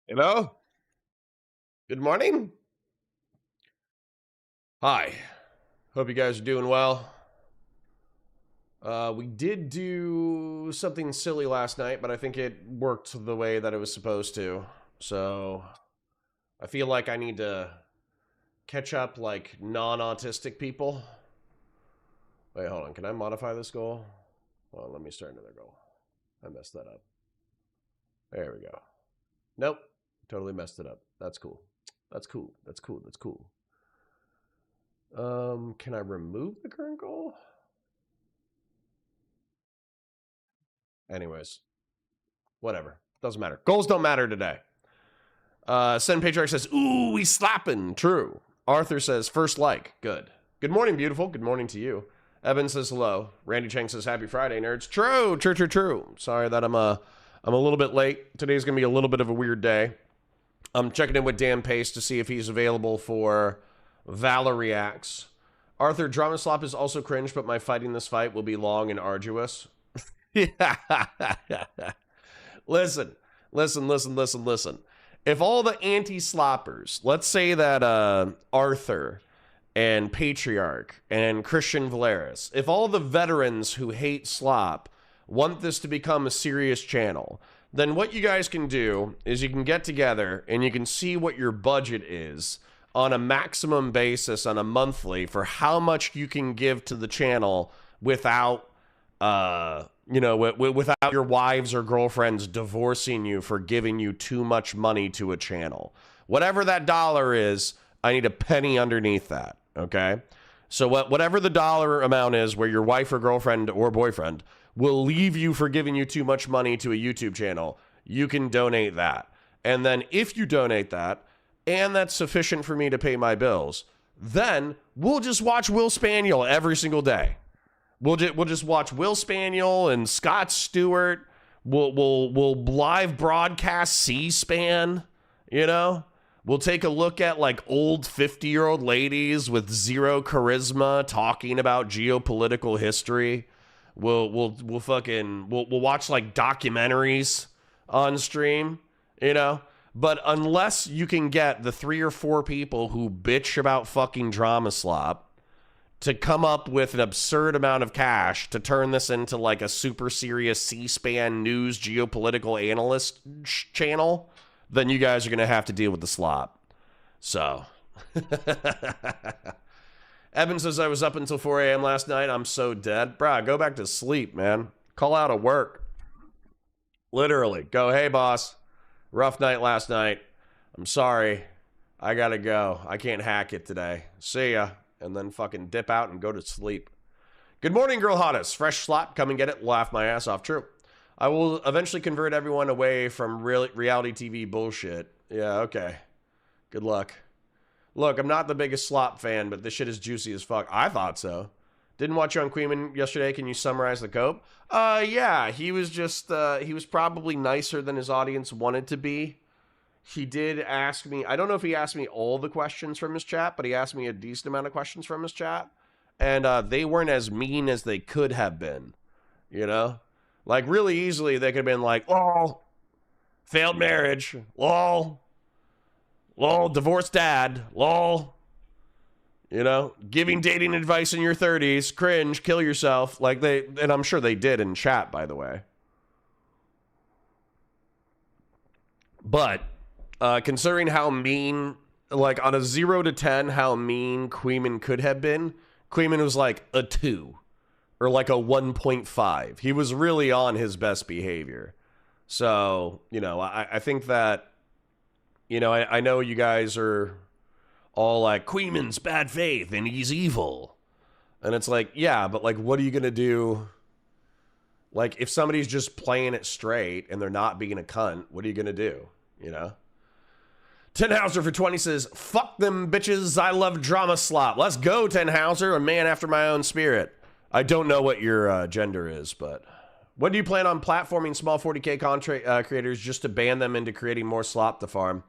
Hello? Good morning? Hi. Hope you guys are doing well. We did do something silly last night, but I think it worked the way that it was supposed to. So I feel like I need to catch up like non-autistic people. Wait, hold on. Can I modify this goal? Well, let me start another goal. I messed that up. There we go. Nope. Totally messed it up. That's cool. That's cool. That's cool. That's cool. Can I remove the current goal? Anyways, whatever. Doesn't matter. Goals don't matter today. Sen Patriarch says, ooh, we slapping. True. Arthur says, first like. Good. Good morning, beautiful. Good morning to you. Evan says hello. Randy Chang says, happy Friday, nerds. True, true, true, true. Sorry that I'm a little bit late. Today's going to be a little bit of a weird day. I'm checking in with Dan Pace to see if he's available for Valor Reacts. Arthur, Drama Slop is also cringe, but my fighting this fight will be long and arduous. Listen. If all the anti-sloppers, let's say that Arthur and Patriarch and Christian Valeris, if all the veterans who hate slop want this to become a serious channel, then what you guys can do is you can get together and you can see what your budget is on a maximum basis on a monthly for how much you can give to the channel without without your wives or girlfriends divorcing you for giving you too much money to a channel. Whatever that dollar is, I need a penny underneath that, okay? So whatever the dollar amount is where your wife or girlfriend or boyfriend will leave you for giving you too much money to a YouTube channel, you can donate that. And then if you donate that, and that's sufficient for me to pay my bills, then we'll just watch Will Spaniel every single day. We'll just watch Will Spaniel and Scott Stewart. We'll live broadcast C-SPAN, you know? We'll take a look at like old 50-year-old ladies with zero charisma talking about geopolitical history. We'll watch like documentaries on stream, you know? But unless you can get the 3 or 4 people who bitch about fucking Drama Slop to come up with an absurd amount of cash to turn this into like a super serious C-SPAN news geopolitical analyst channel, then you guys are going to have to deal with the slop. So. Evan says, I was up until 4 a.m. last night. I'm so dead. Bruh, go back to sleep, man. Call out of work. Literally. Go, hey, boss. Rough night last night. I'm sorry. I gotta go. I can't hack it today. See ya. And then fucking dip out and go to sleep. Good morning, girl hottest. Fresh slop. Come and get it. Laugh my ass off. True. I will eventually convert everyone away from reality TV bullshit. Yeah, okay. Good luck. Look, I'm not the biggest slop fan, but this shit is juicy as fuck. I thought so. Didn't watch you on Queeman yesterday. Can you summarize the cope? Yeah. He was just, he was probably nicer than his audience wanted to be. He did ask me, I don't know if he asked me all the questions from his chat, but he asked me a decent amount of questions from his chat. And they weren't as mean as they could have been, you know? Like, really easily, they could have been like, lol, failed marriage, lol, divorced dad, lol, you know, giving dating advice in your 30s, cringe, kill yourself. Like, and I'm sure they did in chat, by the way. But considering how mean, like on a 0 to 10, how mean Queeman could have been, Queeman was like a 2 or like a 1.5. He was really on his best behavior. So, you know, I think that, you know, I know you guys are all like, Queeman's bad faith and he's evil. And it's like, yeah, but like, what are you going to do? Like, if somebody's just playing it straight and they're not being a cunt, what are you going to do? You know? Tenhauser for 20 says, fuck them bitches, I love Drama Slop. Let's go, Tenhauser, a man after my own spirit. I don't know what your gender is, but when do you plan on platforming small 40K creators just to ban them into creating more slop to farm?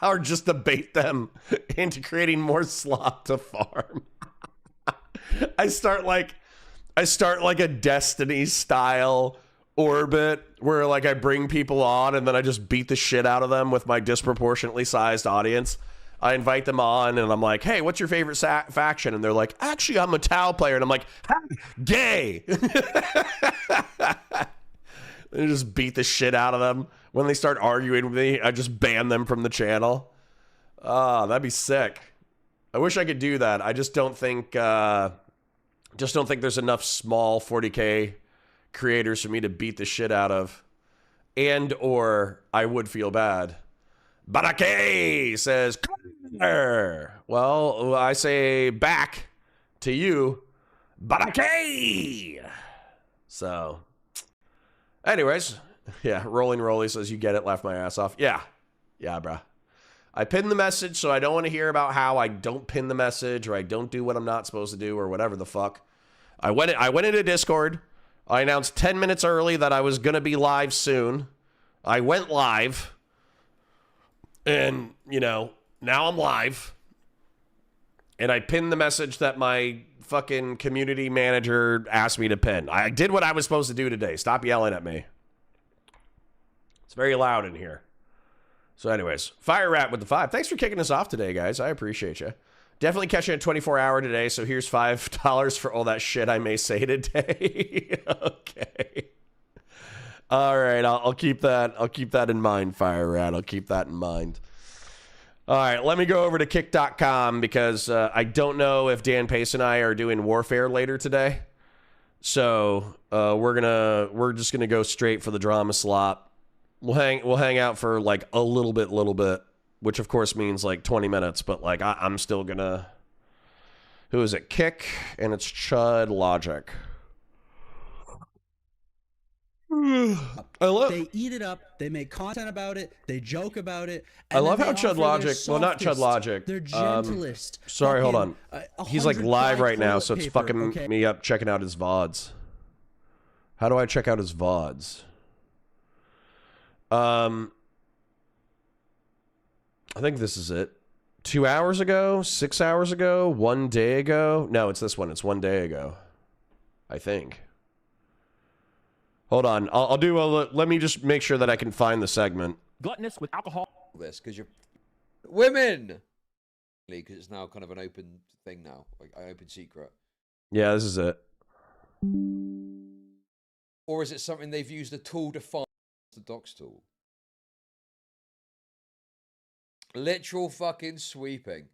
Or just to bait them into creating more slop to farm? I start like a Destiny style orbit where like I bring people on and then I just beat the shit out of them with my disproportionately sized audience. I invite them on and I'm like, hey, what's your favorite faction? And they're like, actually, I'm a Tau player. And I'm like, gay. And just beat the shit out of them. When they start arguing with me, I just ban them from the channel. That'd be sick. I wish I could do that. I just don't think there's enough small 40K creators for me to beat the shit out of. And or I would feel bad. Barake says, well, I say back to you, Barake. So, anyways, yeah, Rolling Rolly says, you get it, laugh my ass off. Yeah, bruh. I pinned the message, so I don't want to hear about how I don't pin the message or I don't do what I'm not supposed to do or whatever the fuck. I went into Discord. I announced 10 minutes early that I was going to be live soon. I went live. And, you know, now I'm live. And I pinned the message that my fucking community manager asked me to pin. I did what I was supposed to do today. Stop yelling at me. It's very loud in here. So anyways, Fire Rat with the 5. Thanks for kicking us off today, guys. I appreciate you. Definitely catching a 24-hour today, so here's $5 for all that shit I may say today. Okay. All right, I'll keep that. I'll keep that in mind, Fire Rat. I'll keep that in mind. All right, let me go over to kick.com because I don't know if Dan Pace and I are doing Warfare later today. So we're just gonna go straight for the drama slop. We'll hang out for like a little bit, which of course means like 20 minutes. But like I'm still gonna. Who is it? Kick, and it's Chud Logic. They eat it up. They make content about it. They joke about it. I love how Chud Logic. Well, not Chud Logic. They're gentlest. Sorry, hold on. He's like live right now, so it's fucking me up checking out his VODs. How do I check out his VODs? I think this is it. 2 hours ago, 6 hours ago, 1 day ago. No, it's this one. It's 1 day ago. I think. Hold on. I'll do a... Let me just make sure that I can find the segment. Gluttonous with alcohol. This, because you're... Women! Because it's now kind of an open thing now. Like, an open secret. Yeah, this is it. Or is it something they've used a tool to find the docs tool? Literal fucking sweeping.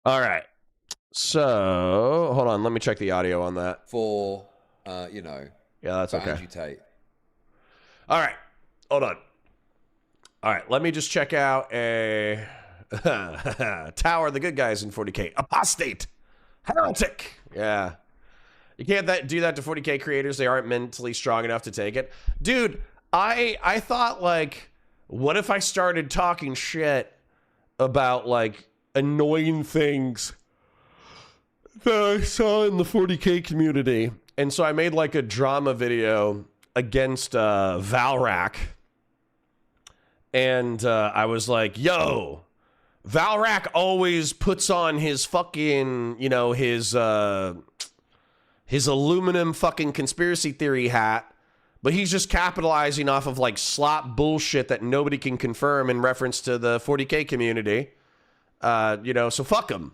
All right. So, hold on. Let me check the audio on that. For... you know, yeah, that's okay. Andrew Tate. All right, hold on. All right, let me just check out a Tower of the Good Guys in 40K. Apostate, heretic. Yeah, you can't do that to 40K creators. They aren't mentally strong enough to take it, dude. I thought like, what if I started talking shit about like annoying things that I saw in the 40K community? And so I made like a drama video against Valrak. And I was like, yo, Valrak always puts on his fucking, you know, his aluminum fucking conspiracy theory hat. But he's just capitalizing off of like slop bullshit that nobody can confirm in reference to the 40K community. You know, so fuck him.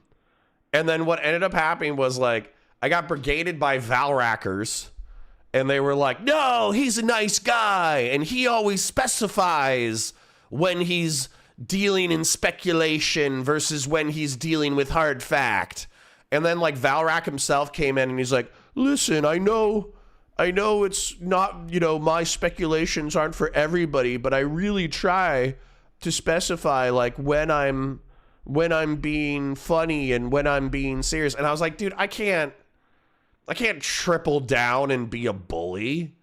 And then what ended up happening was like, I got brigaded by Valrackers, and they were like, no, he's a nice guy, and he always specifies when he's dealing in speculation versus when he's dealing with hard fact. And then, like, Valrak himself came in, and he's like, listen, I know it's not, you know, my speculations aren't for everybody, but I really try to specify, like, when I'm being funny and when I'm being serious. And I was like, dude, I can't triple down and be a bully.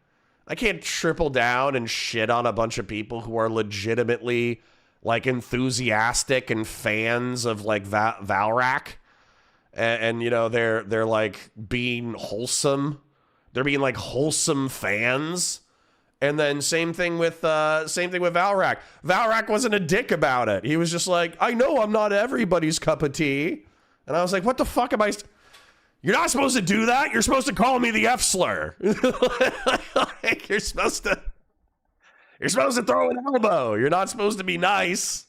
I can't triple down and shit on a bunch of people who are legitimately like enthusiastic and fans of like Valrak. And you know, they're like being wholesome. They're being like wholesome fans. And then same thing with Valrak. Valrak wasn't a dick about it. He was just like, I know I'm not everybody's cup of tea. And I was like, what the fuck am I... You're not supposed to do that. You're supposed to call me the F slur. Like, you're supposed to throw an elbow. You're not supposed to be nice.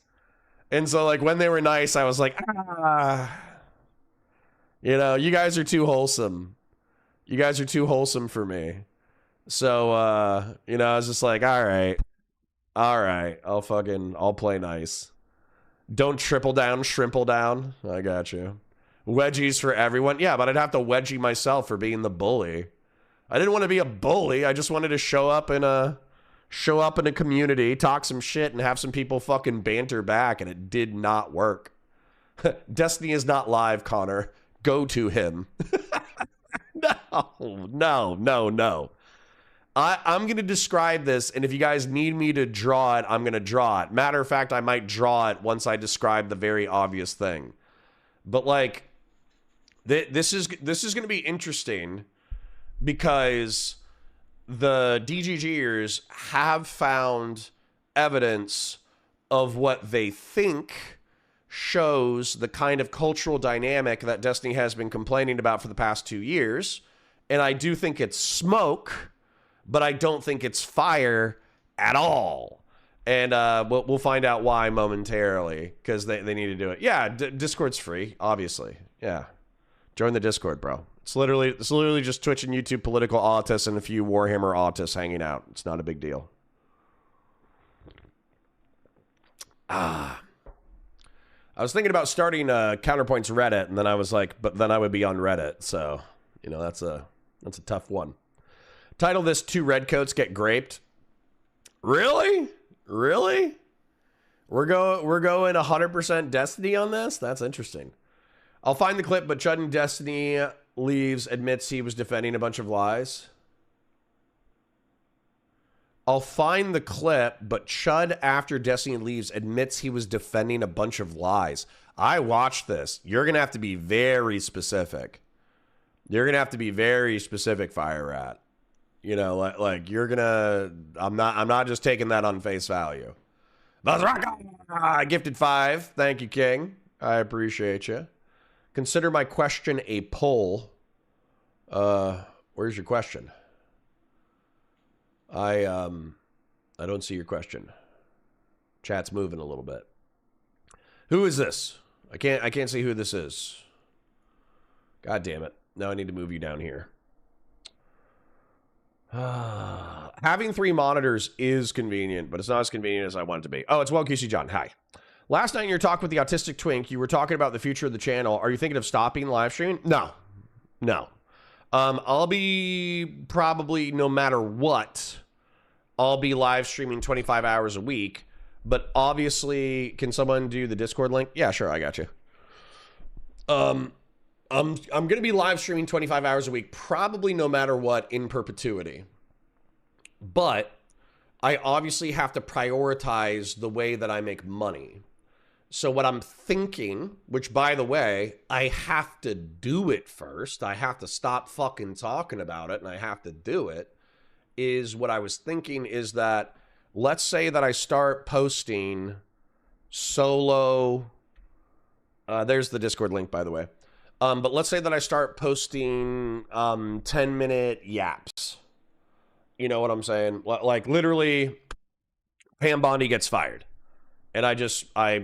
And so, like, when they were nice, I was like, you know, you guys are too wholesome. You guys are too wholesome for me. So, you know, I was just like, all right, I'll play nice. Don't triple down, shrimple down. I got you. Wedgies for everyone. Yeah, but I'd have to wedgie myself for being the bully. I didn't want to be a bully. I just wanted to show up in a community, talk some shit, and have some people fucking banter back, and it did not work. Destiny is not live, Connor. Go to him. No. I'm going to describe this, and if you guys need me to draw it, I'm going to draw it. Matter of fact, I might draw it once I describe the very obvious thing. But, like, this is going to be interesting because the DGGers have found evidence of what they think shows the kind of cultural dynamic that Destiny has been complaining about for the past 2 years. And I do think it's smoke, but I don't think it's fire at all. And we'll find out why momentarily, because they need to do it. Yeah, Discord's free, obviously. Yeah. Join the Discord, bro. It's literally just Twitch and YouTube political autists and a few Warhammer autists hanging out. It's not a big deal. I was thinking about starting Counterpoint's Reddit, and then I was like, but then I would be on Reddit. So, you know, that's a tough one. Title this 2 Redcoats Get Graped. Really? We're going 100% Destiny on this? That's interesting. I'll find the clip, but Chud and Destiny leaves, admits he was defending a bunch of lies. I'll find the clip, but Chud, after Destiny leaves, admits he was defending a bunch of lies. I watched this. You're going to have to be very specific. You're going to have to be very specific, Fire Rat. You know, like you're going to... I'm not just taking that on face value. Gifted 5. Thank you, King. I appreciate you. Consider my question a poll. Where's your question? I don't see your question. Chat's moving a little bit. Who is this? I can't see who this is. God damn it. Now I need to move you down here. Having 3 monitors is convenient, but it's not as convenient as I want it to be. Oh, it's Well QC John. Hi. Last night in your talk with the Autistic Twink, you were talking about the future of the channel. Are you thinking of stopping live streaming? No. I'll be probably, no matter what, I'll be live streaming 25 hours a week. But obviously, can someone do the Discord link? Yeah, sure, I got you. I'm going to be live streaming 25 hours a week, probably no matter what, in perpetuity. But I obviously have to prioritize the way that I make money. So what I'm thinking, which, by the way, I have to do it first. I have to stop fucking talking about it, and I have to do it, is what I was thinking is that, let's say that I start posting solo... there's the Discord link, by the way. But let's say that I start posting 10-minute yaps. You know what I'm saying? Like, literally, Pam Bondi gets fired. And I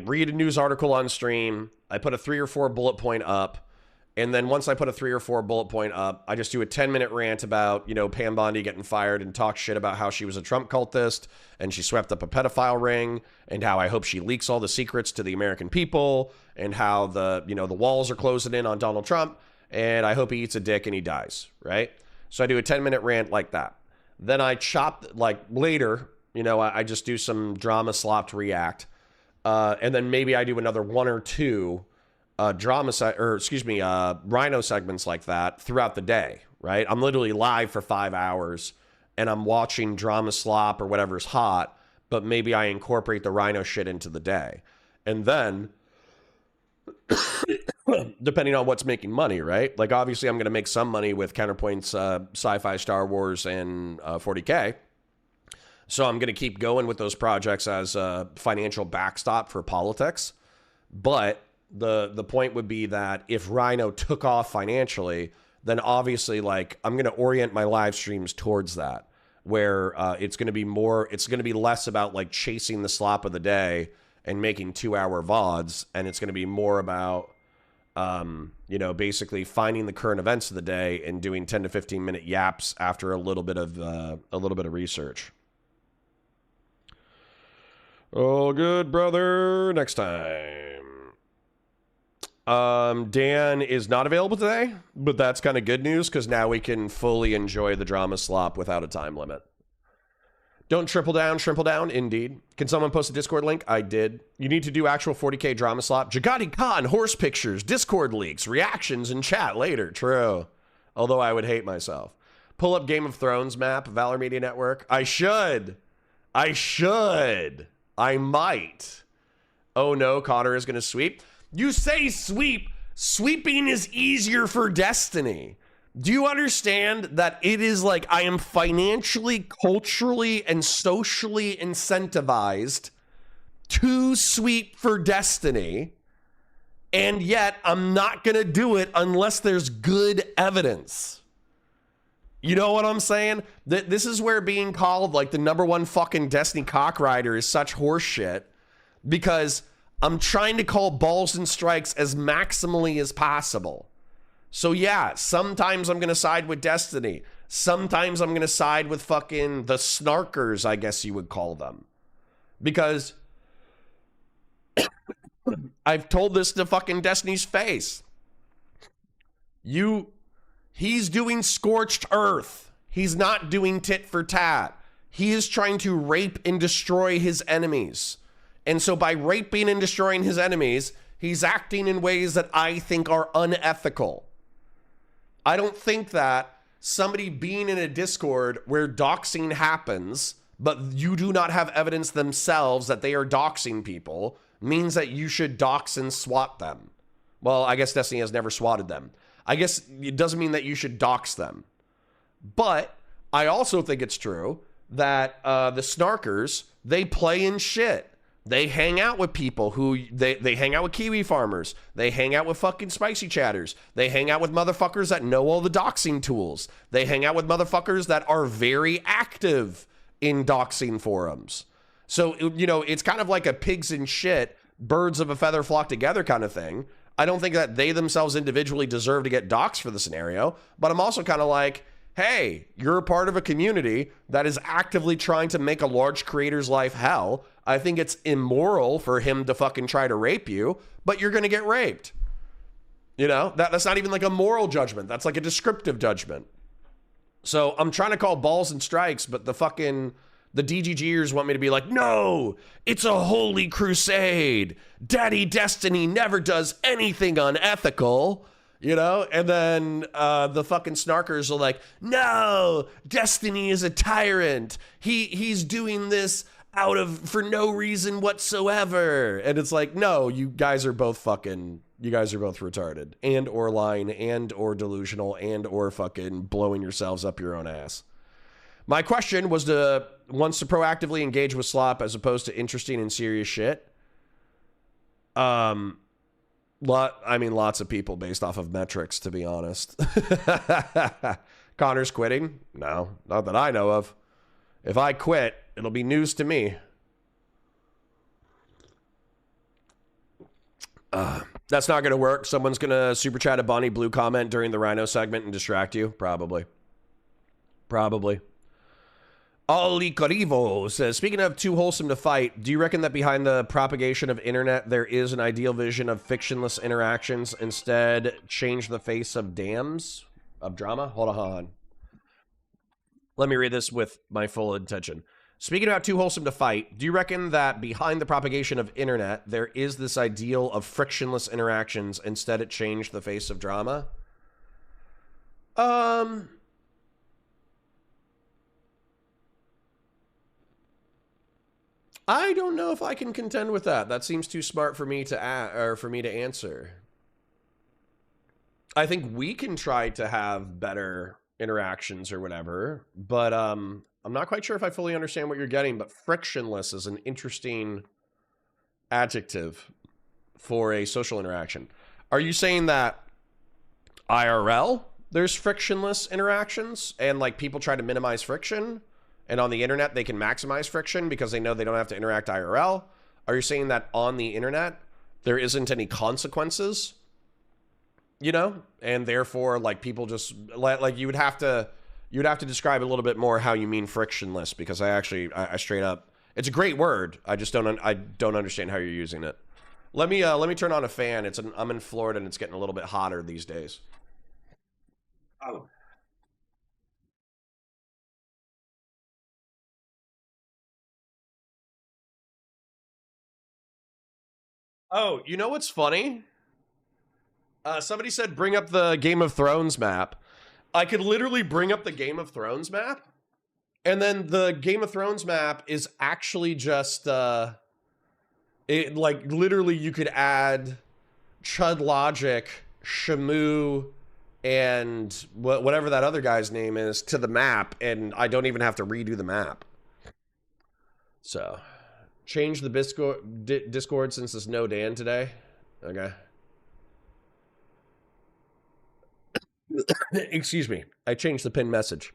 read a news article on stream. I put a 3 or 4 bullet point up. And then once I put a 3 or 4 bullet point up, I just do a 10-minute rant about, you know, Pam Bondi getting fired and talk shit about how she was a Trump cultist and she swept up a pedophile ring and how I hope she leaks all the secrets to the American people and how the walls are closing in on Donald Trump and I hope he eats a dick and he dies, right? So I do a 10-minute rant like that. Then I chop, like, later, you know, I just do some drama slop to react. And then maybe I do another 1 or 2 rhino segments like that throughout the day, right? I'm literally live for 5 hours and I'm watching drama slop or whatever's hot, but maybe I incorporate the rhino shit into the day. And then, depending on what's making money, right? Like, obviously I'm going to make some money with Counterpoint's sci-fi, Star Wars, and 40K. So I'm going to keep going with those projects as a financial backstop for politics. But the point would be that if Rhino took off financially, then obviously, like, I'm going to orient my live streams towards that, where it's going to be less about, like, chasing the slop of the day and making 2-hour VODs, and it's going to be more about, you know, basically finding the current events of the day and doing 10 to 15 minute yaps after a little bit of research. Oh, good, brother. Next time. Dan is not available today, but that's kind of good news because now we can fully enjoy the drama slop without a time limit. Don't triple down, indeed. Can someone post a Discord link? I did. You need to do actual 40K drama slop. Jagati Khan, horse pictures, Discord leaks, reactions in chat later. True. Although I would hate myself. Pull up Game of Thrones map, Valor Media Network. I should. I might. Oh no, Connor is going to sweep. You say sweep. Sweeping is easier for Destiny. Do you understand that it is like I am financially, culturally, and socially incentivized to sweep for Destiny, and yet I'm not going to do it unless there's good evidence? You know what I'm saying? This is where being called like the #1 fucking Destiny cockrider is such horseshit, because I'm trying to call balls and strikes as maximally as possible. So yeah, sometimes I'm going to side with Destiny. Sometimes I'm going to side with fucking the snarkers, I guess you would call them. Because I've told this to fucking Destiny's face. He's doing scorched earth. He's not doing tit for tat. He is trying to rape and destroy his enemies. And so by raping and destroying his enemies, he's acting in ways that I think are unethical. I don't think that somebody being in a Discord where doxing happens, but you do not have evidence themselves that they are doxing people, means that you should dox and swat them. Well, I guess Destiny has never swatted them. I guess it doesn't mean that you should dox them. But I also think it's true that the snarkers, they play in shit. They hang out with people who, they hang out with Kiwi farmers. They hang out with fucking spicy chatters. They hang out with motherfuckers that know all the doxing tools. They hang out with motherfuckers that are very active in doxing forums. So, you know, it's kind of like a pigs in shit, birds of a feather flock together kind of thing. I don't think that they themselves individually deserve to get doxed for the scenario, but I'm also kind of like, hey, you're a part of a community that is actively trying to make a large creator's life hell. I think it's immoral for him to fucking try to rape you, but you're going to get raped. You know, that's not even like a moral judgment. That's like a descriptive judgment. So I'm trying to call balls and strikes, but the DGGers want me to be like, no, it's a holy crusade. Daddy Destiny never does anything unethical. You know, and then the fucking snarkers are like, no, Destiny is a tyrant. He's doing this for no reason whatsoever. And it's like, no, you guys are both retarded and or lying and or delusional and or fucking blowing yourselves up your own ass. My question was to proactively engage with Slop as opposed to interesting and serious shit. Lots of people based off of metrics, to be honest. Connor's quitting? No, not that I know of. If I quit, it'll be news to me. That's not going to work. Someone's going to super chat a Bonnie Blue comment during the Rhino segment and distract you? Probably. Ali Carivo says, speaking of too wholesome to fight, do you reckon that behind the propagation of internet, there is an ideal vision of fictionless interactions, instead change the face of drama? Hold on. Let me read this with my full intention. Speaking about too wholesome to fight, do you reckon that behind the propagation of internet, there is this ideal of frictionless interactions, instead it changed the face of drama? I don't know if I can contend with that. That seems too smart for me to answer. I think we can try to have better interactions or whatever, but I'm not quite sure if I fully understand what you're getting, but frictionless is an interesting adjective for a social interaction. Are you saying that IRL there's frictionless interactions and like people try to minimize friction, and on the internet they can maximize friction because they know they don't have to interact IRL? Are you saying that on the internet there isn't any consequences, you know, and therefore like people just like you'd have to describe a little bit more how you mean frictionless, because I straight up, it's a great word, I just don't understand how you're using it. Let me turn on a fan. I'm in Florida and it's getting a little bit hotter these days. Oh. Oh, you know what's funny? Somebody said bring up the Game of Thrones map. I could literally bring up the Game of Thrones map, and then the Game of Thrones map is actually just it, like, literally you could add Chud Logic, Shamu, and whatever that other guy's name is to the map, and I don't even have to redo the map. So, change the Discord since there's no Dan today. Okay. Excuse me. I changed the pin message.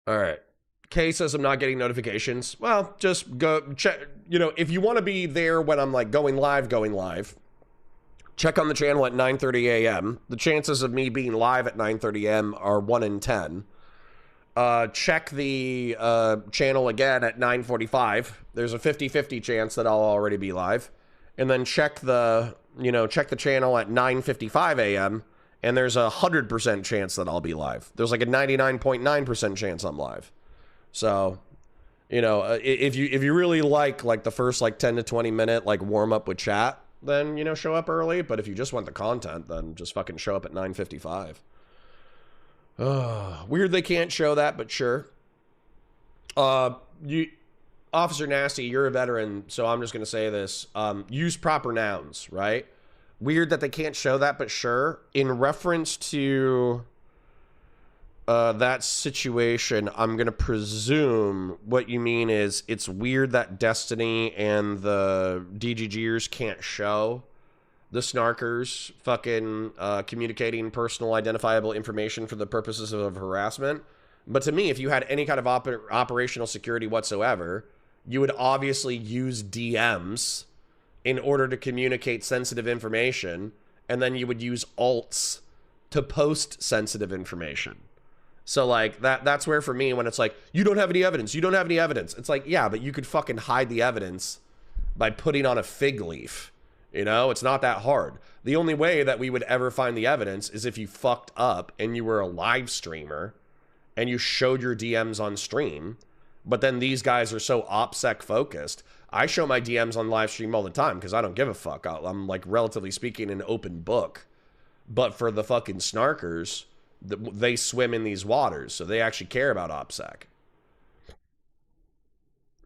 All right. Kay says I'm not getting notifications. Well, just go check. You know, if you want to be there when I'm like going live, check on the channel at 9:30 a.m. The chances of me being live at 9:30 a.m. are 1 in 10. Check the channel again at 9:45. There's a 50-50 chance that I'll already be live. And then check the channel at 9:55 a.m. and there's a 100% chance that I'll be live. There's like a 99.9% chance I'm live. So, you know, if you really like the first like 10 to 20 minute like warm up with chat, then, you know, show up early. But if you just want the content, then just fucking show up at 9:55. Weird they can't show that, but sure. Officer Nasty, you're a veteran, so I'm just gonna say this. Use proper nouns, right? Weird that they can't show that, but sure. In reference to that situation, I'm gonna presume what you mean is it's weird that Destiny and the DGGers can't show the snarkers fucking communicating personal identifiable information for the purposes of harassment. But to me, if you had any kind of operational security whatsoever, you would obviously use DMs in order to communicate sensitive information, and then you would use alts to post sensitive information. So like that's where for me, when it's like, you don't have any evidence, it's like, yeah, but you could fucking hide the evidence by putting on a fig leaf. You know, it's not that hard. The only way that we would ever find the evidence is if you fucked up and you were a live streamer and you showed your DMs on stream. But then these guys are so OPSEC focused. I show my DMs on live stream all the time because I don't give a fuck. I'm like, relatively speaking, an open book. But for the fucking snarkers, they swim in these waters, so they actually care about OPSEC.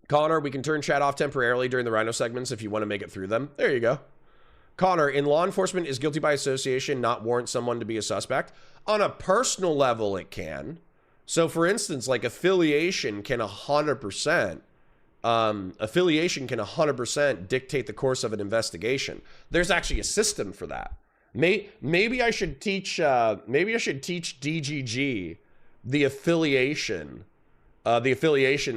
Connor, we can turn chat off temporarily during the Rhino segments if you want to make it through them. There you go. Connor, in law enforcement, is guilty by association not warrant someone to be a suspect? On a personal level, it can. So, for instance, like affiliation can 100%, dictate the course of an investigation. There's actually a system for that. Maybe I should teach DGG the affiliation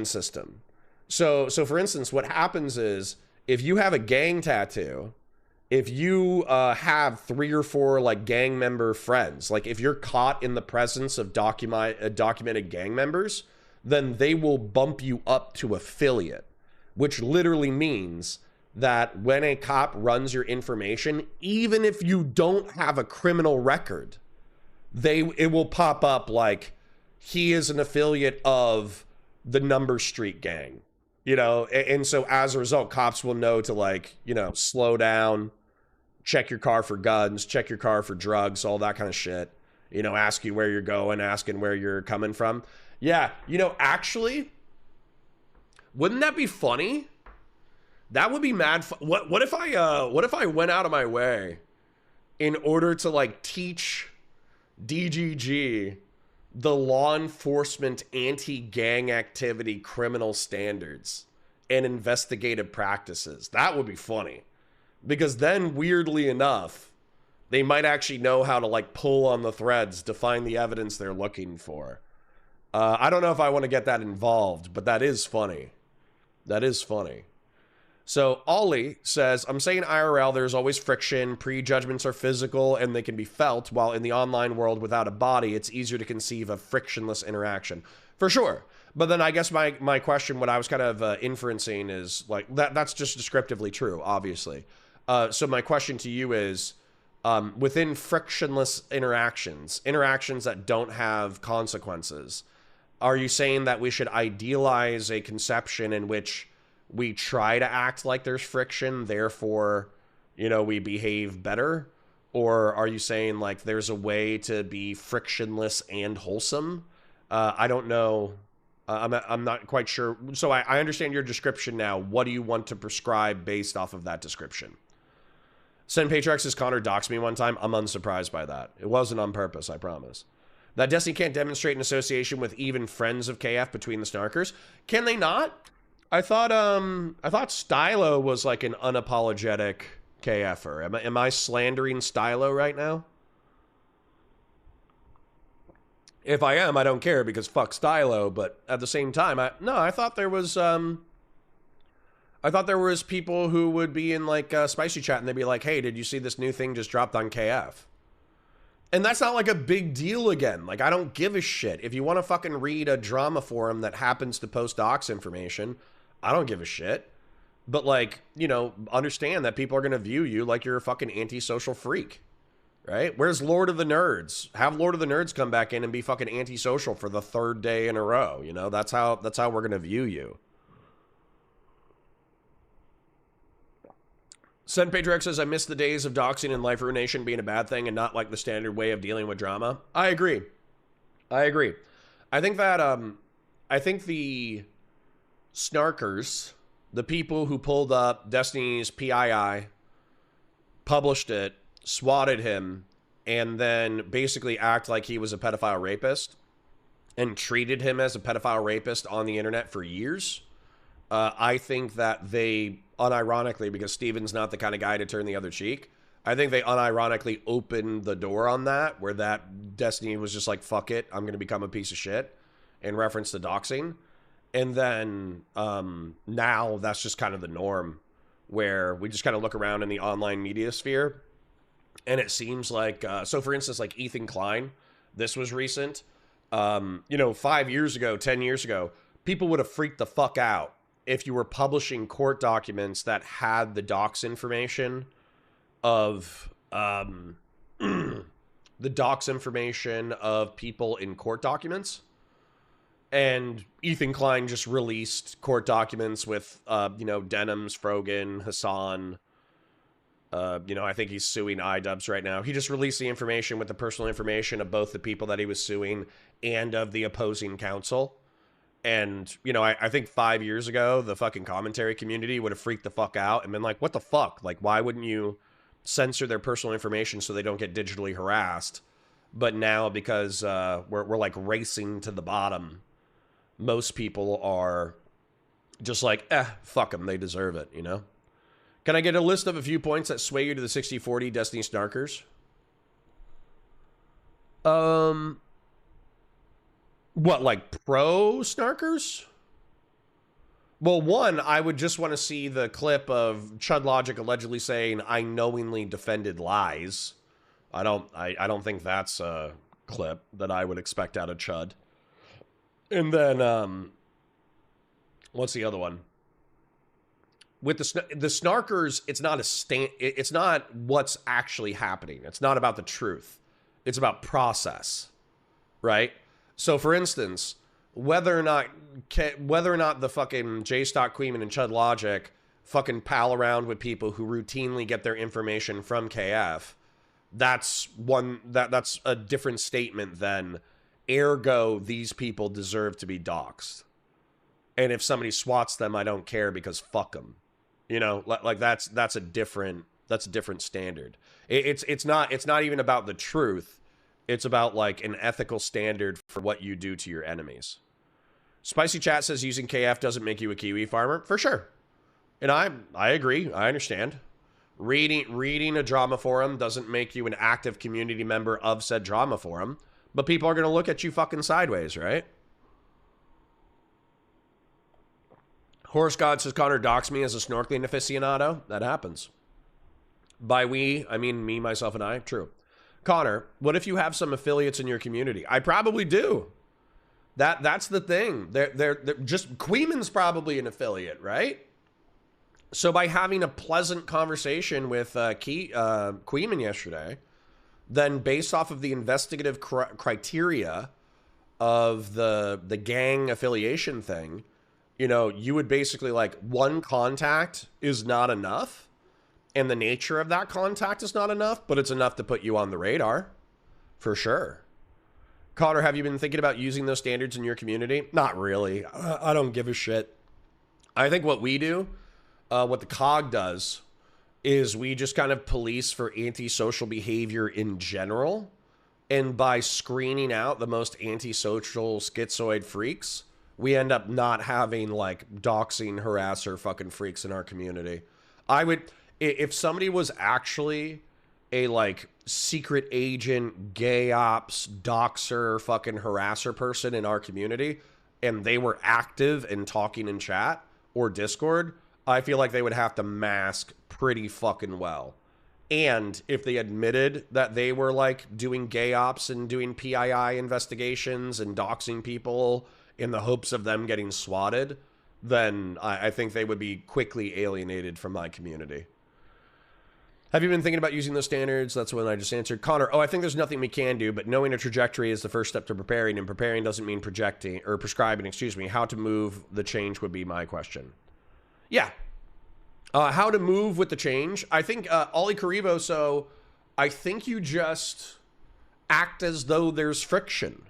system. So for instance, what happens is if you have a gang tattoo, if you have 3 or 4 like gang member friends, like if you're caught in the presence of documented gang members, then they will bump you up to affiliate, which literally means that when a cop runs your information, even if you don't have a criminal record, it will pop up like he is an affiliate of the Number Street gang, you know, and so as a result, cops will know to like, you know, slow down, check your car for guns, check your car for drugs, all that kind of shit, you know, ask you where you're going, asking where you're coming from. Yeah, you know, actually, wouldn't that be funny? That would be mad. What if I went out of my way in order to like teach DGG the law enforcement anti-gang activity criminal standards and investigative practices? That would be funny, because then weirdly enough, they might actually know how to like pull on the threads to find the evidence they're looking for. I don't know if I want to get that involved, but that is funny. That is funny. So Ollie says, I'm saying IRL, there's always friction. Prejudgments are physical and they can be felt, while in the online world without a body, it's easier to conceive of frictionless interaction. For sure. But then I guess my question, what I was kind of inferencing is like, that's just descriptively true, obviously. So my question to you is, within frictionless interactions that don't have consequences, are you saying that we should idealize a conception in which we try to act like there's friction, therefore, you know, we behave better? Or are you saying like there's a way to be frictionless and wholesome? I don't know. I'm not quite sure. So I understand your description now. What do you want to prescribe based off of that description? Sen Patrix says Connor doxed me one time. I'm unsurprised by that. It wasn't on purpose, I promise. That Destiny can't demonstrate an association with even friends of KF between the snarkers. Can they not? I thought Stylo was like an unapologetic KFer. Am I slandering Stylo right now? If I am, I don't care because fuck Stylo, but at the same time, I thought there was people who would be in like spicy chat and they'd be like, "Hey, did you see this new thing just dropped on KF?" And that's not like a big deal again. Like, I don't give a shit. If you want to fucking read a drama forum that happens to post docs information, I don't give a shit. But like, you know, understand that people are going to view you like you're a fucking antisocial freak. Right? Where's Lord of the Nerds? Have Lord of the Nerds come back in and be fucking antisocial for the third day in a row. You know, that's how we're going to view you. Sen Pedrex says, I miss the days of doxing and life ruination being a bad thing and not like the standard way of dealing with drama. I agree. I think that, I think the snarkers, the people who pulled up Destiny's PII, published it, swatted him, and then basically act like he was a pedophile rapist and treated him as a pedophile rapist on the internet for years. I think that they unironically, because Steven's not the kind of guy to turn the other cheek, I think they unironically opened the door on that, where that Destiny was just like, fuck it, I'm going to become a piece of shit, in reference to doxing. And then now that's just kind of the norm, where we just kind of look around in the online media sphere, and it seems like, so for instance, like Ethan Klein, this was recent, you know, 5 years ago, 10 years ago, people would have freaked the fuck out if you were publishing court documents that had the docs information of the docs information of people in court documents. And Ethan Klein just released court documents with, you know, Denims, Frogan, Hassan. You know, I think he's suing iDubbbz right now. He just released the information with the personal information of both the people that he was suing and of the opposing counsel. And, you know, I think 5 years ago, the fucking commentary community would have freaked the fuck out and been like, what the fuck? Like, why wouldn't you censor their personal information so they don't get digitally harassed? But now, because we're like racing to the bottom, most people are just like, fuck them, they deserve it, you know? Can I get a list of a few points that sway you to the 60-40 Destiny Snarkers? What, like pro Snarkers? Well, one, I would just want to see the clip of Chud Logic allegedly saying, I knowingly defended lies. I don't think that's a clip that I would expect out of Chud. And then, what's the other one? With the Snarkers, it's not it's not what's actually happening. It's not about the truth. It's about process, right? So, for instance, whether or not the fucking J-Stock Queeman and Chud Logic fucking pal around with people who routinely get their information from KF, that's a different statement than, ergo, these people deserve to be doxxed. And if somebody swats them, I don't care because fuck them. You know, like that's a different standard. It's not even about the truth. It's about like an ethical standard for what you do to your enemies. Spicy Chat says using KF doesn't make you a Kiwi farmer. For sure. And I agree. I understand. Reading a drama forum doesn't make you an active community member of said drama forum, but people are going to look at you fucking sideways, right? Horse God says, Connor doxed me as a snorkeling aficionado. That happens. By we, I mean me, myself, and I. True. Connor, what if you have some affiliates in your community? I probably do. That's the thing. They're just Queeman's probably an affiliate, right? So by having a pleasant conversation with Queeman yesterday, then based off of the investigative criteria of the gang affiliation thing, you know, you would basically like one contact is not enough. And the nature of that contact is not enough, but it's enough to put you on the radar, for sure. Connor, have you been thinking about using those standards in your community? Not really. I don't give a shit. I think what we do, what the COG does, is we just kind of police for antisocial behavior in general. And by screening out the most antisocial schizoid freaks, we end up not having like doxing, harasser fucking freaks in our community. If somebody was actually a like secret agent, gay ops, doxer, fucking harasser person in our community, and they were active and talking in chat or Discord, I feel like they would have to mask pretty fucking well. And if they admitted that they were like doing gay ops and doing PII investigations and doxing people in the hopes of them getting swatted, then I think they would be quickly alienated from my community. Have you been thinking about using those standards? That's what I just answered. Connor, I think there's nothing we can do, but knowing a trajectory is the first step to preparing, and preparing doesn't mean projecting or prescribing, How to move the change would be my question. Yeah. How to move with the change? I think, Ollie Karibo, so I think you just act as though there's friction.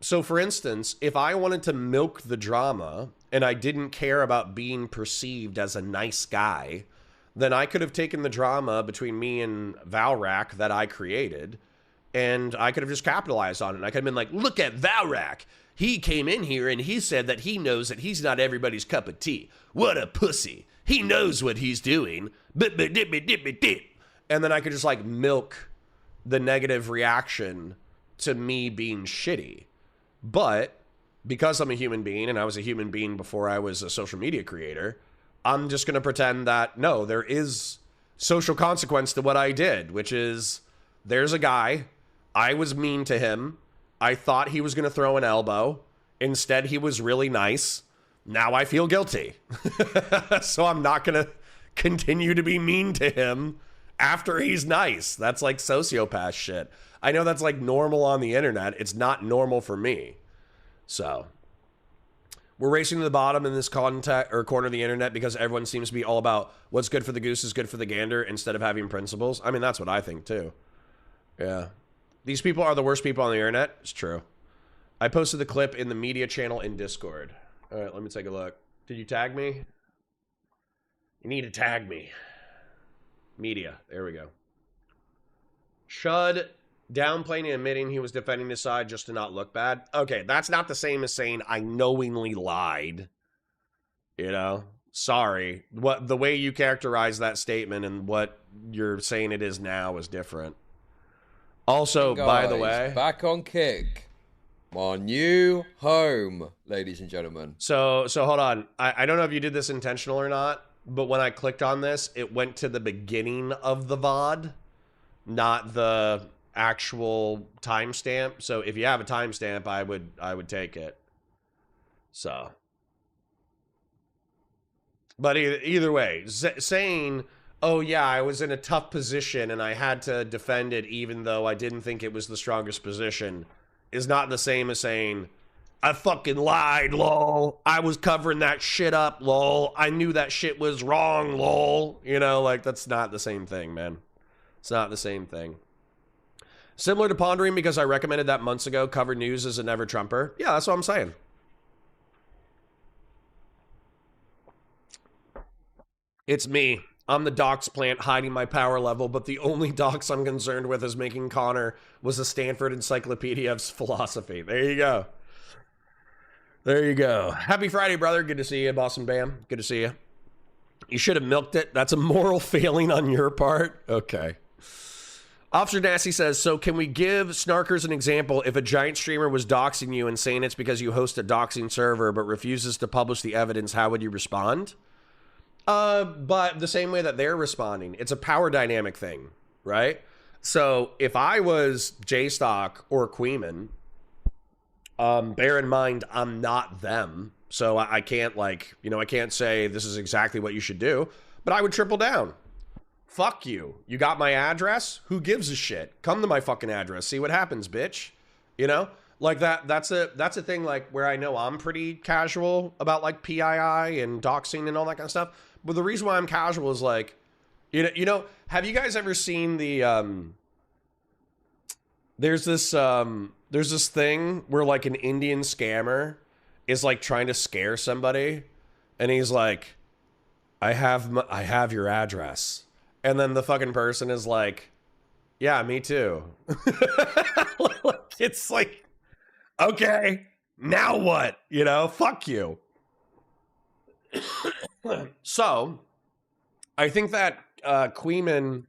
So for instance, if I wanted to milk the drama and I didn't care about being perceived as a nice guy, then I could have taken the drama between me and Valrak that I created, and I could have just capitalized on it. I could have been like, look at Valrak. He came in here and he said that he knows that he's not everybody's cup of tea. What a pussy. He knows what he's doing. And then I could just like milk the negative reaction to me being shitty. But because I'm a human being, and I was a human being before I was a social media creator, I'm just going to pretend that, no, there is social consequence to what I did, which is there's a guy. I was mean to him. I thought he was going to throw an elbow. Instead, he was really nice. Now I feel guilty. So I'm not going to continue to be mean to him after he's nice. That's like sociopath shit. I know that's like normal on the internet. It's not normal for me. So we're racing to the bottom in this corner of the internet because everyone seems to be all about what's good for the goose is good for the gander instead of having principles. I mean, that's what I think too. Yeah. These people are the worst people on the internet. It's true. I posted the clip in the media channel in Discord. All right, let me take a look. Did you tag me? You need to tag me. Media. There we go. Chud downplaying and admitting he was defending his side just to not look bad. Okay, that's not the same as saying I knowingly lied. You know? Sorry. The way you characterize that statement and what you're saying it is now is different. Also, guys, by the way, back on Kick. My new home, ladies and gentlemen. So hold on. I don't know if you did this intentional or not, but when I clicked on this, it went to the beginning of the VOD, not the actual timestamp. So if you have a timestamp, I would take it. So, but either way, saying, oh yeah, I was in a tough position and I had to defend it even though I didn't think it was the strongest position is not the same as saying, I fucking lied, lol. I was covering that shit up, lol. I knew that shit was wrong, lol. You know, like, that's not the same thing, man. It's not the same thing. Similar to pondering because I recommended that months ago, cover news as a never Trumper. Yeah, that's what I'm saying. It's me. I'm the dox plant hiding my power level, but the only dox I'm concerned with is making Connor was a Stanford Encyclopedia of Philosophy. There you go. There you go. Happy Friday, brother. Good to see you, Boston Bam. Good to see you. You should have milked it. That's a moral failing on your part. Okay. Officer Nasty says, so can we give Snarkers an example? If a giant streamer was doxing you and saying it's because you host a doxing server but refuses to publish the evidence, how would you respond? But the same way that they're responding. It's a power dynamic thing, right? So if I was J-Stock or Queeman, bear in mind, I'm not them. So I can't like, you know, I can't say this is exactly what you should do, but I would triple down. Fuck you. You got my address? Who gives a shit? Come to my fucking address. See what happens, bitch. You know? Like that's a thing like where I know I'm pretty casual about like PII and doxing and all that kind of stuff. But the reason why I'm casual is like, you know, have you guys ever seen the there's this thing where like an Indian scammer is like trying to scare somebody and he's like, I have your address. And then the fucking person is like, yeah, me too. It's like, okay, now what? You know, fuck you. So, I think that Queeman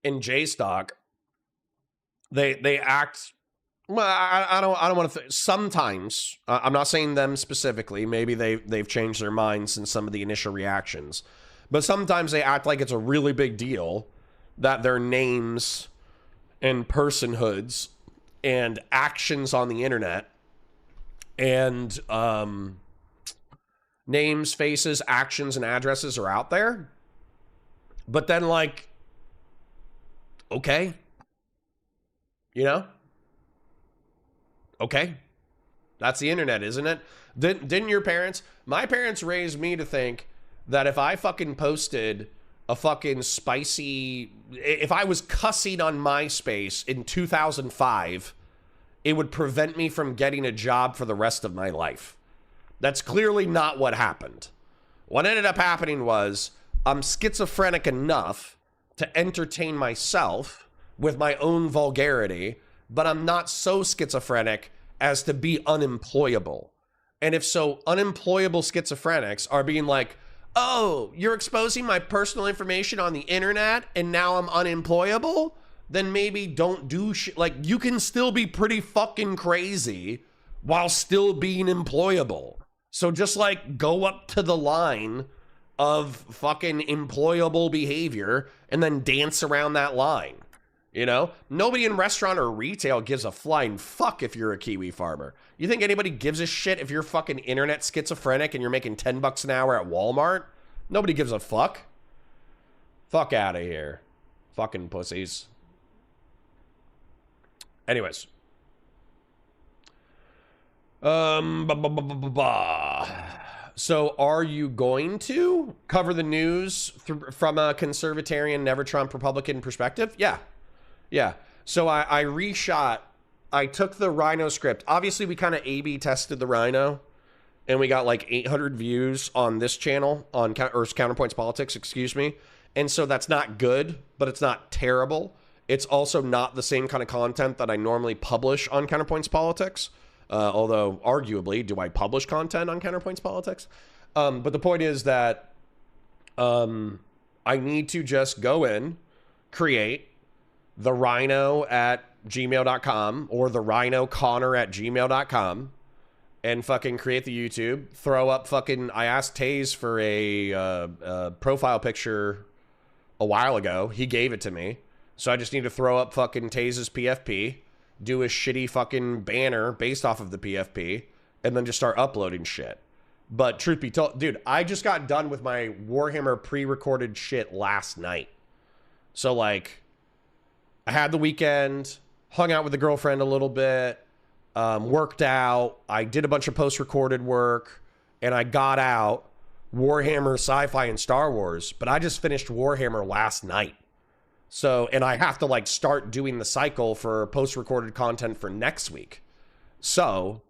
and J-Stock, they act. Well, I don't want to. Sometimes I'm not saying them specifically. Maybe they've changed their minds since some of the initial reactions. But sometimes they act like it's a really big deal that their names and personhoods and actions on the internet and names, faces, actions, and addresses are out there. But then, like, okay, you know? Okay. That's the internet, isn't it? Didn't your parents? My parents raised me to think that if I fucking posted a fucking spicy, if I was cussing on MySpace in 2005, it would prevent me from getting a job for the rest of my life. That's clearly not what happened. What ended up happening was I'm schizophrenic enough to entertain myself with my own vulgarity, but I'm not so schizophrenic as to be unemployable. And if so, unemployable schizophrenics are being like, oh, you're exposing my personal information on the internet and now I'm unemployable? Then maybe don't do shit. Like, you can still be pretty fucking crazy while still being employable. So just like go up to the line of fucking employable behavior and then dance around that line. You know, nobody in restaurant or retail gives a flying fuck if you're a Kiwi farmer. You think anybody gives a shit if you're fucking internet schizophrenic and you're making $10 an hour at Walmart? Nobody gives a fuck. Fuck out of here. Fucking pussies. Anyways. So are you going to cover the news from a conservatarian, never Trump Republican perspective? Yeah. Yeah. So I reshot. I took the Rhino script. Obviously, we kind of A/B tested the Rhino, and we got like 800 views on this channel on Counterpoints Politics, excuse me. And so that's not good, but it's not terrible. It's also not the same kind of content that I normally publish on Counterpoints Politics. Although, arguably, do I publish content on Counterpoints Politics? But the point is that I need to just go in, create the Rhino at gmail.com or the Rhino Connor at gmail.com and fucking create the YouTube, throw up fucking, I asked Taze for a profile picture a while ago. He gave it to me. So I just need to throw up fucking Taze's PFP, do a shitty fucking banner based off of the PFP, and then just start uploading shit. But truth be told, dude, I just got done with my Warhammer pre-recorded shit last night. So like, I had the weekend, hung out with the girlfriend a little bit, worked out. I did a bunch of post-recorded work, and I got out Warhammer, Sci-Fi, and Star Wars. But I just finished Warhammer last night. So, and I have to like start doing the cycle for post-recorded content for next week. So,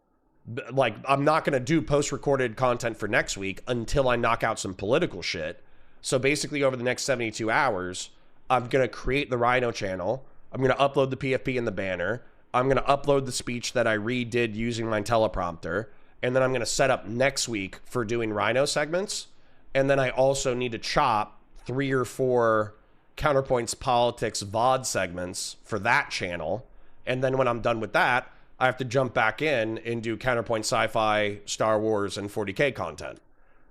like, I'm not going to do post-recorded content for next week until I knock out some political shit. So basically over the next 72 hours, I'm going to create the Rhino channel. I'm going to upload the PFP and the banner. I'm going to upload the speech that I redid using my teleprompter. And then I'm going to set up next week for doing Rhino segments. And then I also need to chop 3 or 4 Counterpoints Politics VOD segments for that channel. And then when I'm done with that, I have to jump back in and do Counterpoint Sci-Fi, Star Wars, and 40K content.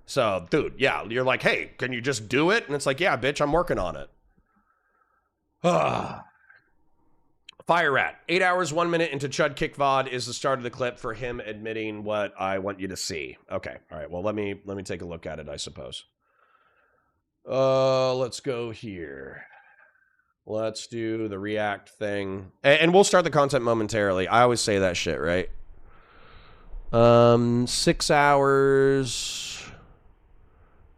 So, dude, yeah, you're like, hey, can you just do it? And it's like, yeah, bitch, I'm working on it. Fire Rat. 8 hours, 1 minute into Chud Kick VOD is the start of the clip for him admitting what I want you to see. Okay, all right, well, let me take a look at it, I suppose. Let's go here. Let's do the react thing. And we'll start the content momentarily. I always say that shit, right? 6 hours,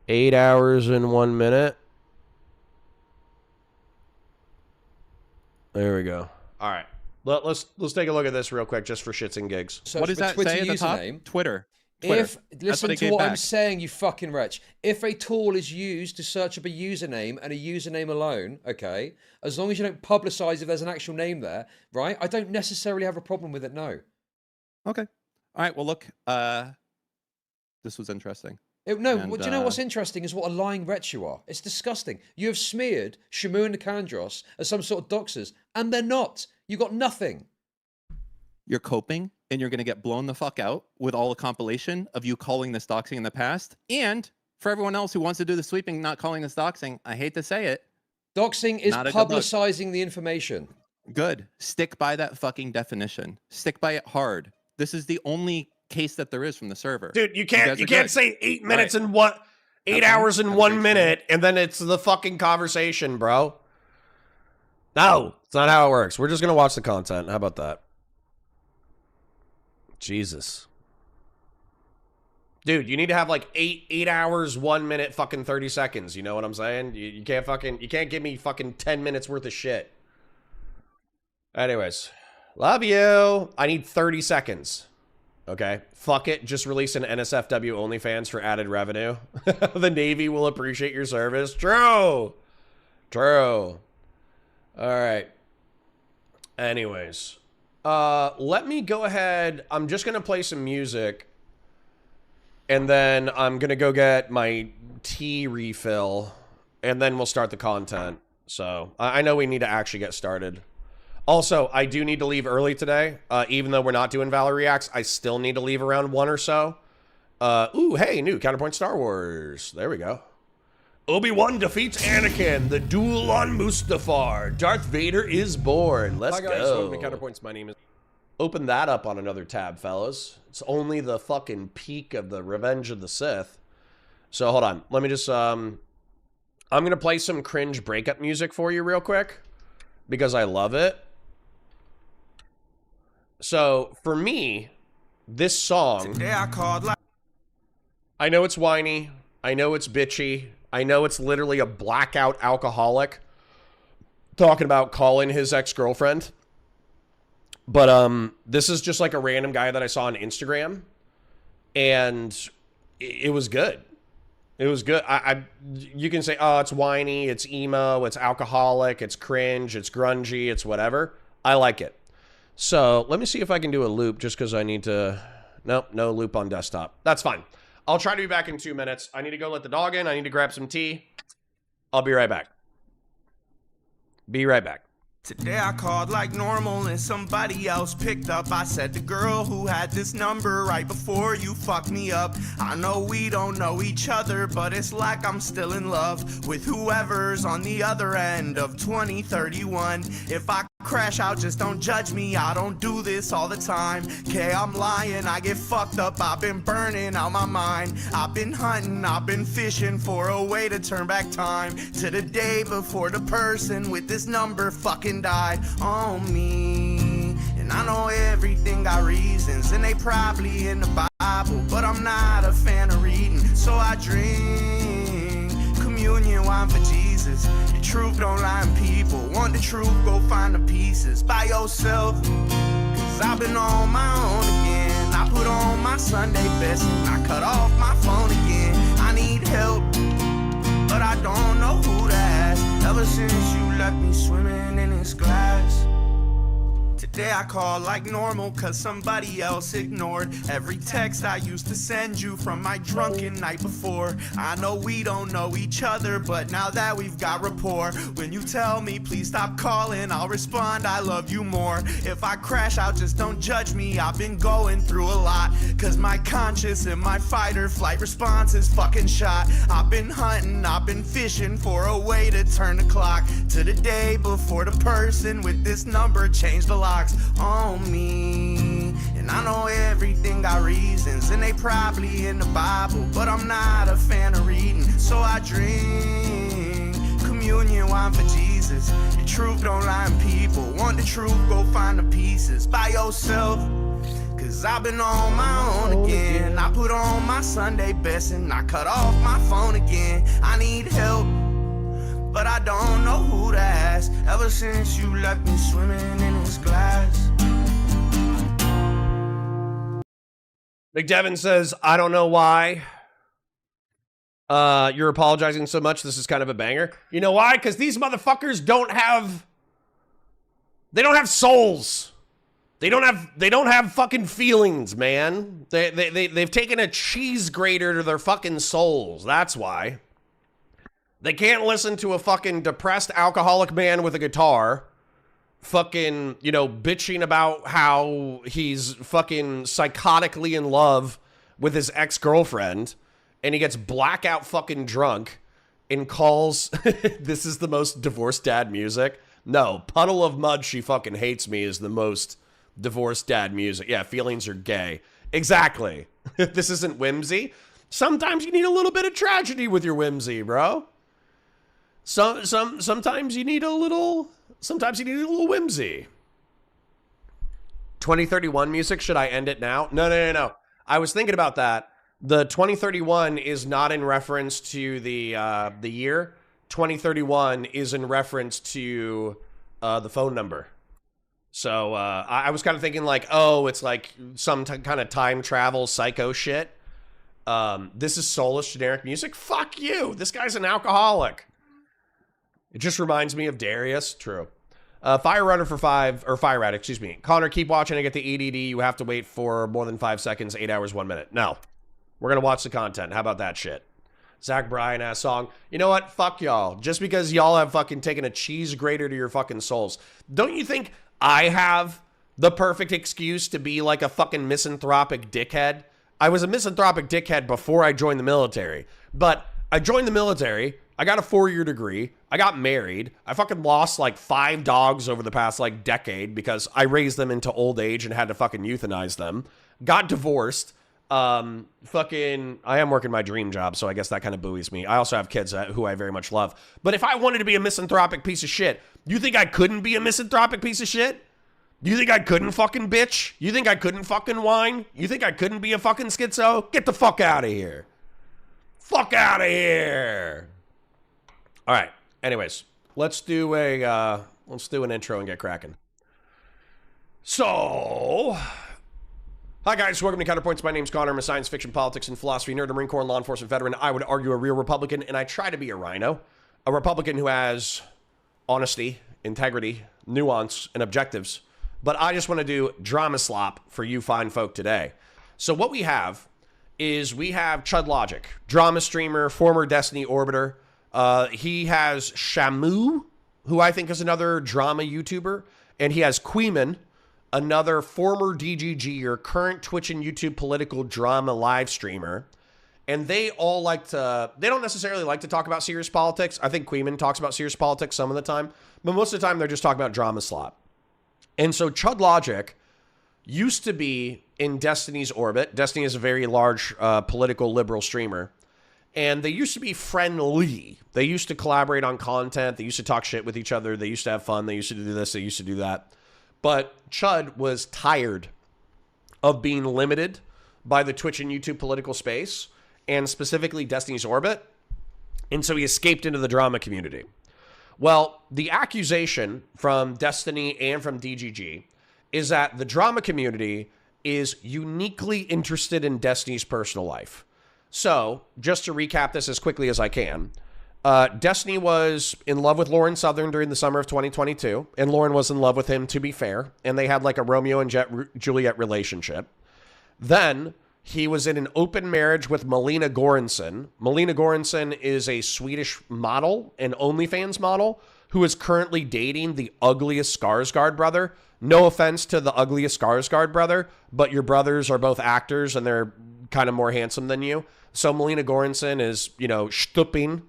8 hours and 1 minute. There we go. All right. Let's take a look at this real quick just for shits and gigs. What does that say at the top? Twitter. If listen to what I'm back. saying, you fucking wretch. If a tool is used to search up a username and a username alone, okay, as long as you don't publicize if there's an actual name there, right? I don't necessarily have a problem with it. No. Okay. All right. Well, look. This was interesting. Do you know what's interesting is what a lying wretch you are. It's disgusting. You have smeared Shamu and Kandros as some sort of doxers, and they're not. You got nothing. You're coping, and you're going to get blown the fuck out with all a compilation of you calling this doxing in the past. And for everyone else who wants to do the sweeping, not calling this doxing, I hate to say it. Doxing is publicizing the information. Good. Stick by that fucking definition. Stick by it hard. This is the only case that there is from the server. Dude, you can't say 8 minutes and what 8 hours and 1 minute and then it's the fucking conversation, bro. No, it's not how it works. We're just gonna watch the content. How about that? Jesus. Dude, you need to have like 8 hours, 1 minute, fucking 30 seconds. You know what I'm saying? You can't give me fucking 10 minutes worth of shit. Anyways, love you. I need 30 seconds. Okay, fuck it. Just release an NSFW OnlyFans for added revenue. The Navy will appreciate your service. True. All right. Anyways, let me go ahead. I'm just gonna play some music, and then I'm gonna go get my tea refill, and then we'll start the content. So I know we need to actually get started. Also, I do need to leave early today. Even though we're not doing Valor Reacts, I still need to leave around 1 or so. Ooh, hey, new Counterpoint Star Wars. There we go. Obi-Wan defeats Anakin. The duel on Mustafar. Darth Vader is born. Let's go. Welcome to Counterpoints. My name is... Open that up on another tab, fellas. It's only the fucking peak of the Revenge of the Sith. So, hold on. Let me just... I'm going to play some cringe breakup music for you real quick, because I love it. So, for me, this song, I know it's whiny, I know it's bitchy, I know it's literally a blackout alcoholic talking about calling his ex-girlfriend, but this is just like a random guy that I saw on Instagram, and it was good. It was good. You can say, oh, it's whiny, it's emo, it's alcoholic, it's cringe, it's grungy, it's whatever. I like it. So let me see if I can do a loop just because I need to... Nope, no loop on desktop. That's fine. I'll try to be back in 2 minutes. I need to go let the dog in. I need to grab some tea. I'll be right back. Be right back. Today I called like normal and somebody else picked up. I said the girl who had this number right before you fucked me up. I know we don't know each other, but it's like I'm still in love with whoever's on the other end of 2031. If I crash out, just don't judge me. I don't do this all the time. Okay, I'm lying, I get fucked up. I've been burning out my mind. I've been hunting, I've been fishing for a way to turn back time to the day before the person with this number fucking died on me. And I know everything got reasons, and they probably in the Bible, but I'm not a fan of reading, so I drink communion wine for Jesus. The truth don't lie, and people want the truth, go find the pieces by yourself. Cause I've been on my own again. I put on my Sunday best and I cut off my phone again. I need help, but I don't know who to ask. Ever since you left me swimming in this glass. day I called like normal, cause somebody else ignored every text I used to send you from my drunken night before. I know we don't know each other, but now that we've got rapport, when you tell me please stop calling, I'll respond I love you more. If I crash out, just don't judge me, I've been going through a lot, cause my conscience and my fight or flight response is fucking shot. I've been hunting, I've been fishing for a way to turn the clock to the day before the person with this number changed the locks on me. And I know everything got reasons, and they probably in the Bible, but I'm not a fan of reading, so I drink communion wine for Jesus. The truth don't lie, and people want the truth, go find the pieces by yourself. Cause I've been on my own again. I put on my Sunday best and I cut off my phone again. I need help, but I don't know who to ask. Ever since you left me swimming in this glass. McDevin says, I don't know why you're apologizing so much. This is kind of a banger. You know why? Because these motherfuckers don't have souls. They don't have fucking feelings, man. They've taken a cheese grater to their fucking souls. That's why. They can't listen to a fucking depressed alcoholic man with a guitar fucking, you know, bitching about how he's fucking psychotically in love with his ex-girlfriend, and he gets blackout fucking drunk and calls this is the most divorced dad music. No, Puddle of Mud, She Fucking Hates Me is the most divorced dad music. Yeah, feelings are gay. Exactly. This isn't whimsy. Sometimes you need a little bit of tragedy with your whimsy, bro. Sometimes you need a little whimsy. 2031 music, should I end it now? No. I was thinking about that. The 2031 is not in reference to the year. 2031 is in reference to the phone number. So I was kind of thinking like, oh, it's like some kind of time travel psycho shit. This is soulless generic music. Fuck you. This guy's an alcoholic. It just reminds me of Darius. True. Fire Runner for 5, or Fire Rat, excuse me. Connor, keep watching and get the EDD. You have to wait for more than 5 seconds, 8 hours, 1 minute. No. We're going to watch the content. How about that shit? Zach Bryan ass song. You know what? Fuck y'all. Just because y'all have fucking taken a cheese grater to your fucking souls. Don't you think I have the perfect excuse to be like a fucking misanthropic dickhead? I was a misanthropic dickhead before I joined the military. But I joined the military. I got a 4-year degree. I got married. I fucking lost like 5 dogs over the past like decade because I raised them into old age and had to fucking euthanize them. Got divorced. I am working my dream job, so I guess that kind of buoys me. I also have kids who I very much love. But if I wanted to be a misanthropic piece of shit, you think I couldn't be a misanthropic piece of shit? You think I couldn't fucking bitch? You think I couldn't fucking whine? You think I couldn't be a fucking schizo? Get the fuck out of here. Fuck out of here. All right. Anyways, let's do an intro and get cracking. So, hi guys, welcome to Counterpoints. My name's Connor. I'm a science fiction, politics, and philosophy nerd, a Marine Corps and law enforcement veteran. I would argue a real Republican, and I try to be a rhino. A Republican who has honesty, integrity, nuance, and objectives. But I just want to do drama slop for you fine folk today. So what we have is we have Chud Logic, drama streamer, former Destiny orbiter. He has Shamu, who I think is another drama YouTuber. And he has Queeman, another former DGG or current Twitch and YouTube political drama live streamer. And they all they don't necessarily like to talk about serious politics. I think Queeman talks about serious politics some of the time, but most of the time they're just talking about drama slop. And so Chud Logic used to be in Destiny's orbit. Destiny is a very large political liberal streamer. And they used to be friendly. They used to collaborate on content. They used to talk shit with each other. They used to have fun. They used to do this. They used to do that. But Chud was tired of being limited by the Twitch and YouTube political space, and specifically Destiny's orbit. And so he escaped into the drama community. Well, the accusation from Destiny and from DGG is that the drama community is uniquely interested in Destiny's personal life. So, just to recap this as quickly as I can, Destiny was in love with Lauren Southern during the summer of 2022, and Lauren was in love with him, to be fair, and they had like a Romeo and Juliet relationship. Then he was in an open marriage with Melina Goranson. Melina Goranson is a Swedish model, an OnlyFans model, who is currently dating the ugliest Skarsgård brother. No offense to the ugliest Skarsgård brother, but your brothers are both actors and they're kind of more handsome than you. So Melina Goranson is, you know, Stupping,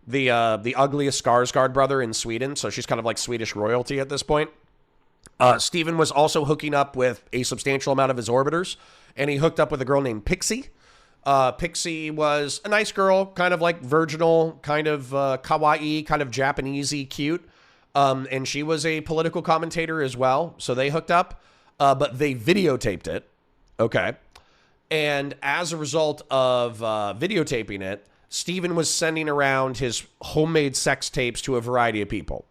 the ugliest Skarsgård brother in Sweden. So she's kind of like Swedish royalty at this point. Steven was also hooking up with a substantial amount of his orbiters, and he hooked up with a girl named Pixie. Pixie was a nice girl, kind of like virginal, kind of kawaii, kind of Japanesey cute. And she was a political commentator as well. So they hooked up, but they videotaped it. Okay. And as a result of videotaping it, Steven was sending around his homemade sex tapes to a variety of people.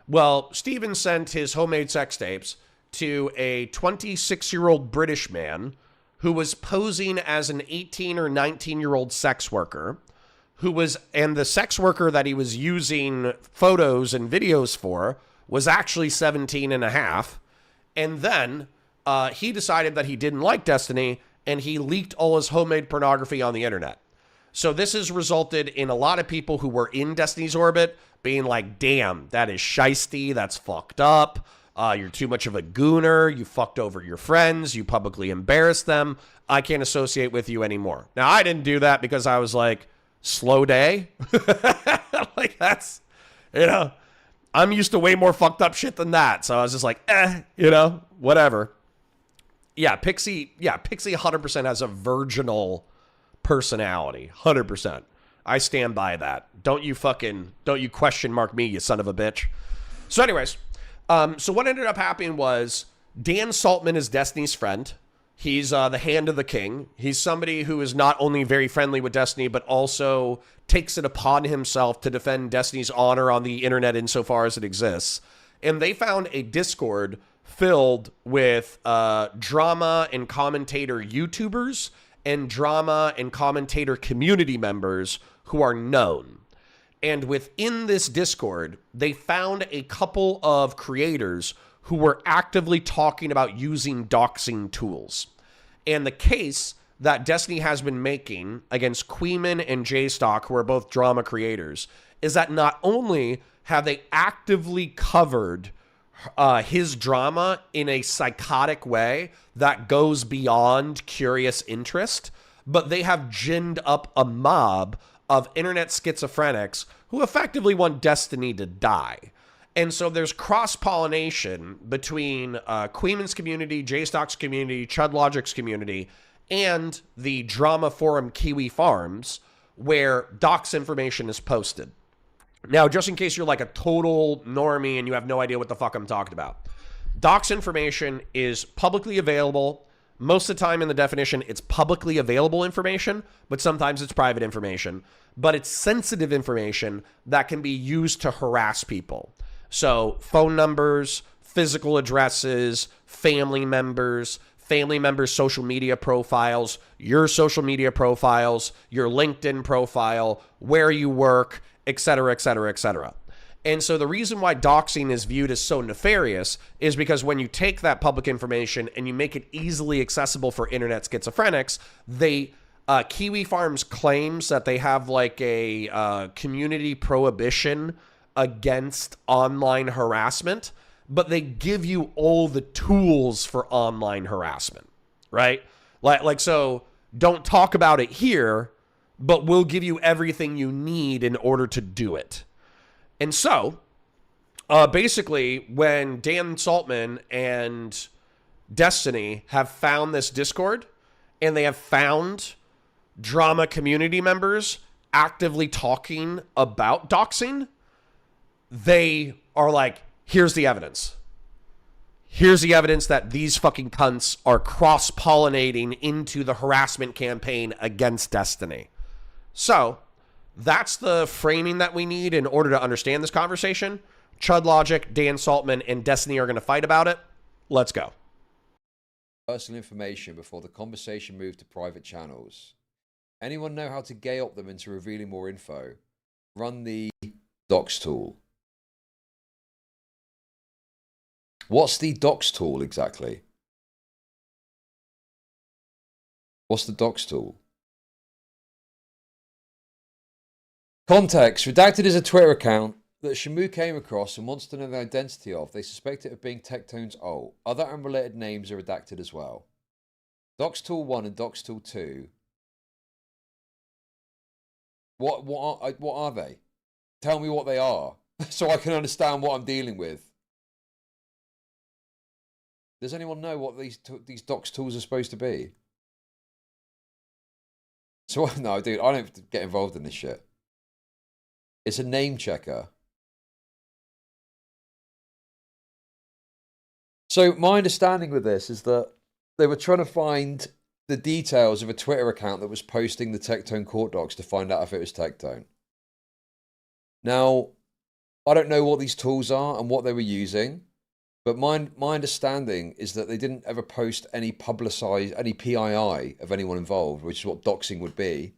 Well, Steven sent his homemade sex tapes to a 26-year-old British man who was posing as an 18 or 19-year-old sex worker, and the sex worker that he was using photos and videos for was actually 17 and a half. And then he decided that he didn't like Destiny, and he leaked all his homemade pornography on the internet. So this has resulted in a lot of people who were in Destiny's orbit being like, damn, that is shisty, that's fucked up, you're too much of a gooner, you fucked over your friends, you publicly embarrassed them, I can't associate with you anymore. Now, I didn't do that because I was like, slow day? Like, that's, you know, I'm used to way more fucked up shit than that. So I was just like, you know, whatever. Yeah, Pixie 100% has a virginal personality. 100%. I stand by that. Don't you question mark me, you son of a bitch. So anyways, so what ended up happening was Dan Saltman is Destiny's friend. He's the hand of the king. He's somebody who is not only very friendly with Destiny, but also takes it upon himself to defend Destiny's honor on the internet insofar as it exists. And they found a Discord filled with drama and commentator YouTubers and drama and commentator community members who are known. And within this Discord, they found a couple of creators who were actively talking about using doxing tools. And the case that Destiny has been making against Queeman and J-Stock, who are both drama creators, is that not only have they actively covered his drama in a psychotic way that goes beyond curious interest, but they have ginned up a mob of internet schizophrenics who effectively want Destiny to die. And so there's cross-pollination between Queeman's community, J-Stock's community, Chud Logic's community, and the drama forum Kiwi Farms, where docs information is posted. Now, just in case you're like a total normie and you have no idea what the fuck I'm talking about, docs information is publicly available. Most of the time in the definition, it's publicly available information, but sometimes it's private information. But it's sensitive information that can be used to harass people. So phone numbers, physical addresses, family members' social media profiles, your social media profiles, your LinkedIn profile, where you work, etc., etc., etc. And so the reason why doxing is viewed as so nefarious is because when you take that public information and you make it easily accessible for internet schizophrenics, Kiwi Farms claims that they have like a community prohibition against online harassment, but they give you all the tools for online harassment, right? Like so don't talk about it here, but we'll give you everything you need in order to do it. And so, basically, when Dan Saltman and Destiny have found this Discord, and they have found drama community members actively talking about doxing, they are like, here's the evidence. Here's the evidence that these fucking cunts are cross-pollinating into the harassment campaign against Destiny. So, that's the framing that we need in order to understand this conversation. Chud Logic, Dan Saltman, and Destiny are going to fight about it. Let's go. Personal information before the conversation moved to private channels. Anyone know how to gay up them into revealing more info? Run the docs tool. What's the docs tool exactly? What's the docs tool? Context. Redacted is a Twitter account that Shamu came across and wants to know the identity of. They suspect it of being Tectone's alt. Other unrelated names are redacted as well. Docs tool 1 and docs tool 2. What are they? Tell me what they are so I can understand what I'm dealing with. Does anyone know what these docs tools are supposed to be? So no, dude, I don't get involved in this shit. It's a name checker. So my understanding with this is that they were trying to find the details of a Twitter account that was posting the Tectone court docs to find out if it was Tectone. Now, I don't know what these tools are and what they were using, but my understanding is that they didn't ever post any any PII of anyone involved, which is what doxing would be.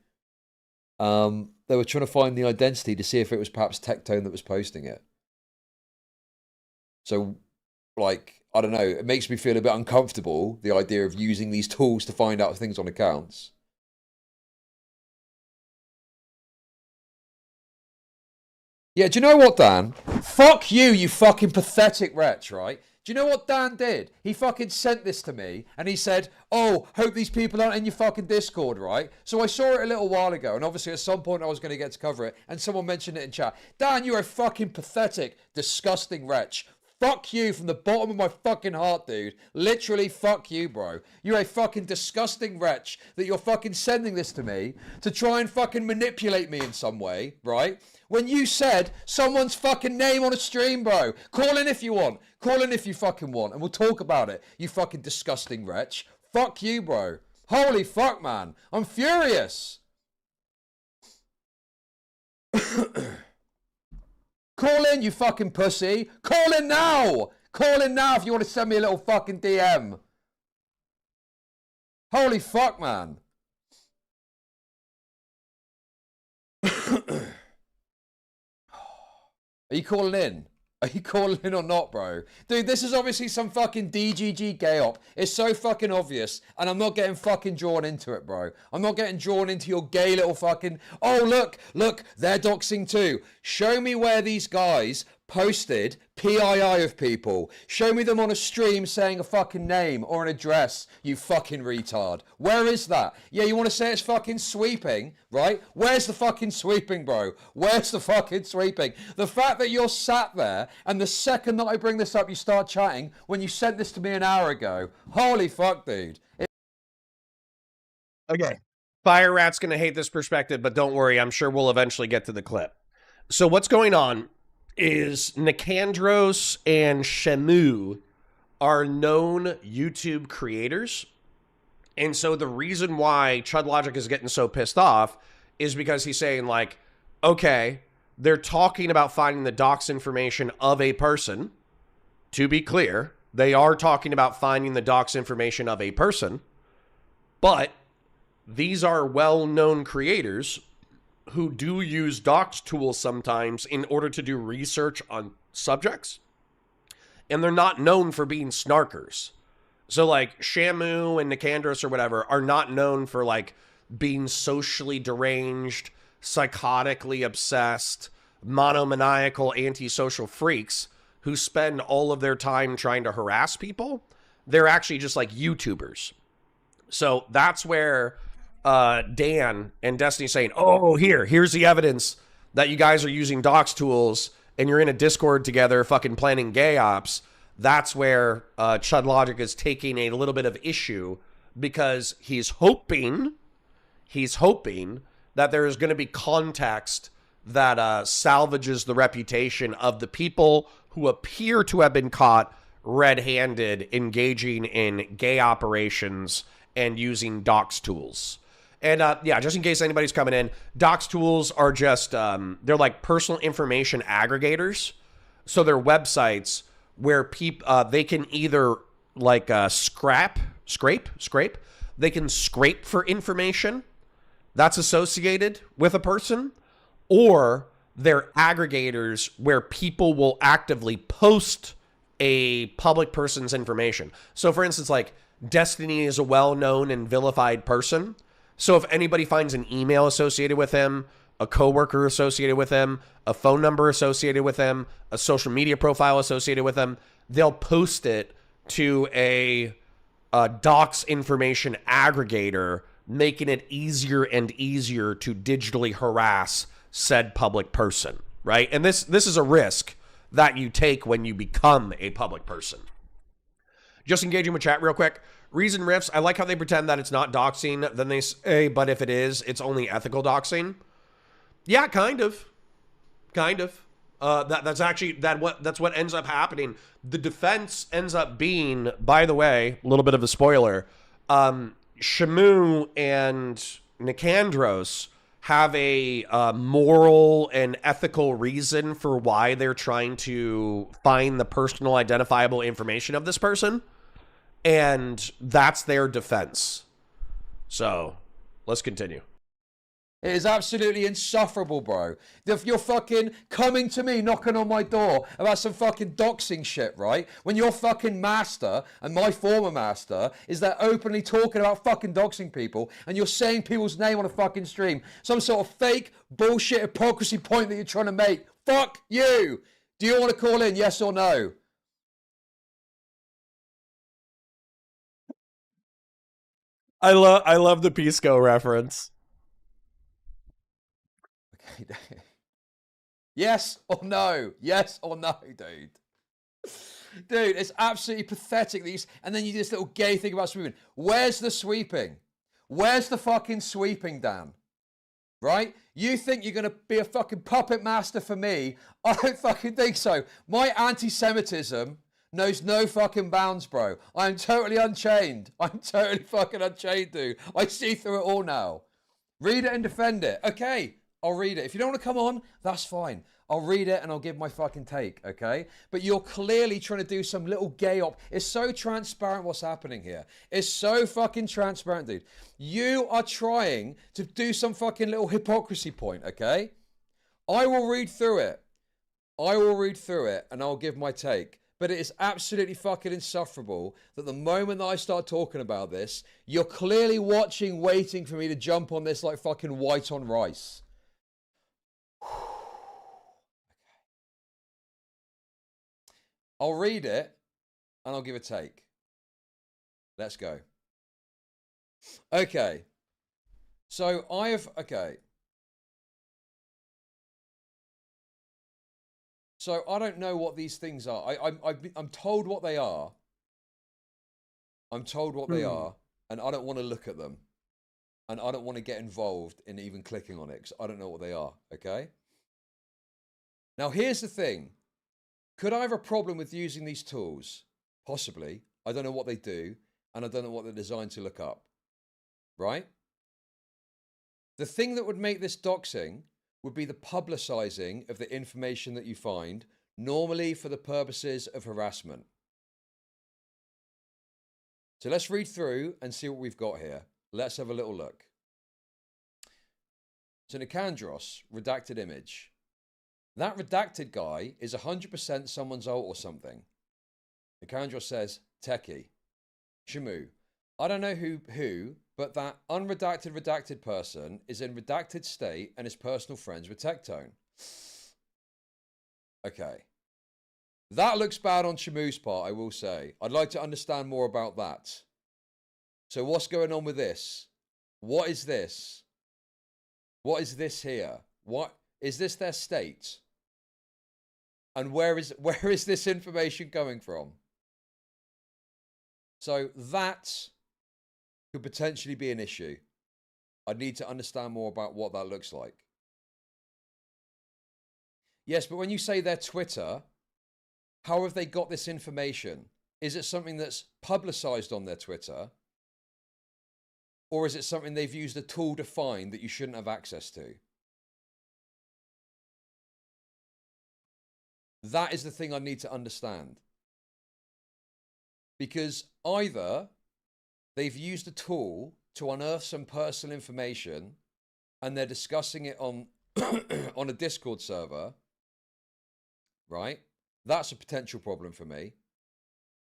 They were trying to find the identity to see if it was perhaps Tectone that was posting it. So, like, I don't know, it makes me feel a bit uncomfortable, the idea of using these tools to find out things on accounts. Yeah, do you know what, Dan? Fuck you, you fucking pathetic wretch, right? Do you know what Dan did? He fucking sent this to me and he said, oh, hope these people aren't in your fucking Discord, right? So I saw it a little while ago and obviously at some point I was going to get to cover it and someone mentioned it in chat. Dan, you're a fucking pathetic, disgusting wretch. Fuck you from the bottom of my fucking heart, dude. Literally, fuck you, bro. You're a fucking disgusting wretch that you're fucking sending this to me to try and fucking manipulate me in some way, right? When you said someone's fucking name on a stream, bro. Call in if you want. Call in if you fucking want. And we'll talk about it, you fucking disgusting wretch. Fuck you, bro. Holy fuck, man. I'm furious. Call in, you fucking pussy. Call in now. Call in now if you want to send me a little fucking DM. Holy fuck, man. Are you calling in? Are you calling in or not, bro? Dude, this is obviously some fucking DGG gay op. It's so fucking obvious. And I'm not getting fucking drawn into it, bro. I'm not getting drawn into your gay little fucking... Oh, look, they're doxing too. Show me where these guys posted PII of people. Show me them on a stream saying a fucking name or an address, you fucking retard. Where is that? Yeah, you want to say it's fucking sweeping, right? Where's the fucking sweeping, bro? Where's the fucking sweeping? The fact that you're sat there and the second that I bring this up, you start chatting when you sent this to me an hour ago. Holy fuck, dude. Okay. Fire Rat's going to hate this perspective, but don't worry. I'm sure we'll eventually get to the clip. So what's going on is Nicandros and Shamu are known YouTube creators. And so the reason why Chud Logic is getting so pissed off is because he's saying, like, okay, they're talking about finding the docs information of a person. To be clear, they are talking about finding the docs information of a person. But these are well-known creators who do use docs tools sometimes in order to do research on subjects. And they're not known for being snarkers. So like Shamu and Nicandros or whatever are not known for like being socially deranged, psychotically obsessed, monomaniacal, antisocial freaks who spend all of their time trying to harass people. They're actually just like YouTubers. So that's where Dan and Destiny saying, oh, here's the evidence that you guys are using docs tools and you're in a Discord together fucking planning gay ops. That's where Chud Logic is taking a little bit of issue because he's hoping that there is going to be context that salvages the reputation of the people who appear to have been caught red-handed engaging in gay operations and using docs tools. And yeah, just in case anybody's coming in, docs tools are just, they're like personal information aggregators. So they're websites where people, they can either like scrape. They can scrape for information that's associated with a person, or they're aggregators where people will actively post a public person's information. So for instance, like Destiny is a well-known and vilified person. So if anybody finds an email associated with him, a coworker associated with him, a phone number associated with him, a social media profile associated with him, they'll post it to a docs information aggregator, making it easier and easier to digitally harass said public person, right? And this is a risk that you take when you become a public person. Just engaging with chat real quick. Reason Riffs, I like how they pretend that it's not doxing. Then they say, but if it is, it's only ethical doxing. Yeah, kind of. That's what ends up happening. The defense ends up being, by the way, a little bit of a spoiler. Shamu and Nicandros have a moral and ethical reason for why they're trying to find the personal identifiable information of this person. And that's their defense. So, let's continue. It is absolutely insufferable, bro. If you're fucking coming to me, knocking on my door about some fucking doxing shit, right? When your fucking master, and my former master, is there openly talking about fucking doxing people, and you're saying people's name on a fucking stream, some sort of fake bullshit hypocrisy point that you're trying to make. Fuck you! Do you want to call in, yes or no? I love the Pisco reference. Yes or no? Yes or no, dude? Dude, it's absolutely pathetic. And then you do this little gay thing about sweeping. Where's the sweeping? Where's the fucking sweeping, Dan? Right? You think you're going to be a fucking puppet master for me? I don't fucking think so. My anti-Semitism knows no fucking bounds, bro. I'm totally unchained. I'm totally fucking unchained, dude. I see through it all now. Read it and defend it. Okay, I'll read it. If you don't want to come on, that's fine. I'll read it and I'll give my fucking take, okay? But you're clearly trying to do some little gay op. It's so transparent what's happening here. It's so fucking transparent, dude. You are trying to do some fucking little hypocrisy point, okay? I will read through it. And I'll give my take. But it is absolutely fucking insufferable that the moment that I start talking about this, you're clearly watching, waiting for me to jump on this like fucking white on rice. I'll read it and I'll give a take. Let's go. Okay. So So I don't know what these things are. I'm told what they are. I'm told what they are, and I don't want to look at them. And I don't want to get involved in even clicking on it because I don't know what they are, okay? Now, here's the thing. Could I have a problem with using these tools? Possibly. I don't know what they do, and I don't know what they're designed to look up. Right? The thing that would make this doxing would be the publicizing of the information that you find, normally for the purposes of harassment. So let's read through and see what we've got here. Let's have a little look. So Nicandros, redacted image. That redacted guy is 100% someone's alt or something. Nicandros says, techie. Shamu, I don't know who, but that unredacted redacted person is in redacted state and is personal friends with Tectone. Okay. That looks bad on Shamu's part, I will say. I'd like to understand more about that. So what's going on with this? What is this? What is this here? What is this their state? And where is this information coming from? So that could potentially be an issue. I'd need to understand more about what that looks like. Yes, but when you say their Twitter, how have they got this information? Is it something that's publicized on their Twitter? Or is it something they've used a tool to find that you shouldn't have access to? That is the thing I need to understand. Because either they've used a tool to unearth some personal information and they're discussing it on on a Discord server, right? That's a potential problem for me.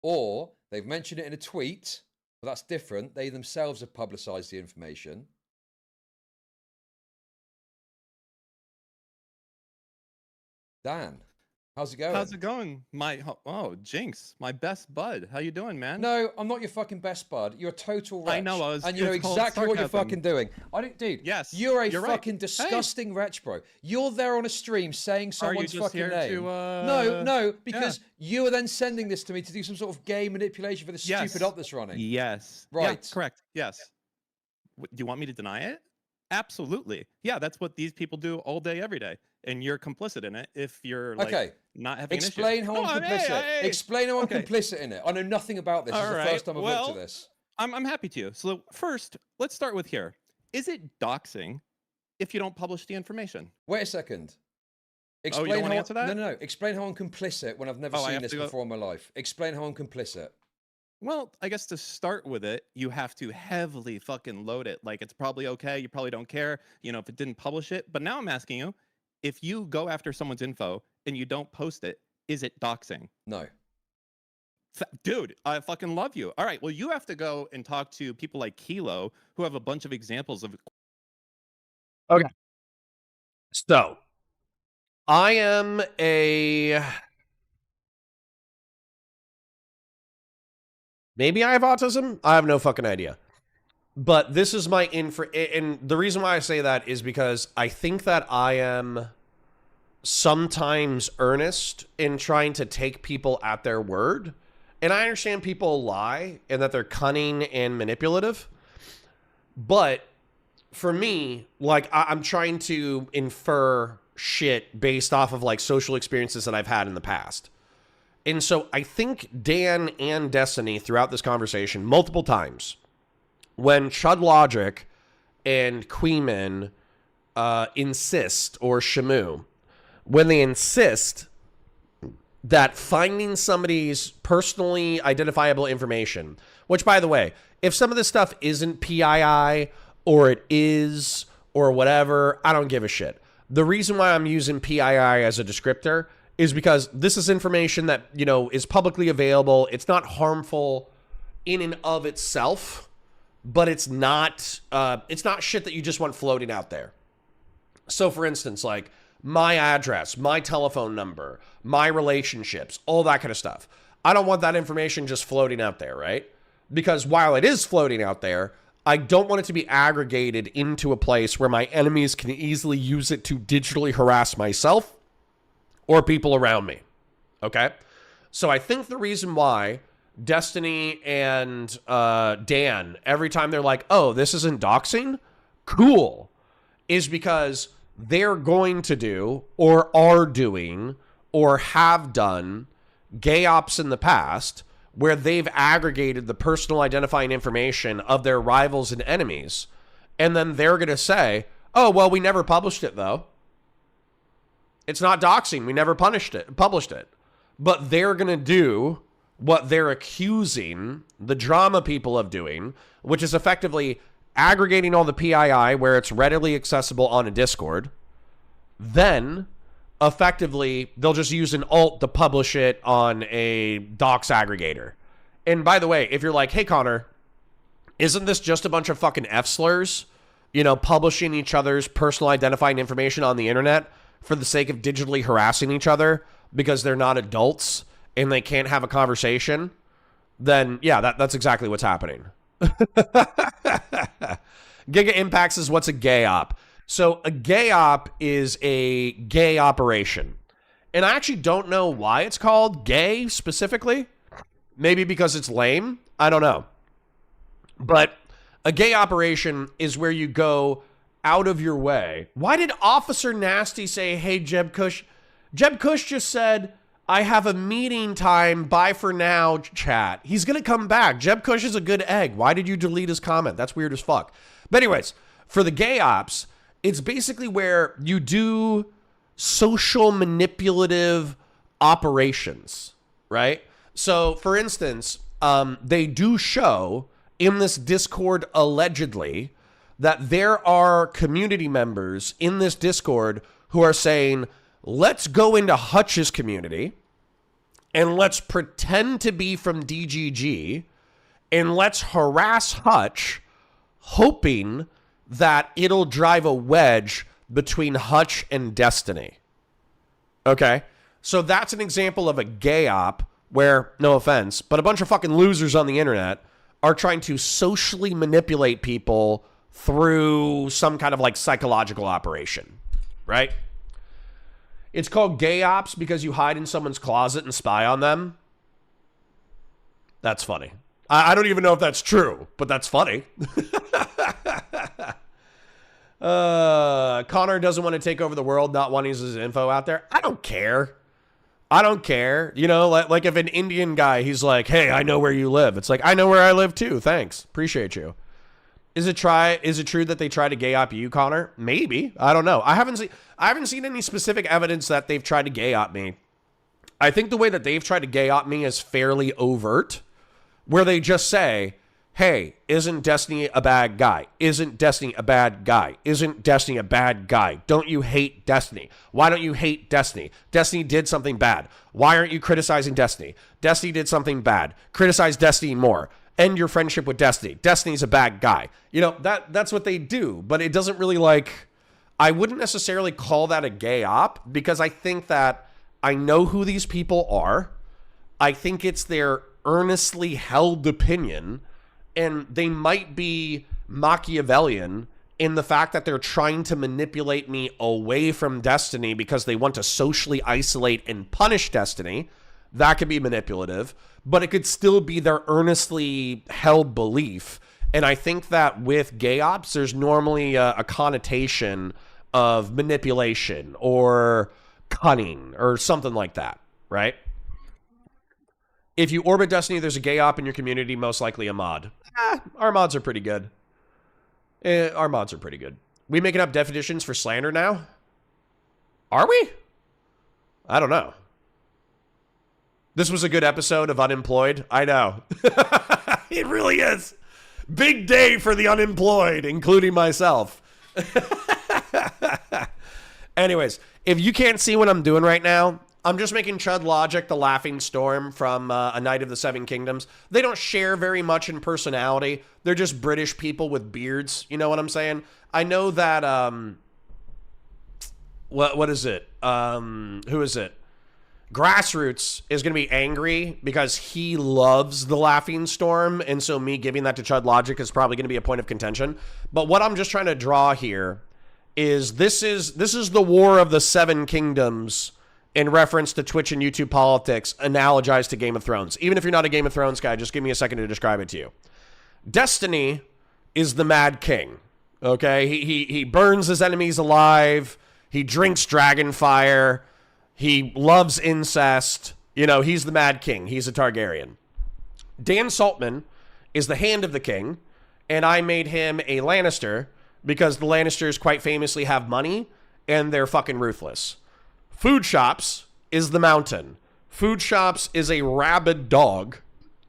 Or they've mentioned it in a tweet, but that's different. They themselves have publicized the information. Dan, how's it going? How's it going? Jinx, my best bud. How you doing, man? No, I'm not your fucking best bud. You're a total wretch. I know, and you know it's called exactly what you're sarcasm. fucking doing. Dude. Yes, You're you're right. fucking disgusting wretch, bro. You're there on a stream saying someone's just fucking here name. No, because you are then sending this to me to do some sort of game manipulation for the stupid op that's running. Yes. Right. Yeah, correct. Yes. Do you want me to deny it? Absolutely. Yeah, that's what these people do all day, every day. And you're complicit in it if you're like not having Explain an issue. how I'm complicit. Hey. Explain how I'm complicit in it. I know nothing about this. This is the first time I've looked at this. I'm happy to. So first, let's start with here. Is it doxing if you don't publish the information? Wait a second. Explain you don't want how to answer that? No. Explain how I'm complicit when I've never seen this before in my life. Explain how I'm complicit. Well, I guess to start with it, you have to heavily fucking load it. Like, it's probably okay. You probably don't care, you know, if it didn't publish it. But now I'm asking you, if you go after someone's info and you don't post it, is it doxing? No. Dude, I fucking love you. All right, well, you have to go and talk to people like Kilo who have a bunch of examples of... Okay. So, I am a... Maybe I have autism? I have no fucking idea. But this is my and the reason why I say that is because I think that I am sometimes earnest in trying to take people at their word. And I understand people lie and that they're cunning and manipulative. But for me, like, I'm trying to infer shit based off of like social experiences that I've had in the past. And so I think Dan and Destiny throughout this conversation multiple times, when Chud Logic and Queeman insist, or Shamu, when they insist that finding somebody's personally identifiable information, which, by the way, if some of this stuff isn't PII or it is or whatever, I don't give a shit. The reason why I'm using PII as a descriptor is because this is information that, you know, is publicly available. It's not harmful in and of itself, but it's not shit that you just want floating out there. So for instance, like my address, my telephone number, my relationships, all that kind of stuff. I don't want that information just floating out there, right? Because while it is floating out there, I don't want it to be aggregated into a place where my enemies can easily use it to digitally harass myself or people around me. Okay? So I think the reason why Destiny and Dan, every time they're like, oh, this isn't doxing, cool, is because they're going to do or are doing or have done gay ops in the past where they've aggregated the personal identifying information of their rivals and enemies, and then they're going to say, oh, well, we never published it, though. It's not doxing. We never published it. But they're going to do what they're accusing the drama people of doing, which is effectively aggregating all the PII where it's readily accessible on a Discord. Then, effectively, they'll just use an alt to publish it on a docs aggregator. And by the way, if you're like, hey, Connor, isn't this just a bunch of fucking F-slurs? You know, publishing each other's personal identifying information on the internet for the sake of digitally harassing each other because they're not adults and they can't have a conversation, then yeah, that's exactly what's happening. Giga Impacts is what's a gay op. So a gay op is a gay operation. And I actually don't know why it's called gay specifically. Maybe because it's lame. I don't know. But a gay operation is where you go out of your way. Why did Officer Nasty say, hey, Jeb Kush? Jeb Kush just said, I have a meeting time. Bye for now, chat. He's going to come back. Jeb Kush is a good egg. Why did you delete his comment? That's weird as fuck. But anyways, for the gay ops, it's basically where you do social manipulative operations, right? So, for instance, they do show in this Discord, allegedly, that there are community members in this Discord who are saying, let's go into Hutch's community and let's pretend to be from DGG and let's harass Hutch, hoping that it'll drive a wedge between Hutch and Destiny. Okay? So that's an example of a gay op where, no offense, but a bunch of fucking losers on the internet are trying to socially manipulate people through some kind of like psychological operation, right? It's called gay ops because you hide in someone's closet and spy on them. That's funny. I don't even know if that's true, but that's funny. Connor doesn't want to take over the world, not wanting his info out there. I don't care. I don't care. You know, like if an Indian guy, he's like, hey, I know where you live. It's like, I know where I live too. Thanks. Appreciate you. Is it true that they try to gay op you, Connor? Maybe. I don't know. I haven't seen any specific evidence that they've tried to gay op me. I think the way that they've tried to gay op me is fairly overt, where they just say, hey, isn't Destiny a bad guy? Isn't Destiny a bad guy? Isn't Destiny a bad guy? Don't you hate Destiny? Why don't you hate Destiny? Destiny did something bad. Why aren't you criticizing Destiny? Destiny did something bad. Criticize Destiny more. End your friendship with Destiny. Destiny's a bad guy. You know, that's what they do, but it doesn't really I wouldn't necessarily call that a gay op because I think that I know who these people are. I think it's their earnestly held opinion, and they might be Machiavellian in the fact that they're trying to manipulate me away from Destiny because they want to socially isolate and punish Destiny. That could be manipulative, but it could still be their earnestly held belief. And I think that with gay ops, there's normally a connotation of manipulation or cunning or something like that, right? If you orbit Destiny, there's a gay op in your community, most likely a mod. Our mods are pretty good. Our mods are pretty good. We making up definitions for slander now? Are we? I don't know. This was a good episode of Unemployed. I know. It really is. Big day for the unemployed, including myself. Anyways, if you can't see what I'm doing right now, I'm just making Chud Logic the laughing storm from A Knight of the Seven Kingdoms. They don't share very much in personality. They're just British people with beards. You know what I'm saying? I know that, what is it? Who is it? Grassroots is going to be angry because he loves the laughing storm, and so me giving that to Chud Logic is probably going to be a point of contention. But what I'm just trying to draw here is this is the War of the Seven Kingdoms in reference to Twitch and YouTube politics, analogized to Game of Thrones. Even if you're not a Game of Thrones guy, just give me a second to describe it to you. Destiny is the Mad King, okay? He burns his enemies alive. He drinks dragon fire. He loves incest. You know, he's the Mad King. He's a Targaryen. Dan Saltman is the Hand of the King, and I made him a Lannister because the Lannisters quite famously have money, and they're fucking ruthless. Food Shops is the Mountain. Food Shops is a rabid dog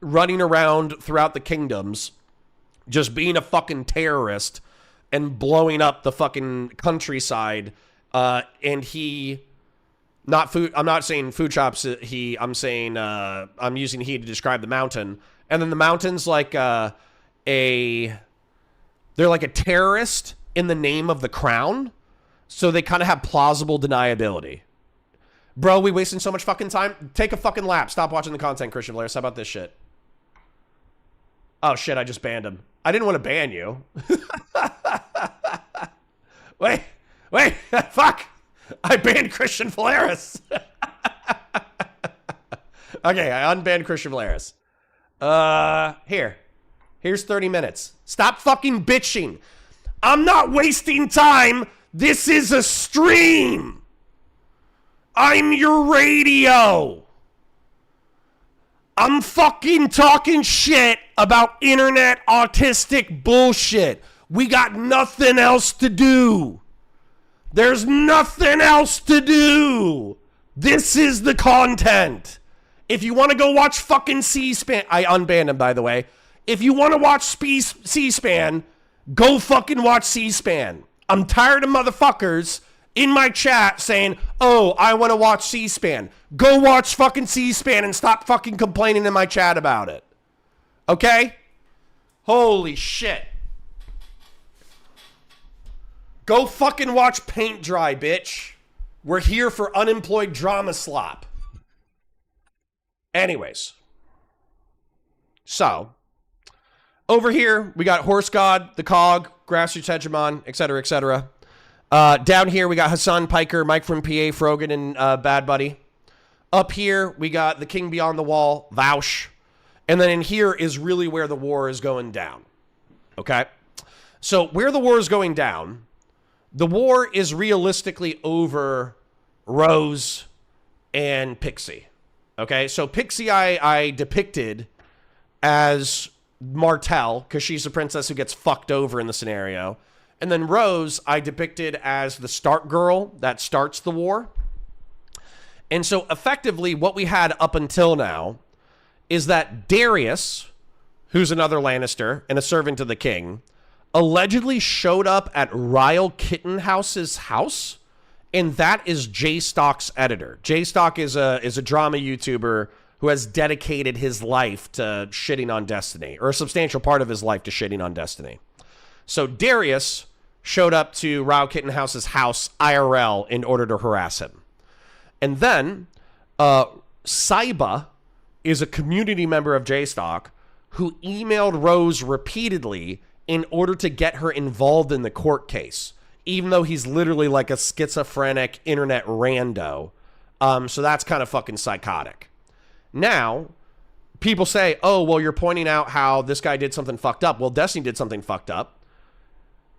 running around throughout the kingdoms, just being a fucking terrorist and blowing up the fucking countryside. And he... I'm not saying Food Shops, I'm saying, I'm using he to describe the Mountain. And then the Mountain's like they're like a terrorist in the name of the crown. So they kind of have plausible deniability. Bro, we wasting so much fucking time. Take a fucking lap. Stop watching the content, Christian Valaris. How about this shit? Oh shit, I just banned him. I didn't want to ban you. Wait, fuck. I banned Christian Valaris. Okay, I unbanned Christian Valaris. Here's 30 minutes. Stop fucking bitching. I'm not wasting time. This is a stream. I'm your radio. I'm fucking talking shit about internet autistic bullshit. We got nothing else to do. There's nothing else to do. This is the content. If you want to go watch fucking C-SPAN, I unbanned him, by the way. If you want to watch C-SPAN, Go fucking watch C-SPAN. I'm tired of motherfuckers in my chat saying, oh, I want to watch C-SPAN. Go watch fucking C-SPAN and stop fucking complaining in my chat about it. Okay? Holy shit. Go fucking watch paint dry, bitch. We're here for unemployed drama slop. Anyways. So, over here, we got Horse God, the Cog, Grassroots Hegemon, etc., etc. Down here, we got Hassan Piker, Mike from PA, Frogan, and Bad Buddy. Up here, we got the King Beyond the Wall, Vaush. And then in here is really where the war is going down. Okay? So, where the war is going down, the war is realistically over Rose and Pixie. Okay? So, Pixie I depicted as Martell, because she's the princess who gets fucked over in the scenario. And then Rose, I depicted as the start girl that starts the war. And so effectively what we had up until now is that Darius, who's another Lannister and a servant of the king, allegedly showed up at Ryle Kittenhouse's house. And that is J-Stock's editor. J-Stock is a drama YouTuber who has dedicated his life to shitting on Destiny, or a substantial part of his life to shitting on Destiny. So Darius showed up to Rao Kittenhouse's house IRL in order to harass him. And then Saiba is a community member of J-Stock who emailed Rose repeatedly in order to get her involved in the court case, even though he's literally like a schizophrenic internet rando. So that's kind of fucking psychotic. Now, people say, oh, well, you're pointing out how this guy did something fucked up. Well, Destiny did something fucked up.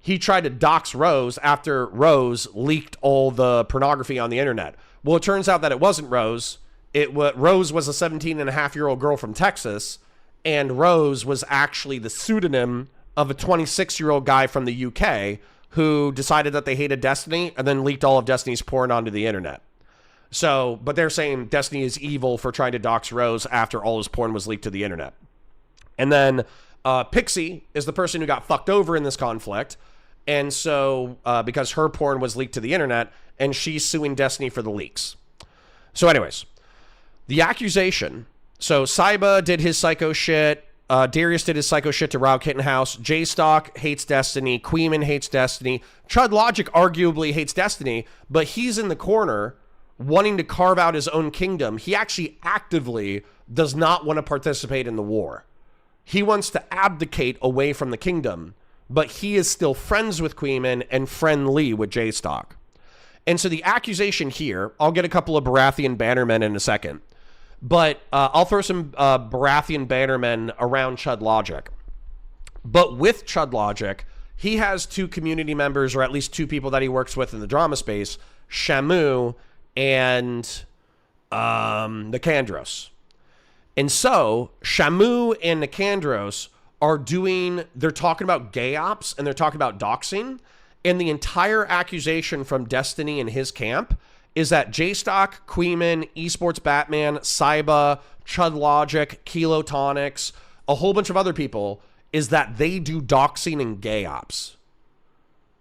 He tried to dox Rose after Rose leaked all the pornography on the internet. Well, it turns out that it wasn't Rose. Rose was a 17-and-a-half-year-old girl from Texas, and Rose was actually the pseudonym of a 26-year-old guy from the UK who decided that they hated Destiny and then leaked all of Destiny's porn onto the internet. So, but they're saying Destiny is evil for trying to dox Rose after all his porn was leaked to the internet. And then Pixie is the person who got fucked over in this conflict. And so, because her porn was leaked to the internet, and she's suing Destiny for the leaks. So anyways, the accusation. So Saiba did his psycho shit. Darius did his psycho shit to Rao Kittenhouse. J-Stock hates Destiny. Queeman hates Destiny. Chud Logic arguably hates Destiny, but he's in the corner wanting to carve out his own kingdom. He actually actively does not want to participate in the war. He wants to abdicate away from the kingdom, but he is still friends with Queeman and friendly with J-Stock. And so the accusation here, I'll get a couple of Baratheon bannermen in a second, but I'll throw some Baratheon bannermen around Chud Logic. But with Chud Logic, he has two community members, or at least two people that he works with in the drama space, Shamu and Nicandros. And so Shamu and Nicandros they're talking about gay ops and they're talking about doxing. And the entire accusation from Destiny and his camp is that J-Stock, Queeman, Esports Batman, Saiba, Chud Logic, Kilo Tonics, a whole bunch of other people, is that they do doxing and gay ops.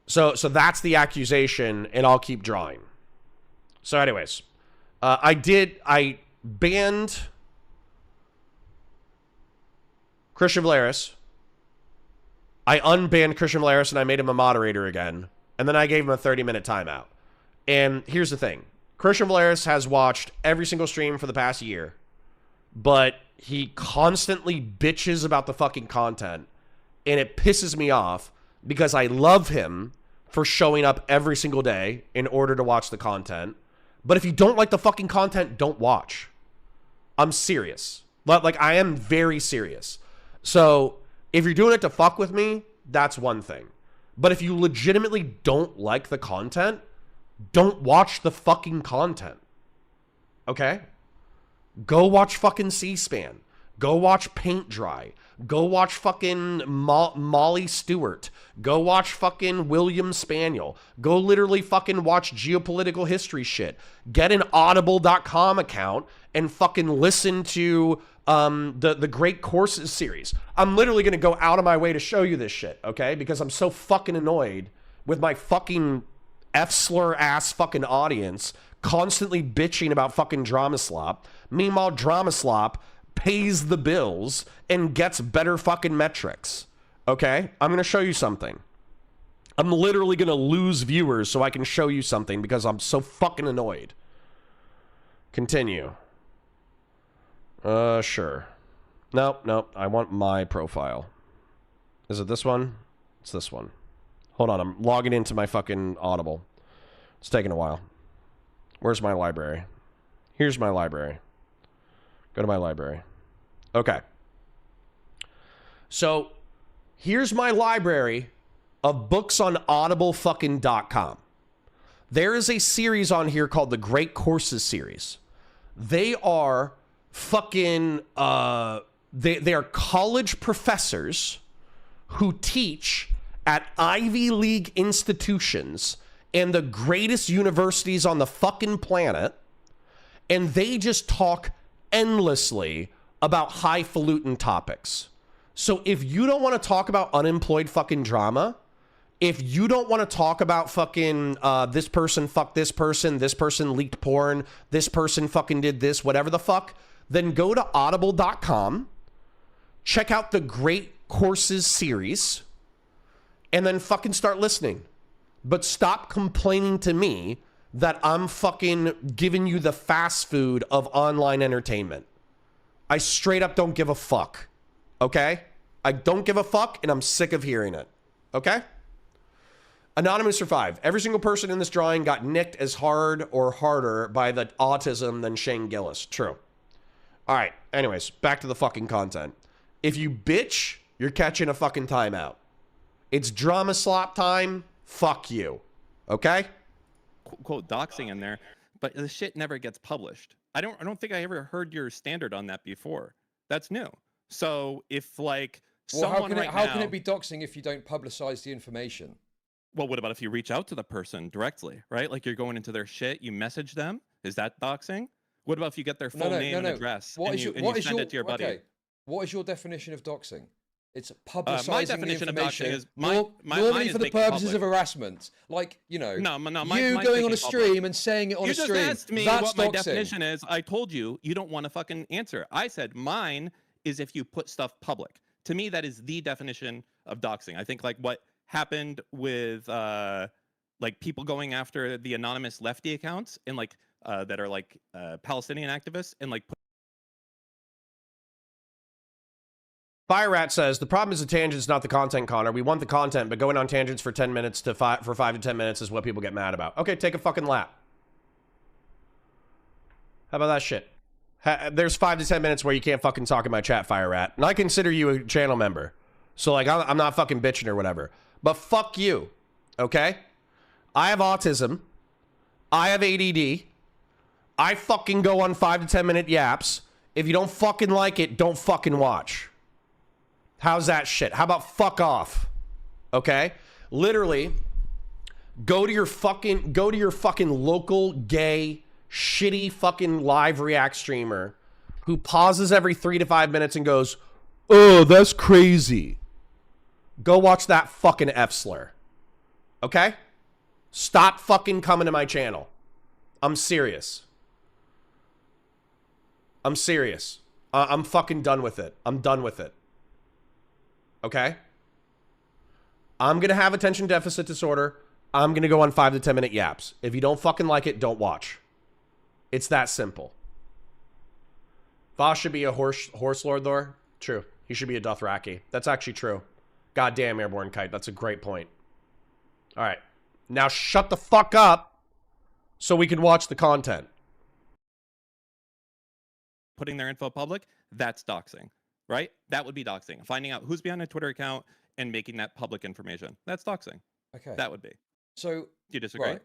So that's the accusation, and I'll keep drawing. So anyways, I banned Christian Valaris. I unbanned Christian Valaris and I made him a moderator again. And then I gave him a 30-minute timeout. And here's the thing. Christian Valaris has watched every single stream for the past year. But he constantly bitches about the fucking content. And it pisses me off because I love him for showing up every single day in order to watch the content. But if you don't like the fucking content, don't watch. I'm serious. Like, I am very serious. So if you're doing it to fuck with me, that's one thing. But if you legitimately don't like the content, don't watch the fucking content. Okay? Go watch fucking C-SPAN. Go watch Paint Dry. Go watch fucking Molly Stewart. Go watch fucking William Spaniel. Go literally fucking watch geopolitical history shit. Get an audible.com account and fucking listen to the Great Courses series. I'm literally going to go out of my way to show you this shit, okay? Because I'm so fucking annoyed with my fucking F-slur ass fucking audience constantly bitching about fucking Drama Slop. Meanwhile, Drama Slop pays the bills and gets better fucking metrics. Okay? I'm going to show you something. I'm literally going to lose viewers so I can show you something because I'm so fucking annoyed. Continue. Sure. Nope. I want my profile. Is it this one? It's this one. Hold on. I'm logging into my fucking Audible. It's taking a while. Where's my library? Here's my library. Go to my library. Okay. So, here's my library of books on audiblefucking.com. There is a series on here called the Great Courses series. They are fucking they are college professors who teach at Ivy League institutions and the greatest universities on the fucking planet, and they just talk endlessly about highfalutin topics. So if you don't want to talk about unemployed fucking drama, if you don't want to talk about fucking this person fucked this person leaked porn, this person fucking did this, whatever the fuck, then go to audible.com, check out the Great Courses series, and then fucking start listening. But stop complaining to me that I'm fucking giving you the fast food of online entertainment. I straight up don't give a fuck. Okay? I don't give a fuck, and I'm sick of hearing it. Okay? Anonymous for 5. Every single person in this drawing got nicked as hard or harder by the autism than Shane Gillis. True. All right. Anyways, back to the fucking content. If you bitch, you're catching a fucking timeout. It's Drama Slop time. Fuck you. Okay? Quote doxing in there, but the shit never gets published. I don't think I ever heard your standard on that before. That's new. So if like someone how can it be doxing if you don't publicize the information? Well, what about if you reach out to the person directly, right? Like you're going into their shit, you message them. Is that doxing? What about if you get their full name and address and you send it to your buddy? Okay. What is your definition of doxing? It's publicizing my definition the information. Of doxing is normally for the purposes of harassment, like you going on a stream and saying it on a stream. You just asked me that's what my doxing. definition is. I told you you don't want to fucking answer. I said mine is if you put stuff public. To me, that is the definition of doxing. I think like what happened with like people going after the anonymous lefty accounts and like that are like Palestinian activists and like. Fire Rat says, the problem is the tangents, not the content, Connor. We want the content, but going on tangents for 10 minutes to 5 to 10 minutes is what people get mad about. Okay, take a fucking lap. How about that shit? There's 5 to 10 minutes where you can't fucking talk in my chat, Fire Rat. And I consider you a channel member. So, like, I'm not fucking bitching or whatever. But fuck you, okay? I have autism. I have ADD. I fucking go on 5 to 10 minute yaps. If you don't fucking like it, don't fucking watch. How's that shit? How about fuck off? Okay? Literally, go to your fucking local gay shitty fucking live react streamer who pauses every 3 to 5 minutes and goes, "Oh, that's crazy." Go watch that fucking F-slur. Okay? Stop fucking coming to my channel. I'm serious. I'm serious. I'm fucking done with it. I'm done with it. Okay? I'm going to have attention deficit disorder. I'm going to go on 5 to 10 minute yaps. If you don't fucking like it, don't watch. It's that simple. Voss should be a horse lord, though. True. He should be a Dothraki. That's actually true. Goddamn, Airborne Kite. That's a great point. All right. Now shut the fuck up so we can watch the content. Putting their info public, that's doxing, right? That would be doxing. Finding out who's behind a Twitter account and making that public information. That's doxing. Okay. That would be. So, do you disagree? Right.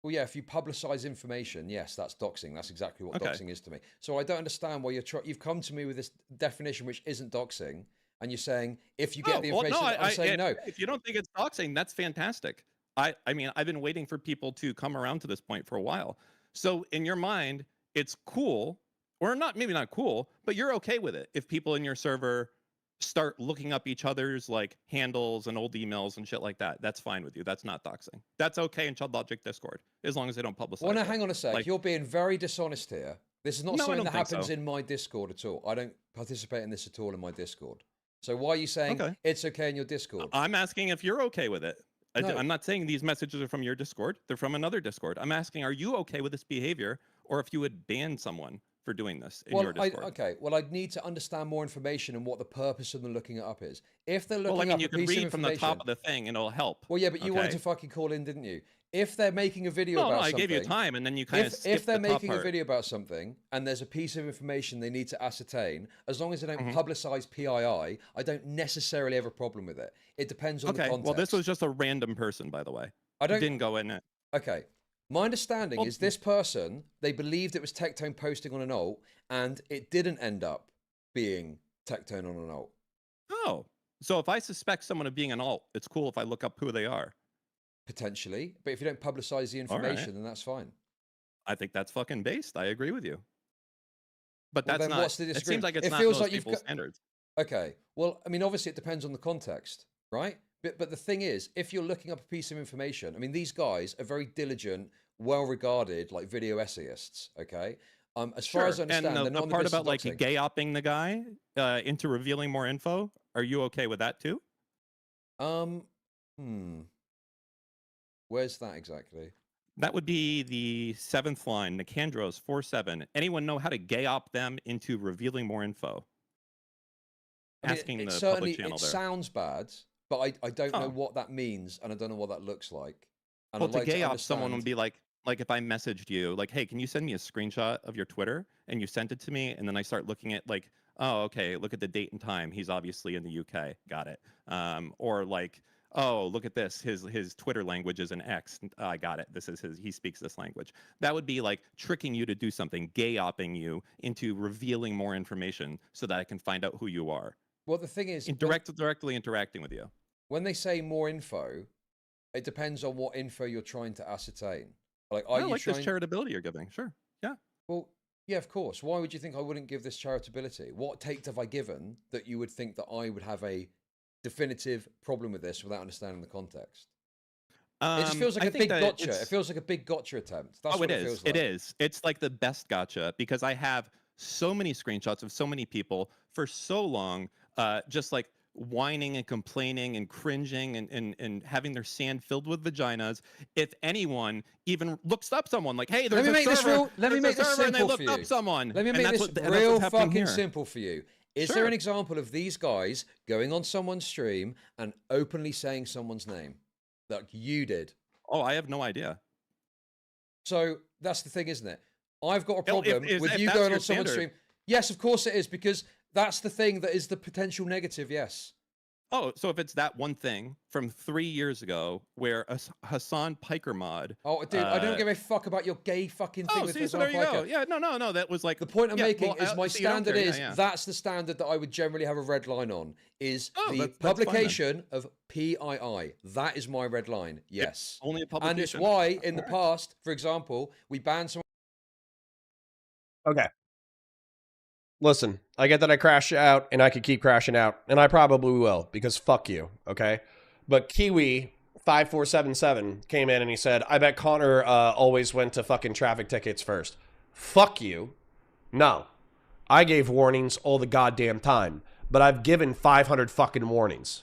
Well, yeah, if you publicize information, yes, that's doxing. That's exactly what Okay. doxing is to me. So I don't understand why you've come to me with this definition which isn't doxing, and you're saying if you get the well, information, no, I'm saying no. if you don't think it's doxing, that's fantastic. I mean, I've been waiting for people to come around to this point for a while. So in your mind, it's cool, or not, maybe not cool, but you're okay with it if people in your server start looking up each other's like handles and old emails and shit like that. That's fine with you. That's not doxing. That's okay in Chud Logic Discord as long as they don't publicize. Well, now it. hang on a sec. Like- You're being very dishonest here. This is not No, I something don't that think happens so. in my Discord at all. I don't participate in this at all in my Discord. So why are you saying Okay. it's okay in your Discord? I'm asking if you're okay with it. No. I'm not saying these messages are from your Discord. They're from another Discord. I'm asking, are you okay with this behavior, or if you would ban someone for doing this in your Discord? Okay. Well, I'd need to understand more information and what the purpose of them looking it up is. If they're looking Well, I mean, up you a can piece of read from the information, top of the thing, and it'll help. well, yeah, but you wanted okay? to fucking call in, didn't you? If they're making a video No, about I something, gave you time, and then you kind of if they're the top making a part. video about something and there's a piece of information they need to ascertain, as long as they don't Mm-hmm. publicize PII, I don't necessarily have a problem with it. It depends on the Okay, context. well, this was just a random person, by the way. I don't. Didn't go in it. Okay. My understanding Well- is this person, they believed it was Tectone posting on an alt, and it didn't end up being Tectone on an alt. Oh, so if I suspect someone of being an alt, it's cool if I look up who they are. Potentially. But if you don't publicize the All right. information, then that's fine. I think that's fucking based. I agree with you. But Well, that's then not. what's the It seems disagreement? like it's It not feels most like you've people's got- standards. Okay. Well, I mean, obviously it depends on the context, right? But the thing is, if you're looking up a piece of information, I mean, these guys are very diligent, well-regarded, like video essayists. Okay. As far as I understand, and they're the not on the part list about of like doxing. gay-opping the guy into revealing more info, are you okay with that too? Where's that exactly? That would be the 7th line, Nicandros 4-7. Anyone know how to gay-op them into revealing more info? I mean, Asking it the certainly public channel it there. sounds bad, but I don't know Oh. what that means, and I don't know what that looks like. And Well, I'd to like gay to op someone would understand. be like if I messaged you, like, hey, can you send me a screenshot of your Twitter? And you sent it to me, and then I start looking at like, oh, okay, look at the date and time. He's obviously in the UK. Got it. Or like, oh, look at this. His Twitter language is an X. I got it. This is his. He speaks this language. That would be like tricking you to do something, gay-opping you into revealing more information so that I can find out who you are. Well, the thing is, Directly interacting with you. when they say more info, it depends on what info you're trying to ascertain. Like, I are you like trying? this charitability you're giving. Sure. Yeah. Well, yeah, of course. Why would you think I wouldn't give this charitability? What take have I given that you would think that I would have a definitive problem with this without understanding the context? It just feels like I a think big that gotcha. it's- It feels like a big gotcha attempt. That's Oh, what it it is. feels like. It is. It's like the best gotcha because I have so many screenshots of so many people for so long, just like whining and complaining and cringing and having their sand filled with vaginas. If anyone even looks up someone like, hey, there's Let me a make this server, real. Let me there's a make this server, and they simple for looked you. up someone. Let me and make that's this what- and that's real what's happening fucking here. simple for you. Is there Sure. an example of these guys going on someone's stream and openly saying someone's name, like you did? Oh, I have no idea. So that's the thing, isn't it? I've got a Well, if- problem if with you that's going your on someone's standard- stream. Yes, of course it is, because that's the thing that is the potential negative. Yes. Oh, so if it's that one thing from 3 years ago where a Hassan Piker mod. Oh, dude, I don't give a fuck about your gay fucking thing Oh, with see, so Hassan there you go. Piker. Yeah, no. That was like The point I'm yeah, making well, is my so you don't standard care, is yeah. that's the standard that I would generally have a red line on is Oh, the that's fine then. publication of PII. That is my red line. Yes. Only a And publication. it's why in the Alright. past, for example, we banned someone. Okay. Listen, I get that I crash out and I could keep crashing out, and I probably will because fuck you, okay? But Kiwi5477 came in and he said, I bet Connor always went to fucking traffic tickets first. Fuck you. No. I gave warnings all the goddamn time, but I've given 500 fucking warnings.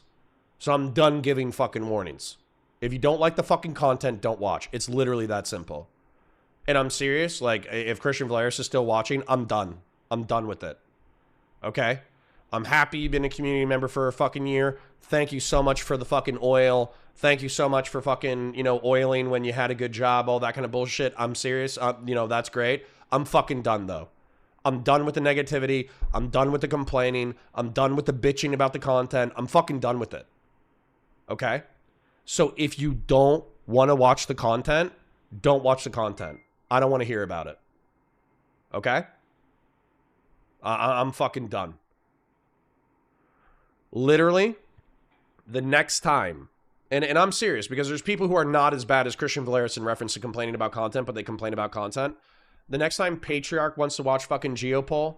So I'm done giving fucking warnings. If you don't like the fucking content, don't watch. It's literally that simple. And I'm serious, like, if Christian Valaris is still watching, I'm done. I'm done with it. Okay? I'm happy you've been a community member for a fucking year. Thank you so much for the fucking oil. Thank you so much for fucking, oiling when you had a good job, all that kind of bullshit. I'm serious. That's great. I'm fucking done, though. I'm done with the negativity. I'm done with the complaining. I'm done with the bitching about the content. I'm fucking done with it. Okay? So if you don't want to watch the content, Don't watch the content. I don't want to hear about it. Okay? I'm fucking done. Literally, the next time, and I'm serious because there's people who are not as bad as Christian Valeris in reference to complaining about content, but they complain about content. The next time Patriarch wants to watch fucking Geopol,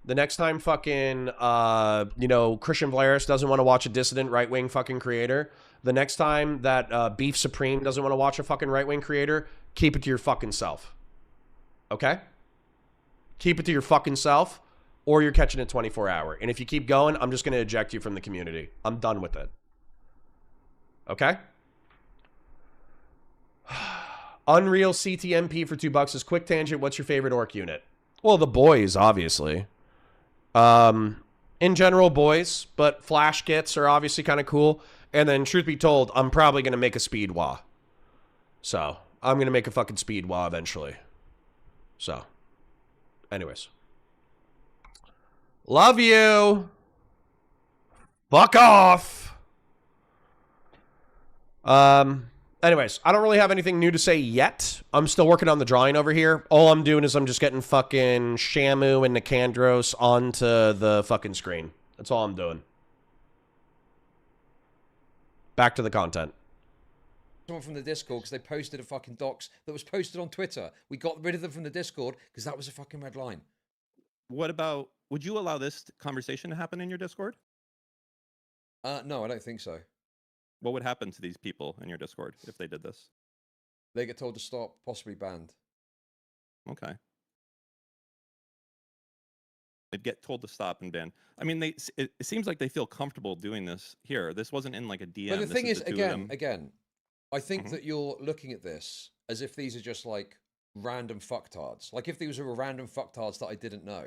the next time fucking, Christian Valeris doesn't want to watch a dissident right-wing fucking creator, the next time that Beef Supreme doesn't want to watch a fucking right-wing creator, keep it to your fucking self. Okay? Keep it to your fucking self, or you're catching a 24-hour. And if you keep going, I'm just going to eject you from the community. I'm done with it. Okay? Unreal CTMP for $2 is quick tangent. What's your favorite orc unit? Well, the boys, obviously. In general, boys, but flash kits are obviously kind of cool. And then, truth be told, I'm probably going to make a speed wah. So, I'm going to make a fucking speed wah eventually. So, anyways. Love you. Fuck off. Anyways, I don't really have anything new to say yet. I'm still working on the drawing over here. All I'm doing is I'm just getting fucking Shamu and Nicandros onto the fucking screen. That's all I'm doing. Back to the content. Someone from the Discord because they posted a fucking docs that was posted on Twitter. We got rid of them from the Discord because that was a fucking red line. What about, would you allow this conversation to happen in your Discord? No, I don't think so. What would happen to these people in your Discord if they did this? They get told to stop, possibly banned. Okay. They'd get told to stop and ban. I mean, it seems like they feel comfortable doing this here. This wasn't in like a DM. But the thing is, the again, I think that you're looking at this as if these are just like random fucktards. Like if these were random fucktards that I didn't know,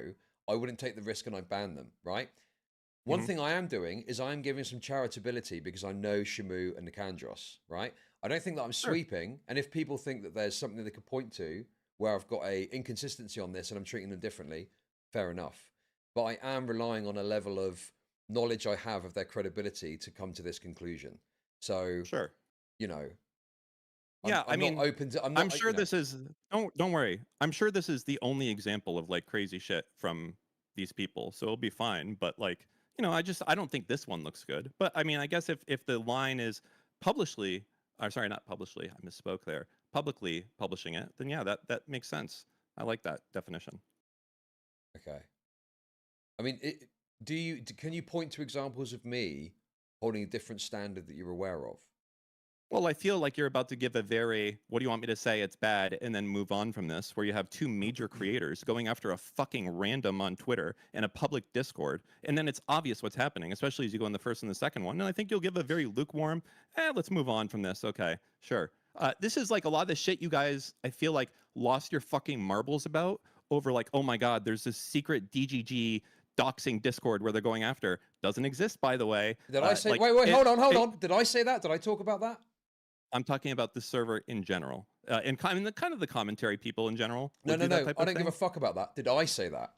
I wouldn't take the risk and I'd ban them, right? One thing I am doing is I am giving some charitability because I know Shamu and Nicandros, right? I don't think that I'm sweeping. And if people think that there's something they could point to where I've got a inconsistency on this and I'm treating them differently, fair enough. But I am relying on a level of knowledge I have of their credibility to come to this conclusion. So, you know, I'm not open to. I'm sure this is. Don't worry. I'm sure this is the only example of like crazy shit from these people, so it'll be fine. But like, you know, I don't think this one looks good. But I mean, I guess if the line is publicly, or sorry, not publicly, I misspoke there. Publicly publishing it, then yeah, that makes sense. I like that definition. Okay. I mean, can you point to examples of me holding a different standard that you're aware of? Well, I feel like you're about to give a very, what do you want me to say? It's bad, and then move on from this, where you have two major creators going after a fucking random on Twitter and a public Discord, and then it's obvious what's happening, especially as you go in the first and the second one. And I think you'll give a very lukewarm, let's move on from this. Okay, sure. This is like a lot of the shit you guys, I feel like, lost your fucking marbles about over like, oh my God, there's this secret DGG doxing Discord where they're going after. Doesn't exist, by the way. Did I say, wait, hold on. Did I say that? Did I talk about that? I'm talking about the server in general, and kind of the commentary people in general. No. I don't give a fuck about that. Did I say that?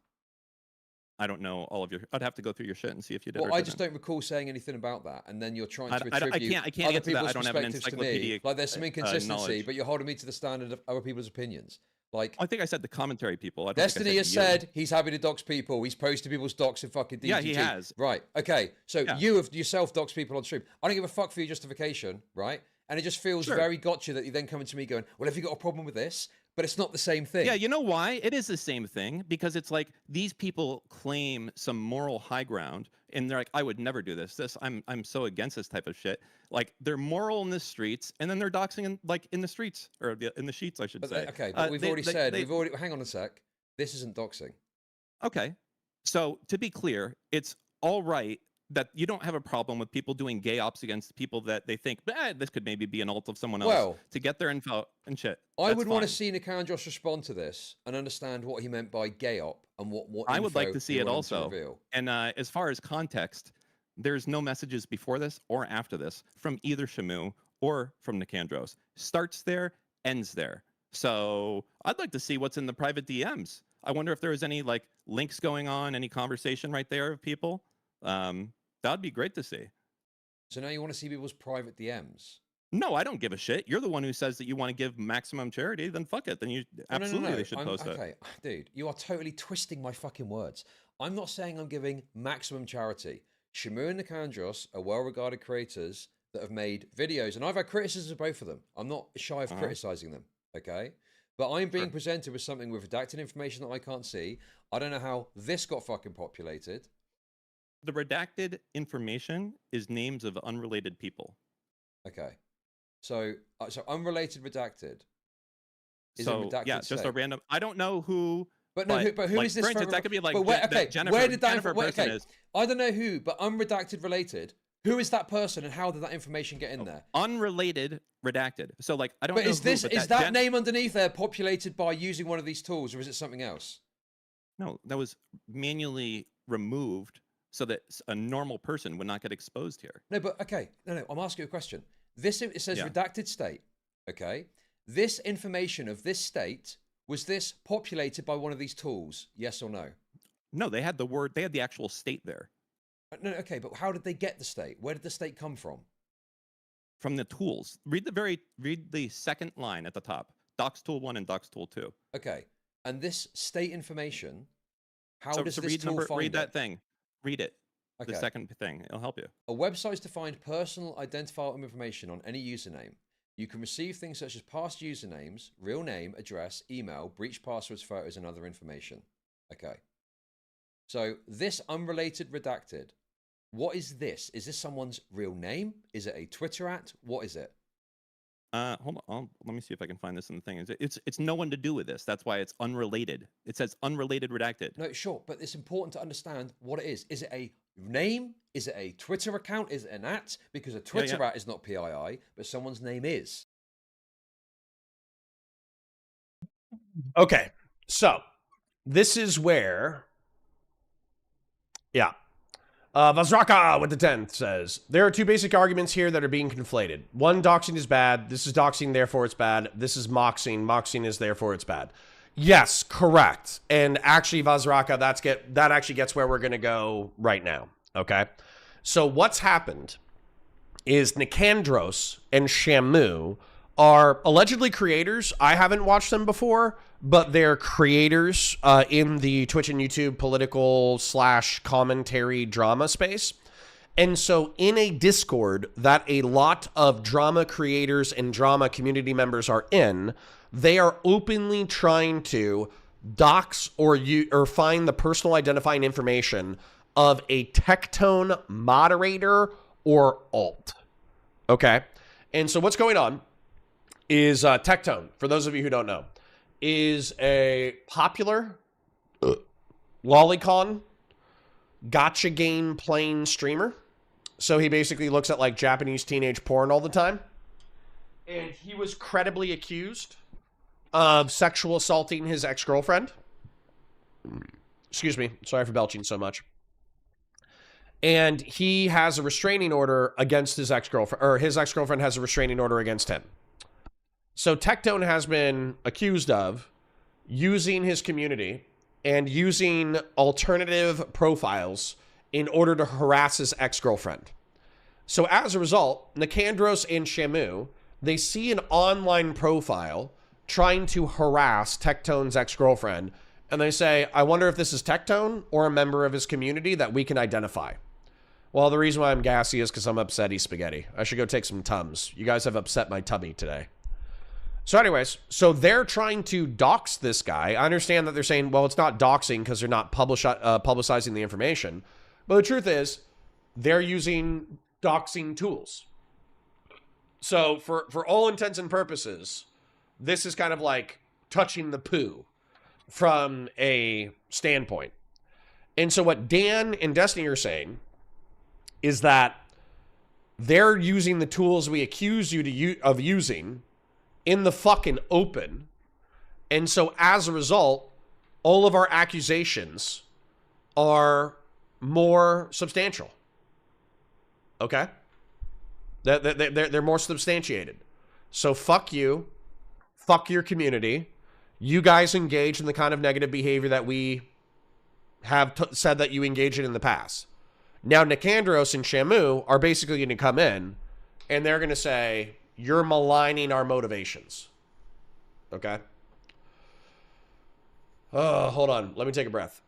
I don't know all of your. I'd have to go through your shit and see if you did. Well, I just don't recall saying anything about that. And then you're trying to attribute I can't other answer that. people's I don't have an perspectives to me. encyclopedic Like there's some inconsistency, knowledge. but you're holding me to the standard of other people's opinions. Like I think I said the commentary people. I don't Destiny think I has said he's happy to dox people. He's posted people's docs in fucking DGG. Yeah, he has. Right. Okay. So you have yourself doxed people on stream. I don't give a fuck for your justification, right? And it just feels very gotcha that you then coming to me going, well, have you got a problem with this? But it's not the same thing. Yeah, you know why? It is the same thing because it's like these people claim some moral high ground and they're like, I would never do this. I'm so against this type of shit. Like they're moral in the streets and then they're doxing in the streets or in the sheets, I should say. Okay, but we've already hang on a sec. This isn't doxing. Okay. So to be clear, it's all right that you don't have a problem with people doing gay ops against people that they think, this could maybe be an alt of someone else to get their info and shit. I would want to see Nicandros respond to this and understand what he meant by gay op and what I would like to see it also. And as far as context, there's no messages before this or after this from either Shamu or from Nicandros. Starts there, ends there. So I'd like to see what's in the private DMs. I wonder if there was any like links going on, any conversation right there of people. That'd be great to see. So now you want to see people's private DMs? No, I don't give a shit. You're the one who says that you want to give maximum charity. Then fuck it. Then you absolutely they should post it. Okay, dude, you are totally twisting my fucking words. I'm not saying I'm giving maximum charity. Shamu and Nicandros are well-regarded creators that have made videos, and I've had criticisms of both of them. I'm not shy of criticizing them, okay? But I'm being presented with something with redacted information that I can't see. I don't know how this got fucking populated. The redacted information is names of unrelated people. Okay. So unrelated redacted. Is So a redacted yeah, just a state. random. I don't know who. But no, but who like, is this? For instance, that could be like Jennifer. Where did that Jennifer person is I don't know who, but unredacted related. Who is that person, and how did that information get in there? unrelated redacted. So like I don't. But know is who, this but is that name underneath there populated by using one of these tools, or is it something else? No, that was manually removed so that a normal person would not get exposed here. No, but okay, no. I'm asking you a question. It says Yeah. redacted state. Okay, this information of this state, was this populated by one of these tools? Yes or no? No, they had the word. They had the actual state there No, okay, but how did they get the state? Where did the state come from? from the tools. Read the second line at the top. Docs tool 1 and Docs tool 2. Okay, and this state information, how So does this read tool find read that it? thing. Read it. Okay. The second thing. It'll help you. A website is to find personal identifiable information on any username. You can receive things such as past usernames, real name, address, email, breach passwords, photos, and other information. Okay. So this unrelated redacted, what is this? Is this someone's real name? Is it a Twitter @ What is it? Hold on. Let me see if I can find this in the thing. It's no one to do with this. That's why it's unrelated. It says unrelated redacted. No, sure, but it's important to understand what it is. Is it a name? Is it a Twitter account? Is it an @ Because a Twitter @ is not PII, but someone's name is. Okay, so this is where, yeah. Vazraka with the 10th says, there are two basic arguments here that are being conflated. One, doxing is bad. This is doxing, therefore it's bad. This is moxing. Moxing is therefore it's bad. Yes, correct. And actually, Vazraka, that actually gets where we're going to go right now. Okay? So what's happened is Nicandros and Shamu are allegedly creators. I haven't watched them before, but they're creators in the Twitch and YouTube political / commentary drama space. And so in a Discord that a lot of drama creators and drama community members are in, they are openly trying to dox or find the personal identifying information of a Tectone moderator or alt. Okay? And so what's going on is Tectone, for those of you who don't know, is a popular lolicon gotcha game playing streamer. So he basically looks at like Japanese teenage porn all the time. And he was credibly accused of sexual assaulting his ex-girlfriend. Excuse me. Sorry for belching so much. And he has a restraining order against his ex-girlfriend, or his ex-girlfriend has a restraining order against him. So Tectone has been accused of using his community and using alternative profiles in order to harass his ex-girlfriend. So as a result, Nicandros and Shamu, they see an online profile trying to harass Tectone's ex-girlfriend, and they say, I wonder if this is Tectone or a member of his community that we can identify. Well, the reason why I'm gassy is because I'm upsetty spaghetti. I should go take some Tums. You guys have upset my tummy today. So anyways, so they're trying to dox this guy. I understand that they're saying, well, it's not doxing because they're not publicizing the information. But the truth is, they're using doxing tools. So for all intents and purposes, this is kind of like touching the poo from a standpoint. And so what Dan and Destiny are saying is that they're using the tools we accuse you of using in the fucking open. And so as a result, all of our accusations are more substantial. Okay? They're more substantiated. So fuck you. Fuck your community. You guys engage in the kind of negative behavior that we have said that you engage in the past. Now, Nicandros and Shamu are basically going to come in and they're going to say, you're maligning our motivations. Okay? Hold on. Let me take a breath.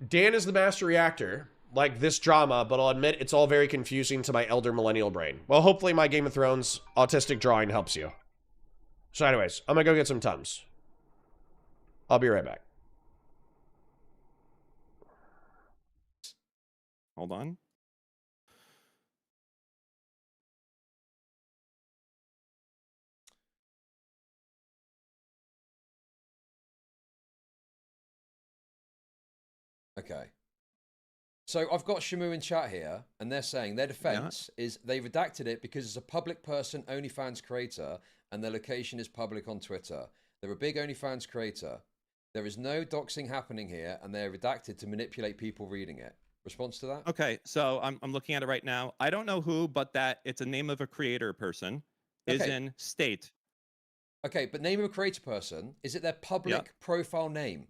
Dan is the master reactor, like this drama, but I'll admit it's all very confusing to my elder millennial brain. Well, hopefully my Game of Thrones autistic drawing helps you. So anyways, I'm gonna go get some Tums. I'll be right back. Hold on. Okay. So I've got Shamu in chat here, and they're saying their defense is they redacted it because it's a public person, OnlyFans creator, and their location is public on Twitter. They're a big OnlyFans creator. There is no doxing happening here, and they're redacted to manipulate people reading it. Response to that? Okay, so I'm looking at it right now. I don't know who, but that it's a name of a creator person is in state. Okay, but name of a creator person, is it their public profile name?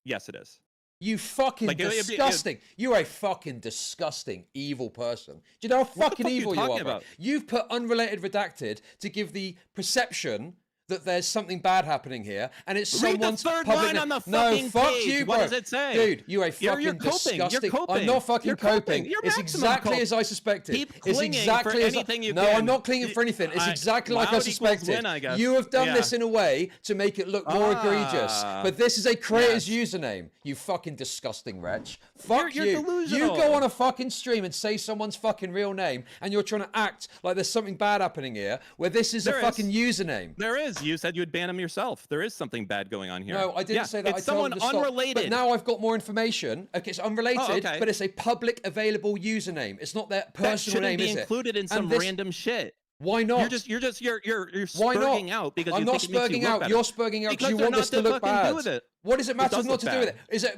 Yes, it is. You fucking disgusting. You're a fucking disgusting, evil person. Do you know how fucking evil you are? Bro? You've put unrelated redacted to give the perception that there's something bad happening here, and it's someone's the third public. line on the fucking no, fuck page. you, bro. What does it say? Dude, you're a fucking you're disgusting. You're coping. I'm not fucking you're coping. You're it's exactly as I suspected. Keep it's clinging exactly for as anything you no, can. I'm not clinging for anything. It's exactly like I suspected. Win, I guess. You have done this in a way to make it look more egregious, but this is a creator's username. You fucking disgusting wretch. Fuck you're you. delusional. You go on a fucking stream and say someone's fucking real name, and you're trying to act like there's something bad happening here, where this is a fucking username. There is. You said you would ban him yourself. There is something bad going on here. No, I didn't say that. It's I told someone him to stop. unrelated. But now I've got more information. Okay, it's unrelated, but it's a public available username. It's not their personal name, is it? That shouldn't be included in some random shit. Why not? You're spurging out because I'm not spurging out. You're spurging out because you want this to look bad. What does it matter not to do with it?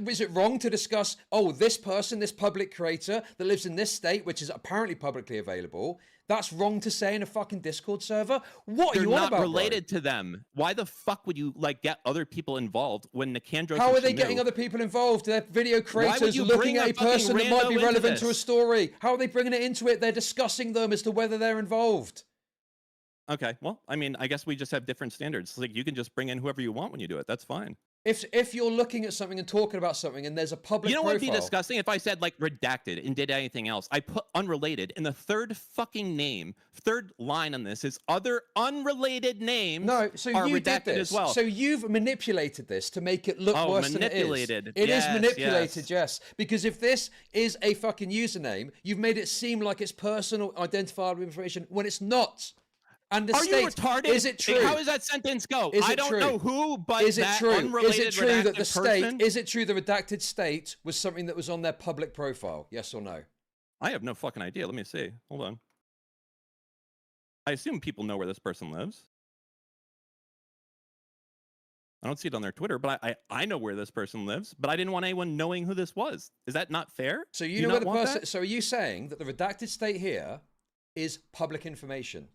Is it wrong to discuss, oh, this person, this public creator that lives in this state, which is apparently publicly available, that's wrong to say in a fucking Discord server? What are you on about, They're not related to them. Why the fuck would you get other people involved when Nicandros? How are they getting other people involved? They're video creators looking at a person that might be relevant to a story. How are they bringing it into it? They're discussing them as to whether they're involved. Okay, well, I mean, I guess we just have different standards. Like, you can just bring in whoever you want when you do it. That's fine. If you're looking at something and talking about something and there's a public You know what would be profile, disgusting? If I said, like, redacted and did anything else. I put unrelated, and the third fucking name, third line on this is other unrelated names are you redacted did this. as well. So you've manipulated this to make it look worse than it is. It is Yes, manipulated, yes. Because if this is a fucking username, you've made it seem like it's personal identifiable information when it's not. And the Are you retarded? Is it true? How does that sentence go? I don't know who, but is it that true? unrelated Is it true that the state? person? Is it true the redacted state was something that was on their public profile? Yes or no? I have no fucking idea. Let me see. Hold on. I assume people know where this person lives. I don't see it on their Twitter, but I know where this person lives, but I didn't want anyone knowing who this was. Is that not fair? So you know where the person. So are you saying that the redacted state here is public information?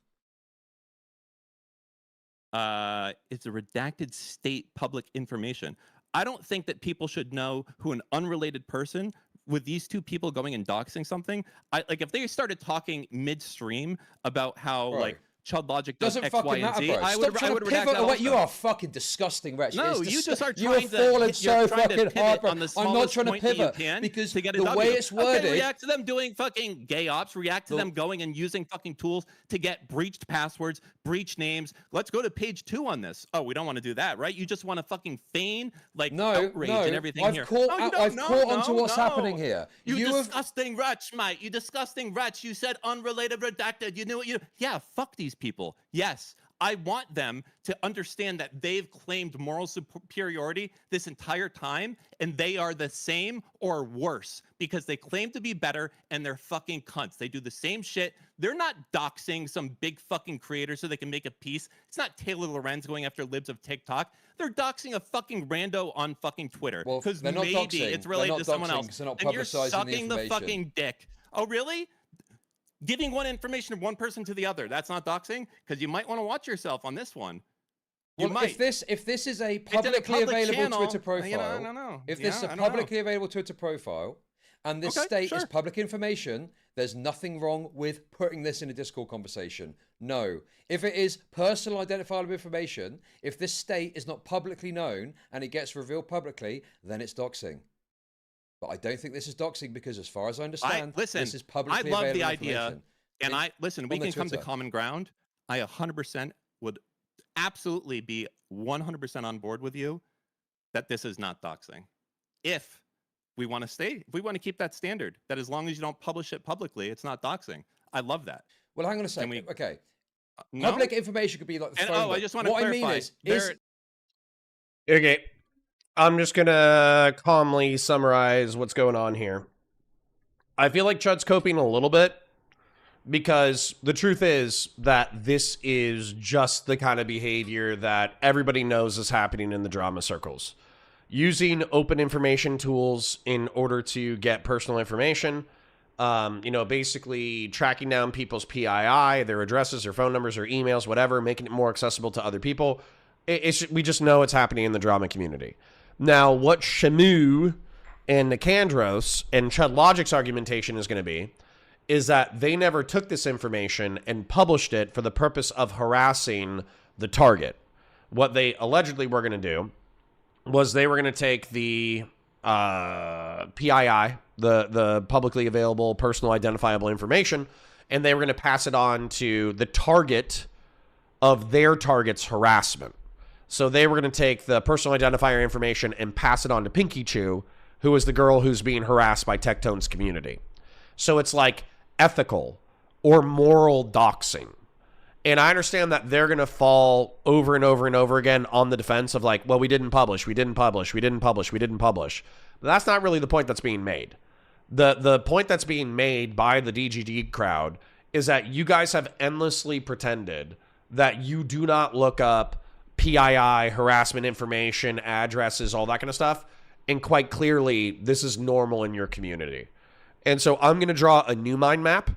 It's a redacted state public information. I don't think that people should know who an unrelated person with these two people going and doxing something. Like if they started talking midstream about how like Chud Logic does X, Y, and Z, I would redact that also. You are a fucking disgusting wretch. No, you just are you are trying falling to so fucking hard. On the I'm not trying to point that you pivot can because to get a the W. way it's worded. Okay, react to them doing fucking gay ops. React to them going and using fucking tools to get breached passwords, breach names. Let's go to page 2 on this. Oh, we don't want to do that, right? You just want to fucking feign like outrage and everything here. I've caught onto what's happening here. You disgusting wretch, mate. You disgusting wretch. You said unrelated redacted. You knew what you... Yeah, fuck these people. Yes, I want them to understand that they've claimed moral superiority this entire time, and they are the same or worse because they claim to be better and they're fucking cunts. They do the same shit. They're not doxing some big fucking creator so they can make a piece. It's not Taylor Lorenz going after libs of TikTok. They're doxing a fucking rando on fucking Twitter because maybe it's related to someone else. And you're sucking the fucking dick. Oh, really? Giving one information of one person to the other, that's not doxing? Because you might want to watch yourself on this one. You might. If this is a publicly available Twitter profile, no. If this is a publicly available Twitter profile, and this state is public information, There's nothing wrong with putting this in a Discord conversation. No. If it is personal identifiable information, if this state is not publicly known and it gets revealed publicly, then it's doxing. But I don't think this is doxing because, as far as I understand, this is publicly available the information. idea, and we can come to common ground. I 100% would absolutely be 100% on board with you that this is not doxing. If we want to keep that standard, that as long as you don't publish it publicly, it's not doxing. I love that. Well, hang on a second. Okay. No? Public information could be like the phone. I just want to clarify. What I mean is okay. I'm just going to calmly summarize what's going on here. I feel like Chud's coping a little bit because the truth is that this is just the kind of behavior that everybody knows is happening in the drama circles. Using open information tools in order to get personal information, basically tracking down people's PII, their addresses, their phone numbers, their emails, whatever, making it more accessible to other people. We just know it's happening in the drama community. Now, what Shamu and Nicandros and Chud Logic's argumentation is going to be is that they never took this information and published it for the purpose of harassing the target. What they allegedly were going to do was they were going to take the PII, the publicly available personal identifiable information, and they were going to pass it on to the target of their target's harassment. So they were going to take the personal identifier information and pass it on to Pinky Chew, who is the girl who's being harassed by Tectone's community. So it's like ethical or moral doxing. And I understand that they're going to fall over and over and over again on the defense of like, well, we didn't publish. But that's not really the point that's being made. The point that's being made by the DGD crowd is that you guys have endlessly pretended that you do not look up PII, harassment information, addresses, all that kind of stuff. And quite clearly, this is normal in your community. And so I'm going to draw a new mind map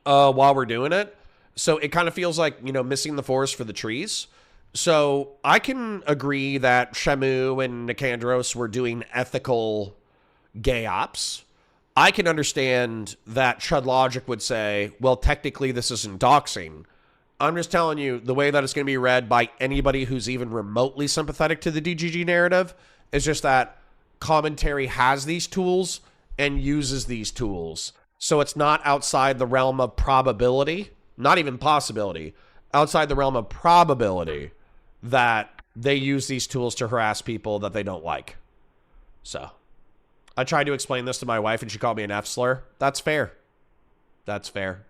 while we're doing it. So it kind of feels like, missing the forest for the trees. So I can agree that Shamu and Nicandros were doing ethical gay ops. I can understand that Chud Logic would say, well, technically this isn't doxing. I'm just telling you, the way that it's going to be read by anybody who's even remotely sympathetic to the DGG narrative is just that commentary has these tools and uses these tools. So it's not outside the realm of probability, not even possibility, outside the realm of probability that they use these tools to harass people that they don't like. So I tried to explain this to my wife and she called me an F slur. That's fair. That's fair.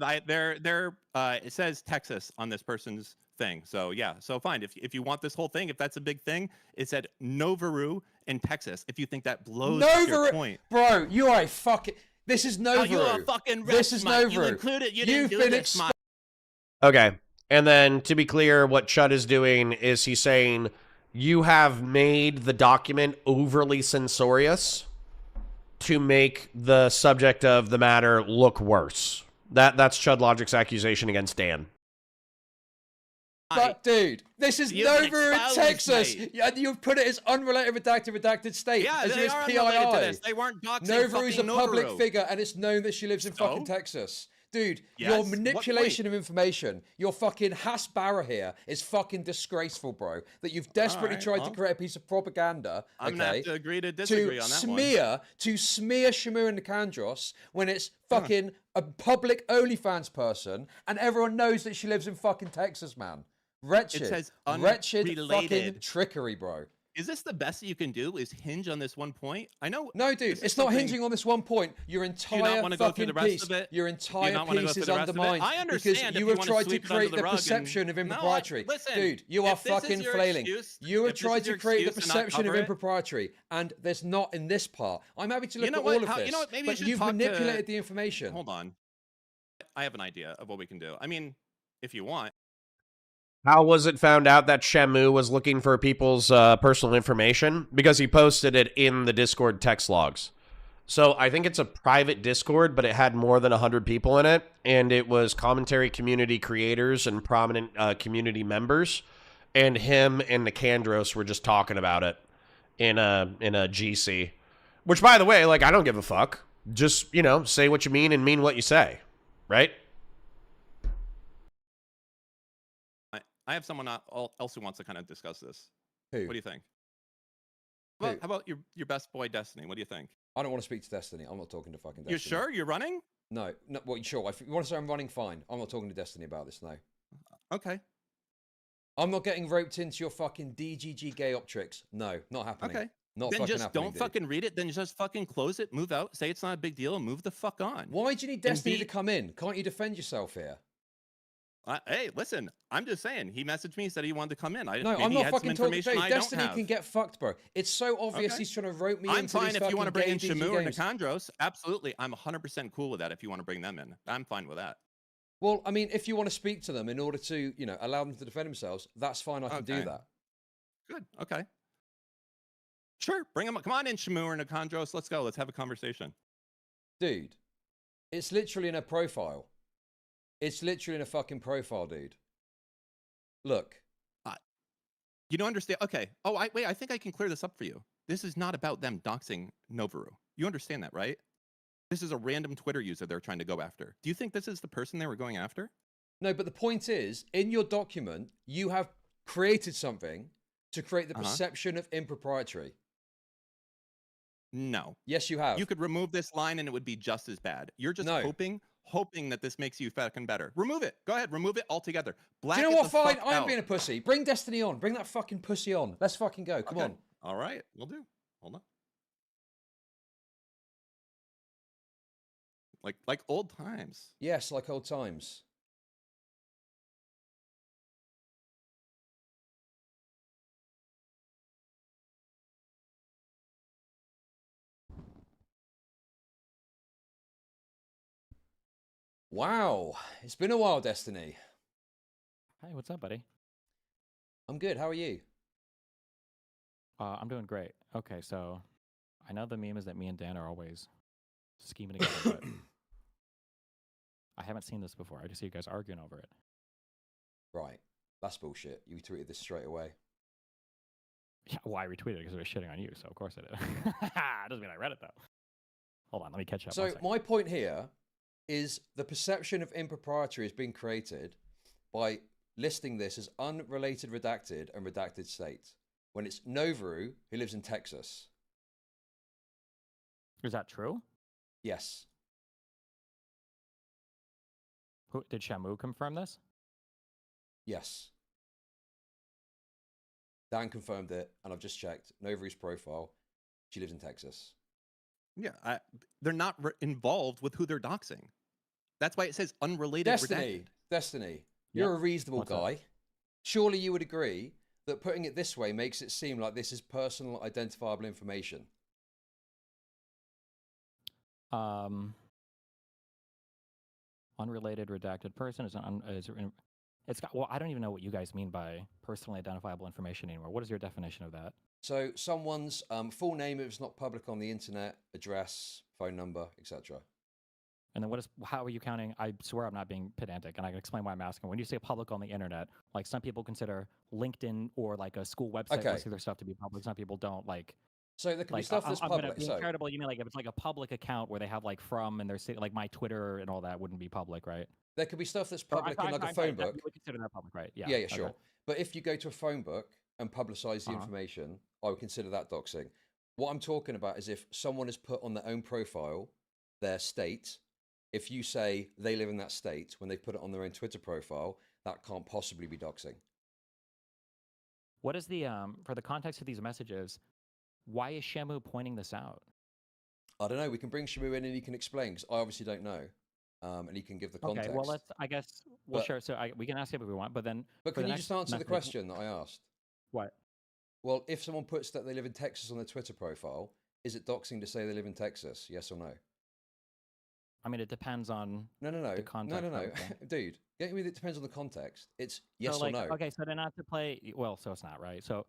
It says Texas on this person's thing. So yeah, so fine. If you want this whole thing, if that's a big thing, it said Novaru in Texas. If you think that blows your point. Bro, you are a fucking... This is Novaru. You are a fucking This is Novaru. You included, you didn't do this, Okay. And then to be clear, what Chud is doing is he's saying you have made the document overly censorious to make the subject of the matter look worse. That's Chud Logic's accusation against Dan. But dude, this is Novaru in Texas. And you've put it as unrelated, redacted state. Yeah, as they is are PII. related to this. They weren't doxing Novaru's a public Novaru. figure, and it's known that she lives in fucking Texas. Dude, your manipulation of information, your fucking Hasbara here is fucking disgraceful, bro. That you've desperately tried to create a piece of propaganda. I'm gonna have to agree to disagree on that one. To smear Shamu and Nicandros when it's fucking a public OnlyFans person, and everyone knows that she lives in fucking Texas, man. Wretched, It says wretched fucking unrelated. trickery, bro. Is this the best that you can do? Is hinge on this one point? I know. No, dude, it's not hinging on this one point. Your entire fucking piece, your entire piece is undermined because you have tried to create the perception of impropriety. Dude, you are fucking flailing. You have tried to create the perception of impropriety, and there's not in this part. I'm happy to look at all of this, but you've manipulated the information. Hold on. I have an idea of what we can do. I mean, if you want. How was it found out that Shamu was looking for people's personal information? Because he posted it in the Discord text logs. So I think it's a private Discord, but it had more than 100 people in it. And it was commentary community creators and prominent community members. And him and Nicandros were just talking about it in a GC. Which, by the way, like, I don't give a fuck. Just, you know, say what you mean and mean what you say, right? I have someone else who wants to kind of discuss this. Who? What do you think? Who? How about your best boy Destiny? What do you think? I don't want to speak to Destiny. I'm not talking to fucking Destiny. You sure you're running? No. Well, sure. If you want to say I'm running, fine. I'm not talking to Destiny about this, no. Okay. I'm not getting roped into your fucking DGG gay op tricks. No, not happening. Okay. Not Then fucking just happening, don't dude. fucking read it. Then just fucking close it, move out, say it's not a big deal, and move the fuck on. Why do you need Destiny to come in? Can't you defend yourself here? Hey, listen, I'm just saying. He messaged me, said he wanted to come in. No, maybe I'm he not had fucking some talking. information Dave, I Destiny don't have. can get fucked, bro. It's so obvious Okay. he's trying to rope me I'm into fine these if you want to fucking bring in gay DG Shamu or games. Nicandros. Absolutely. I'm 100% cool with that if you want to bring them in. I'm fine with that. Well, I mean, if you want to speak to them in order to, you know, allow them to defend themselves, that's fine. I can do Okay. that. Good. Okay. Sure. Bring them. Come on in, Shamu or Nicandros. Let's go. Let's have a conversation. Dude, it's literally in a profile. It's literally in a fucking profile, dude. Look. You don't understand. Okay. Oh, wait. I think I can clear this up for you. This is not about them doxing Novaru. You understand that, right? This is a random Twitter user they're trying to go after. Do you think this is the person they were going after? No, but the point is, in your document, you have created something to create the perception of impropriety. No. Yes, you have. You could remove this line and it would be just as bad. You're just hoping that this makes you fucking better. Remove it. Go ahead. Remove it altogether. Do you know what? Fine. I'm being a pussy. Bring Destiny on. Bring that fucking pussy on. Let's fucking go. Come on. All right. We'll do. Hold on. Like old times. Yes, like old times. Wow. It's been a while, Destiny. Hey, what's up, buddy? I'm good. How are you? I'm doing great. Okay, so I know the meme is that me and Dan are always scheming together, but I haven't seen this before. I just see you guys arguing over it. Right. That's bullshit. You tweeted this straight away. Yeah, well, I retweeted it because it was shitting on you, so of course I did. Doesn't mean I read it, though. Hold on, let me catch up. So my point here is the perception of impropriety is being created by listing this as unrelated redacted and redacted state when it's Novaru who lives in Texas. Is that true? Yes. Did Shamu confirm this? Yes. Dan confirmed it, and I've just checked Novaru's profile. She lives in Texas. Yeah, they're not involved with who they're doxing. That's why it says unrelated redacted. Destiny, you're a reasonable guy. Surely you would agree that putting it this way makes it seem like this is personal identifiable information. Unrelated redacted person it's got, well, I don't even know what you guys mean by personally identifiable information anymore. What is your definition of that? So someone's full name, if it's not public on the internet, address, phone number, etc. And then how are you counting? I swear I'm not being pedantic, and I can explain why I'm asking. When you say public on the internet, like some people consider LinkedIn or like a school website listing their stuff to be public. Some people don't. Like, so there can be like, stuff that's public. So charitable, you mean like if it's like a public account where they have like from and they're like my Twitter and all that wouldn't be public, right? There could be stuff that's public in like a phone book. You would consider that public, right? Yeah. Yeah, sure. But if you go to a phone book and publicize the information, I would consider that doxing. What I'm talking about is if someone has put on their own profile their state. If you say they live in that state when they put it on their own Twitter profile, that can't possibly be doxing. What is the for the context of these messages? Why is Shamu pointing this out? I don't know. We can bring Shamu in and he can explain because I obviously don't know, and he can give the context. Okay, well sure. So we can ask him if we want, but then. But can you just answer the question that I asked? What? Well, if someone puts that they live in Texas on their Twitter profile, is it doxing to say they live in Texas? Yes or no? I mean, it depends on the context. No. Dude, it depends on the context. It's yes or no. Okay, so then not to play. Well, so it's not right. So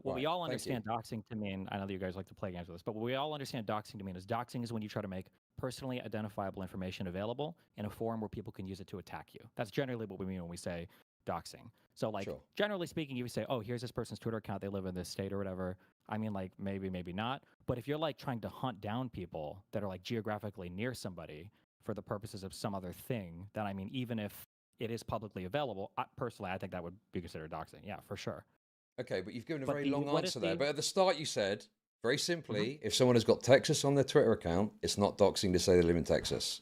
what we all understand doxing to mean. I know that you guys like to play games with this, but what we all understand doxing to mean is doxing is when you try to make personally identifiable information available in a forum where people can use it to attack you. That's generally what we mean when we say doxing. So, like, generally speaking, you say, oh, here's this person's Twitter account. They live in this state or whatever. I mean, like maybe, maybe not. But if you're like trying to hunt down people that are like geographically near somebody for the purposes of some other thing, then I mean, even if it is publicly available, personally, I think that would be considered doxing. Yeah, for sure. Okay, but you've given a But very the long what is answer there. the But at the start, you said very simply, if someone has got Texas on their Twitter account, it's not doxing to say they live in Texas.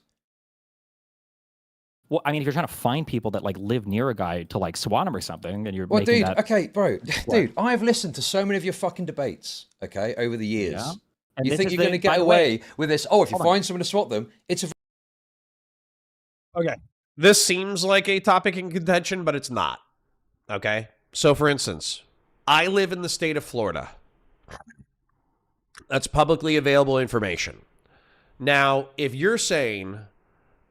well, I mean, if you're trying to find people that like live near a guy to like swat him or something, and you're Well, making dude, that okay, bro, what? dude, I've listened to so many of your fucking debates, okay, over the years. Yeah. And You this think is you're going to the, by get the way, away with this? Oh, if you hold on. find someone to swat them, it's a Okay. This seems like a topic in contention, but it's not. Okay. So, for instance, I live in the state of Florida. That's publicly available information. Now, if you're saying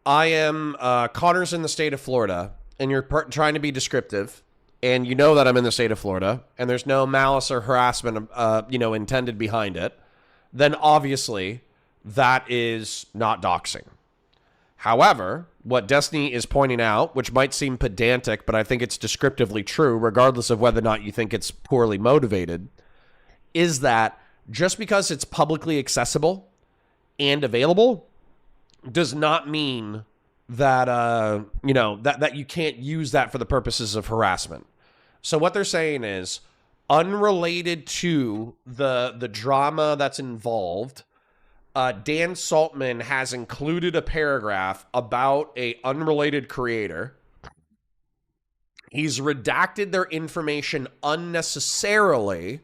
I am Connor's in the state of Florida, and you're trying to be descriptive, and you know that I'm in the state of Florida, and there's no malice or harassment, intended behind it, then obviously that is not doxing. However, what Destiny is pointing out, which might seem pedantic, but I think it's descriptively true, regardless of whether or not you think it's poorly motivated, is that just because it's publicly accessible and available does not mean that that you can't use that for the purposes of harassment. So what they're saying is, unrelated to the drama that's involved, Dan Saltman has included a paragraph about a unrelated creator. He's redacted their information unnecessarily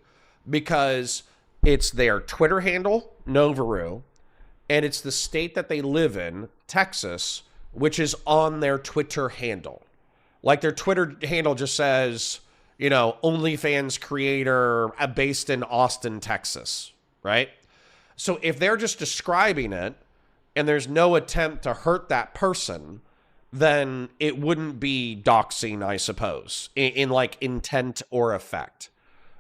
because it's their Twitter handle, Novaru, and it's the state that they live in, Texas, which is on their Twitter handle. Like their Twitter handle just says, OnlyFans creator based in Austin, Texas, right? So if they're just describing it and there's no attempt to hurt that person, then it wouldn't be doxing, I suppose, in like intent or effect.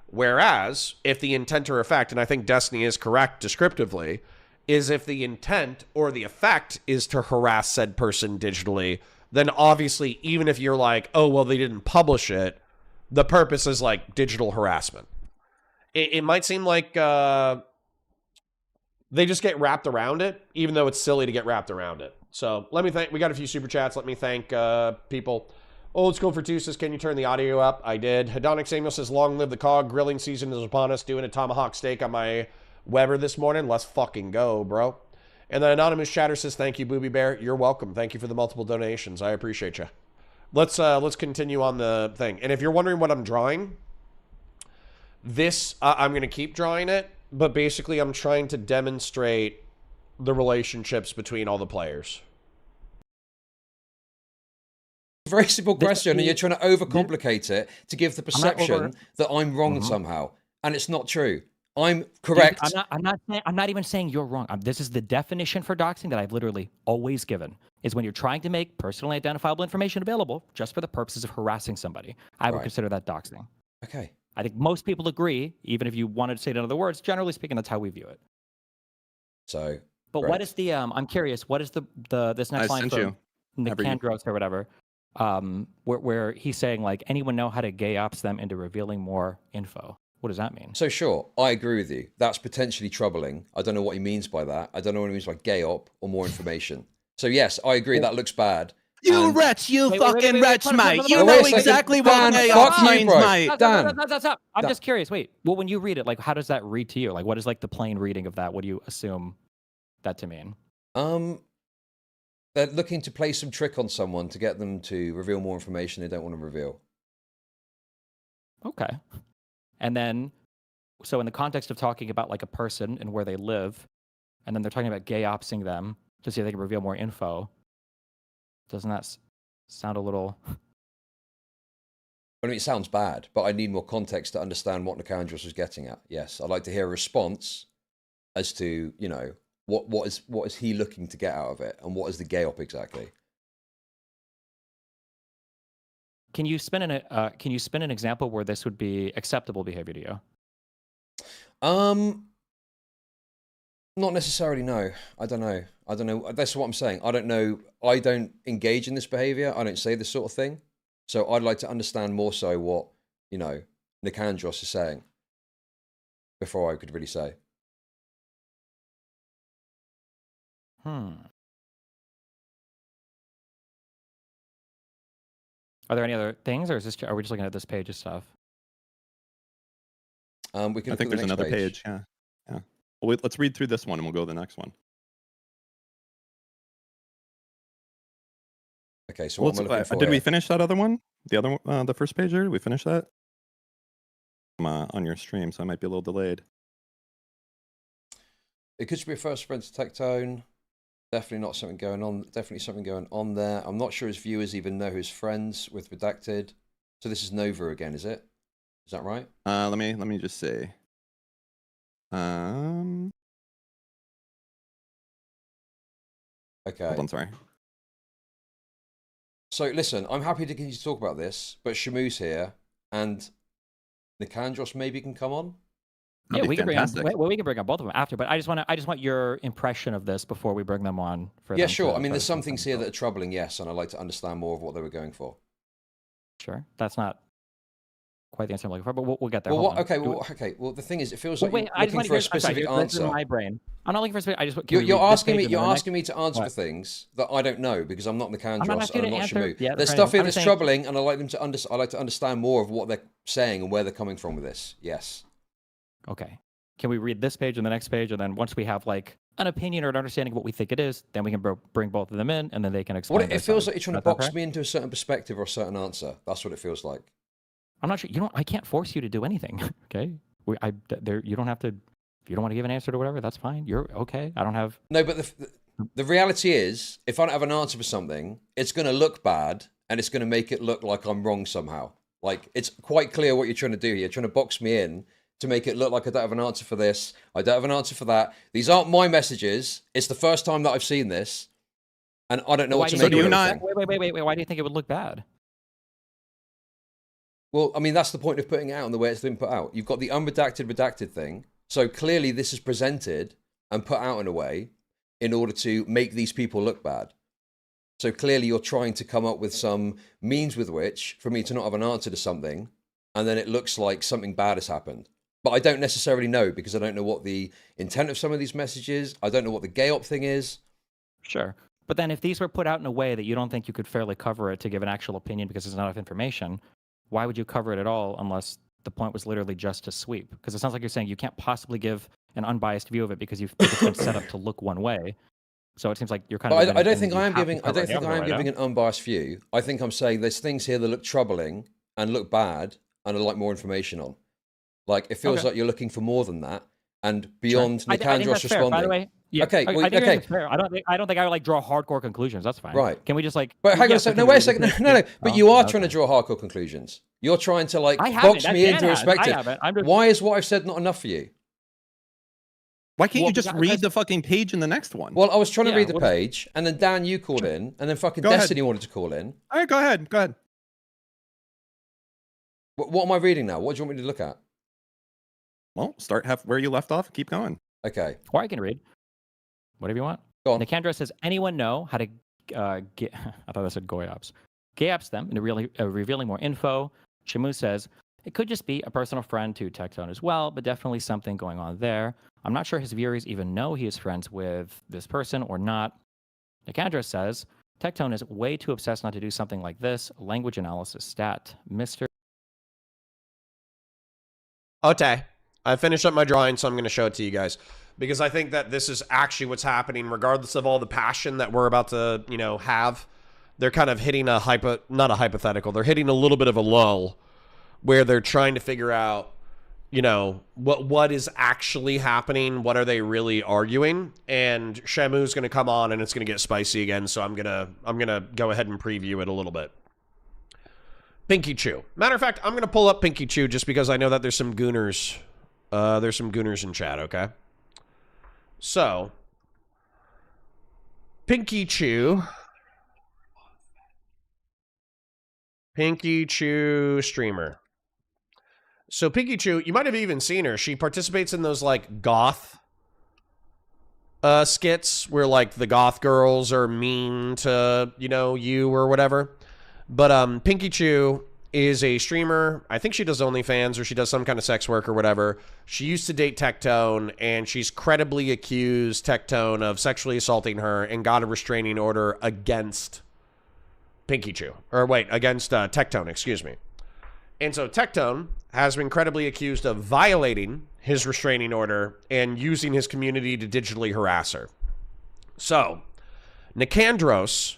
Whereas if the intent or effect, and I think Destiny is correct descriptively, is if the intent or the effect is to harass said person digitally, then obviously, even if you're like, oh, well, they didn't publish it, the purpose is like digital harassment. It might seem like they just get wrapped around it, even though it's silly to get wrapped around it. So let me thank, we got a few super chats. Let me thank people. Old School for Two says, can you turn the audio up? I did. Hedonic Samuel says, long live the cog. Grilling season is upon us. Doing a tomahawk steak on my Weber this morning. Let's fucking go, bro. And then Anonymous Chatter says, thank you, Booby Bear. You're welcome. Thank you for the multiple donations. I appreciate you. Let's continue on the thing. And if you're wondering what I'm drawing, this, I'm going to keep drawing it, but basically I'm trying to demonstrate the relationships between all the players. very simple question, and you're trying to overcomplicate it to give the perception that I'm wrong somehow, and it's not true. I'm correct. Dude, I'm not even saying you're wrong. This is the definition for doxing that I've literally always given. Is when you're trying to make personally identifiable information available just for the purposes of harassing somebody. I would consider that doxing. Okay. I think most people agree, even if you wanted to say it in other words. Generally speaking, that's how we view it. So, but what is the? I'm curious. What is the this next line from Nicandros or whatever? Where he's saying like, anyone know how to gay ops them into revealing more info? What does that mean? So sure, I agree with you. That's potentially troubling. I don't know what he means by that. I don't know what he means by gay op or more information. So yes, I agree. That looks bad. You wretch, you fucking wretch, mate. You know exactly what gay op means, mate. Dan. Stop. I'm just curious. Wait. Well, when you read it, like, how does that read to you? Like, what is like the plain reading of that? What do you assume that to mean? They're looking to play some trick on someone to get them to reveal more information they don't want to reveal. Okay. And then, so in the context of talking about like a person and where they live, and then they're talking about gay opsing them to see if they can reveal more info, doesn't that sound a little... I mean, it sounds bad, but I need more context to understand what Nicandros was getting at. Yes, I'd like to hear a response as to, you know, what is he looking to get out of it, and what is the gay op exactly? Can you spin an example where this would be acceptable behavior to you? Not necessarily. No, I don't know. That's what I'm saying. I don't know. I don't engage in this behavior. I don't say this sort of thing. So I'd like to understand more so what, you know, Nicandros is saying. before I could really say. Are there any other things, or is this? Are we just looking at this page of stuff? We can. I think there's another page. Yeah. Yeah. Well, let's read through this one, and we'll go to the next one. Okay. So what am I looking for did we here? finish that other one? The other one, the first page here. Did we finish that? On your stream, so I might be a little delayed. It could be a first friend to Tectone. Definitely not something going on. Definitely something going on there. I'm not sure his viewers even know who's friends with Redacted. So this is Nova again, is it? Is that right? Let me just see. Okay. Hold on, sorry. So listen, I'm happy to continue to talk about this, but Shamu's here, and Nicandros maybe can come on. Yeah, we can bring on. Well, we can bring on both of them after, but I just want your impression of this before we bring them on. Yeah, sure. I mean, there's some things here that are troubling, yes, and I'd like to understand more of what they were going for. Sure, that's not quite the answer I'm looking for, but we'll get there. Well, okay. Well, the thing is, it feels like you're looking for a specific answer. In my brain, I'm not looking for a specific. I just you're asking me. You're asking me to answer for things that I don't know because I'm not Nicandros and I'm not Shamu. Yeah, there's stuff here that's troubling, and I like them to I like to understand more of what they're saying and where they're coming from with this. Yes. Okay. Can we read this page and the next page, and then once we have like an opinion or an understanding of what we think it is, then we can bring both of them in, and then they can explain. It feels like you're trying to box me into a certain perspective or a certain answer. That's what it feels like. I'm not sure. I can't force you to do anything. Okay. You don't have to. If you don't want to give an answer to whatever, that's fine. You're okay. I don't have. No, but the reality is, if I don't have an answer for something, it's going to look bad, and it's going to make it look like I'm wrong somehow. Like it's quite clear what you're trying to do here. You're trying to box me in to make it look like I don't have an answer for this. I don't have an answer for that. These aren't my messages. It's the first time that I've seen this, and I don't know what to make of it. Wait. Why do you think it would look bad? Well, I mean, that's the point of putting it out and the way it's been put out. You've got the redacted thing. So clearly this is presented and put out in a way in order to make these people look bad. So clearly you're trying to come up with some means with which for me to not have an answer to something, and then it looks like something bad has happened. But I don't necessarily know because I don't know what the intent of some of these messages. I don't know what the gay op thing is. Sure. But then if these were put out in a way that you don't think you could fairly cover it to give an actual opinion because there's not enough information, why would you cover it at all unless the point was literally just to sweep? Because it sounds like you're saying you can't possibly give an unbiased view of it because it's been set up to look one way. So it seems like you're kind of. I don't think I am giving an unbiased view. I think I'm saying there's things here that look troubling and look bad and I'd like more information on. Like it feels like you're looking for more than that, and beyond Nicandros responding. Fair, by the way, yeah. Okay, I don't think I would like draw hardcore conclusions. That's fine. Right? Can we just like? But hang on a second. No, wait a second. No. But you are trying to draw hardcore conclusions. You're trying to like box me into perspective. Why is what I've said not enough for you? Why can't you just read the fucking page in the next one? Well, I was trying to read the page, and then Dan, you called in, and then fucking Destiny wanted to call in. All right, go ahead. Go ahead. What am I reading now? What do you want me to look at? Well, start where you left off. Keep going. Okay. Or I can read. Whatever you want. Go on. Nicandros says, anyone know how to get... I thought I said goyops. Gayops them into revealing more info. Shamu says, it could just be a personal friend to Tectone as well, but definitely something going on there. I'm not sure his viewers even know he is friends with this person or not. Nicandros says, Tectone is way too obsessed not to do something like this. Language analysis stat. Mr. Okay. I finished up my drawing, so I'm going to show it to you guys. Because I think that this is actually what's happening, regardless of all the passion that we're about to, have. They're kind of hitting not a hypothetical, they're hitting a little bit of a lull where they're trying to figure out, what is actually happening, what are they really arguing, and Shamu's going to come on and it's going to get spicy again, so I'm going to go ahead and preview it a little bit. Pinky Chew. Matter of fact, I'm going to pull up Pinky Chew just because I know that there's some gooners. There's some gooners in chat, okay? So, Pinky Chew streamer. So Pinky Chew, you might have even seen her. She participates in those like goth skits where like the goth girls are mean to, you or whatever. But Pinky Chew is a streamer. I think she does OnlyFans or she does some kind of sex work or whatever. She used to date Tectone, and she's credibly accused Tectone of sexually assaulting her and got a restraining order against Pinky Chew. Or wait, against Tectone, excuse me. And so Tectone has been credibly accused of violating his restraining order and using his community to digitally harass her. So, Nicandros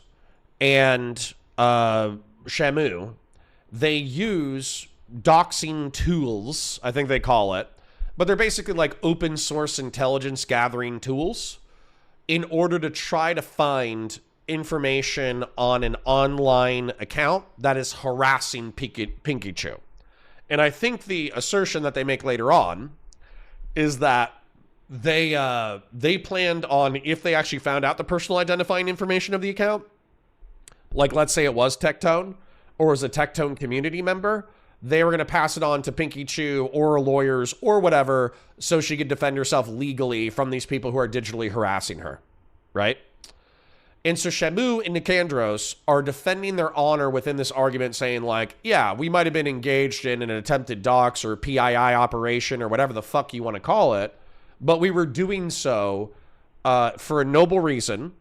and Shamu, they use doxing tools, I think they call it, but they're basically like open source intelligence gathering tools in order to try to find information on an online account that is harassing Pinky Chew. And I think the assertion that they make later on is that they planned on, if they actually found out the personal identifying information of the account, like let's say it was Tectone or was a Tectone community member, they were going to pass it on to Pinky Chew or lawyers or whatever so she could defend herself legally from these people who are digitally harassing her, right? And so Shamu and Nicandros are defending their honor within this argument, saying like, yeah, we might have been engaged in an attempted dox or PII operation or whatever the fuck you want to call it, but we were doing so for a noble reason,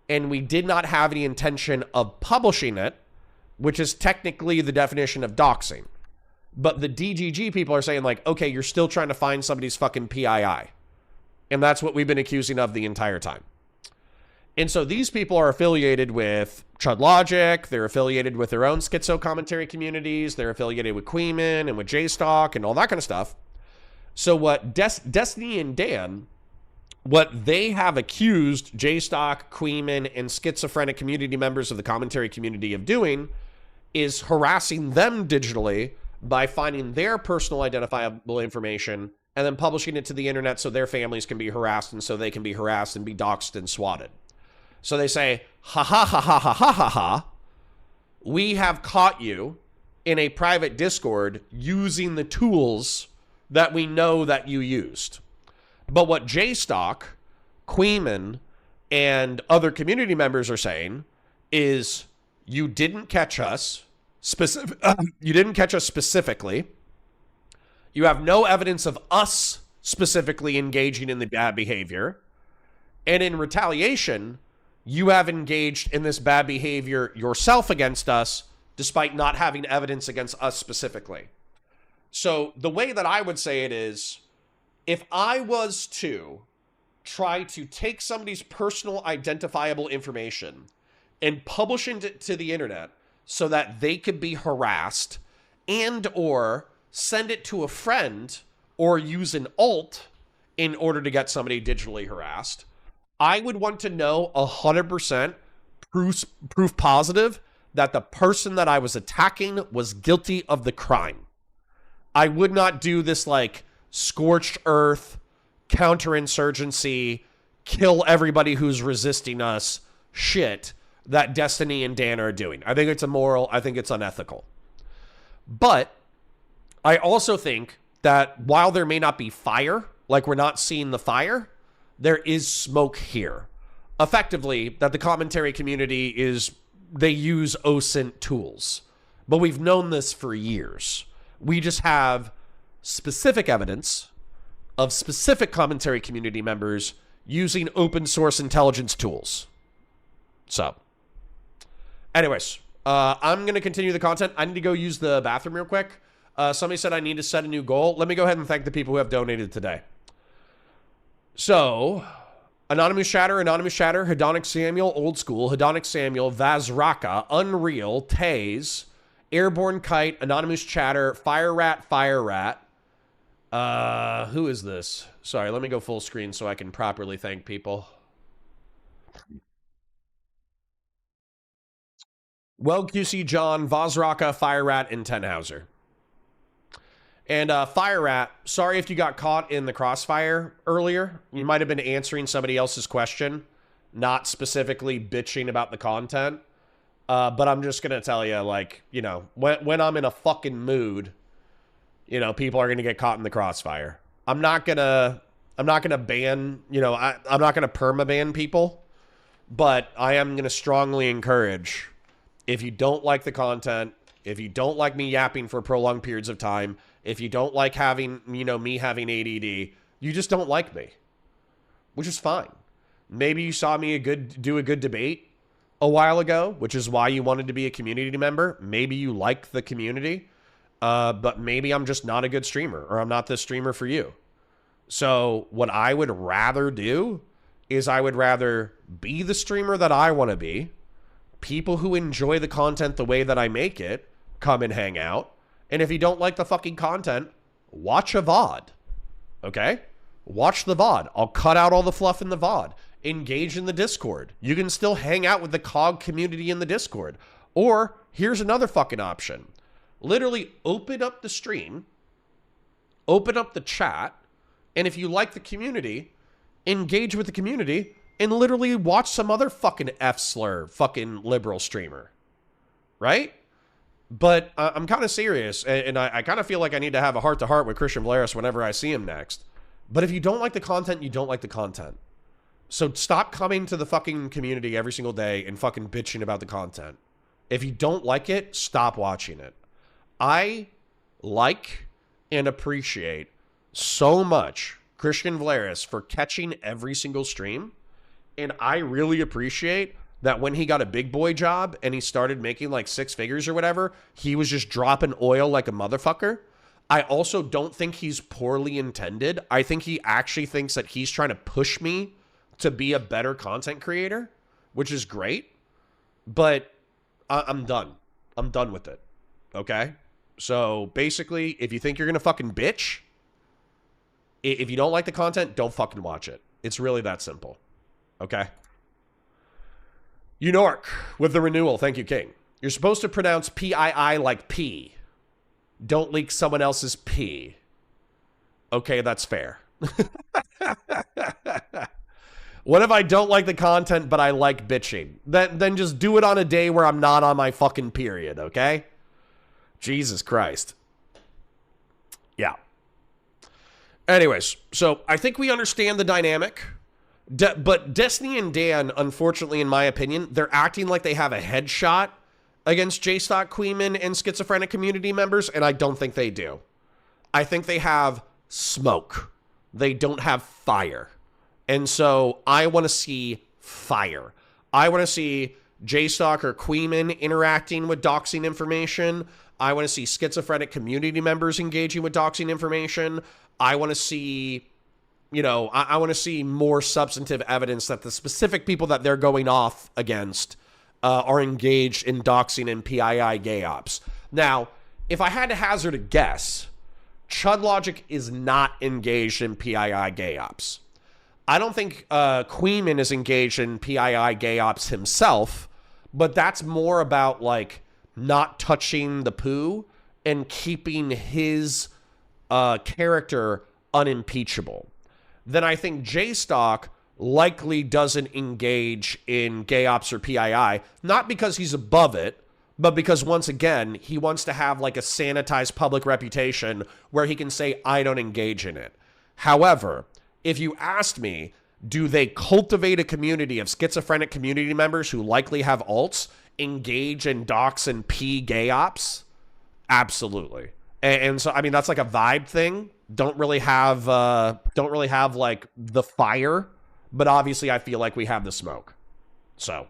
and we did not have any intention of publishing it, which is technically the definition of doxing. But the DGG people are saying like, okay, you're still trying to find somebody's fucking PII. And that's what we've been accusing of the entire time. And so these people are affiliated with Chud Logic. They're affiliated with their own schizo commentary communities. They're affiliated with Queeman and with JStalk and all that kind of stuff. So what Destiny and Dan, what they have accused JStalk, Queeman, and schizophrenic community members of the commentary community of doing is harassing them digitally by finding their personal identifiable information and then publishing it to the internet so their families can be harassed and so they can be harassed and be doxxed and swatted. So they say, ha ha ha ha ha ha ha ha, we have caught you in a private Discord using the tools that we know that you used. But what JStalk, Queeman, and other community members are saying is you didn't catch us you didn't catch us specifically. You have no evidence of us specifically engaging in the bad behavior. And in retaliation, you have engaged in this bad behavior yourself against us, despite not having evidence against us specifically. So the way that I would say it is, if I was to try to take somebody's personal identifiable information and publish it to the internet so that they could be harassed, and or send it to a friend or use an alt in order to get somebody digitally harassed, I would want to know 100% proof positive that the person that I was attacking was guilty of the crime. I would not do this like scorched earth, counterinsurgency, kill everybody who's resisting us shit that Destiny and Dan are doing. I think it's immoral. I think it's unethical. But I also think that while there may not be fire, like we're not seeing the fire, there is smoke here. Effectively, that the commentary community they use OSINT tools. But we've known this for years. We just have specific evidence of specific commentary community members using open source intelligence tools. So, anyways, I'm going to continue the content. I need to go use the bathroom real quick. Somebody said I need to set a new goal. Let me go ahead and thank the people who have donated today. So, Anonymous Chatter, Hedonic Samuel, Old School, Hedonic Samuel, Vazraka, Unreal, Taze, Airborne Kite, Anonymous Chatter, Fire Rat. Who is this? Sorry, let me go full screen so I can properly thank people. Well, QC John, Vazraka, Fire Rat, and Tenhauser. And Fire Rat, sorry if you got caught in the crossfire earlier. You might have been answering somebody else's question, not specifically bitching about the content. But I'm just going to tell you, like, you know, when I'm in a fucking mood, you know, people are going to get caught in the crossfire. I'm not going to ban, you know, I'm not going to permaban people, but I am going to strongly encourage, if you don't like the content, If you don't like me yapping for prolonged periods of time, if you don't like having, me having ADD, you just don't like me, which is fine. Maybe you saw me do a good debate a while ago, which is why you wanted to be a community member. Maybe you like the community, but maybe I'm just not a good streamer, or I'm not the streamer for you. So what I would rather do is I would rather be the streamer that I want to be. People who enjoy the content the way that I make it come and hang out. And if you don't like the fucking content, watch a VOD. Okay? Watch the VOD. I'll cut out all the fluff in the VOD. Engage in the Discord. You can still hang out with the COG community in the Discord. Or here's another fucking option. Literally open up the stream, open up the chat, and if you like the community, engage with the community and literally watch some other fucking F-slur fucking liberal streamer. Right? But I'm kind of serious, and I kind of feel like I need to have a heart-to-heart with Christian Valeris whenever I see him next. But if you don't like the content, you don't like the content. So stop coming to the fucking community every single day and fucking bitching about the content. If you don't like it, stop watching it. I like and appreciate so much Christian Valeris for catching every single stream. And I really appreciate that when he got a big boy job and he started making like 6 figures or whatever, he was just dropping oil like a motherfucker. I also don't think he's poorly intended. I think he actually thinks that he's trying to push me to be a better content creator, which is great. But I'm done. I'm done with it. Okay? So basically, if you think you're going to fucking bitch, if you don't like the content, don't fucking watch it. It's really that simple. Okay? Unork with the renewal. Thank you, King. You're supposed to pronounce P-I-I like P. Don't leak someone else's P. Okay, that's fair. What if I don't like the content, but I like bitching? Then just do it on a day where I'm not on my fucking period, okay? Jesus Christ. Yeah. Anyways, so I think we understand the dynamic. But Destiny and Dan, unfortunately, in my opinion, they're acting like they have a headshot against J-Stock, Queeman, and schizophrenic community members, and I don't think they do. I think they have smoke. They don't have fire. And so I want to see fire. I want to see J-Stock or Queeman interacting with doxing information. I want to see schizophrenic community members engaging with doxing information. I want to see... I want to see more substantive evidence that the specific people that they're going off against are engaged in doxing and PII gay ops. Now, if I had to hazard a guess, Chud Logic is not engaged in PII gay ops. I don't think Queeman is engaged in PII gay ops himself, but that's more about, like, not touching the poo and keeping his character unimpeachable. Then I think J-Stock likely doesn't engage in gay ops or PII, not because he's above it, but because, once again, he wants to have like a sanitized public reputation where he can say, I don't engage in it. However, if you asked me, do they cultivate a community of schizophrenic community members who likely have alts engage in dox and P gay ops? Absolutely. And so, I mean, that's like a vibe thing. Don't really have like the fire, but obviously I feel like we have the smoke. So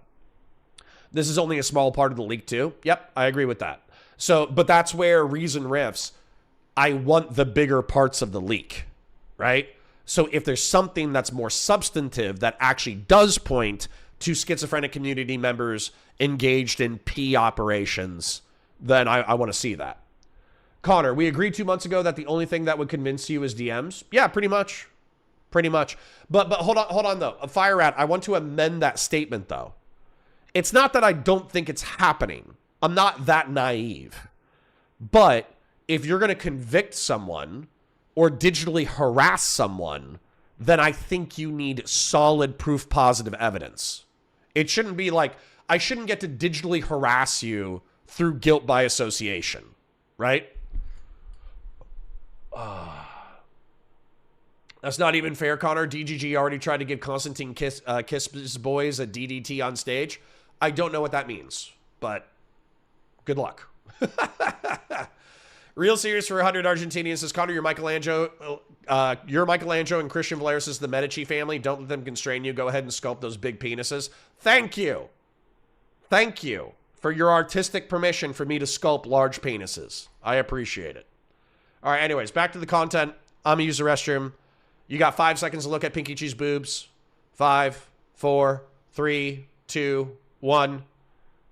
this is only a small part of the leak too. Yep, I agree with that. So, but that's where Reason Riffs, I want the bigger parts of the leak, right? So if there's something that's more substantive that actually does point to schizophrenic community members engaged in P operations, then I want to see that. Connor, we agreed 2 months ago that the only thing that would convince you is DMs. Yeah, pretty much. Pretty much. But hold on though. Fire Rat, I want to amend that statement though. It's not that I don't think it's happening. I'm not that naive. But if you're going to convict someone or digitally harass someone, then I think you need solid proof positive evidence. It shouldn't be like, I shouldn't get to digitally harass you through guilt by association, right? That's not even fair, Connor. DGG already tried to give Constantine kiss his boys a DDT on stage. I don't know what that means, but good luck. Real serious for 100 Argentinians says, Connor, you're Michelangelo. And Christian Valeris is the Medici family. Don't let them constrain you. Go ahead and sculpt those big penises. Thank you. Thank you for your artistic permission for me to sculpt large penises. I appreciate it. All right, anyways, back to the content. I'm going to use the restroom. You got 5 seconds to look at Pinky Cheese boobs. 5, 4, 3, 2, 1.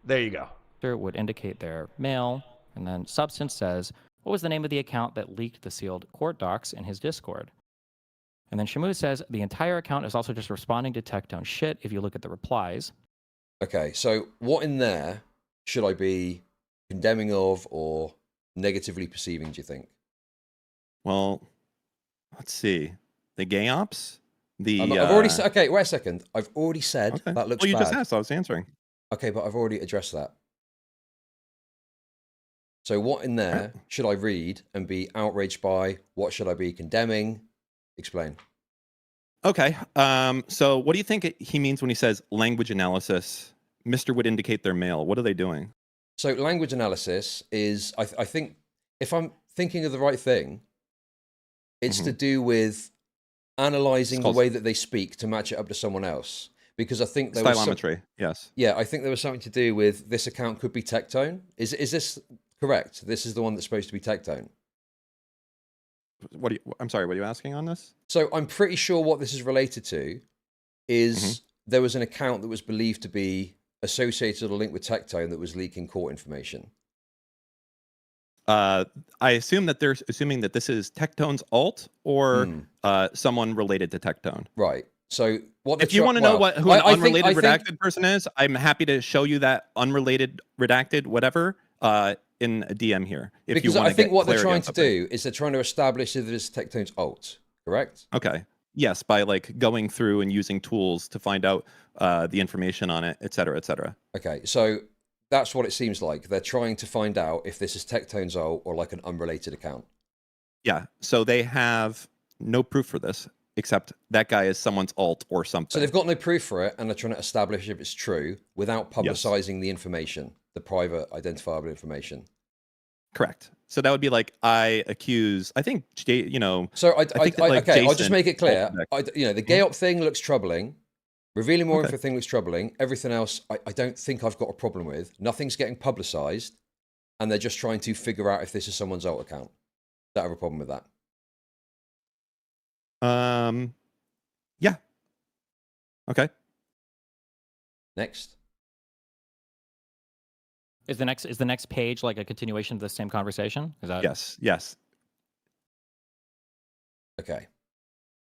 There you go. Would indicate their male, and then Substance says, what was the name of the account that leaked the sealed court docs in his Discord? And then Shamu says, the entire account is also just responding to Tectone shit if you look at the replies. Okay, so what in there should I be condemning of or negatively perceiving, do you think? Well, let's see. The gay ops? I've already said, okay, wait a second. I've already said Okay. that looks well, you bad. just asked, I was answering. Okay, but I've already addressed that. So what in there should I read and be outraged by? What should I be condemning? Explain. Okay. So what do you think he means when he says language analysis? Mr. would indicate they're male. What are they doing? So language analysis is, I think, if I'm thinking of the right thing, it's to do with analyzing the way that they speak to match it up to someone else. Because I think there was stylometry. Yes. Yeah, I think there was something to do with this account could be Tectone. Is this correct? This is the one that's supposed to be Tectone. I'm sorry, what are you asking on this? So I'm pretty sure what this is related to is there was an account that was believed to be associated or linked with Tectone that was leaking court information. I assume that they're assuming that this is Tectone's alt or someone related to Tectone. Right. So what? If you want to know who an unrelated redacted person is, I'm happy to show you that unrelated redacted whatever in a DM here. Because I think what they're trying to do is they're trying to establish if it is Tectone's alt. Correct? Okay. Yes, by like going through and using tools to find out the information on it, et cetera, et cetera. Okay, so that's what it seems like. They're trying to find out if this is Tectone's alt or like an unrelated account. Yeah, so they have no proof for this, except that guy is someone's alt or something. So they've got no proof for it, and they're trying to establish if it's true without publicizing the information, the private identifiable information. Correct. So that would be like I think, you know. So okay, I'll just make it clear. The gay op thing looks troubling. Revealing more info thing looks troubling. Everything else, I don't think I've got a problem with. Nothing's getting publicized, and they're just trying to figure out if this is someone's alt account. Don't have a problem with that. Yeah. Okay. Next. Is the next page like a continuation of the same conversation? Is that Yes. Okay.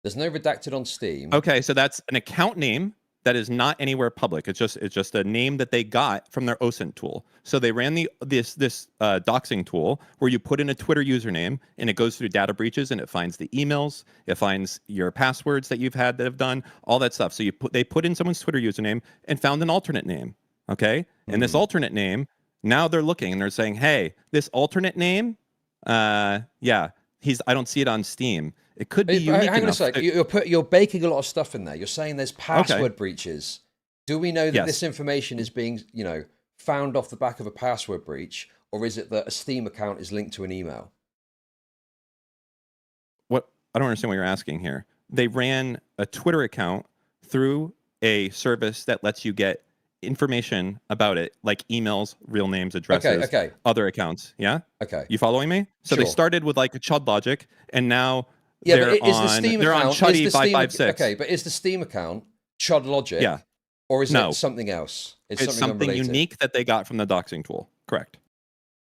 There's no redacted on Steam. Okay, so that's an account name that is not anywhere public. It's just a name that they got from their OSINT tool. So they ran this doxing tool where you put in a Twitter username and it goes through data breaches and it finds the emails, it finds your passwords that you've had that have done all that stuff. So they put in someone's Twitter username and found an alternate name. Okay, and this alternate name, now they're looking and they're saying, hey, this alternate name, I don't see it on Steam. It could be unique hang on a enough. sec. You're baking a lot of stuff in there. You're saying there's password breaches. Do we know that this information is being, found off the back of a password breach, or is it that a Steam account is linked to an email? What? I don't understand what you're asking here. They ran a Twitter account through a service that lets you get information about it, like emails, real names, addresses, other accounts. Yeah. Okay. You following me? So they started with like a Chud logic, and now Yeah, they're but is the Steam they're account, on Chuddy is the Steam, 556. Okay, but is the Steam account Chud Logic? Yeah. Or is it something else? It's something unique that they got from the doxing tool. Correct.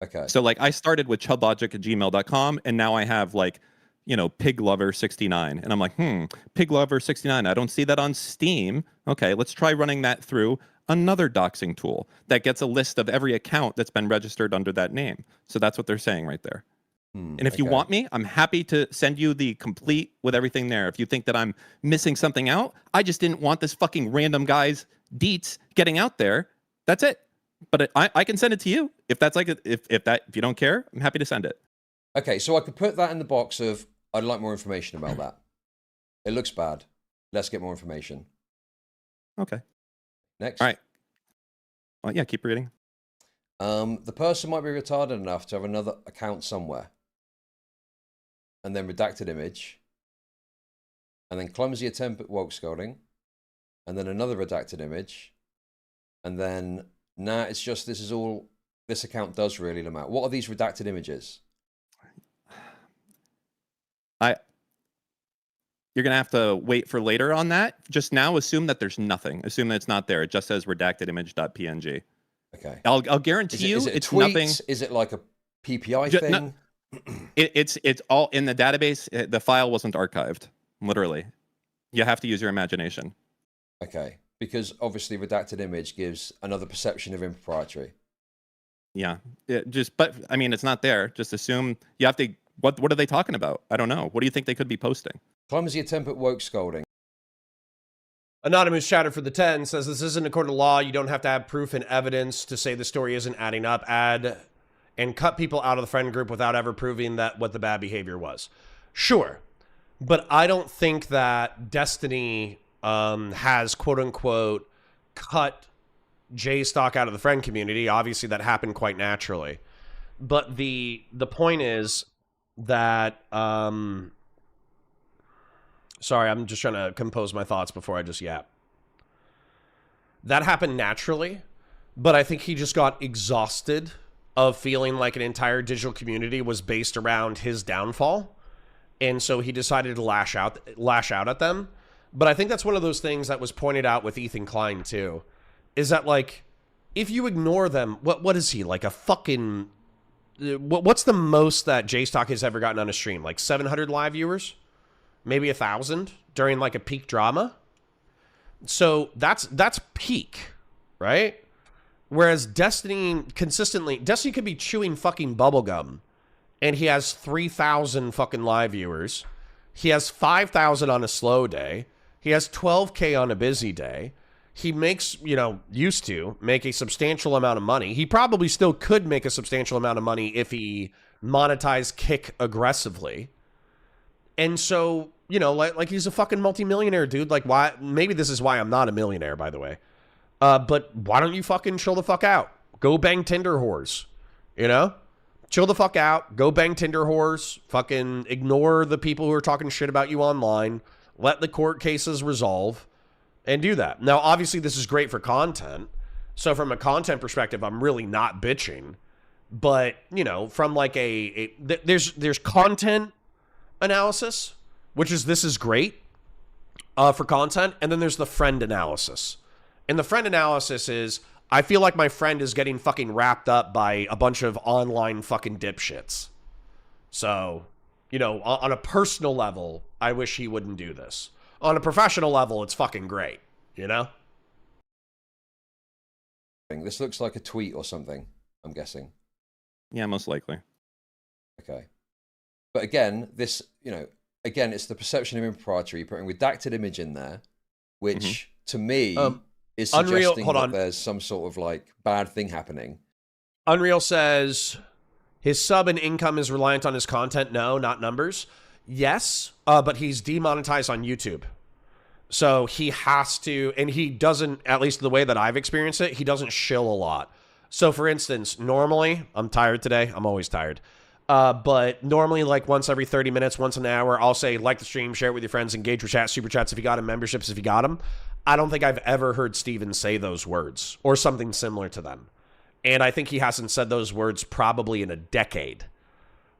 Okay. So like I started with chudlogic@gmail.com, and now I have like, Piglover69. And I'm like, Piglover69. I don't see that on Steam. Okay, let's try running that through another doxing tool that gets a list of every account that's been registered under that name. So that's what they're saying right there. And if you want me, I'm happy to send you the complete with everything there. If you think that I'm missing something out, I just didn't want this fucking random guy's deets getting out there. That's it. But I can send it to you if that's like if you don't care, I'm happy to send it. Okay, so I could put that in the box of I'd like more information about that. It looks bad. Let's get more information. Okay. Next. All right. Well, yeah, keep reading. The person might be retarded enough to have another account somewhere, and then redacted image, and then clumsy attempt at woke scolding, and then another redacted image, and then it's just this is all this account does really, Lamar. What are these redacted images? You're gonna have to wait for later on that. Just now, assume that there's nothing. Assume that it's not there. It just says redacted image.png. Okay. I'll guarantee you, it's tweets? nothing. Is it like a PPI thing? No, it's all in the database. The file wasn't archived. Literally, you have to use your imagination. Okay, because obviously redacted image gives another perception of impropriety. Yeah, but I mean, it's not there. Just assume you have to. What are they talking about? I don't know. What do you think they could be posting? Clumsy attempt at woke scolding. Anonymous chatter for the 10 says this isn't according to law. You don't have to have proof and evidence to say the story isn't adding up. Add and cut people out of the friend group without ever proving that what the bad behavior was. Sure. But I don't think that Destiny has quote unquote cut JStock out of the friend community. Obviously that happened quite naturally. But the point is that sorry, I'm just trying to compose my thoughts before I just yap. That happened naturally, but I think he just got exhausted of feeling like an entire digital community was based around his downfall. And so he decided to lash out at them. But I think that's one of those things that was pointed out with Ethan Klein too, is that like, if you ignore them, what is he, like a fucking, what's the most that JStock has ever gotten on a stream? Like 700 live viewers? Maybe 1,000 during like a peak drama. So that's peak, right? Whereas Destiny could be chewing fucking bubblegum and he has 3,000 fucking live viewers. He has 5,000 on a slow day. He has 12K on a busy day. He makes, used to make a substantial amount of money. He probably still could make a substantial amount of money if he monetized Kick aggressively. And so, like he's a fucking multimillionaire, dude. Like, why? Maybe this is why I'm not a millionaire, by the way. But why don't you fucking chill the fuck out? Go bang Tinder whores, Chill the fuck out. Go bang Tinder whores. Fucking ignore the people who are talking shit about you online. Let the court cases resolve and do that. Now, obviously, this is great for content. So from a content perspective, I'm really not bitching. But, from like there's content analysis, which is this is great for content, and then there's the friend analysis. And the friend analysis is I feel like my friend is getting fucking wrapped up by a bunch of online fucking dipshits. So, on a personal level, I wish he wouldn't do this. On a professional level, it's fucking great, This looks like a tweet or something, I'm guessing. Yeah, most likely. Okay. But again, this, it's the perception of impropriety. You're putting redacted image in there, which to me is suggesting that there's some sort of like bad thing happening. Unreal says his sub and income is reliant on his content. No, not numbers. Yes, but he's demonetized on YouTube. So he has to, and he doesn't, at least the way that I've experienced it, he doesn't shill a lot. So for instance, normally, I'm tired today. I'm always tired. But normally, like once every 30 minutes, once an hour, I'll say, like the stream, share it with your friends, engage with chat, super chats if you got them, memberships if you got them. I don't think I've ever heard Steven say those words or something similar to them. And I think he hasn't said those words probably in a decade.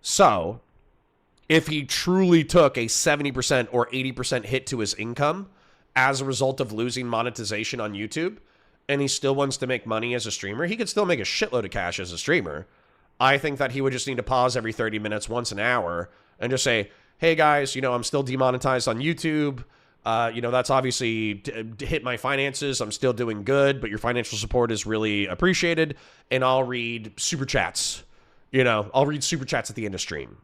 So if he truly took a 70% or 80% hit to his income as a result of losing monetization on YouTube, and he still wants to make money as a streamer, he could still make a shitload of cash as a streamer. I think that he would just need to pause every 30 minutes, once an hour, and just say, hey guys, I'm still demonetized on YouTube. That's obviously hit my finances. I'm still doing good, but your financial support is really appreciated. And I'll read super chats. I'll read super chats at the end of stream.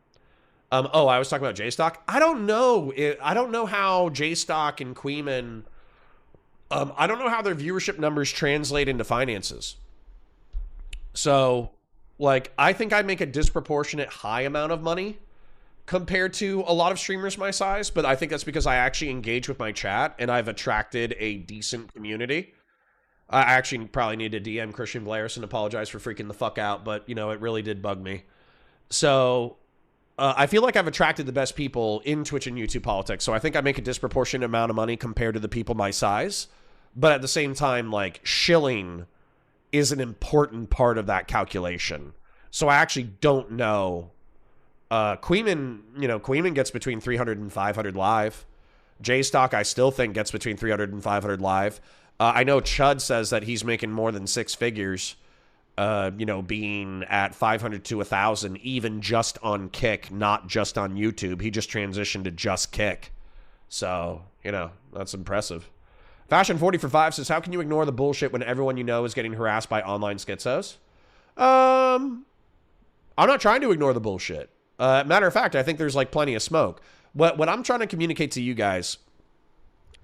I was talking about JStock. I don't know. I don't know how JStock and Queeman, I don't know how their viewership numbers translate into finances. So, like, I think I make a disproportionate high amount of money compared to a lot of streamers my size, but I think that's because I actually engage with my chat and I've attracted a decent community. I actually probably need to DM Christian Blaris and apologize for freaking the fuck out, but, you know, it really did bug me. So I feel like I've attracted the best people in Twitch and YouTube politics, so I think I make a disproportionate amount of money compared to the people my size. But at the same time, like, shilling is an important part of that calculation. So I actually don't know. Queeman gets between 300 and 500 live. J-Stock, I still think, gets between 300 and 500 live. I know Chud says that he's making more than 6 figures, being at 500 to 1,000, even just on Kick, not just on YouTube. He just transitioned to just Kick. So, that's impressive. Fashion40 for 5 says, how can you ignore the bullshit when everyone you know is getting harassed by online schizos? I'm not trying to ignore the bullshit. Matter of fact, I think there's like plenty of smoke. What I'm trying to communicate to you guys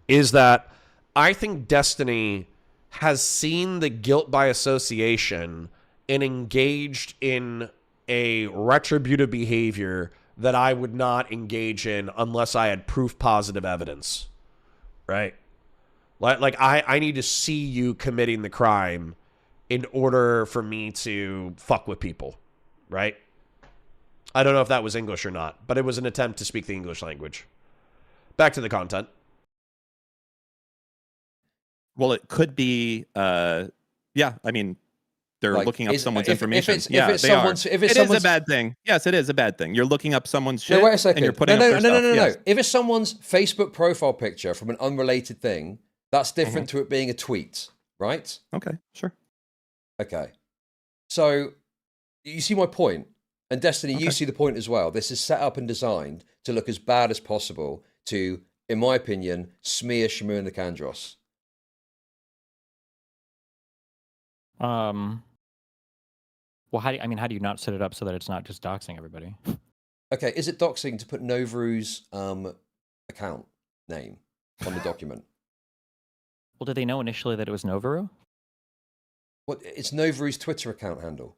is that I think Destiny has seen the guilt by association and engaged in a retributive behavior that I would not engage in unless I had proof positive evidence. Right? Like I need to see you committing the crime in order for me to fuck with people. Right? I don't know if that was English or not, but it was an attempt to speak the English language. Back to the content. Well, it could be, they're Like, looking up someone's information. If it's someone's a bad thing. Yes, it is a bad thing. You're looking up someone's shit. No, wait a second. And you're putting up their stuff. No. Yes. If it's someone's Facebook profile picture from an unrelated thing, that's different to it being a tweet, right? Okay, sure. Okay. So, you see my point? And Destiny, you see the point as well. This is set up and designed to look as bad as possible to, in my opinion, smear Shamu Nicandros. Well, how do you not set it up so that it's not just doxing everybody? Okay, is it doxing to put Novaru's account name on the document? Well, did they know initially that it was Novaru? What? It's Novaru's Twitter account handle.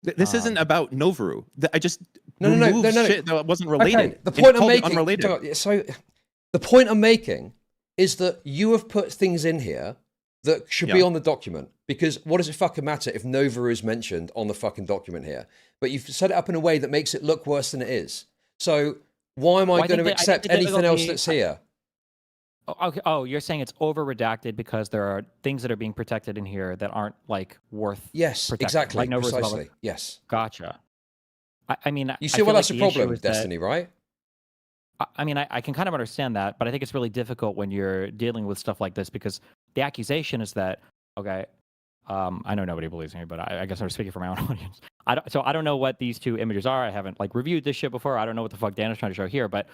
This isn't about Novaru. I just no. shit that wasn't related. Okay, the point I'm making. Unrelated. So, the point I'm making is that you have put things in here that should be on the document, because what does it fucking matter if Novaru is mentioned on the fucking document here? But you've set it up in a way that makes it look worse than it is. So why am I going to accept anything else that's here? Okay. Oh, you're saying it's over redacted because there are things that are being protected in here that aren't like worth. Yes, protecting. exactly. Like Precisely. Yes. Gotcha. I mean, you see why that's a problem with Destiny, right? I mean, I can kind of understand that, but I think it's really difficult when you're dealing with stuff like this because the accusation is that, okay, I know nobody believes me, but I guess I'm speaking for my own audience. I don't know what these two images are. I haven't like reviewed this shit before. I don't know what the fuck Dan is trying to show here, but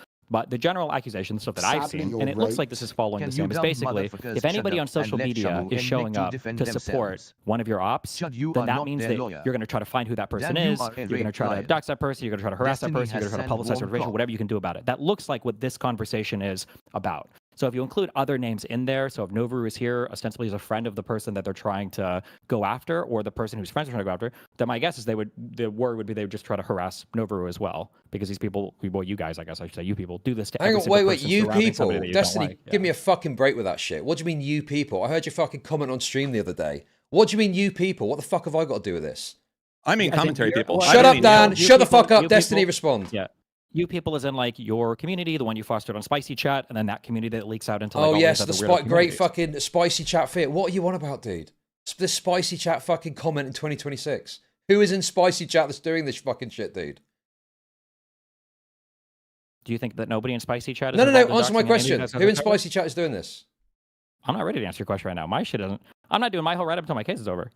the general accusation, the stuff that I've seen, and it looks like this is following the same, is basically, if anybody on social media is showing up to support one of your ops, then that means that you're going to try to find who that person is, you're going to try to dox that person, you're going to try to harass that person, you're going to try to publicize their information, whatever you can do about it. That looks like what this conversation is about. So if you include other names in there, so if Novaru is here ostensibly as a friend of the person that they're trying to go after, or the person whose friends are trying to go after, then my guess is the word would be they would just try to harass Novaru as well, because these people, well, you guys, I guess I should say, you people do this to every single person. Wait, you people, Destiny, like. Give me a fucking break with that shit. What do you mean, you people? I heard you fucking comment on stream the other day. What do you mean, you people? What the fuck have I got to do with this? I mean, commentary people. Shut up, Dan. Shut the fuck up. Destiny, respond. Yeah. You people is in like your community, the one you fostered on Spicy Chat, and then that community that leaks out into like all yes, these the other great fucking Spicy Chat fit. What are you on about, dude? This Spicy Chat fucking comment in 2026. Who is in Spicy Chat that's doing this fucking shit, dude? Do you think that nobody in Spicy Chat is No, answer my question. Who in Spicy Chat is doing this? I'm not ready to answer your question right now. My shit isn't. I'm not doing my whole write-up until my case is over.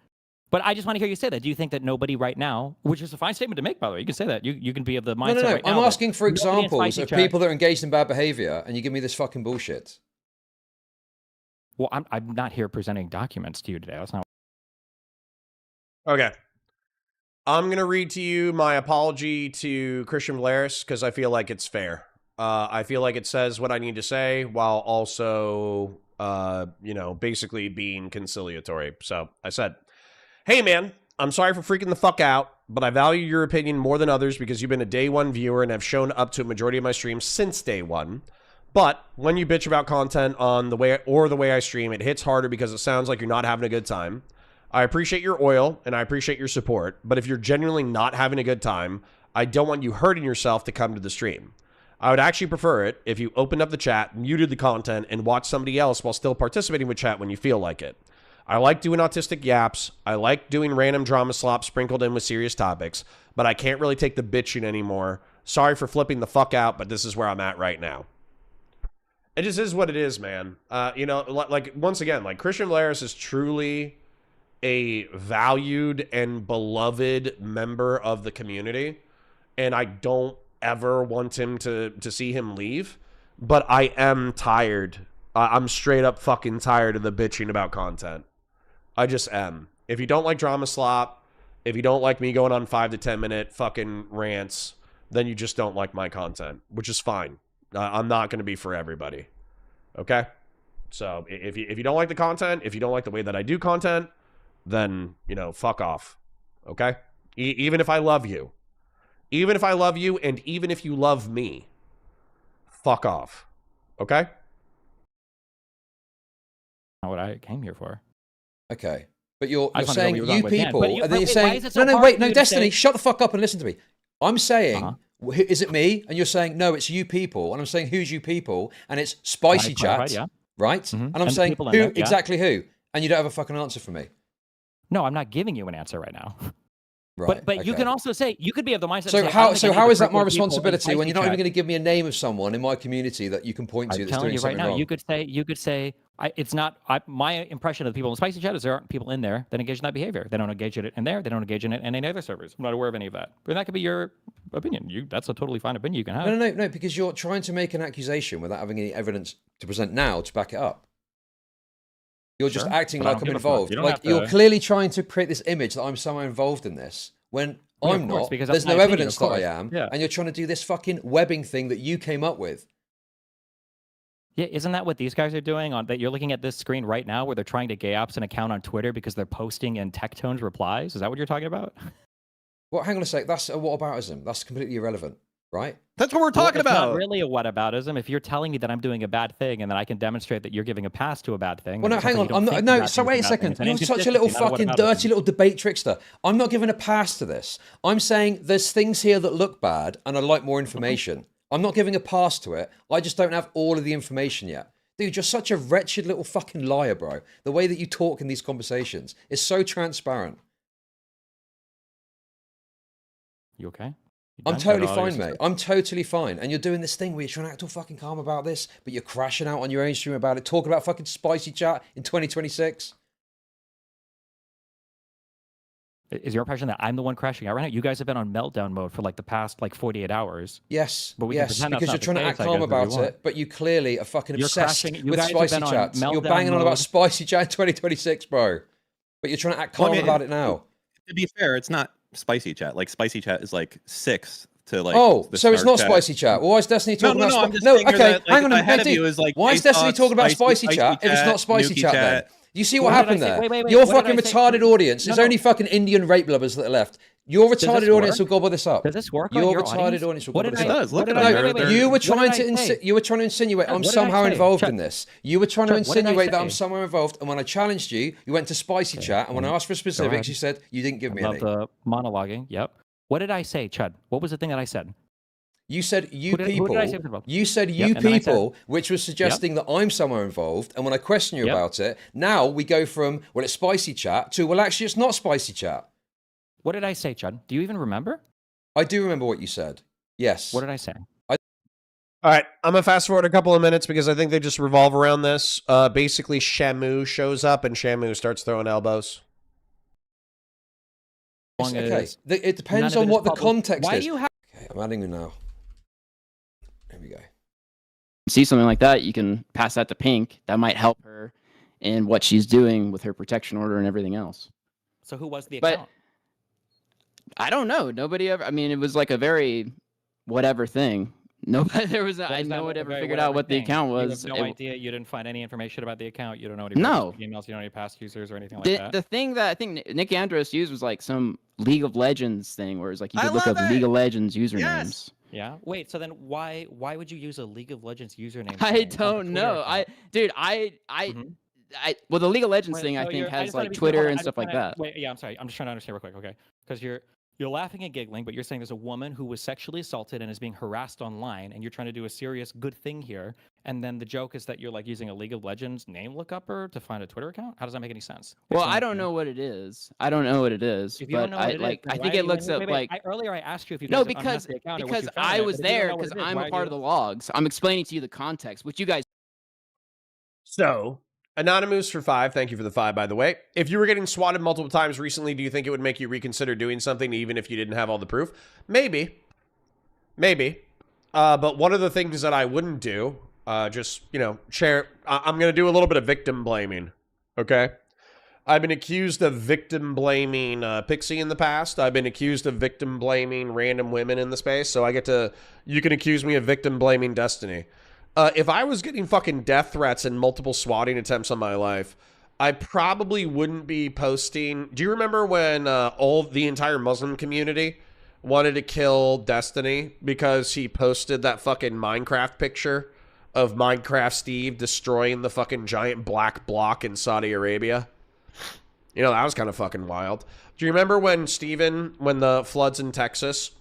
But I just want to hear you say that. Do you think that nobody right now, which is a fine statement to make, by the way, you can say that. You can be of the mindset right now. I'm asking for examples of people that are engaged in bad behavior, and you give me this fucking bullshit. Well, I'm not here presenting documents to you today. That's not. Okay. I'm going to read to you my apology to Christian Blaris because I feel like it's fair. I feel like it says what I need to say while also, basically being conciliatory. So I said, hey, man, I'm sorry for freaking the fuck out, but I value your opinion more than others because you've been a day one viewer and have shown up to a majority of my streams since day one. But when you bitch about content on the way I stream, it hits harder because it sounds like you're not having a good time. I appreciate your oil and I appreciate your support, but if you're genuinely not having a good time, I don't want you hurting yourself to come to the stream. I would actually prefer it if you opened up the chat, muted the content, and watched somebody else while still participating with chat when you feel like it. I like doing autistic yaps. I like doing random drama slop sprinkled in with serious topics, but I can't really take the bitching anymore. Sorry for flipping the fuck out, but this is where I'm at right now. It just is what it is, man. You know, like, once again, like, Christian Valeris is truly a valued and beloved member of the community, and I don't ever want him to see him leave, but I am tired. I'm straight up fucking tired of the bitching about content. I just am. If you don't like drama slop, if you don't like me going on 5 to 10 minute fucking rants, then you just don't like my content, which is fine. I'm not going to be for everybody. Okay? So if you don't like the content, if you don't like the way that I do content, then, you know, fuck off. Okay? Even if I love you. Even if I love you, and even if you love me, fuck off. Okay? Not what I came here for. Okay. But you're I just saying wanted to know where you you were going with people, Dan. and then you're Why saying, is it so no, hard wait, for no, you to Destiny, say- shut the fuck up and listen to me. I'm saying, is it me? And you're saying, no, it's you people. And I'm saying, who's you people? And it's Spicy clarified, Chat, yeah. right? Mhm. And I'm And saying, people who, in there, yeah. exactly who? And you don't have a fucking answer for me. No, I'm not giving you an answer right now. Right. But you okay. can also say, you could be of the mindset. So to say, I don't think I need how to is that prick my with people in responsibility when Spicy you're not even Chat. going to give me a name of someone in my community that you can point to I'm that's telling doing you right something now, wrong? you could say, it's not. My impression of the people in Spicy Chat is there aren't people in there that engage in that behavior. They don't engage in it in there. They don't engage in it in any other servers. I'm not aware of any of that. But that could be your opinion. That's a totally fine opinion you can have. No, because you're trying to make an accusation without having any evidence to present now to back it up. You're just Sure, acting but I like don't I'm give a fuck. involved. You don't Like have to- you're clearly trying to create this image that I'm somehow involved in this when Yeah, I'm of course, not. because There's that's no my opinion, evidence of that I course. am, Yeah. and you're trying to do this fucking webbing thing that you came up with. Yeah, isn't that what these guys are doing? On that, you're looking at this screen right now, where they're trying to gay ops an account on Twitter because they're posting in Tectone's replies. Is that what you're talking about? Well, hang on a sec. That's a whataboutism. That's completely irrelevant, right? That's what we're talking It's about. not really a whataboutism. If you're telling me that I'm doing a bad thing and then I can demonstrate that you're giving a pass to a bad thing. Well, then no, it sounds hang like on. you don't I'm think not. the No, bad so thing's wait a bad thing. second. It's an You're such a little inconsistency, not fucking whataboutism. dirty little debate trickster. I'm not giving a pass to this. I'm saying there's things here that look bad, and I'd like more information. I'm not giving a pass to it. I just don't have all of the information yet. Dude, you're such a wretched little fucking liar, bro. The way that you talk in these conversations is so transparent. You okay? You I'm done? totally Got all your fine, mate. systems? I'm totally fine. And you're doing this thing where you're trying to act all fucking calm about this, but you're crashing out on your own stream about it, talking about fucking Spicy Chat in 2026. Is your impression that I'm the one crashing out right now? You guys have been on meltdown mode for like the past 48 hours. Yes, But we can yes, pretend that's because not you're the trying to case, act I calm guess, if you about want. it, but you clearly are fucking You're obsessed crashing- you with guys have Spicy been on Chats. You're meltdown banging on about mode. Spicy Chat in 2026, bro. But you're trying to act calm Well, I mean, about it now. To be fair, it's not Spicy Chat. Like Spicy Chat is like 6 to like. Oh, the so it's Star not Chat. Spicy Chat. Well, why is Destiny talking No, about I'm just No, saying here okay, that, like, hang on a ahead minute. of you is, like, Why is J Destiny Thoughts, talking about Spicy Spicy Chat if it's not Chat, Spicy Nuki Chat then? Chat. You see What what did I happened say? there? Wait, Your what did fucking I say? retarded audience. No, It's no. only fucking Indian rape lovers that are left. Your this retarded audience will work? gobble this up. Does this work on Your your retarded audience? audience will What gobble did this I- up. It does. Look what at did them. I- They're- wait, wait, they're- You were What trying did to I say? you were trying to insinuate I'm What did I somehow say? involved Chuck, in this. You were trying to Chuck, what did I insinuate that I'm say? somewhere involved, and when I challenged you, you went to Spicy Chat, and when I asked for specifics, ahead. you said you didn't give me Love any. the monologuing. Yep. What did I say, Chud? What was the thing that I said? You said you Who did I people. say was involved? You said Yep, you and then I said- people, which was suggesting that I'm somewhere involved. And when I question you Yep. about it, now we go from well, it's Spicy Chat to well, actually, it's not Spicy Chat. What did I say, Chud? Do you even remember? I do remember what you said. Yes. What did I say? All right, I'm gonna fast forward a couple of minutes because I think they just revolve around this. Basically, Shamu shows up and Shamu starts throwing elbows. Long Okay. as It depends none on of it what is the public. context Why is. do you have? Okay, I'm adding you now. There we go. See something like that, you can pass that to Pink. That might help her in what she's doing with her protection order and everything else. So who was the But- account? I don't know. Nobody ever. I mean, it was like a very whatever thing. Nobody. There was. What I is that no one ever very figured out whatever what the thing? account You was. have no It- idea. You didn't find any information about the account. You don't know any No. emails. You don't know any past users or anything like The that. the thing that I think Nick Andros used was like some League of Legends thing where it's like you I could look love up it! League of Legends usernames. Yes! Yeah. Wait. So then why would you use a League of Legends username? I change on the don't Twitter know. account? Dude, Mhm. well, the League of Legends Wait, thing I so think you're, I has just want to like be clear. Hold Twitter on, and I stuff just like wanna, that. wait. Yeah, I'm sorry. I'm just trying to understand real quick. Okay, because you're laughing and giggling, but you're saying there's a woman who was sexually assaulted and is being harassed online, and you're trying to do a serious good thing here. And then the joke is that you're like using a League of Legends name lookupper to find a Twitter account. How does that make any sense? Well, Explain I that to don't me. know what it is. I don't know what it is. If you don't But know what it is, then I why think are it you looks up wait, like earlier I asked you if you no, guys unmasked the account or what because you found I it, was but if you don't there know what because it is, I'm why a are part you? of the logs. I'm explaining to you the context, which you guys. So, Anonymous for 5, thank you for the 5, by the way. If you were getting swatted multiple times recently, do you think it would make you reconsider doing something even if you didn't have all the proof? Maybe. Maybe. But one of the things that I wouldn't do, just, you know, share, I'm going to do a little bit of victim blaming, okay? I've been accused of victim blaming Pixie in the past. I've been accused of victim blaming random women in the space, so I get to, you can accuse me of victim blaming Destiny. If I was getting fucking death threats and multiple swatting attempts on my life, I probably wouldn't be posting. Do you remember when all the entire Muslim community wanted to kill Destiny because he posted that fucking Minecraft picture of Minecraft Steve destroying the fucking giant black block in Saudi Arabia? You know, that was kind of fucking wild. Do you remember when when the floods in Texas,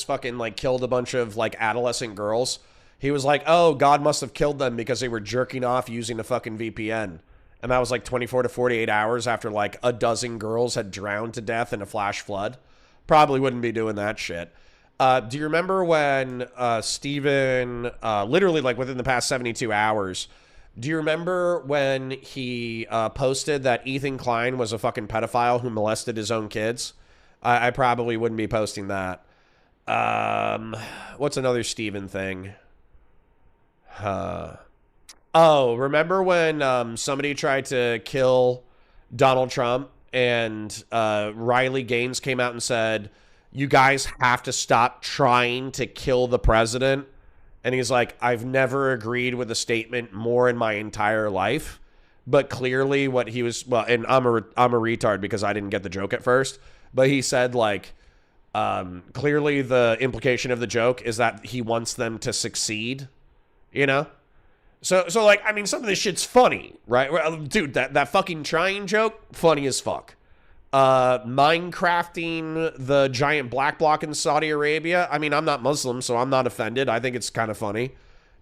fucking like killed a bunch of like adolescent girls? He was like, oh, God must have killed them because they were jerking off using a fucking VPN. And that was like 24 to 48 hours after like a dozen girls had drowned to death in a flash flood. Probably wouldn't be doing that shit. Do you remember when Steven, literally like within the past 72 hours, do you remember when he posted that Ethan Klein was a fucking pedophile who molested his own kids? I probably wouldn't be posting that. What's another Steven thing? Oh, remember when somebody tried to kill Donald Trump and Riley Gaines came out and said, you guys have to stop trying to kill the president? And he's like, I've never agreed with a statement more in my entire life. But clearly what he was, well, and I'm a retard because I didn't get the joke at first. But he said, like, clearly the implication of the joke is that he wants them to succeed, you know? So like, I mean, some of this shit's funny, right? Dude, that fucking trying joke, funny as fuck. Minecrafting the giant black block in Saudi Arabia. I mean, I'm not Muslim, so I'm not offended. I think it's kind of funny.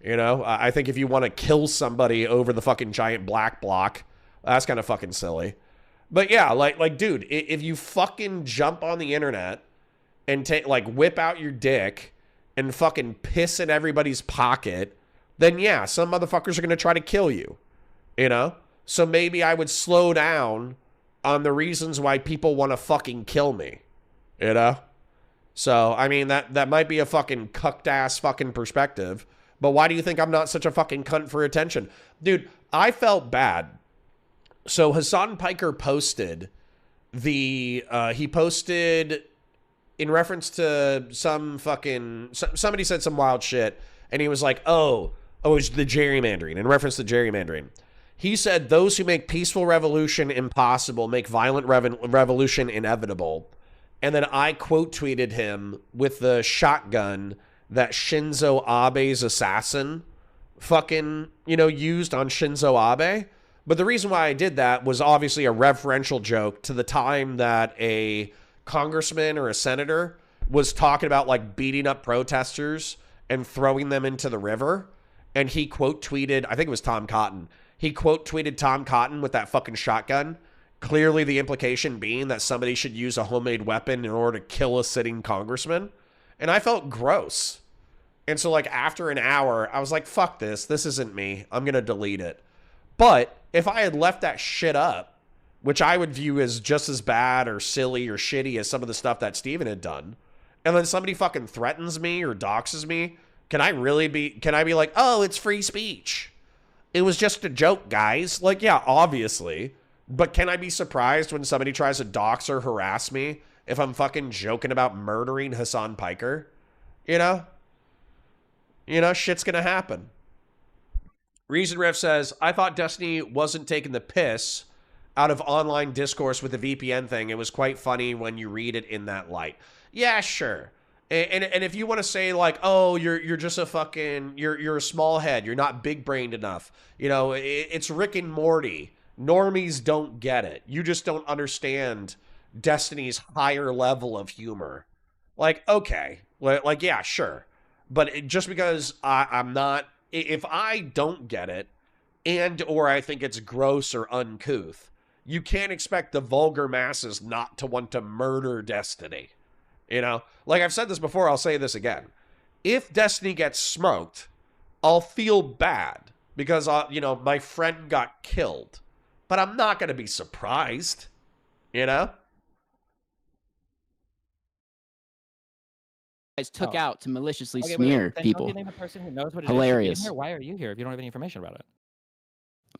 You know, I think if you want to kill somebody over the fucking giant black block, that's kind of fucking silly. But yeah, like, dude, if you fucking jump on the internet and whip out your dick and fucking piss in everybody's pocket, then yeah, some motherfuckers are going to try to kill you, you know? So maybe I would slow down on the reasons why people want to fucking kill me, you know? So, I mean, that might be a fucking cucked-ass fucking perspective, but why do you think I'm not such a fucking cunt for attention? Dude, I felt bad. So Hassan Piker posted he posted in reference to somebody said some wild shit, and he was like, oh, it was the gerrymandering, in reference to gerrymandering. He said, those who make peaceful revolution impossible make violent revolution inevitable. And then I quote tweeted him with the shotgun that Shinzo Abe's assassin fucking, used on Shinzo Abe. But the reason why I did that was obviously a referential joke to the time that a congressman or a senator was talking about like beating up protesters and throwing them into the river. And he quote tweeted, I think it was Tom Cotton. He quote tweeted Tom Cotton with that fucking shotgun. Clearly the implication being that somebody should use a homemade weapon in order to kill a sitting congressman. And I felt gross. And so like after an hour, I was like, fuck this. This isn't me. I'm going to delete it. But if I had left that shit up, which I would view as just as bad or silly or shitty as some of the stuff that Steven had done, and then somebody fucking threatens me or doxes me, can I be like, oh, it's free speech? It was just a joke, guys. Like, yeah, obviously. But can I be surprised when somebody tries to dox or harass me if I'm fucking joking about murdering Hassan Piker? You know, shit's gonna happen. Reason Rev says, I thought Destiny wasn't taking the piss out of online discourse with the VPN thing, it was quite funny when you read it in that light. Yeah, sure. And if you want to say like, oh, you're just a fucking, you're a small head, you're not big brained enough, you know, it's Rick and Morty. Normies don't get it. You just don't understand Destiny's higher level of humor. Like, okay, like yeah, sure, but just because I'm not, if I don't get it, and or I think it's gross or uncouth, you can't expect the vulgar masses not to want to murder Destiny. You know, like I've said this before, I'll say this again. If Destiny gets smoked, I'll feel bad because, you know, my friend got killed. But I'm not going to be surprised, you know? Guys took out to maliciously Okay, smear then people. Don't you name a person who knows what it Hilarious. is to be in here? Why are you here if you don't have any information about it?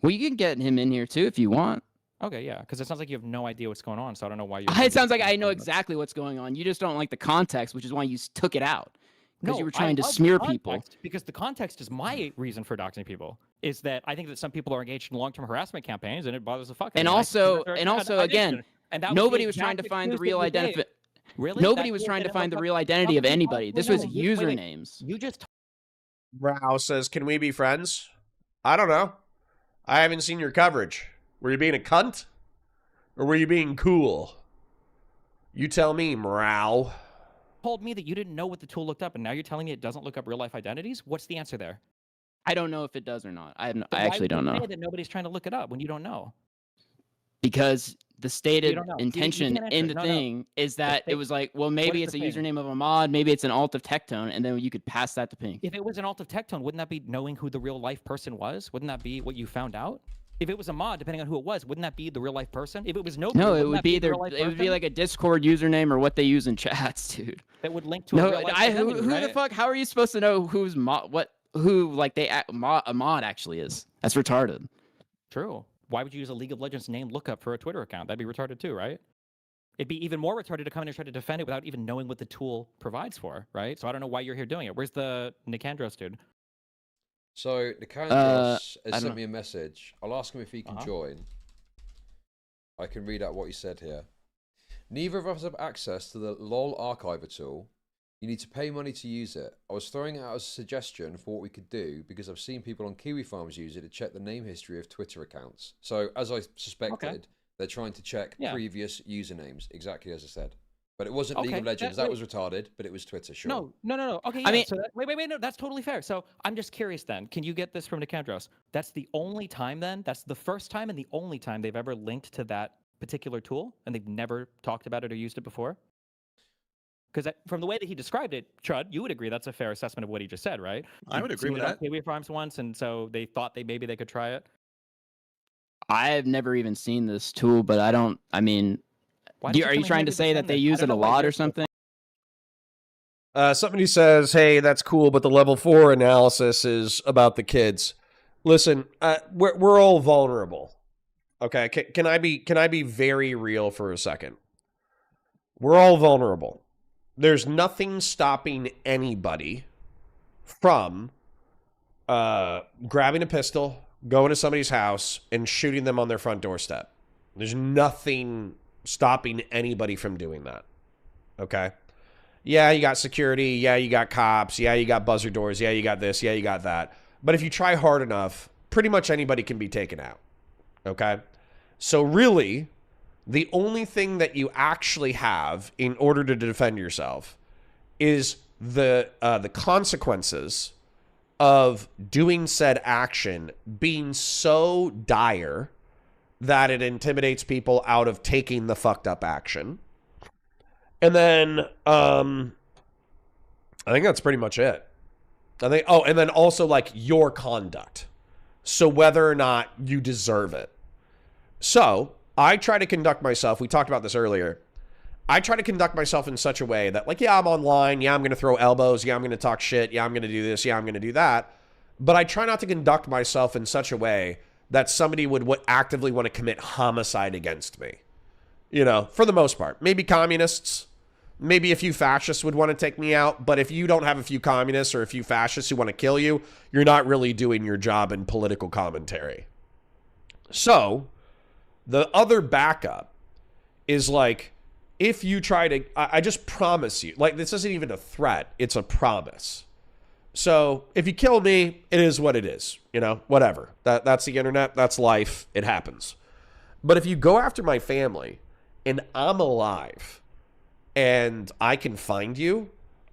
Well, you can get him in here too if you want. Okay, yeah, because it sounds like you have no idea what's going on, so I don't know why you. It sounds like I know exactly what's going on. You just don't like the context, which is why you took it out. Because you were trying to smear people. Because the context is my reason for doxing people. Is that I think that some people are engaged in long-term harassment campaigns, and it bothers the fuck out of me. And also, again, nobody was trying to find the real identity. Really? Nobody was trying to find the real identity of anybody. This was usernames. You just. Rao says, "Can we be friends?" I don't know. I haven't seen your coverage. Were you being a cunt? Or were you being cool? You tell me, Mrao. Told me that you didn't know what the tool looked up, and now you're telling me it doesn't look up real-life identities? What's the answer there? I don't know if it does or not. I actually don't know. Why would you say that nobody's trying to look it up when you don't know? Because the stated intention in the thing is that it was like, well, maybe it's a username of a mod, maybe it's an alt of Tectone, and then you could pass that to Pink. If it was an alt of Tectone, wouldn't that be knowing who the real-life person was? Wouldn't that be what you found out? If it was a mod, depending on who it was, wouldn't that be the real life person? If it was nobody, no, it would be their. It would be like a Discord username or what they use in chats, dude. That would link to a real life identity, who the fuck? How are you supposed to know who's who like a mod actually is? That's retarded. True. Why would you use a League of Legends name lookup for a Twitter account? That'd be retarded too, right? It'd be even more retarded to come in and try to defend it without even knowing what the tool provides for, right? So I don't know why you're here doing it. Where's the Nicandros dude? So Nicandros has sent me a message. I'll ask him if he can join. I can read out what he said here. Neither of us have access to the LOL archiver tool. You need to pay money to use it. I was throwing it out as a suggestion for what we could do because I've seen people on Kiwi Farms use it to check the name history of Twitter accounts. So as I suspected, they're trying to check previous usernames, exactly as I said. But it wasn't League of Legends. That was retarded, but it was Twitter, sure. No. Okay, yeah. I mean, so wait, no, that's totally fair. So I'm just curious then. Can you get this from Nicandros? That's the only time then? That's the first time and the only time they've ever linked to that particular tool, and they've never talked about it or used it before? Because from the way that he described it, Chud, you would agree that's a fair assessment of what he just said, right? I would agree with that. Kiwi Farms once, and so they thought maybe they could try it? I've never even seen this tool, but I mean... Are you trying to say that they use it a lot or something? Somebody says, hey, that's cool, but the level 4 analysis is about the kids. Listen, we're all vulnerable. Okay, can I be very real for a second? We're all vulnerable. There's nothing stopping anybody from grabbing a pistol, going to somebody's house, and shooting them on their front doorstep. There's nothing stopping anybody from doing that. Okay? Yeah, you got security. Yeah, you got cops. Yeah, you got buzzer doors. Yeah, you got this. Yeah, you got that. But if you try hard enough, pretty much anybody can be taken out. Okay? So really, the only thing that you actually have in order to defend yourself is the consequences of doing said action being so dire that it intimidates people out of taking the fucked up action. And then, I think that's pretty much it. And then also like your conduct. So whether or not you deserve it. So I try to conduct myself, we talked about this earlier. I try to conduct myself in such a way that like, yeah, I'm online. Yeah, I'm going to throw elbows. Yeah, I'm going to talk shit. Yeah, I'm going to do this. Yeah, I'm going to do that. But I try not to conduct myself in such a way that somebody would actively want to commit homicide against me. You know, for the most part. Maybe communists, maybe a few fascists would want to take me out, but if you don't have a few communists or a few fascists who want to kill you, you're not really doing your job in political commentary. So, The other backup is like, if you try to, I just promise you, like, this isn't even a threat, it's a promise. So if you kill me, it is what it is, you know, whatever. That's the internet, that's life, it happens. But if you go after my family and I'm alive and I can find you,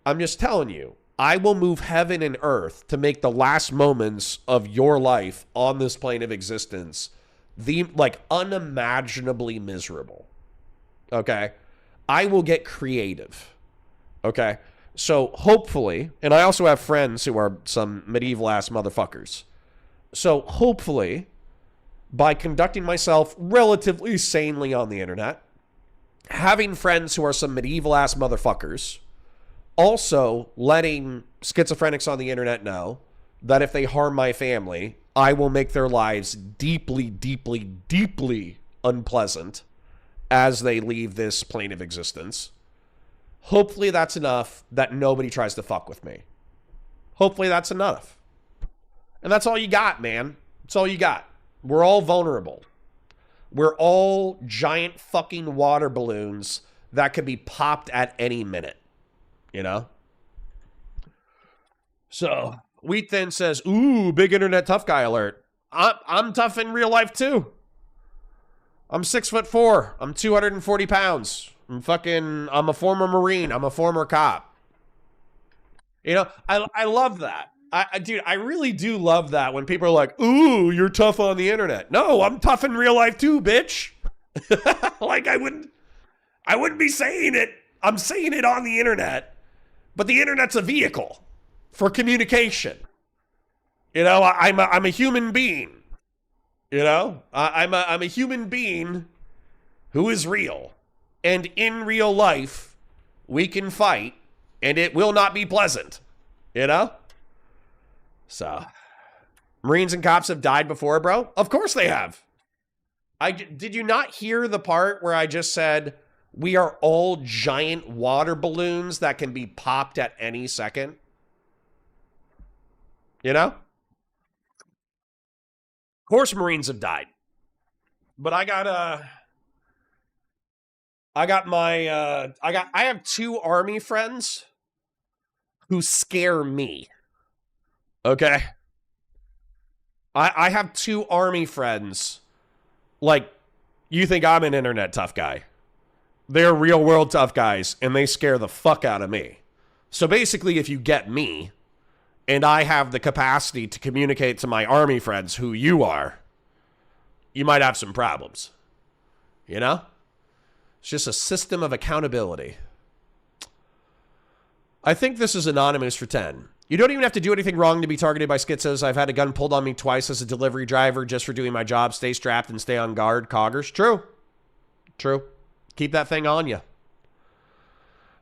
I'm just telling you, I will move heaven and earth to make the last moments of your life on this plane of existence unimaginably miserable. Okay? I will get creative. Okay? So hopefully, and I also have friends who are some medieval ass motherfuckers. So hopefully, by conducting myself relatively sanely on the internet, having friends who are some medieval ass motherfuckers, also letting schizophrenics on the internet know that if they harm my family, I will make their lives deeply, deeply, deeply unpleasant as they leave this plane of existence. Hopefully that's enough that nobody tries to fuck with me. Hopefully that's enough. And that's all you got, man. That's all you got. We're all vulnerable. We're all giant fucking water balloons that could be popped at any minute. You know? So, Wheat Thin says, ooh, big internet tough guy alert. I'm tough in real life too. I'm 6'4". I'm 240 pounds. I'm a former Marine. I'm a former cop. You know, I love that. Dude, I really do love that when people are like, ooh, you're tough on the internet. No, I'm tough in real life too, bitch. Like, I wouldn't be saying it. I'm saying it on the internet. But the internet's a vehicle for communication. You know, I'm a human being. You know, I'm a human being who is real. And in real life, we can fight, and it will not be pleasant. You know? So, Marines and cops have died before, bro? Of course they have. Did you not hear the part where I just said, we are all giant water balloons that can be popped at any second? You know? Of course Marines have died. But I have 2 Army friends who scare me. Okay? I have 2 Army friends. Like, you think I'm an internet tough guy. They're real world tough guys, and they scare the fuck out of me. So basically, if you get me, and I have the capacity to communicate to my Army friends who you are, you might have some problems. You know? It's just a system of accountability. I think this is anonymous for 10. You don't even have to do anything wrong to be targeted by schizos. I've had a gun pulled on me twice as a delivery driver just for doing my job. Stay strapped and stay on guard. Coggers. True. True. Keep that thing on you.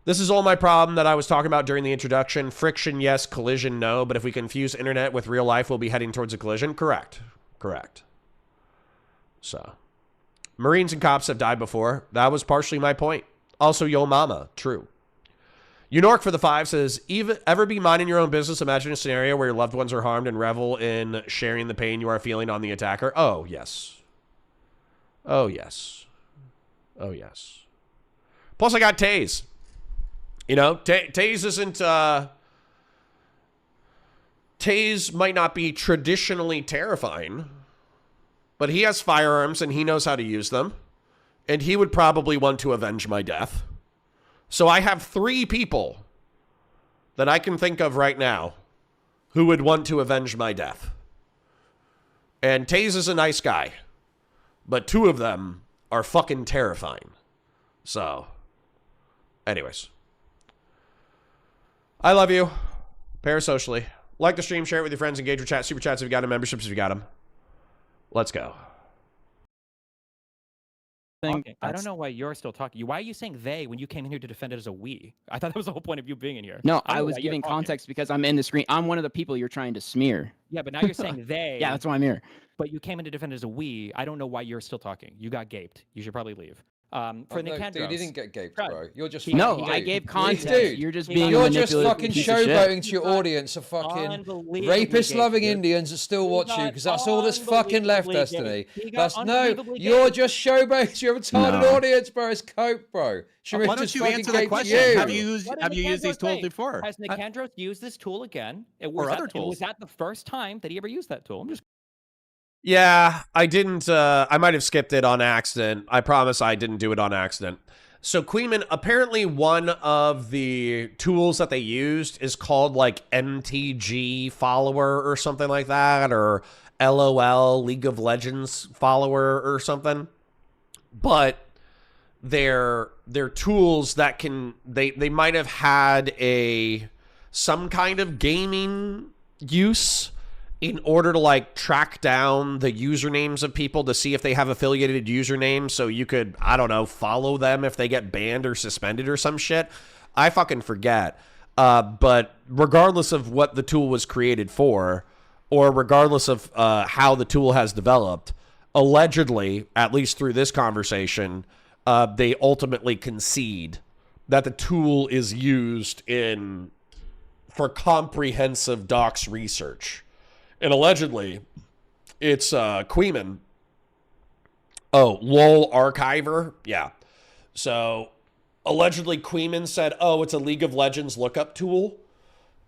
This is all my problem that I was talking about during the introduction. Friction, yes. Collision, no. But if we confuse internet with real life, we'll be heading towards a collision. Correct. Correct. So, Marines and cops have died before. That was partially my point. Also, yo mama. True. Unork for the 5 says, ever be minding your own business? Imagine a scenario where your loved ones are harmed and revel in sharing the pain you are feeling on the attacker. Oh, yes. Oh, yes. Oh, yes. Plus, I got Taze. You know, Taze isn't... Taze might not be traditionally terrifying, but he has firearms and he knows how to use them. And he would probably want to avenge my death. So I have 3 people that I can think of right now who would want to avenge my death. And Taze is a nice guy, but 2 of them are fucking terrifying. So, anyways. I love you. Parasocially. Like the stream, share it with your friends, engage with chat, super chats if you got them, memberships if you got them. Let's go. Okay. I don't know why you're still talking. Why are you saying they when you came in here to defend it as a we? I thought that was the whole point of you being in here. No, I was giving context because I'm in the screen. I'm one of the people you're trying to smear. Yeah, but now you're saying they. Yeah, that's why I'm here. But you came in to defend it as a we. I don't know why you're still talking. You got gaped. You should probably leave. For Nicandros. Dude, he didn't get gaped, bro. You're just no. fucking I gave dude. context. Dude, you're just being. You're just fucking piece of shit. showboating to your audience of fucking rapist-loving Indians that still watch you because that's all that's fucking left, Destiny. That's no. You're just showboating to your retarded audience, bro. It's coke, bro. Why don't you answer the question? Have you used these tools before? Has Nicandros used this tool again? Or other tools? Was that the first time that he ever used that tool? I'm just. Yeah, I didn't. I might have skipped it on accident. I promise I didn't do it on accident. So, Queeman, apparently one of the tools that they used is called like MTG follower or something like that, or LOL League of Legends follower or something. But they're tools that can they might have had some kind of gaming use in order to like track down the usernames of people to see if they have affiliated usernames so you could, I don't know, follow them if they get banned or suspended or some shit. I fucking forget. But regardless of what the tool was created for, or regardless of how the tool has developed, allegedly, at least through this conversation, they ultimately concede that the tool is used for comprehensive docs research. And allegedly, it's Queeman. Oh, LOL Archiver? Yeah. So, allegedly, Queeman said, oh, it's a League of Legends lookup tool.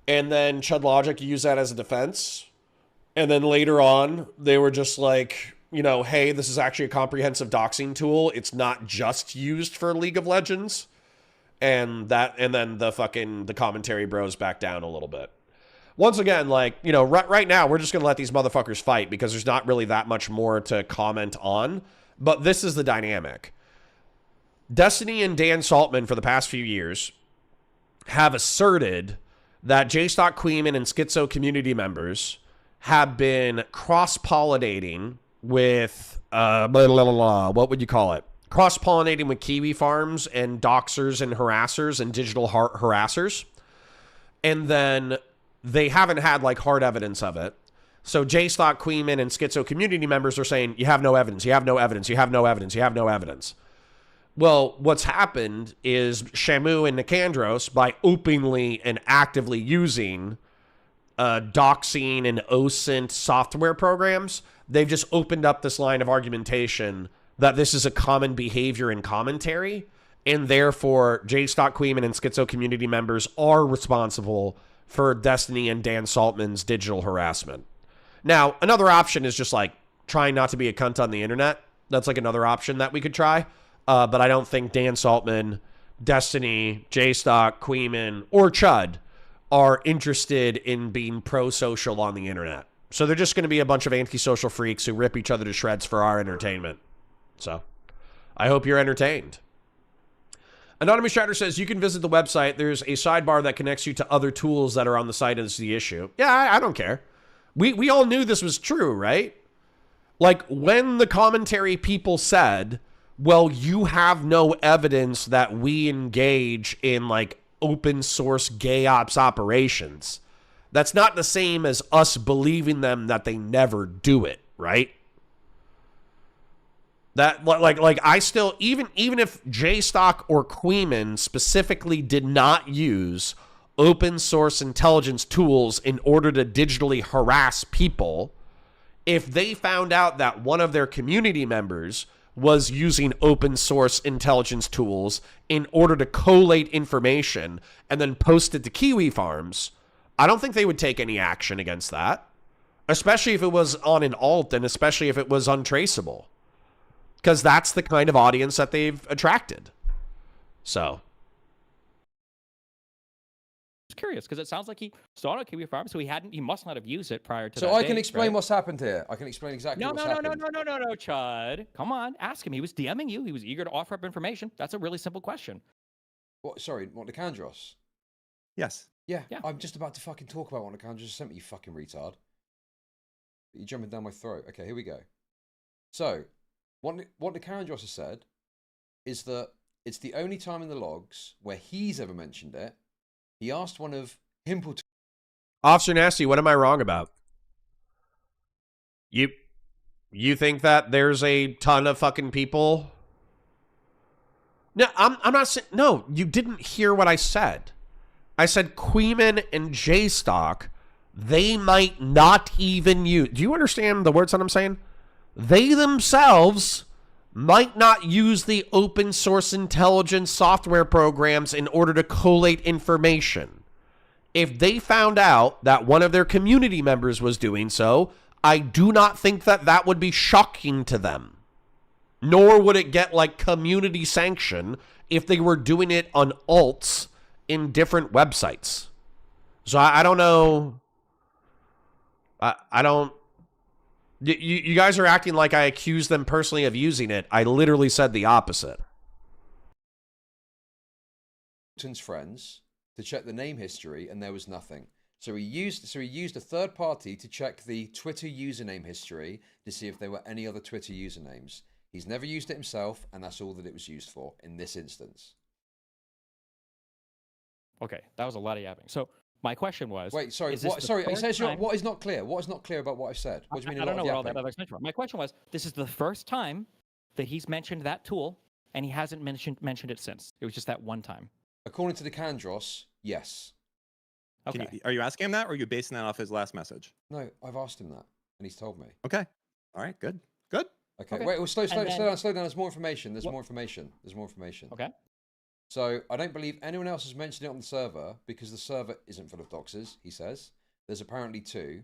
And then Chud Logic used that as a defense. And then later on, they were just like, you know, hey, this is actually a comprehensive doxing tool. It's not just used for League of Legends. And then the commentary bros back down a little bit. Once again, like, you know, right now, we're just going to let these motherfuckers fight because there's not really that much more to comment on. But this is the dynamic. Destiny and Dan Saltman, for the past few years, have asserted that JStock Queeman and Schizo community members have been cross-pollinating with, what would you call it? Cross-pollinating with Kiwi farms and doxers and harassers and digital harassers. And then they haven't had like hard evidence of it. So JStock, Queeman, and Schizo community members are saying, you have no evidence, you have no evidence, you have no evidence, you have no evidence. Well, what's happened is Shamu and Nicandros, by openly and actively using doxing and OSINT software programs, they've just opened up this line of argumentation that this is a common behavior in commentary, and therefore JStock, Queeman, and Schizo community members are responsible for Destiny and Dan Saltman's digital harassment. Now, another option is just like trying not to be a cunt on the internet. That's like another option that we could try. But I don't think Dan Saltman, Destiny, JStock, Queeman, or Chud are interested in being pro-social on the internet. So they're just going to be a bunch of antisocial freaks who rip each other to shreds for our entertainment. So I hope you're entertained. Anonymous Chatter says, you can visit the website. There's a sidebar that connects you to other tools that are on the site as the issue. Yeah, I don't care. We all knew this was true, right? Like, when the commentary people said, well, you have no evidence that we engage in, like, open source gay ops operations, that's not the same as us believing them that they never do it, right? That, like I still, even if JStock or Queeman specifically did not use open source intelligence tools in order to digitally harass people, if they found out that one of their community members was using open source intelligence tools in order to collate information and then post it to Kiwi farms, I don't think they would take any action against that, especially if it was on an alt and especially if it was untraceable. Because that's the kind of audience that they've attracted. So. I was curious because it sounds like he saw it at Kiwi Farm, so he must not have used it prior to that. So I can date, explain right? what's happened here. I can explain exactly what's happened. No, Chud. Come on, ask him. He was DMing you. He was eager to offer up information. That's a really simple question. What? Sorry, what, Nicandros? Yes. Yeah, I'm just about to fucking talk about what Nicandros sent me, you fucking retard. You're jumping down my throat. Okay, here we go. So, what Nicandros has said is that it's the only time in the logs where he's ever mentioned it. He asked one of Himple. Officer Nasty, what am I wrong about? You think that there's a ton of fucking people No, I'm not saying. No, you didn't hear what I said. I said Queeman and J-Stock, they might not even use. Do you understand the words that I'm saying? They themselves might not use the open source intelligence software programs in order to collate information. If they found out that one of their community members was doing so, I do not think that that would be shocking to them. Nor would it get like community sanction if they were doing it on alts in different websites. So I don't know. I don't. You guys are acting like I accused them personally of using it. I literally said the opposite. Friends to check the name history, and there was nothing. So he used a third party to check the Twitter username history to see if there were any other Twitter usernames. He's never used it himself, and that's all that it was used for in this instance. Okay, that was a lot of yapping. So my question was... Wait, sorry. It says what is not clear. What is not clear about what I've said? What do you mean? I don't know what all that other explanation was. My question was, this is the first time that he's mentioned that tool, and he hasn't mentioned it since. It was just that one time. According to the Candros, yes. Okay. Are you asking him that, or are you basing that off his last message? No, I've asked him that, and he's told me. Okay. All right. Good. Good. Okay. Wait. Well, slow down. There's more information. There's more information. Okay. So I don't believe anyone else has mentioned it on the server because the server isn't full of doxers, he says. There's apparently 2.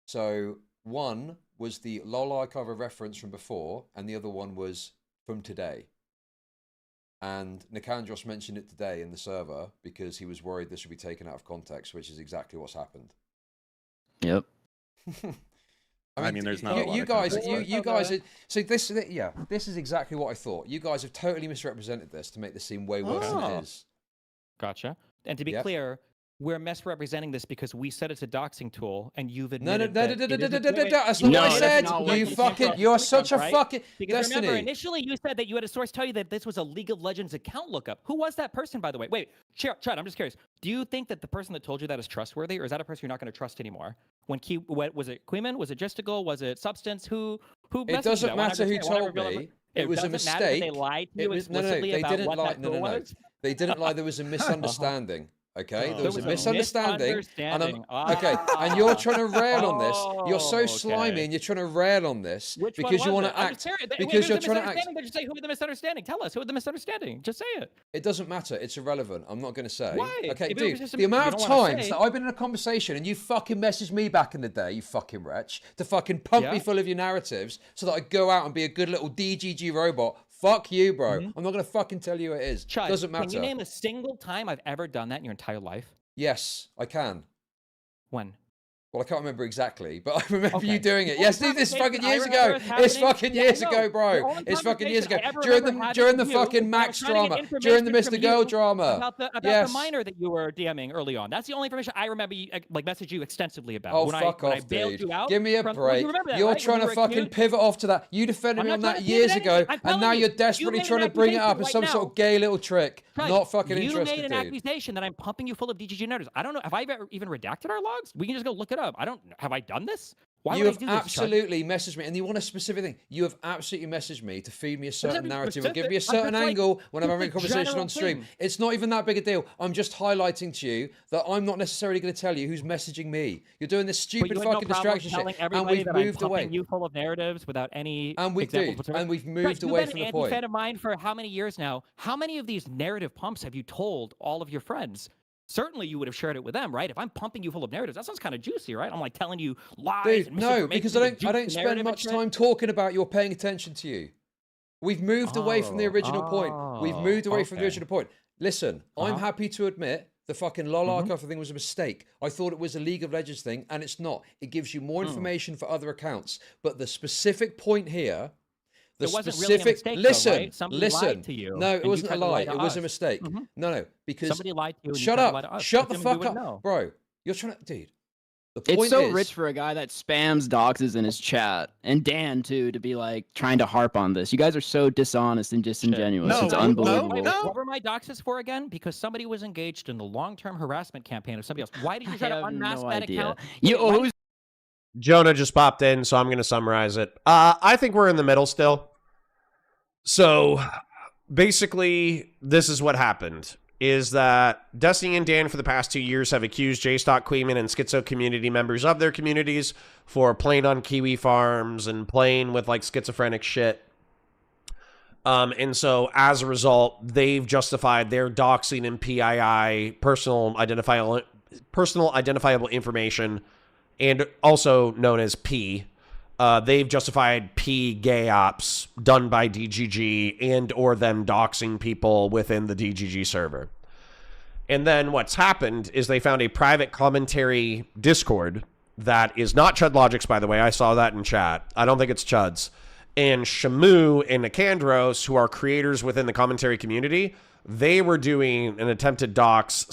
So one was the LOL archive reference from before, and the other one was from today. And Nicandros mentioned it today in the server because he was worried this would be taken out of context, which is exactly what's happened. Yep. I mean, there's not. You guys. So this is exactly what I thought. You guys have totally misrepresented this to make this seem way worse than it is. Gotcha. And to be clear, we're misrepresenting this because we said it's a doxing tool, and you've No, admitted that's not what I said. You fucking, you're such a fucking because Destiny. remember, initially you said that you had a source tell you that this was a League of Legends account lookup. Who was that person, by the way? Wait, Chud, I'm just curious. Do you think that the person that told you that is trustworthy, or is that a person you're not going to trust anymore? What was it? Queeman? Was it Justical? Was it Substance? Who? It doesn't matter who told me. It was a mistake. They lied to you explicitly about what that tool was? They didn't lie. There was a misunderstanding. Okay, there was a misunderstanding. And and you're trying to rail on this. You're so slimy, and you're trying to rail on this because you want to act. Because you're trying to act. Just say who had the misunderstanding. Tell us who had the misunderstanding. Just say it. It doesn't matter. It's irrelevant. I'm not going to say. Why? Okay, dude. The amount of times that I've been in a conversation and you fucking messaged me back in the day, you fucking wretch, to fucking pump me full of your narratives so that I go out and be a good little DGG robot. Fuck you, bro. I'm not going to fucking tell you it is. Chud, doesn't matter. Can you name a single time I've ever done that in your entire life? Yes, I can. When? Well, I can't remember exactly, but I remember you doing it. Yes, dude, this is fucking years ago. It's fucking years ago, bro. It's fucking years ago. During the fucking Max drama. During the Mr. Girl drama. About the minor that you were DMing early on. That's the only information I remember you message you extensively about. Oh, fuck off, dude. Give me a break. You're trying to fucking pivot off to that. You defended me on that years ago, and now you're desperately trying to bring it up as some sort of gay little trick. Not fucking interested, dude. You made an accusation that I'm pumping you full of DGG nerds. I don't know. Have I ever even redacted our logs? We can just go look it up. Have I done this? Why you have absolutely messaged me, and you want a specific thing. You have absolutely messaged me to feed me a certain narrative or give me a certain angle when I'm having a conversation on stream. It's not even that big a deal. I'm just highlighting to you that I'm not necessarily going to tell you who's messaging me. You're doing this stupid fucking distraction shit, and we've moved away. You full of narratives without any we've moved away from the point. You've been an fan of mine for how many years now? How many of these narrative pumps have you told all of your friends? Certainly you would have shared it with them, right? If I'm pumping you full of narratives, that sounds kind of juicy, right? I'm like telling you lies. Dude, no, because I don't spend much time talking about you or paying attention to you. We've moved away from the original point. We've moved away from the original point. Listen, I'm happy to admit the fucking LOL archive thing was a mistake. I thought it was a League of Legends thing, and it's not. It gives you more information for other accounts. But the specific point here... The specific really listen, though, right? listen. To you, no, it wasn't a lie. It was a mistake. No, because somebody lied to you. And shut up. Shut the fuck up, bro. You're trying to, dude. The point it's so rich for a guy that spams doxes in his chat, and Dan too, to be like trying to harp on this. You guys are so dishonest and disingenuous. It's unbelievable. What were my doxes for again? Because somebody was engaged in the long-term harassment campaign of somebody else. Why did you try to unmask that account? Jonah just popped in, so I'm going to summarize it. I think we're in the middle still. So basically, this is what happened. Is that Destiny and Dan for the past 2 years have accused J-Stock, Queeman, and Schizo community members of their communities for playing on Kiwi farms and playing with like schizophrenic shit. And so as a result, they've justified their doxing and PII, personal identifiable information, and also known as P. They've justified P gay ops done by DGG and or them doxing people within the DGG server. And then what's happened is they found a private commentary Discord that is not Chud Logics, by the way. I saw that in chat. I don't think it's Chud's. And Shamu and Nicandros, who are creators within the commentary community, they were doing an attempted dox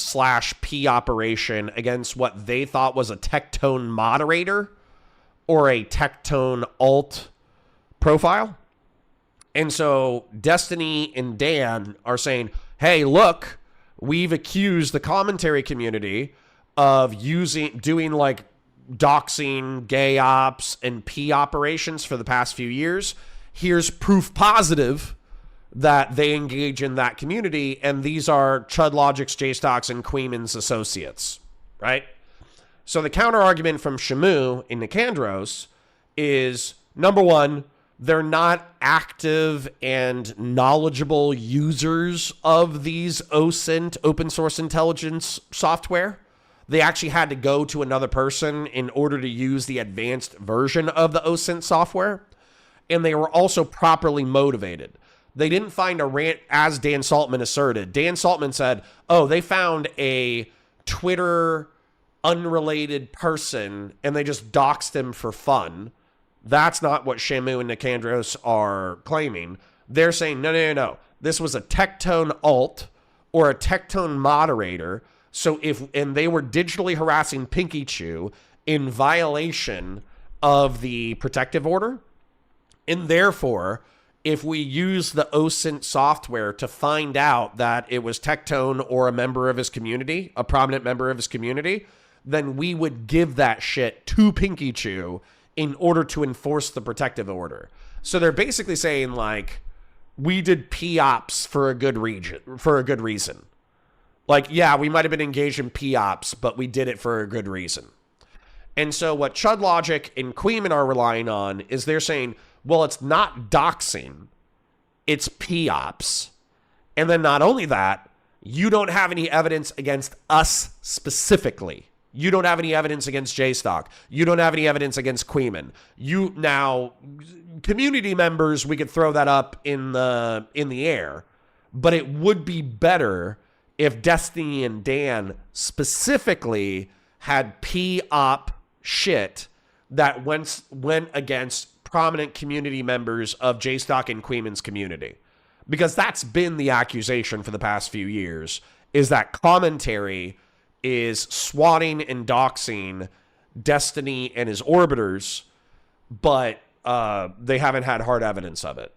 / P operation against what they thought was a Tectone moderator or a Tectone alt profile. And so Destiny and Dan are saying, hey, look, we've accused the commentary community of doing like doxing, gay ops, and P operations for the past few years. Here's proof positive that they engage in that community, and these are Chud Logics, J-Stocks, and Queeman's associates, right? So the counter argument from Shamu and Nicandros is, number one, they're not active and knowledgeable users of these OSINT, open source intelligence software. They actually had to go to another person in order to use the advanced version of the OSINT software. And they were also properly motivated. They didn't find a rant, as Dan Saltman asserted. Dan Saltman said, oh, they found a Twitter unrelated person and they just doxed him for fun. That's not what Shamu and Nicandros are claiming. They're saying, no. This was a Tectone alt or a Tectone moderator. So and they were digitally harassing Pinky Chew in violation of the protective order. And therefore, if we use the OSINT software to find out that it was Tectone or a member of his community, a prominent member of his community, then we would give that shit to Pinky Chew in order to enforce the protective order. So they're basically saying, like, we did P-ops for a good reason. Like, yeah, we might have been engaged in P-ops, but we did it for a good reason. And so what Chud Logic and Queeman are relying on is they're saying, well, it's not doxing, it's P-ops. And then not only that, you don't have any evidence against us specifically. You don't have any evidence against J-Stock. You don't have any evidence against Queeman. Now, community members, we could throw that up in the air, but it would be better if Destiny and Dan specifically had P-op shit that went against prominent community members of J-Stock and Queeman's community. Because that's been the accusation for the past few years, is that commentary is swatting and doxing Destiny and his orbiters, but they haven't had hard evidence of it.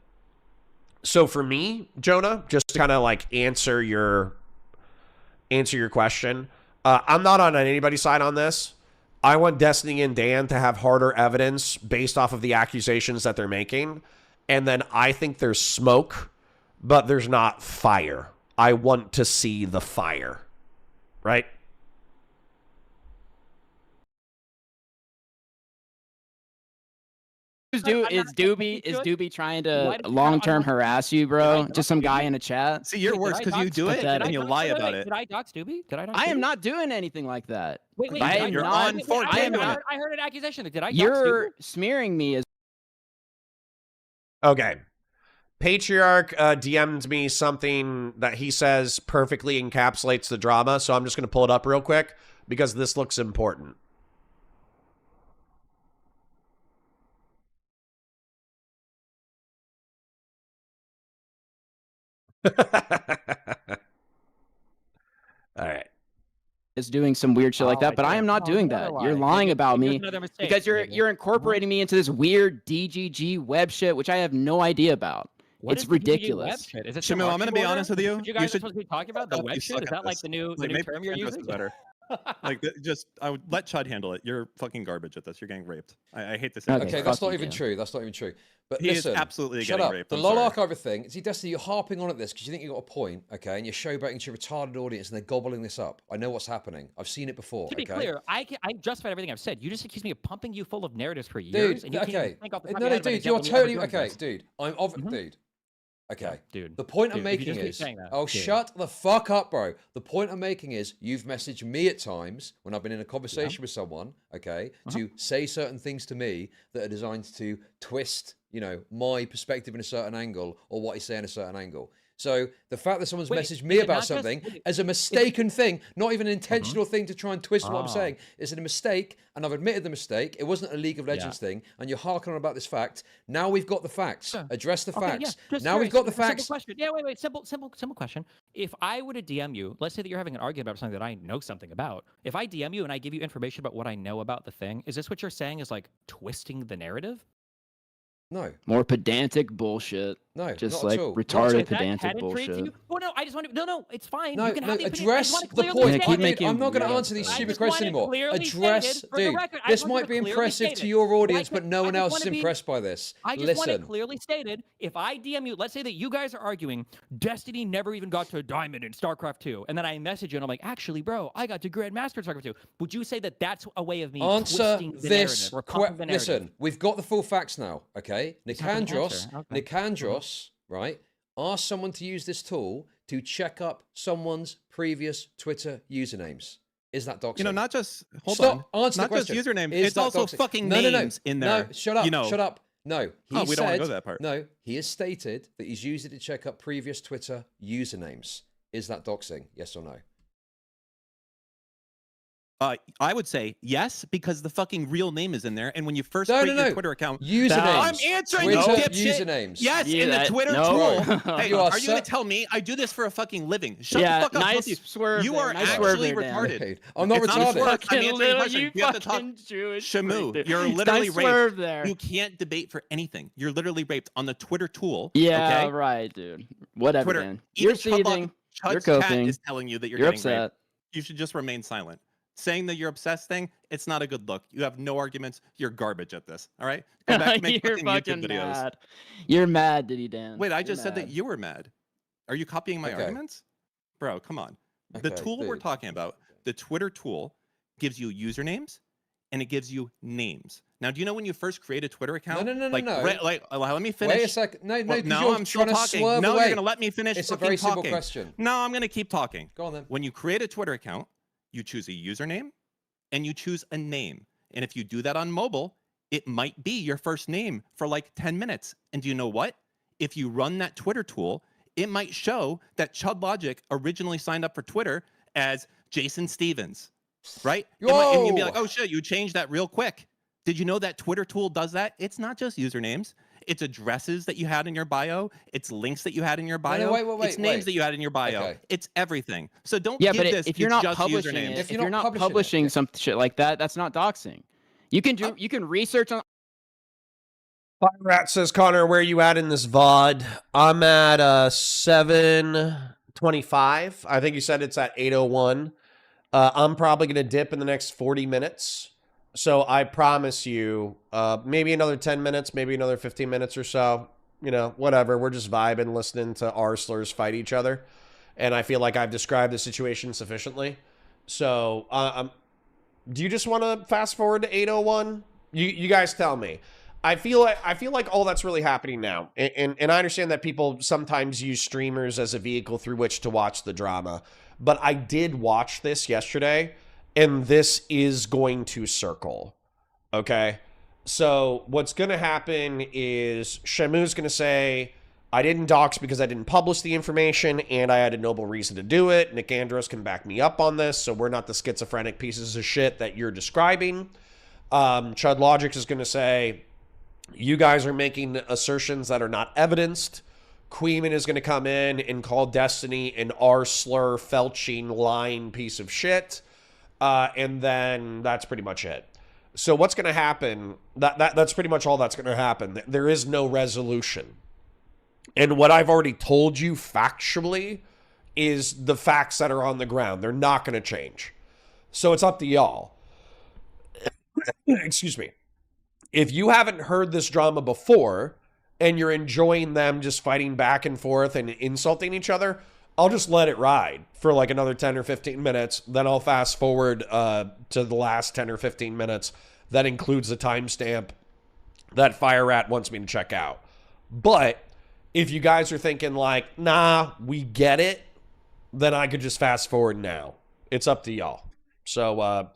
So for me, Jonah, just to kind of like answer your question, I'm not on anybody's side on this. I want Destiny and Dan to have harder evidence based off of the accusations that they're making. And then I think there's smoke, but there's not fire. I want to see the fire, right? Is Doobie trying to long-term harass you, bro? Just some guy in a chat? See, you're worse because you do it and you lie about it. Did I dox Doobie? I am not doing anything like that. Wait, you're on 4K. I heard an accusation. Did I dox You're smearing me as... Okay. Patriarch DM'd me something that he says perfectly encapsulates the drama, so I'm just going to pull it up real quick because this looks important. All right. Is doing some weird shit like that, but I am not doing that. You're lying about me because you're incorporating me into this weird DGG web shit, which I have no idea about. It's ridiculous. Shamu, I'm going to be honest with you. You guys are supposed to be talking about the web shit? Is that like the new term you're using? Like, I would let Chud handle it. You're fucking garbage at this. You're getting raped. I hate this. Okay, that's not even true. That's not even true. But he listen, is absolutely shut getting up. raped. The LOL Archiver thing. See, Destiny, you're harping on at this because you think you got a point, okay? And you're showboating to your retarded audience, and they're gobbling this up. I know what's happening. I've seen it before. To be clear, I justified everything I've said. You just accused me of pumping you full of narratives for years. Dude, And you can't okay. even think off the top No, of your no, head of an dude, you're example totally of okay, this. dude. Dude. Okay, dude. The point I'm Dude, making if you is, just keep saying that, oh, dude. shut the fuck up, bro. The point I'm making is, you've messaged me at times when I've been in a conversation with someone, okay, to say certain things to me that are designed to twist, you know, my perspective in a certain angle or what he's saying in a certain angle. So the fact that someone's messaged me about something as a mistaken thing, not even an intentional thing to try and twist what I'm saying, is a mistake, and I've admitted the mistake. It wasn't a League of Legends thing, and you're harking on about this fact. Now we've got the facts. Address the facts. Now we've got the facts. Simple question. Yeah, wait. Simple question. If I were to DM you, let's say that you're having an argument about something that I know something about. If I DM you and I give you information about what I know about the thing, is this what you're saying is like twisting the narrative? No. More pedantic bullshit. No, just not like at all. retarded pedantic bullshit. Oh no, I just want to. No, it's fine. No, you can have the opinion. address the point. I'm not going to weird answer these I stupid just questions want it anymore. clearly Address, stated for the dude. record. I This just want might be it clearly impressive to stated. your audience, Why but no I one just else wanna is be- impressed by this. I just want it Listen. clearly stated. If I DM you, let's say that you guys are arguing, Destiny never even got to Diamond in StarCraft 2, and then I message you and I'm like, actually, bro, I got to Grandmaster in StarCraft 2. Would you say that that's a way of me Answer twisting the this. narrative or pumping the narrative? Listen, we've got the full facts now, okay? not gonna Nicandros, answer. Okay. right, asked someone to use this tool to check up someone's previous Twitter usernames. Is that doxing? You know, not just Answer not the question. just usernames. Is It's that also doxing? fucking No, names in there. No, shut up. You know. Shut up. No, he we don't wanna go to that part. No, he has stated that he's used it to check up previous Twitter usernames. Is that doxing? Yes or no? I would say yes, because the fucking real name is in there. And when you first create your Twitter account, Usernames. I'm answering Twitter you, dipshit. usernames. Yes, Yeah, in the Twitter no. tool. Hey, You are are you going to tell me I do this for a fucking living? Shut Yeah, the fuck up. nice both of you. swerve You there, are nice swerve actually there, Dan. retarded. I'm not It's retarded. swerve. I'm answering Little, questions. You have to talk. fucking Jewish Shamu, freak, you're dude. literally Nice raped. swerve there. You can't debate for anything. You're literally raped on the Twitter tool. Yeah, okay? right, dude. Whatever, Twitter. Dan. Even You're seething. You're Chud's chat coping. is telling you that you're You're getting upset. raped. You should just remain silent. Saying that you're obsessed thing, it's not a good look. You have no arguments. You're garbage at this. All right? Go back and make You're fucking fucking YouTube videos. mad. You're mad, Diddy Dan. Wait, I You're just said that mad. you were mad. Are you copying my Okay. arguments? Bro, come on. The Okay, tool we're dude. talking about, the Twitter tool, gives you usernames and it gives you names. Now, do you know when you first create a Twitter account? No. Let me finish. Wait a second. No, Well, because no, you're I'm still trying to talking. swerve No, away. you're going to let me finish It's a fucking very talking. simple question. No, I'm going to keep talking. Go on then. When you create a Twitter account, you choose a username and you choose a name. And if you do that on mobile, it might be your first name for like 10 minutes. And do you know what? If you run that Twitter tool, it might show that Chud Logic originally signed up for Twitter as Jason Stevens, right? And you'd be like, oh shit, you changed that real quick. Did you know that Twitter tool does that? It's not just usernames. It's addresses that you had in your bio. It's links that you had in your bio. It's names that you had in your bio. Okay. It's everything. So don't Yeah, give but this. if you're it's not just publishing usernames. it, If if you're you're not not publishing publishing it, some shit like that, that's not doxing. You can do. You can research on. Fire Rat says, Connor, where are you at in this VOD? I'm at 7:25. I think you said it's at 8:01. I'm probably going to dip in the next 40 minutes. So I promise you, maybe another 10 minutes, maybe another 15 minutes or so. You know, whatever. We're just vibing, listening to arslers fight each other. And I feel like I've described the situation sufficiently. So do you just want to fast forward to 8:01? You guys tell me. I feel like all that's really happening now. And I understand that people sometimes use streamers as a vehicle through which to watch the drama. But I did watch this yesterday, and this is going to circle. Okay? So what's going to happen is Shamu's going to say, I didn't dox because I didn't publish the information, and I had a noble reason to do it. Nick Andros can back me up on this, so we're not the schizophrenic pieces of shit that you're describing. Chud Logic is going to say, you guys are making assertions that are not evidenced. Queeman is going to come in and call Destiny an R-slur, felching, lying piece of shit. And then that's pretty much it. So what's going to happen, that's pretty much all that's going to happen. There is no resolution. And what I've already told you factually is the facts that are on the ground. They're not going to change. So it's up to y'all. Excuse me. If you haven't heard this drama before and you're enjoying them just fighting back and forth and insulting each other, I'll just let it ride for like another 10 or 15 minutes. Then I'll fast forward to the last 10 or 15 minutes. That includes the timestamp that Fire Rat wants me to check out. But if you guys are thinking like, nah, we get it, then I could just fast forward now. It's up to y'all. So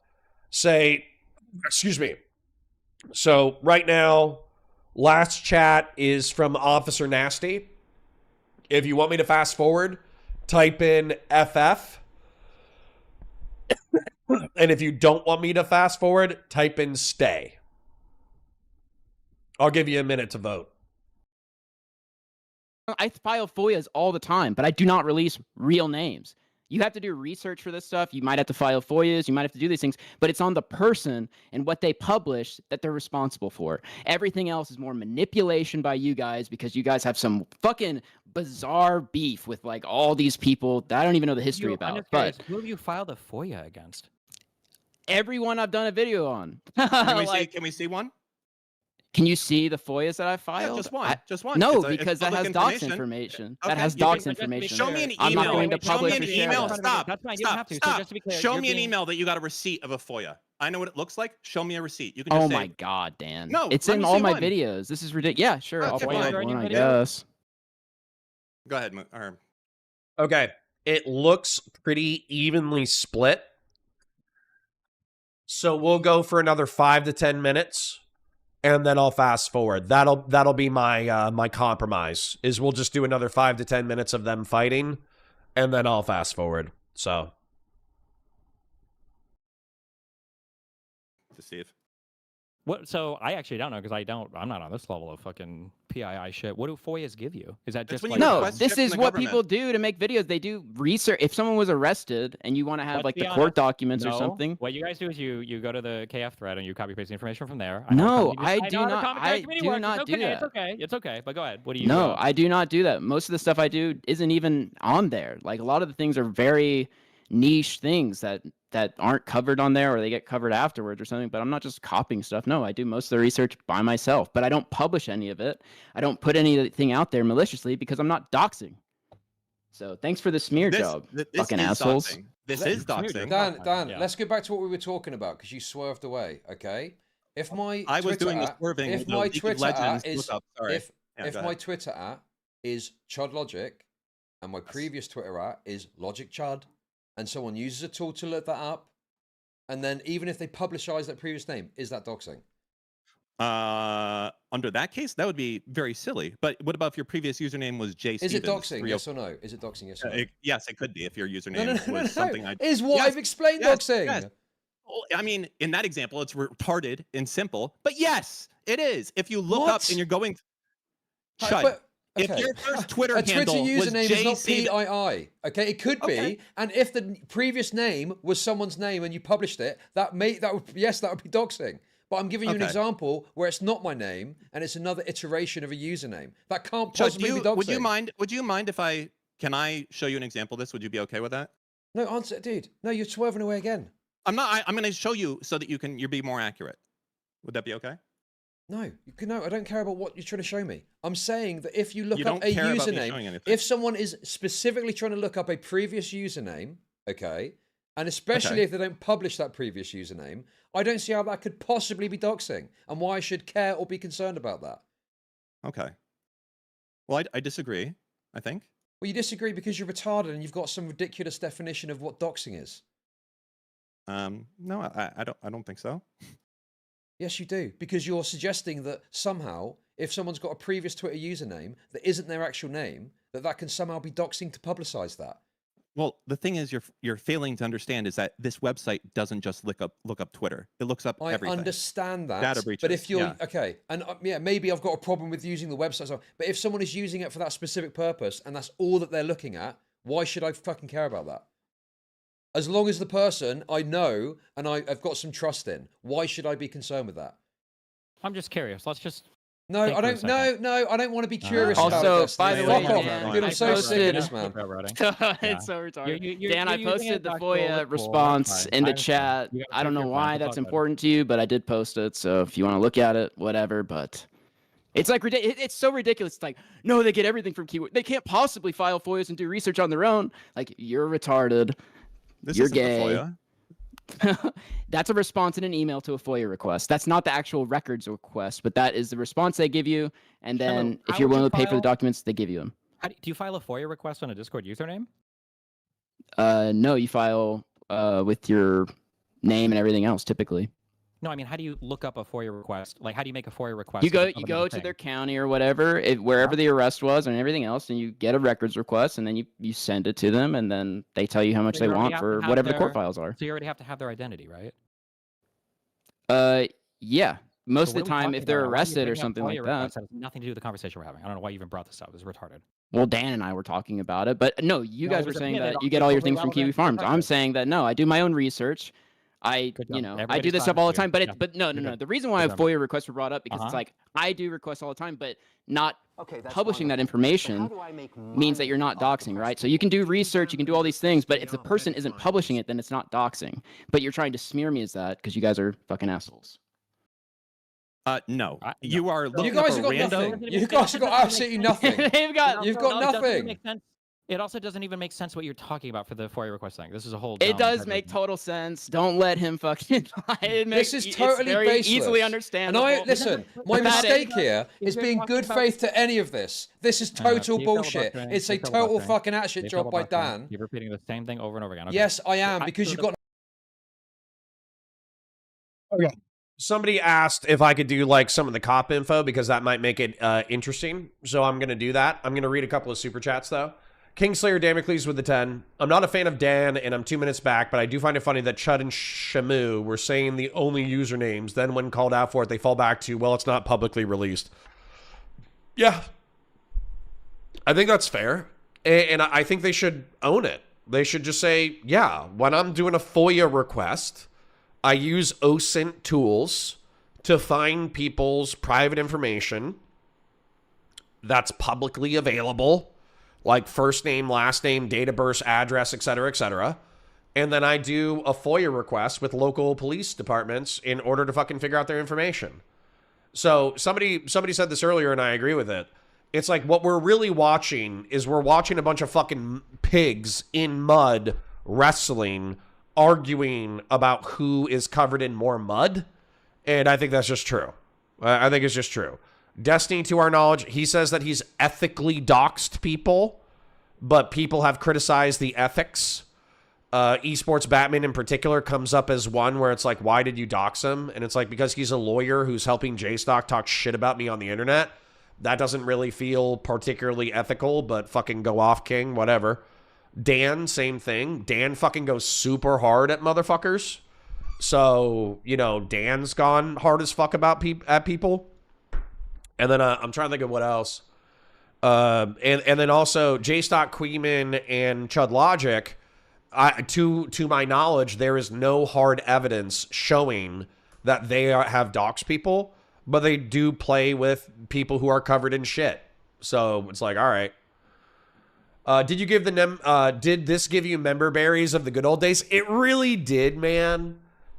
excuse me. So right now, last chat is from Officer Nasty. If you want me to fast forward, type in FF. And if you don't want me to fast forward, type in stay. I'll give you a minute to vote. I file FOIAs all the time, but I do not release real names. You have to do research for this stuff. You might have to file FOIAs. You might have to do these things, but it's on the person and what they publish that they're responsible for. Everything else is more manipulation by you guys because you guys have some fucking bizarre beef with like all these people that I don't even know the history about. But who have you filed a FOIA against? Everyone I've done a video on. Can we see one? Can you see the FOIAs that I filed? Yeah, just one. No, because that has docs information. Okay, that has docs information. Show me an email. I'm not going to publish Show me an email. Stop. That's fine. You don't have to. So just to be clear, Show me an email that you got a receipt of a FOIA. I know what it looks like. Show me a receipt. You can just Oh say, my God, Dan. No, it's in all my videos. This is ridiculous. Yeah, sure. I'll Okay, find fine. one, I guess. Go ahead. Okay. It looks pretty evenly split. So we'll go for another 5 to 10 minutes. And then I'll fast forward. That'll be my my compromise. Is we'll just do another 5 to 10 minutes of them fighting, and then I'll fast forward. So, to see if what? So I actually don't know because I'm not on this level of fucking PII shit. What do FOIAs give you? Is that just when like you No, request this shit from is the what government. people do to make videos. They do research. If someone was arrested and you want to have Let's like be the honest. court documents or No. something. What you guys do is you go to the KF thread and you copy paste the information from there. No, I know do how the not- commentary I committee do works. not It's do okay, that. It's okay. But go ahead. What do you? No, I do not do that. Most of the stuff I do isn't even on there. Like a lot of the things are very niche things that aren't covered on there or they get covered afterwards or something, but I'm not just copying stuff. No, I do most of the research by myself, but I don't publish any of it. I don't put anything out there maliciously because I'm not doxing. So thanks for the smear job, fucking assholes. Doxing. This is doxing. Dan, Yeah. let's go back to what we were talking about because you swerved away. Okay, if my I was Twitter doing the at- swerving. if with the my League of Twitter Legends at is lookup. Sorry. if Yeah, if go my ahead. Twitter at is ChudLogic and my previous Twitter at is Logic Chud, and someone uses a tool to look that up, and then even if they publicize that previous name, is that doxing? Under that case, that would be very silly. But what about if your previous username was J. Is it Stevens, doxing? Yes or no? Is it doxing? Yes or no? Yes, it could be if your No, username was something I. Is what Yes, I've explained yes, doxing. yes. Well, I mean, in that example, it's retarded and simple. But yes, it is. If you look up What? and you're going, Chud, But- if okay. your first Twitter a Twitter handle was username is not JC PII. Okay, it could Okay. be, and if the previous name was someone's name and you published it, that would be doxing. But I'm giving you an Okay. example where it's not my name and it's another iteration of a username. That can't Chud, possibly be doxing. would you mind if I show you an example of this? Would you be okay with that? No, answer, dude. No, you're swerving away again. I'm not. I'm going to show you so that you'll be more accurate. Would that be okay? No, no, I don't care about what you're trying to show me. I'm saying that if you look You up don't a care about me showing username, anything. if someone is specifically trying to look up a previous username, okay, and especially Okay. if they don't publish that previous username, I don't see how that could possibly be doxing and why I should care or be concerned about that. Okay. Well, I disagree. I think. Well, you disagree because you're retarded and you've got some ridiculous definition of what doxing is. No, I don't think so. Yes, you do, because you're suggesting that somehow, if someone's got a previous Twitter username that isn't their actual name, that can somehow be doxing to publicize that. Well, the thing is, you're failing to understand is that this website doesn't just look up Twitter. It looks up I everything. understand that. Data breaches, but if you're yeah. okay, and yeah, maybe I've got a problem with using the website. But if someone is using it for that specific purpose and that's all that they're looking at, why should I fucking care about that? As long as the person I know and I've got some trust in, why should I be concerned with that? I'm just curious. Let's just No, Think I for a don't. second. No, I don't want to be curious about Also, this. by the Fuck way, off, Dan, dude. I'm I so sick of posted- this, man. It's so retarded. You're Dan, I using posted it, the that's cool, that's FOIA cool, response that's fine. in the I understand. chat. You gotta I don't take know your why point, that's it's all good. important to you, but I did post it. So if you want to look at it, whatever. But it's like it's so ridiculous. It's like, no, they get everything from keyword. They can't possibly file FOIAs and do research on their own. Like, you're retarded. This You're isn't the gay. FOIA. That's a response in an email to a FOIA request. That's not the actual records request, but that is the response they give you. And then how if you're would you willing to pay for the file- documents, they give you them. Do you file a FOIA request on a Discord username? No, you file with your name and everything else typically. No, I mean, how do you look up a FOIA request? Like, how do you make a FOIA request? You of go a- you of go another to thing? their county or whatever, wherever the arrest was and everything else, and you get a records request, and then you send it to them, and then they tell you how much So they you already want have to for have whatever the court their- files are. So you already have to have their identity, right? Yeah. Most So of the what are we time, talking if they're about? Why are you arrested or bringing up something like FOIA that. requests? That has nothing to do with the conversation we're having. I don't know why you even brought this up. It's retarded. Well, Dan and I were talking about it, but no, you No, it guys were was a saying minute that on you get the all your totally things from Kiwi relevant Farms. I'm perspective. saying that no, I do my own research. I, Good you job. know, I do Everybody's this stuff fine all the with you. time, but Yeah. no. Good job. The reason why Good job. FOIA requests were brought up because it's Uh-huh. like I do requests all the time, but not Okay, that's publishing that wonderful. information But how do I make means that you're not money off the doxing, right? person? So you can do research, you can do all these things, but if the person isn't publishing it, then it's not doxing. But you're trying to smear me as that because you guys are fucking assholes. No. No. You are looking You guys up have a got random. nothing. You guys have got absolutely nothing. They've got. You've got No, it doesn't even nothing. make sense. It also doesn't even make sense what you're talking about for the FOIA request thing. This is a whole. It dumb does type make of- total sense. Don't let him fucking lie. This is it's totally very baseless. easily And understandable. listen, my Pathetic. mistake here is You're being talking good about- faith to any of this. This is total keep bullshit. filibustering, It's a keep total filibustering, fucking hatchet keep job by filibustering. Dan. Keep repeating the same thing over and over again. Okay. Yes, I am, I- because so you've the- got Somebody asked if I could do like some of the cop info because that might make it interesting. So I'm going to do that. I'm going to read a couple of super chats though. Kingslayer Damocles with the 10. I'm not a fan of Dan and I'm 2 minutes back, but I do find it funny that Chud and Shamu were saying the only usernames. Then when called out for it, they fall back to, well, it's not publicly released. Yeah. I think that's fair. And I think they should own it. They should just say, yeah, when I'm doing a FOIA request, I use OSINT tools to find people's private information that's publicly available, like first name, last name, date of birth, address, etc. And then I do a FOIA request with local police departments in order to fucking figure out their information. So somebody said this earlier, and I agree with it. It's like what we're really watching is we're watching a bunch of fucking pigs in mud wrestling, arguing about who is covered in more mud. And I think that's just true. I think it's just true. Destiny, to our knowledge, he says that he's ethically doxed people, but people have criticized the ethics. Esports Batman in particular comes up as one where it's like, why did you dox him? And it's like, because he's a lawyer who's helping JStock talk shit about me on the internet. That doesn't really feel particularly ethical, but fucking go off, King, whatever. Dan, same thing. Dan fucking goes super hard at motherfuckers. So, you know, Dan's gone hard as fuck about at people. And then I'm trying to think of what else. And then also JStock, Queeman, and Chud Logic. To my knowledge, there is no hard evidence showing that they have doxed people, but they do play with people who are covered in shit. So it's like, all right. Did you give did this give you member berries of the good old days? It really did, man.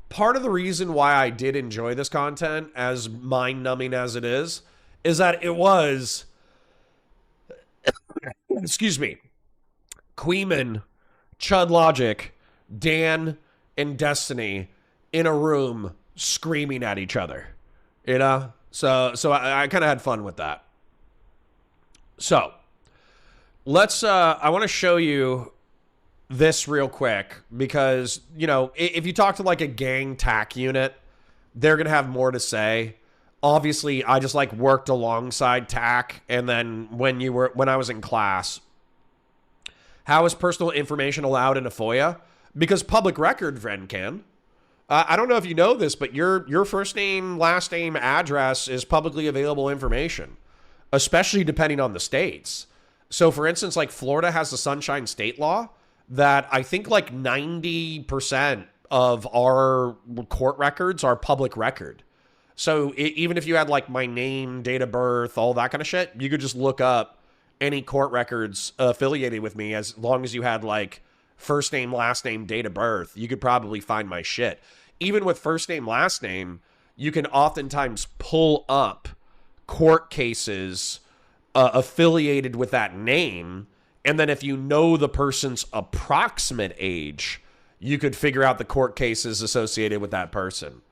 Part of the reason why I did enjoy this content, as mind-numbing as it is that it was, excuse me, Queeman, Chud Logic, Dan, and Destiny in a room screaming at each other. You know? So I kind of had fun with that. So, let's, I want to show you this real quick because, you know, if you talk to like a gang TAC unit, they're going to have more to say. Obviously, I just like worked alongside TAC, and then when I was in class. How is personal information allowed in a FOIA? Because public record, friend, can. I don't know if you know this, but your first name, last name, address is publicly available information, especially depending on the states. So, for instance, like Florida has the Sunshine State Law that I think like 90% of our court records are public record. So even if you had like my name, date of birth, all that kind of shit, you could just look up any court records affiliated with me as long as you had like first name, last name, date of birth. You could probably find my shit. Even with first name, last name, you can oftentimes pull up court cases affiliated with that name. And then if you know the person's approximate age, you could figure out the court cases associated with that person.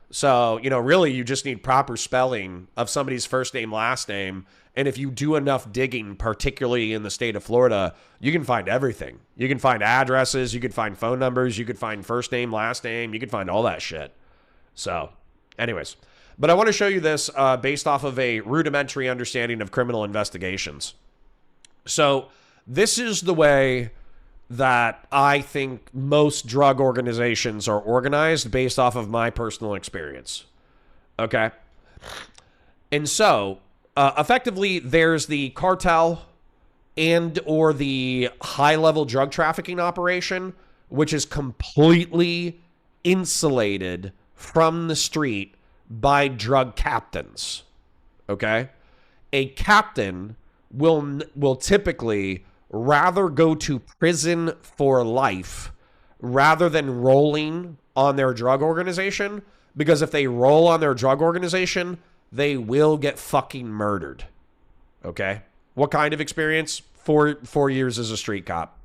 So, you know, really you just need proper spelling of somebody's first name, last name. And if you do enough digging, particularly in the state of Florida, you can find everything. You can find addresses, you could find phone numbers, you could find first name, last name, you could find all that shit. So, anyways. But I want to show you this based off of a rudimentary understanding of criminal investigations. So, this is the way that I think most drug organizations are organized based off of my personal experience. Okay? And so, effectively, there's the cartel and or the high-level drug trafficking operation, which is completely insulated from the street by drug captains. Okay? A captain will typically rather go to prison for life rather than rolling on their drug organization, because if they roll on their drug organization, they will get fucking murdered. Okay? What kind of experience? Four years as a street cop.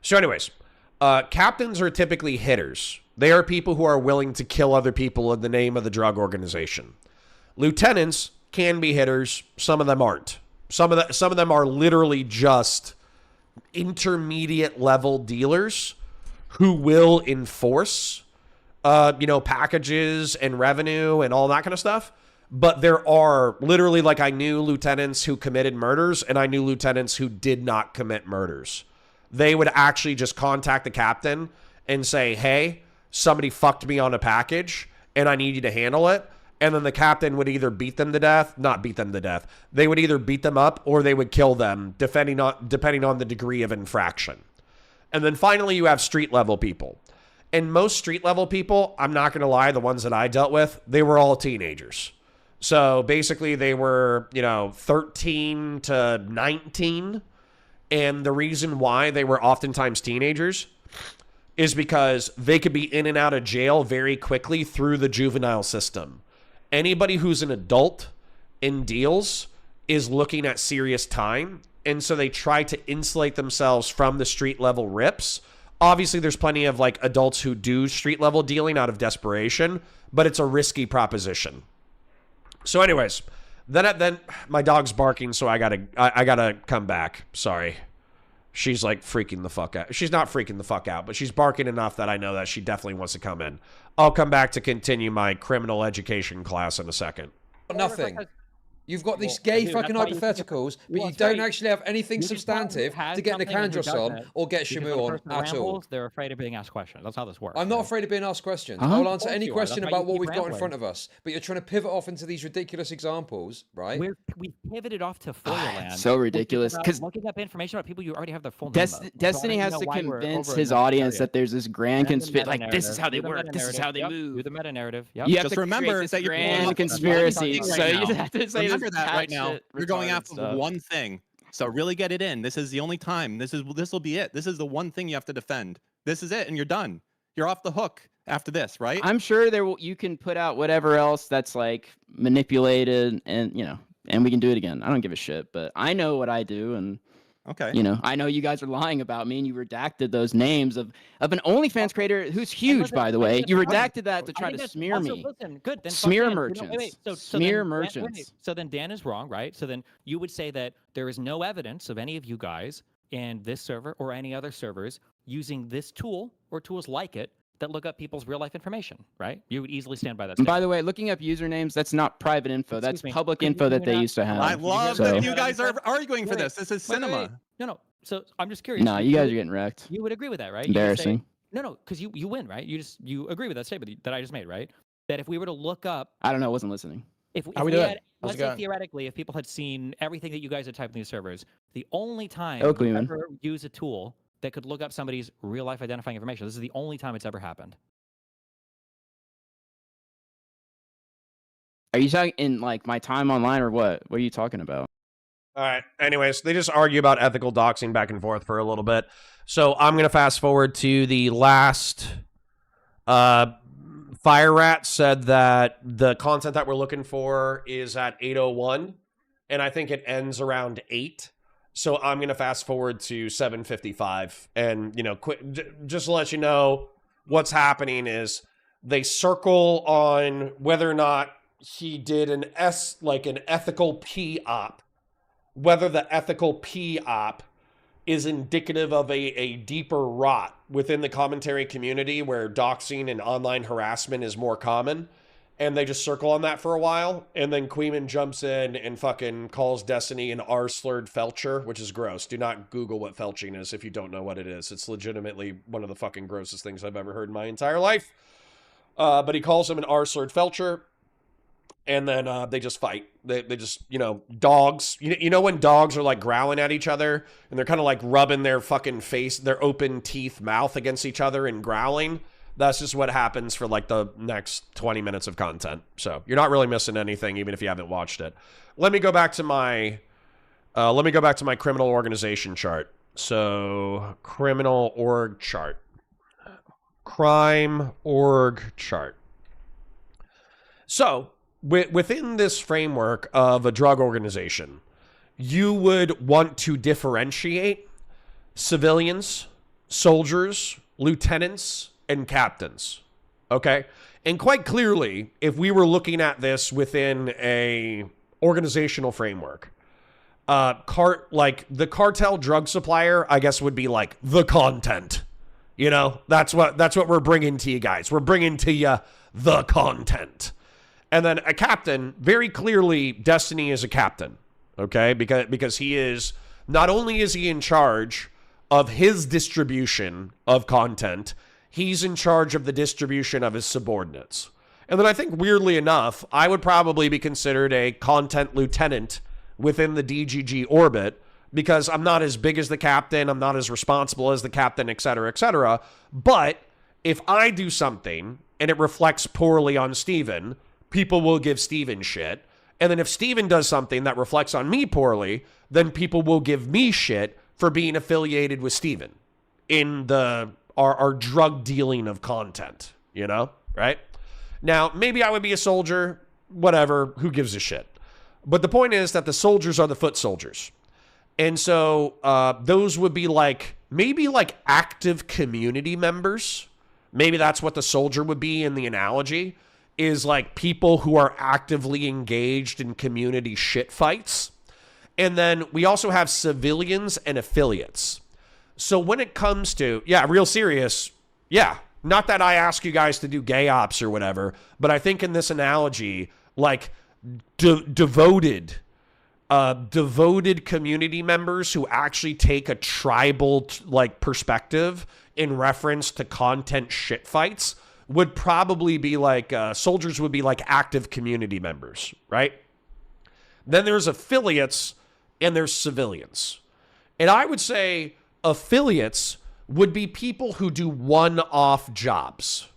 So anyways, captains are typically hitters. They are people who are willing to kill other people in the name of the drug organization. Lieutenants can be hitters. Some of them aren't. Some of them are literally just intermediate level dealers who will enforce, packages and revenue and all that kind of stuff. But there are literally, like, I knew lieutenants who committed murders and I knew lieutenants who did not commit murders. They would actually just contact the captain and say, hey, somebody fucked me on a package and I need you to handle it. And then the captain would either not beat them to death. They would either beat them up or they would kill them, depending on the degree of infraction. And then finally, you have street level people. And most street level people, I'm not going to lie, the ones that I dealt with, they were all teenagers. So basically they were, 13 to 19. And the reason why they were oftentimes teenagers is because they could be in and out of jail very quickly through the juvenile system. Anybody who's an adult in deals is looking at serious time. And so they try to insulate themselves from the street level rips. Obviously, there's plenty of like adults who do street level dealing out of desperation, but it's a risky proposition. So anyways, then my dog's barking, so I gotta come back. Sorry. She's like freaking the fuck out. She's not freaking the fuck out, but she's barking enough that I know that she definitely wants to come in. I'll come back to continue my criminal education class in a second. Nothing. You've got these gay fucking hypotheticals, but you don't actually have anything substantive to get Nicandros on or get Shamu on at all. They're afraid of being asked questions. That's how this works. I'm not afraid of being asked questions. I'll answer any question about what we've got in front of us. But you're trying to pivot off into these ridiculous examples, right? We pivoted off to FOIA So ridiculous. Because looking up information about people you already have their full name of. Destiny has to convince his audience that there's this grand conspiracy. Like, this is how they work. This is how they move. Do the meta narrative. You have Just to remember create that this you're grand conspiracy. So you have to say remember that right now. You're going after stuff. one thing. So really get it in. This is the only time. This will be it. This is the one thing you have to defend. This is it, and you're done. You're off the hook after this, right? I'm sure you can put out whatever else that's like manipulated, and and we can do it again. I don't give a shit, but I know what I do, and okay. I know you guys are lying about me, and you redacted those names of an OnlyFans creator who's huge, by the way. You redacted that to try to smear me. Listen, good. Then Smear merchants. Smear merchants. So then Dan is wrong, right? So then you would say that there is no evidence of any of you guys in this server or any other servers using this tool or tools like it that look up people's real life information, right? You would easily stand by that. And by the way, looking up usernames, that's not private info. That's public info that they used to have. I love that you guys are arguing for this. This is cinema. No. So I'm just curious. No, you guys are getting wrecked. You would agree with that, right? Embarrassing. No, because you win, right? You agree with that statement that I just made, right? That if we were to look up, I don't know, I wasn't listening. Let's say theoretically, if people had seen everything that you guys had typed in these servers, the only time you ever use a tool that could look up somebody's real life identifying information, this is the only time it's ever happened. Are you talking in like my time online or what? What are you talking about? All right. Anyways, they just argue about ethical doxing back and forth for a little bit. So I'm going to fast forward to the last. Fire Rat said that the content that we're looking for is at 8:01, and I think it ends around 8. So I'm going to fast forward to 7:55, and just to let you know what's happening is they circle on whether or not he did an ethical P op, whether the ethical P op is indicative of a deeper rot within the commentary community where doxing and online harassment is more common. And they just circle on that for a while. And then Queeman jumps in and fucking calls Destiny an R-slurred felcher, which is gross. Do not Google what felching is if you don't know what it is. It's legitimately one of the fucking grossest things I've ever heard in my entire life. But he calls him an R-slurred felcher. And then they just fight. They just, dogs. You know when dogs are like growling at each other and they're kind of like rubbing their fucking face, their open teeth mouth against each other and growling? That's just what happens for like the next 20 minutes of content. So you're not really missing anything, even if you haven't watched it. Let me go back to my criminal organization chart. So criminal org chart. Crime org chart. So within this framework of a drug organization, you would want to differentiate civilians, soldiers, lieutenants, and captains. Okay? And quite clearly, if we were looking at this within a organizational framework, like the cartel drug supplier, I guess would be like the content. That's what we're bringing to you guys. We're bringing to you the content. And then a captain, very clearly, Destiny is a captain, okay? Because he is, not only is he in charge of his distribution of content, he's in charge of the distribution of his subordinates. And then I think, weirdly enough, I would probably be considered a content lieutenant within the DGG orbit, because I'm not as big as the captain, I'm not as responsible as the captain, et cetera, et cetera. But if I do something and it reflects poorly on Steven, people will give Steven shit. And then if Steven does something that reflects on me poorly, then people will give me shit for being affiliated with Steven in our drug dealing of content, right? Now, maybe I would be a soldier, whatever, who gives a shit? But the point is that the soldiers are the foot soldiers. And so those would be maybe active community members. Maybe that's what the soldier would be in the analogy. Is like people who are actively engaged in community shit fights. And then we also have civilians and affiliates. So when it comes to, real serious, not that I ask you guys to do gay ops or whatever, but I think in this analogy, like devoted community members who actually take a tribal perspective in reference to content shit fights would probably be soldiers would be like active community members, right? Then there's affiliates and there's civilians. And I would say affiliates would be people who do one-off jobs.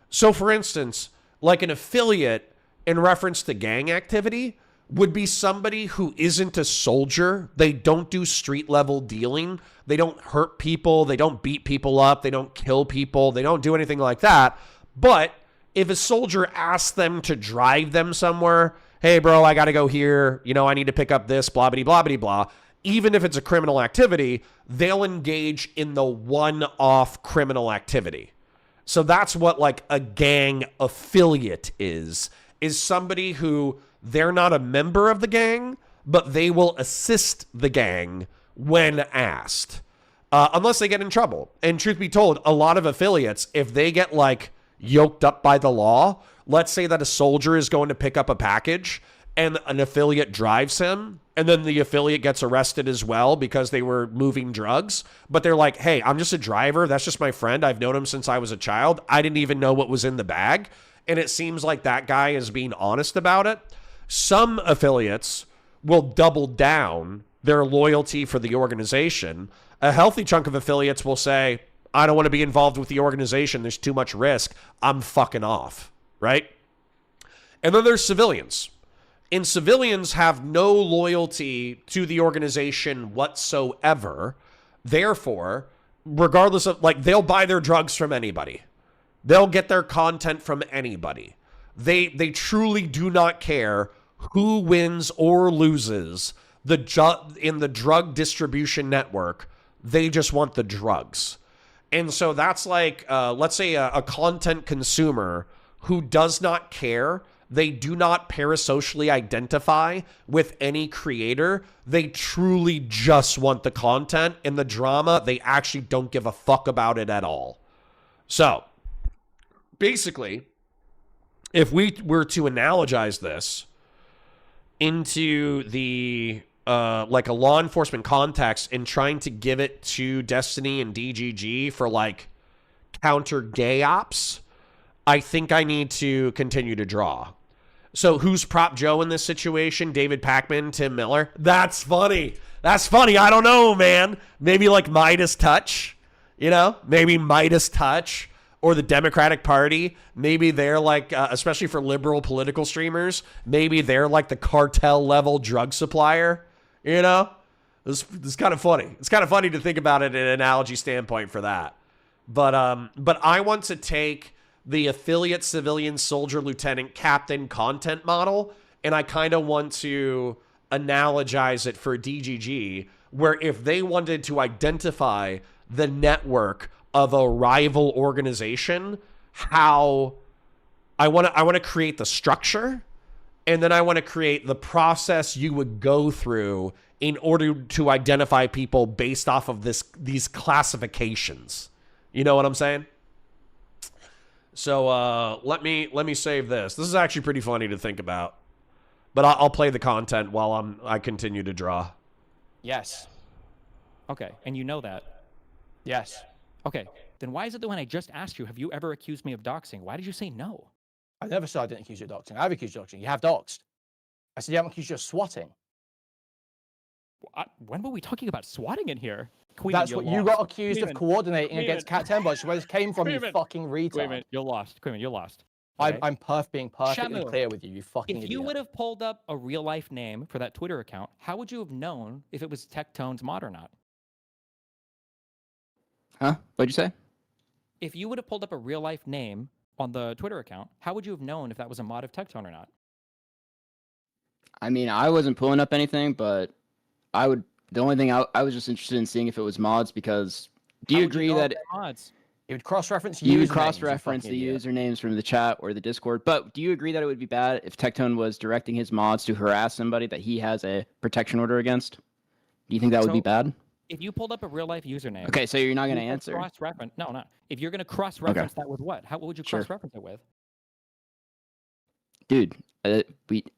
So for instance, like an affiliate in reference to gang activity would be somebody who isn't a soldier. They don't do street level dealing. They don't hurt people. They don't beat people up. They don't kill people. They don't do anything like that. But if a soldier asks them to drive them somewhere, hey, bro, I got to go here. I need to pick up this, blah, blah, blah, blah, blah. Even if it's a criminal activity, they'll engage in the one-off criminal activity. So that's what a gang affiliate is somebody who they're not a member of the gang, but they will assist the gang when asked, unless they get in trouble. And truth be told, a lot of affiliates, if they get yoked up by the law, let's say that a soldier is going to pick up a package and an affiliate drives him, and then the affiliate gets arrested as well because they were moving drugs, but they're like, hey, I'm just a driver. That's just my friend. I've known him since I was a child. I didn't even know what was in the bag. And it seems like that guy is being honest about it. Some affiliates will double down their loyalty for the organization. A healthy chunk of affiliates will say, I don't want to be involved with the organization. There's too much risk. I'm fucking off, right? And then there's civilians. And civilians have no loyalty to the organization whatsoever. Therefore, regardless of, like, they'll buy their drugs from anybody. They'll get their content from anybody. They truly do not care who wins or loses in the drug distribution network. They just want the drugs. And so that's like, let's say a content consumer who does not care. They do not parasocially identify with any creator. They truly just want the content and the drama. They actually don't give a fuck about it at all. So, basically, if we were to analogize this into the like a law enforcement context and trying to give it to Destiny and DGG for like counter gay ops, I think I need to continue to draw. So who's Prop Joe in this situation? David Pakman, Tim Miller? That's funny. That's funny. I don't know, man. Maybe like Midas Touch, you know? Maybe Midas Touch or the Democratic Party. Maybe they're like, especially for liberal political streamers, maybe they're like the cartel level drug supplier, you know? It's kind of funny. It's kind of funny to think about it in an analogy standpoint for that. But I want to take the affiliate civilian soldier lieutenant captain content model, and I kind of want to analogize it for DGG, where if they wanted to identify the network of a rival organization, how I want to create the structure, and then I want to create the process you would go through in order to identify people based off of these classifications. You know what I'm saying? So let me save this. This is actually pretty funny to think about, but I'll play the content while I continue to draw. Yes. Okay, and you know that. Yes. Okay, then why is it that when I just asked you, have you ever accused me of doxing? Why did you say no? I never said I didn't accuse you of doxing. I've accused you of doxing. You have doxed. I said you haven't accused you of swatting. When were we talking about swatting in here? That's what you got accused of coordinating against Cat Tembo. Where this came from, you fucking retard. You're lost. You're lost. Okay? I'm being perfectly clear with you, you fucking idiot. If you would have pulled up a real life name for that Twitter account, how would you have known if it was Tectone's mod or not? Huh? What'd you say? If you would have pulled up a real life name on the Twitter account, how would you have known if that was a mod of Tectone or not? I mean, I wasn't pulling up anything, but the only thing I was just interested in seeing if it was mods, because do you agree that mods? It would cross-reference you would cross-reference the usernames from the chat or the Discord, but do you agree that it would be bad if Tectone was directing his mods to harass somebody that he has a protection order against? Do you think that would be bad? If you pulled up a real life username. Okay, so you're not going to answer? Cross-reference. No, not. If you're going to cross-reference that with what? What would you cross-reference it with? Dude,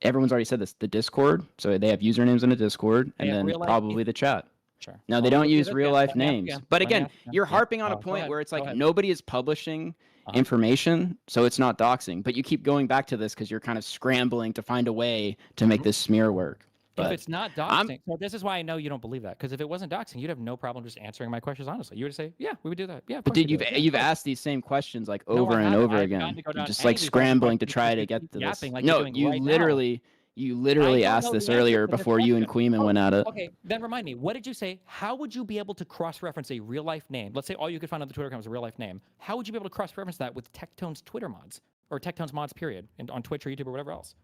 everyone's already said this. The Discord, so they have usernames in the Discord, and then probably the chat. Sure. No, they don't use real life names. But again, you're harping on a point where it's like nobody is publishing information, so it's not doxing. But you keep going back to this because you're kind of scrambling to find a way to make this smear work. If it's not doxing, so this is why I know you don't believe that. Because if it wasn't doxing, you'd have no problem just answering my questions honestly. You would say, yeah, we would do that. Yeah, but dude, you've asked these same questions like over and over again. You're just like scrambling to try to get to this. No, you literally asked this earlier before you and Queeman went at it. Okay, then remind me, what did you say? How would you be able to cross-reference a real-life name? Let's say all you could find on the Twitter account was a real-life name. How would you be able to cross-reference that with Tectone's Twitter mods? Or Tectone's mods, period, and on Twitch or YouTube or whatever else?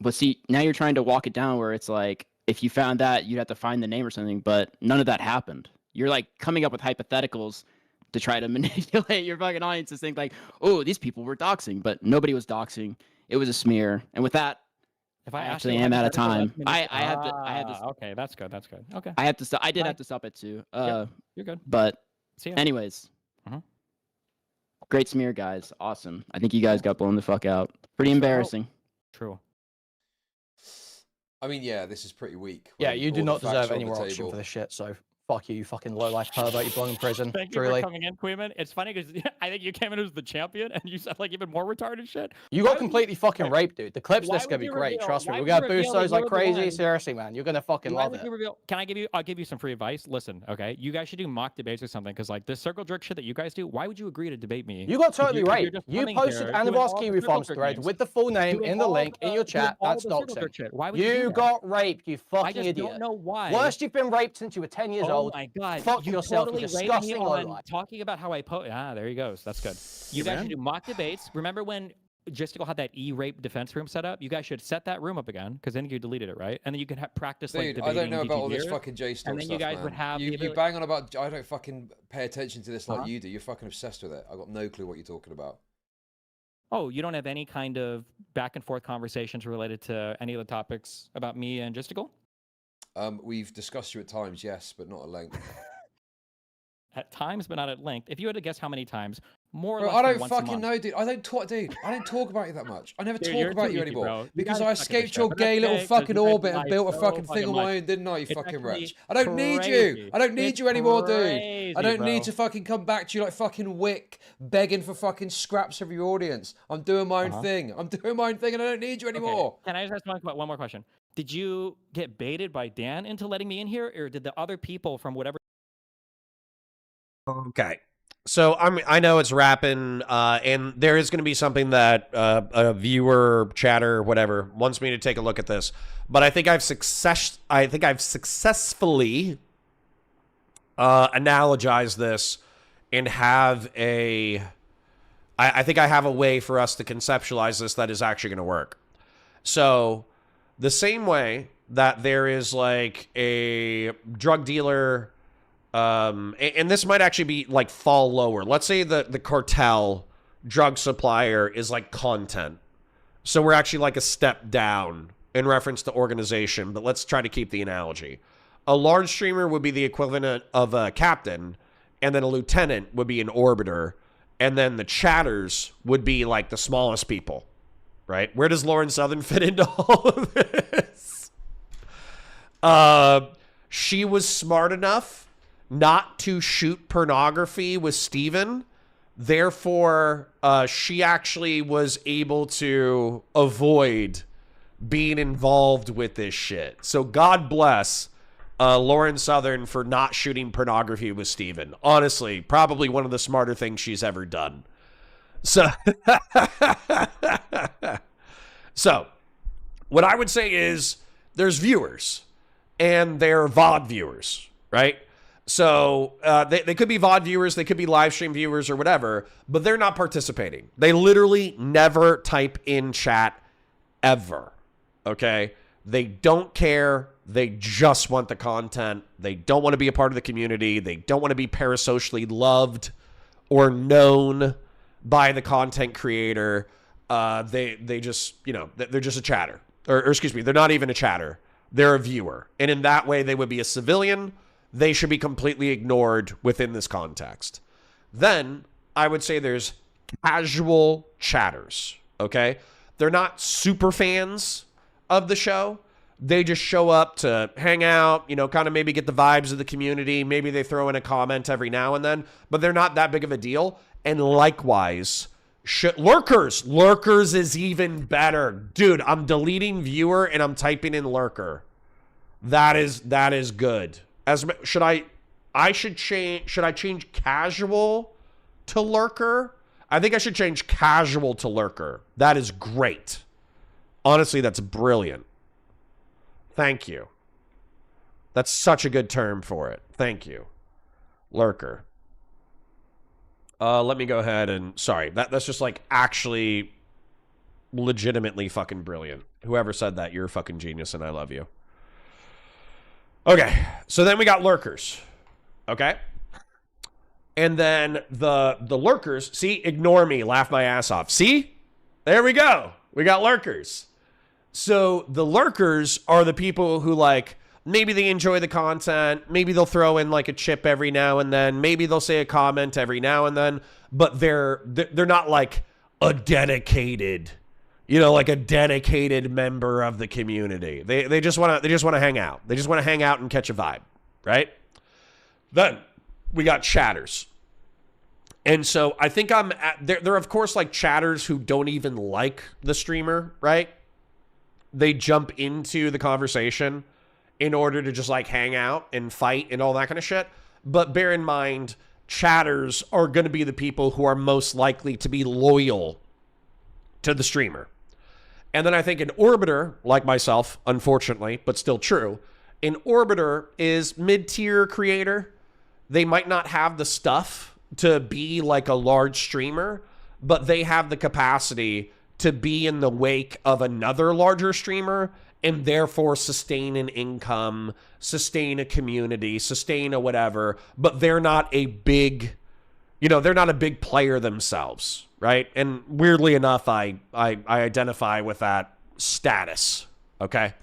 But see, now you're trying to walk it down where it's like, if you found that, you'd have to find the name or something, but none of that happened. You're like coming up with hypotheticals to try to manipulate your fucking audience to think like, oh, these people were doxing, but nobody was doxing. It was a smear. And with that, if I actually am out of time. I have to. Okay, that's good. That's good. Okay. I have to stop. I did have to stop it too. Yep, you're good. But anyways, great smear, guys. Awesome. I think you guys got blown the fuck out. Pretty embarrassing. True. I mean, yeah, this is pretty weak. Yeah, you do not deserve any more oxygen for this shit, so Fuck you, you fucking low-life pervert. You belong in prison. Thank you Truly. for coming in, Queeman. It's funny because I think you came in as the champion and you said like even more retarded shit. You got completely fucking raped, dude. The clip's why just gonna would be you great. reveal- Trust me. why We're would gonna you reveal boost that those like you're the crazy. one- Seriously, man. You're gonna fucking Why love would it. you reveal? Can I give you? I'll give you some free advice. Listen, okay, you guys should do mock debates or something because like this circle jerk shit that you guys do. Why would you agree to debate me? You got totally If you're raped. just You coming posted here doing Annivar's all the Kiwi circle Farms jerk thread names, with the full name doing in the all link in your doing chat. all That's the circle jerk doxing. shit. Why would you do You that? got raped, you I fucking just idiot. don't know why. Worst you've been raped since you were 10 years Oh old. my god! Fuck you yourself, totally you rated me disgusting on lowlife. talking about how I there you goes. That's good. You guys should do mock debates. Remember when Gisticle had that E-rape defense room set up? You guys should set that room up again because then you deleted it, right? And then you can practice like Dude, debating. I don't know about all this DTVers, fucking J-Stock and then stuff, you guys man. would have You the ability- bang on about, I don't fucking pay attention to this like Uh-huh. you do. You're fucking obsessed with it. I've got no clue what you're talking about. Oh, you don't have any kind of back and forth conversations related to any of the topics about me and Gisticle? We've discussed you at times, yes, but not at length. At times, but not at length. If you had to guess how many times, more or Bro, less I than don't once a fucking month. know, dude. I don't talk about you that much. I never Dude, talk you're about too you easy, anymore bro. You because gotta I suck at this escaped shit, your but gay that's little okay, 'cause fucking you make orbit and life built a so fucking thing fucking on my much. own, didn't I? You It's fucking actually wretch. I don't need you. crazy. I don't need It's you anymore, dude. crazy, I don't bro. need to fucking come back to you like fucking Wick begging for fucking scraps of your audience. I'm doing my own thing. I'm doing my own thing and I don't need you anymore. Can I just ask one more question? Did you get baited by Dan into letting me in here, or did the other people from whatever? Okay. So I know it's rapping, and there is going to be something that a viewer, chatter, whatever, wants me to take a look at this. But I think I've successfully analogized this and have I think I have a way for us to conceptualize this that is actually going to work. So the same way that there is like a drug dealer. And this might actually be like fall lower. Let's say the cartel drug supplier is like content. So we're actually like a step down in reference to organization, but let's try to keep the analogy. A large streamer would be the equivalent of a captain, and then a lieutenant would be an orbiter, and then the chatters would be like the smallest people, right? Where does Lauren Southern fit into all of this? She was smart enough not to shoot pornography with Steven. Therefore, she actually was able to avoid being involved with this shit. So God bless Lauren Southern for not shooting pornography with Steven. Honestly, probably one of the smarter things she's ever done. So, so what I would say is there's viewers and they're VOD viewers, right? So they could be VOD viewers, they could be live stream viewers or whatever, but they're not participating. They literally never type in chat ever, okay? They don't care. They just want the content. They don't want to be a part of the community. They don't want to be parasocially loved or known by the content creator. They just, you know, they're just a chatter. Or excuse me, they're not even a chatter. They're a viewer. And in that way, they would be a civilian. They should be completely ignored within this context. Then I would say there's casual chatters, okay? They're not super fans of the show. They just show up to hang out, you know, kind of maybe get the vibes of the community. Maybe they throw in a comment every now and then, but they're not that big of a deal. And likewise, lurkers. Lurkers is even better. Dude, I'm deleting viewer and I'm typing in lurker. That is good. Should I change casual to lurker? I think I should change casual to lurker. That is great. Honestly, that's brilliant. Thank you. That's such a good term for it. Thank you. Lurker. Let me go ahead and sorry. That's just like actually legitimately fucking brilliant. Whoever said that, you're a fucking genius and I love you. Okay, so then we got lurkers, okay? And then the lurkers, see, ignore me, laugh my ass off. See? There we go. We got lurkers. So the lurkers are the people who like, maybe they enjoy the content, maybe they'll throw in like a chip every now and then, maybe they'll say a comment every now and then, but they're not like a dedicated, you know, like a dedicated member of the community. They just want to hang out. They just want to hang out and catch a vibe, right? Then we got chatters. And so I think there are, of course, like chatters who don't even like the streamer, right? They jump into the conversation in order to just like hang out and fight and all that kind of shit. But bear in mind, chatters are going to be the people who are most likely to be loyal to the streamer. And then I think an orbiter, like myself, unfortunately, but still true, an orbiter is mid-tier creator. They might not have the stuff to be like a large streamer, but they have the capacity to be in the wake of another larger streamer and therefore sustain an income, sustain a community, sustain a whatever, but they're not a big, they're not a big player themselves, right? And weirdly enough, I identify with that status, okay?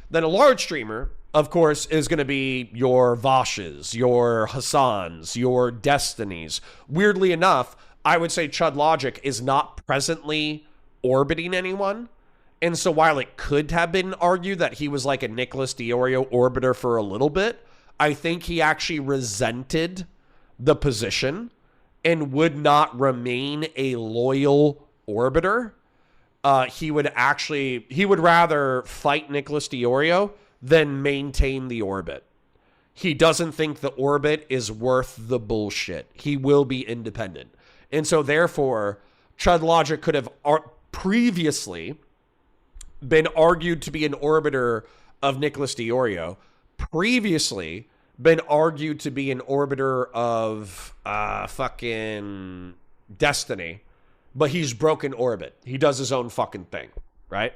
Then a large streamer, of course, is going to be your Voshes, your Hassans, your Destinies. Weirdly enough, I would say Chud Logic is not presently orbiting anyone. And so while it could have been argued that he was like a Nicholas Diorio orbiter for a little bit, I think he actually resented the position and would not remain a loyal orbiter. He would rather fight Nicholas Diorio than maintain the orbit. He doesn't think the orbit is worth the bullshit. He will be independent. And so therefore, Chud Logic could have previously been argued to be an orbiter of Nicholas Diorio, previously been argued to be an orbiter of fucking Destiny, but he's broken orbit. He does his own fucking thing, right?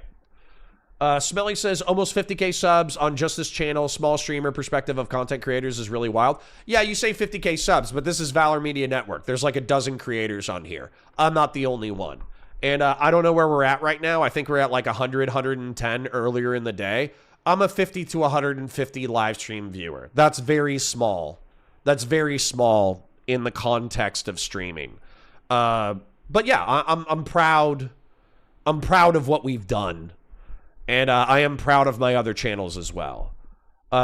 Smelly says, almost 50K subs on just this channel. Small streamer perspective of content creators is really wild. Yeah, you say 50K subs, but this is Valor Media Network. There's like a dozen creators on here. I'm not the only one. And I don't know where we're at right now. I think we're at like 100, 110 earlier in the day. I'm a 50 to 150 live stream viewer. That's very small. That's very small in the context of streaming. But yeah, I'm proud. I'm proud of what we've done. And I am proud of my other channels as well.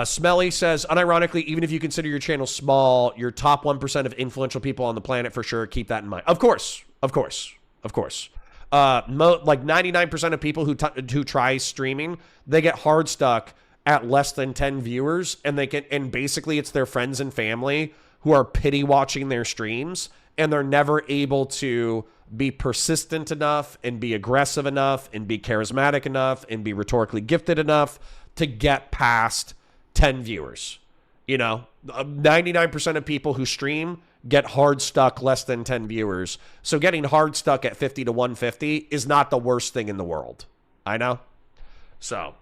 Smelly says, unironically, even if you consider your channel small, your top 1% of influential people on the planet for sure. Keep that in mind. Of course. Of course. Of course. Like 99% of people who try streaming, they get hard stuck at less than 10 viewers, and basically it's their friends and family who are pity watching their streams, and they're never able to be persistent enough and be aggressive enough and be charismatic enough and be rhetorically gifted enough to get past 10 viewers. 99% of people who stream get hard stuck less than 10 viewers. So getting hard stuck at 50 to 150 is not the worst thing in the world. I know. So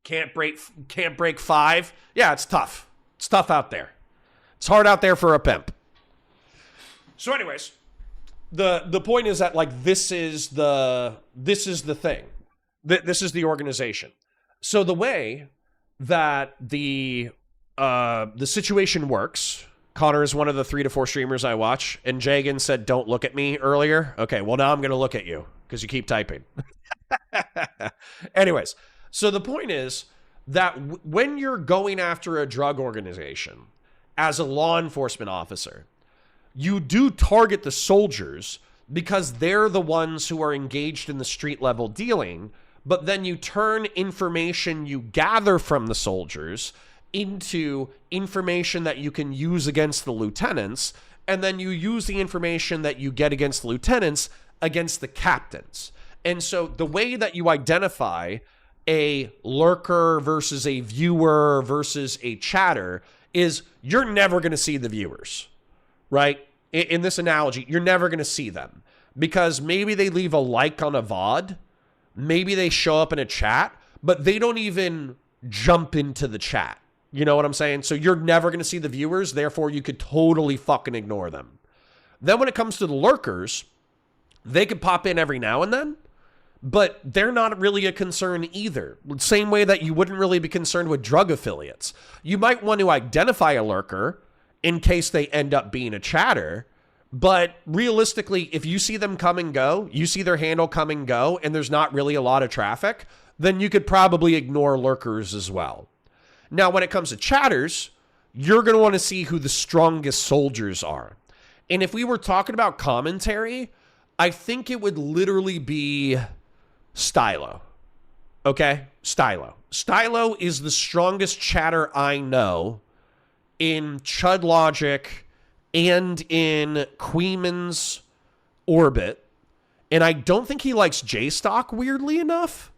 can't break 5. Yeah, it's tough. It's tough out there. It's hard out there for a pimp. So anyways, the point is that like this is the thing. This is the organization. So the way that the situation works, Connor is one of the 3 to 4 streamers I watch, and Jagan said, don't look at me earlier. Okay, well, now I'm going to look at you because you keep typing. Anyways, so the point is that when you're going after a drug organization as a law enforcement officer, you do target the soldiers because they're the ones who are engaged in the street level dealing, but then you turn information you gather from the soldiers into information that you can use against the lieutenants, and then you use the information that you get against the lieutenants against the captains. And so the way that you identify a lurker versus a viewer versus a chatter is you're never going to see the viewers, right? In this analogy, you're never going to see them because maybe they leave a like on a VOD, maybe they show up in a chat, but they don't even jump into the chat. You know what I'm saying? So you're never going to see the viewers, therefore you could totally fucking ignore them. Then when it comes to the lurkers, they could pop in every now and then, but they're not really a concern either. Same way that you wouldn't really be concerned with drug affiliates. You might want to identify a lurker in case they end up being a chatter, but realistically, if you see them come and go, you see their handle come and go, and there's not really a lot of traffic, then you could probably ignore lurkers as well. Now, when it comes to chatters, you're going to want to see who the strongest soldiers are. And if we were talking about commentary, I think it would literally be Stylo. Okay? Stylo. Stylo is the strongest chatter I know in Chud Logic and in Queeman's orbit. And I don't think he likes J-Stock, weirdly enough.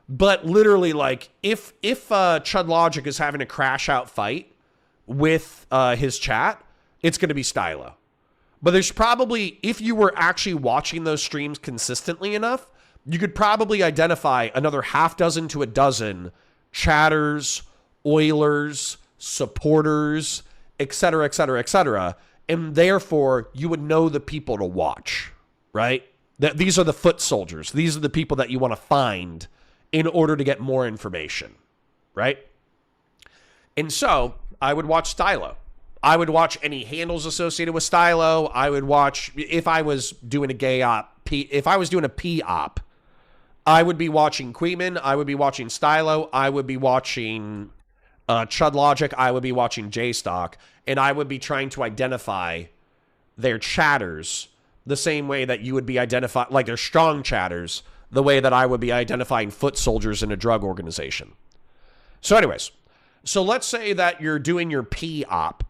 But literally, like, if Chud Logic is having a crash out fight with his chat, it's going to be Stylo. But there's probably, if you were actually watching those streams consistently enough, you could probably identify another half dozen to a dozen chatters, oilers, supporters, etc., etc., etc. And therefore, you would know the people to watch, right? These are the foot soldiers. These are the people that you want to find in order to get more information, right? And so, I would watch Stylo. I would watch any handles associated with Stylo. I would watch, if I was doing a gay op, if I was doing a P op, I would be watching Queeman. I would be watching Stylo. I would be watching Chud Logic. I would be watching J-Stock. And I would be trying to identify their chatters the same way that you would be identifying, like their strong chatters, the way that I would be identifying foot soldiers in a drug organization. So anyways, so let's say that you're doing your P op.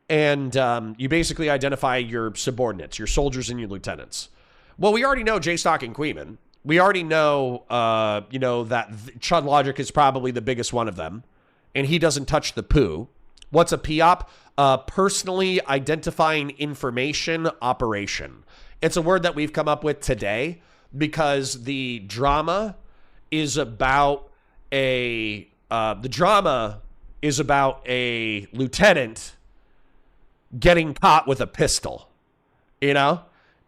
And you basically identify your subordinates, your soldiers and your lieutenants. Well, we already know J-Stock and Queeman. We already know, that Chud Logic is probably the biggest one of them. And he doesn't touch the poo. What's a POP? Personally identifying information operation. It's a word that we've come up with today because the drama is about a lieutenant getting caught with a pistol, you know?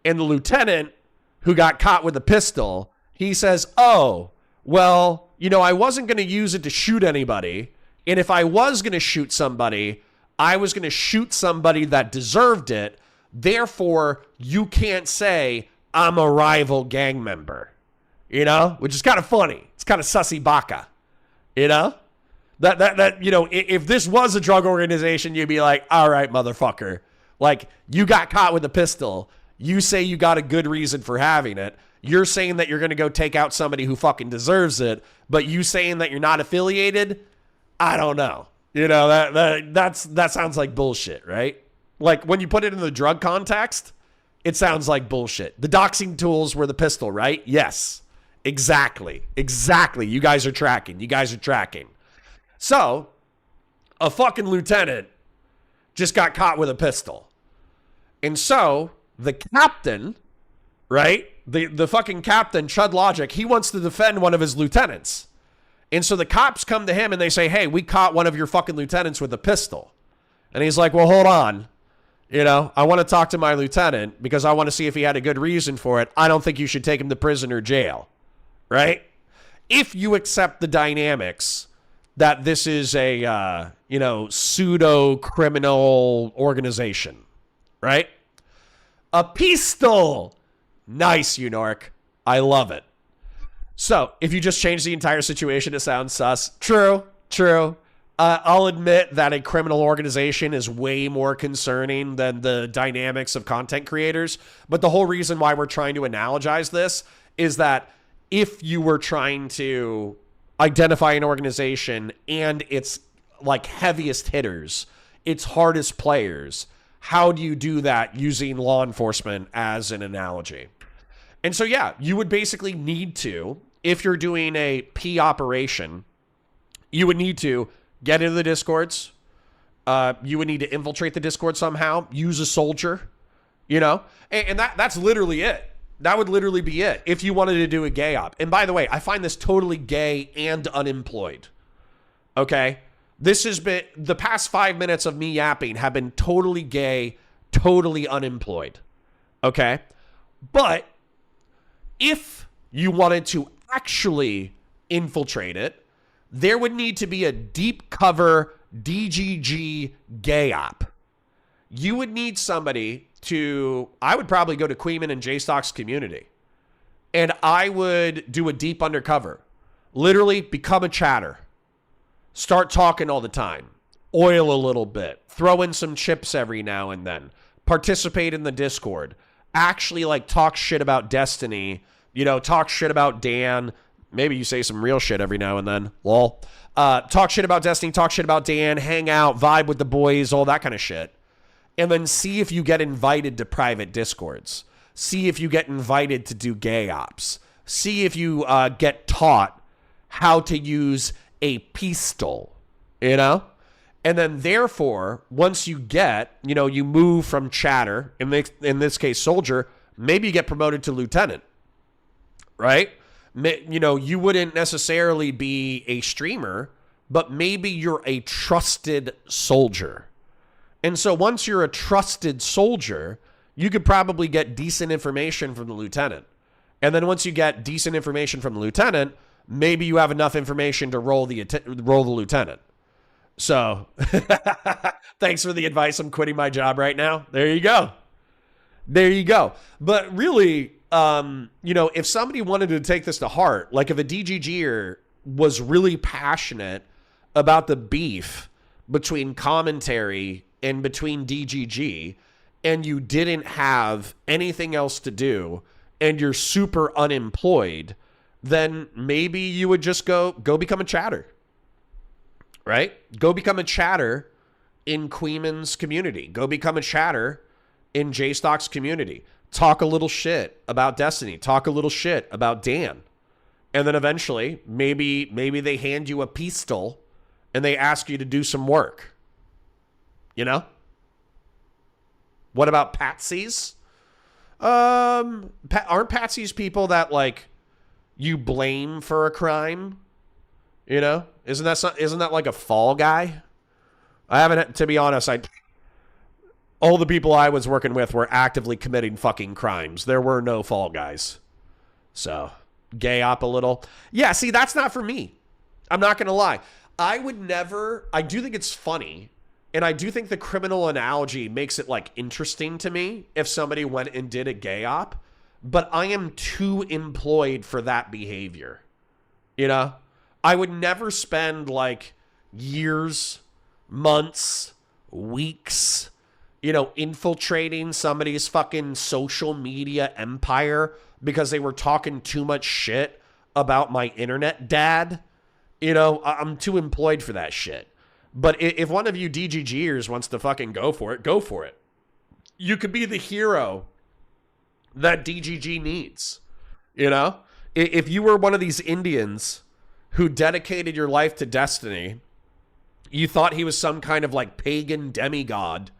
And the lieutenant who got caught with a pistol, he says, oh, well, I wasn't going to use it to shoot anybody. And if I was going to shoot somebody, I was going to shoot somebody that deserved it. Therefore, you can't say I'm a rival gang member, which is kind of funny. It's kind of sussy baka, That if this was a drug organization, you'd be like, all right, motherfucker. Like, you got caught with a pistol. You say you got a good reason for having it. You're saying that you're going to go take out somebody who fucking deserves it. But you saying that you're not affiliated, I don't know. That sounds like bullshit, right? Like, when you put it in the drug context, it sounds like bullshit. The doxing tools were the pistol, right? Yes. Exactly. You guys are tracking. So, a fucking lieutenant just got caught with a pistol. And so, the captain, right? The fucking captain, Chud Logic, he wants to defend one of his lieutenants. And so the cops come to him and they say, hey, we caught one of your fucking lieutenants with a pistol. And he's like, well, hold on. I want to talk to my lieutenant because I want to see if he had a good reason for it. I don't think you should take him to prison or jail, right? If you accept the dynamics that this is a, pseudo-criminal organization, right? A pistol. Nice, Unork. I love it. So, if you just change the entire situation, it sounds sus. True. I'll admit that a criminal organization is way more concerning than the dynamics of content creators. But the whole reason why we're trying to analogize this is that if you were trying to identify an organization and its like heaviest hitters, its hardest players, how do you do that using law enforcement as an analogy? And so, yeah, you would basically need to, if you're doing a P operation, you would need to get into the Discords. You would need to infiltrate the Discord somehow, use a soldier, and that's literally it. That would literally be it if you wanted to do a gay op. And by the way, I find this totally gay and unemployed. Okay? This has been, the past 5 minutes of me yapping have been totally gay, totally unemployed. Okay? But if you wanted to actually infiltrate it, there would need to be a deep cover DGG gay op. You would need somebody to, I would probably go to Queeman and J-Stock's community. And I would do a deep undercover. Literally become a chatter. Start talking all the time. oil a little bit, throw in some chips every now and then, participate in the Discord, actually like talk shit about Destiny, you know, talk shit about Dan. Maybe you say some real shit every now and then, lol. Talk shit about Destiny, talk shit about Dan, hang out, vibe with the boys, all that kind of shit. And then see if you get invited to private Discords. See if you get invited to do gay ops. See if you get taught how to use a pistol, you know? And then therefore, once you get, you know, you move from chatter, in this case soldier, maybe you get promoted to lieutenant, right? You know, you wouldn't necessarily be a streamer, but maybe you're a trusted soldier. And so once you're a trusted soldier, you could probably get decent information from the lieutenant. And then once you get decent information from the lieutenant, maybe you have enough information to roll the lieutenant. So thanks for the advice. I'm quitting my job right now. There you go. There you go. But really, you know, if somebody wanted to take this to heart, like if a DGGer was really passionate about the beef between commentary and between DGG, and you didn't have anything else to do, and you're super unemployed, then maybe you would just go become a chatter, right? Go become a chatter in Queeman's community. Go become a chatter in J-Stock's community. Talk a little shit about Destiny. Talk a little shit about Dan. And then eventually, maybe they hand you a pistol and they ask you to do some work. You know? What about patsies? Aren't patsies people that, like, you blame for a crime? You know? Isn't that like a fall guy? I haven't, to be honest, all the people I was working with were actively committing fucking crimes. There were no fall guys. So, gay up a little. Yeah, see, that's not for me. I'm not going to lie. I do think it's funny, and I do think the criminal analogy makes it, like, interesting to me if somebody went and did a gay op, but I am too employed for that behavior. You know? I would never spend, like, years, months, weeks, you know, infiltrating somebody's fucking social media empire because they were talking too much shit about my internet dad. You know, I'm too employed for that shit. But if one of you DGGers wants to fucking go for it, go for it. You could be the hero that DGG needs. You know? If you were one of these Indians who dedicated your life to Destiny, you thought he was some kind of like pagan demigod,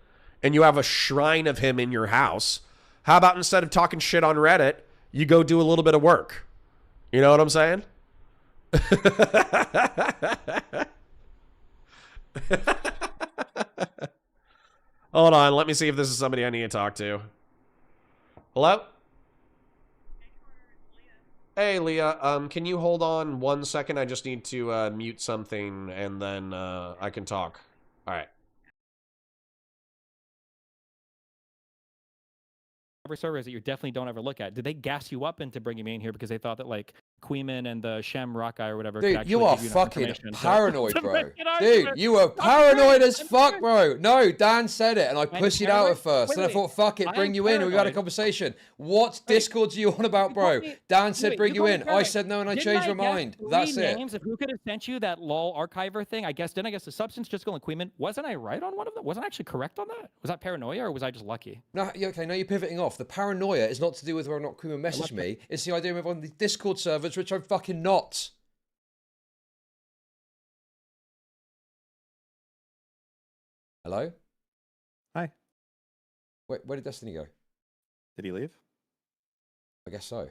and you have a shrine of him in your house, how about instead of talking shit on Reddit, you go do a little bit of work? You know what I'm saying? Hold on, let me see if this is somebody I need to talk to. Hello? Hey, Leah, can you hold on 1 second? I just need to mute something, and then I can talk. All right. Servers that you definitely don't ever look at. Did they gas you up into bringing me in here because they thought that like Queeman and the Shem Rock guy or whatever? Dude, you are fucking paranoid, bro. Dude, you were paranoid as fuck, bro. No, Dan said it, and I pussied out at first. And I thought, fuck it, bring you in, and we had a conversation. What Discords are you on about, bro? Dan said bring you in. I said no, and I changed my mind. That's it. Names of who could have sent you that lol archiver thing? I guess the Substance, Just and Queeman. Wasn't I right on one of them? Was I actually correct on that? Was that paranoia, or was I just lucky? No, okay, now you're pivoting off. The paranoia is not to do with whether or not Queeman messaged me. It's the idea of on the Discord servers, which I'm fucking not. Hello? Hi. Wait, where did Destiny go? Did he leave? I guess so.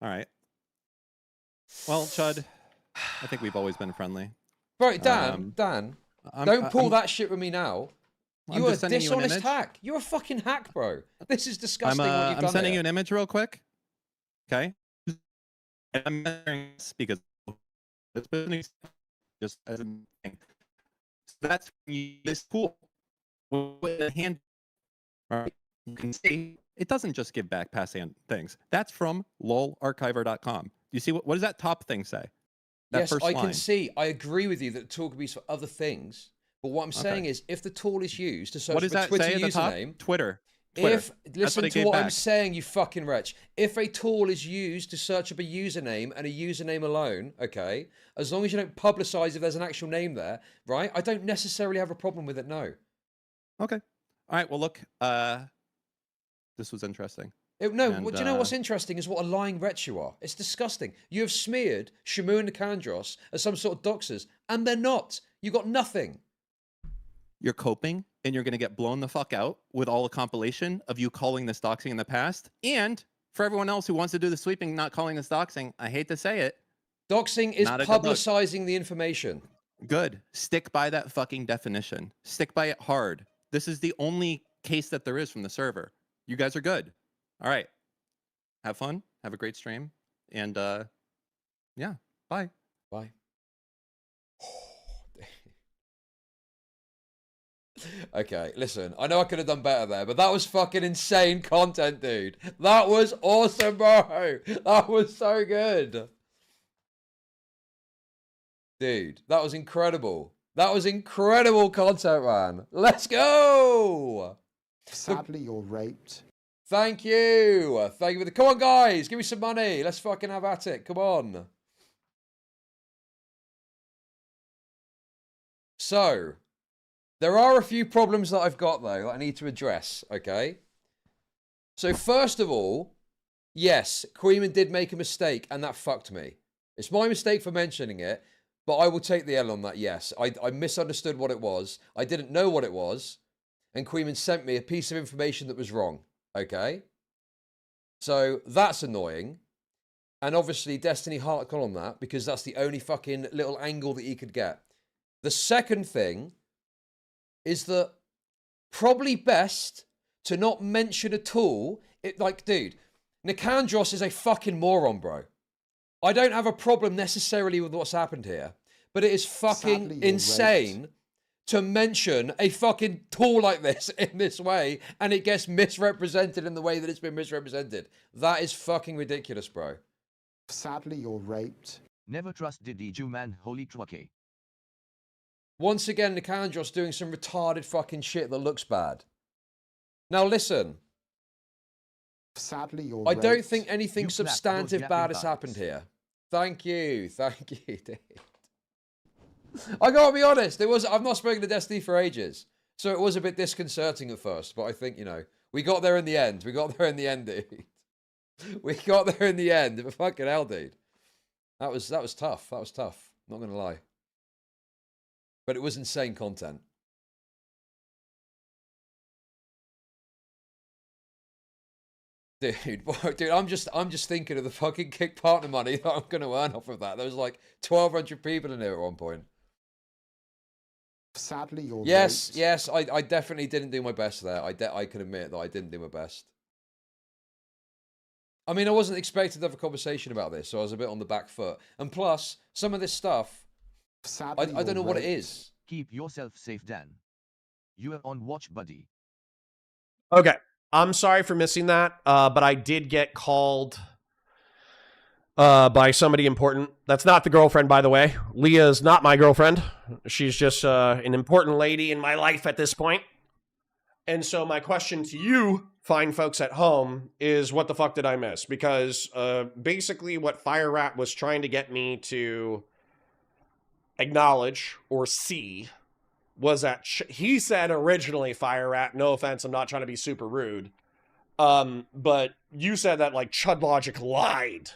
All right. Well, Chud, I think we've always been friendly. Right, Dan, don't pull that shit with me now. You are a dishonest hack. You're a fucking hack, bro. This is disgusting what you've done. I'm sending here. you an image real quick. Okay? I'm measuring this because it's been just as a thing. So that's this tool with a hand. Right? You can see it doesn't just give back passing things. That's from lolarchiver.com. You see what does that top thing say? That yes, first I line. can see. I agree with you that the tool could be used for other things. But what I'm saying is, if the tool is used to search What does for that Twitter say at the top? username, Twitter. if That's listen what it to gave what I'm back. saying, you fucking wretch. If a tool is used to search up a username and a username alone, okay, as long as you don't publicize if there's an actual name there, right? I don't necessarily have a problem with it. No. Okay. All right. Well, look. This was interesting. Do you know what's interesting is what a lying wretch you are. It's disgusting. You have smeared Shamu and Nicandros as some sort of doxers, and they're not. You got nothing. You're coping, and you're going to get blown the fuck out with all the compilation of you calling this doxing in the past. And for everyone else who wants to do the sweeping, not calling this doxing, I hate to say it. Doxing is publicizing the information. Good. Stick by that fucking definition. Stick by it hard. This is the only case that there is from the server. You guys are good. All right. Have fun. Have a great stream. And yeah, bye. Bye. Okay, listen, I know I could have done better there, but that was fucking insane content, dude. That was awesome, bro. That was so good. Dude, that was incredible. That was incredible content, man. Let's go. Sadly, you're raped. Thank you. Thank you for the... Come on, guys. Give me some money. Let's fucking have at it. Come on. So, there are a few problems that I've got, though, that I need to address, okay? So, first of all, yes, Queeman did make a mistake, and that fucked me. It's my mistake for mentioning it, but I will take the L on that, yes. I misunderstood what it was. I didn't know what it was, and Queeman sent me a piece of information that was wrong, okay? So, that's annoying. And obviously, Destiny Heart on that, because that's the only fucking little angle that he could get. The second thing is that probably best to not mention at all. Like, dude, Nicandros is a fucking moron, bro. I don't have a problem necessarily with what's happened here, but it is fucking Sadly, insane to mention a fucking tool like this in this way, and it gets misrepresented in the way that it's been misrepresented. That is fucking ridiculous, bro. Sadly, you're raped. Never trust Didiju man, holy trucky. Once again, Nicandros doing some retarded fucking shit that looks bad. Now listen. Sadly, you're I raped. don't think anything You clap substantive those bad yapping has happened butts. here. Thank you, dude. I gotta be honest, I've not spoken to Destiny for ages, so it was a bit disconcerting at first, but I think, you know, we got there in the end. We got there in the end, dude. We got there in the end. But fucking hell, dude. That was tough. That was tough. Not gonna lie. But it was insane content. Dude, I'm just thinking of the fucking kick partner money that I'm gonna earn off of that. There was like 1,200 people in there at one point. Sadly, you're Yes, raped. yes, I definitely didn't do my best there. I can admit that I didn't do my best. I mean, I wasn't expecting to have a conversation about this, so I was a bit on the back foot. And plus, some of this stuff, Sadly, I don't know you're what it raped. is. Keep yourself safe, Dan. You are on watch, buddy. Okay. I'm sorry for missing that, but I did get called by somebody important. That's not the girlfriend, by the way. Leah is not my girlfriend. She's just an important lady in my life at this point. And so my question to you, fine folks at home, is what the fuck did I miss? Because basically what Fire Rat was trying to get me to acknowledge or see was that he said originally, Fire Rat, no offense, I'm not trying to be super rude, but you said that like Chud Logic lied.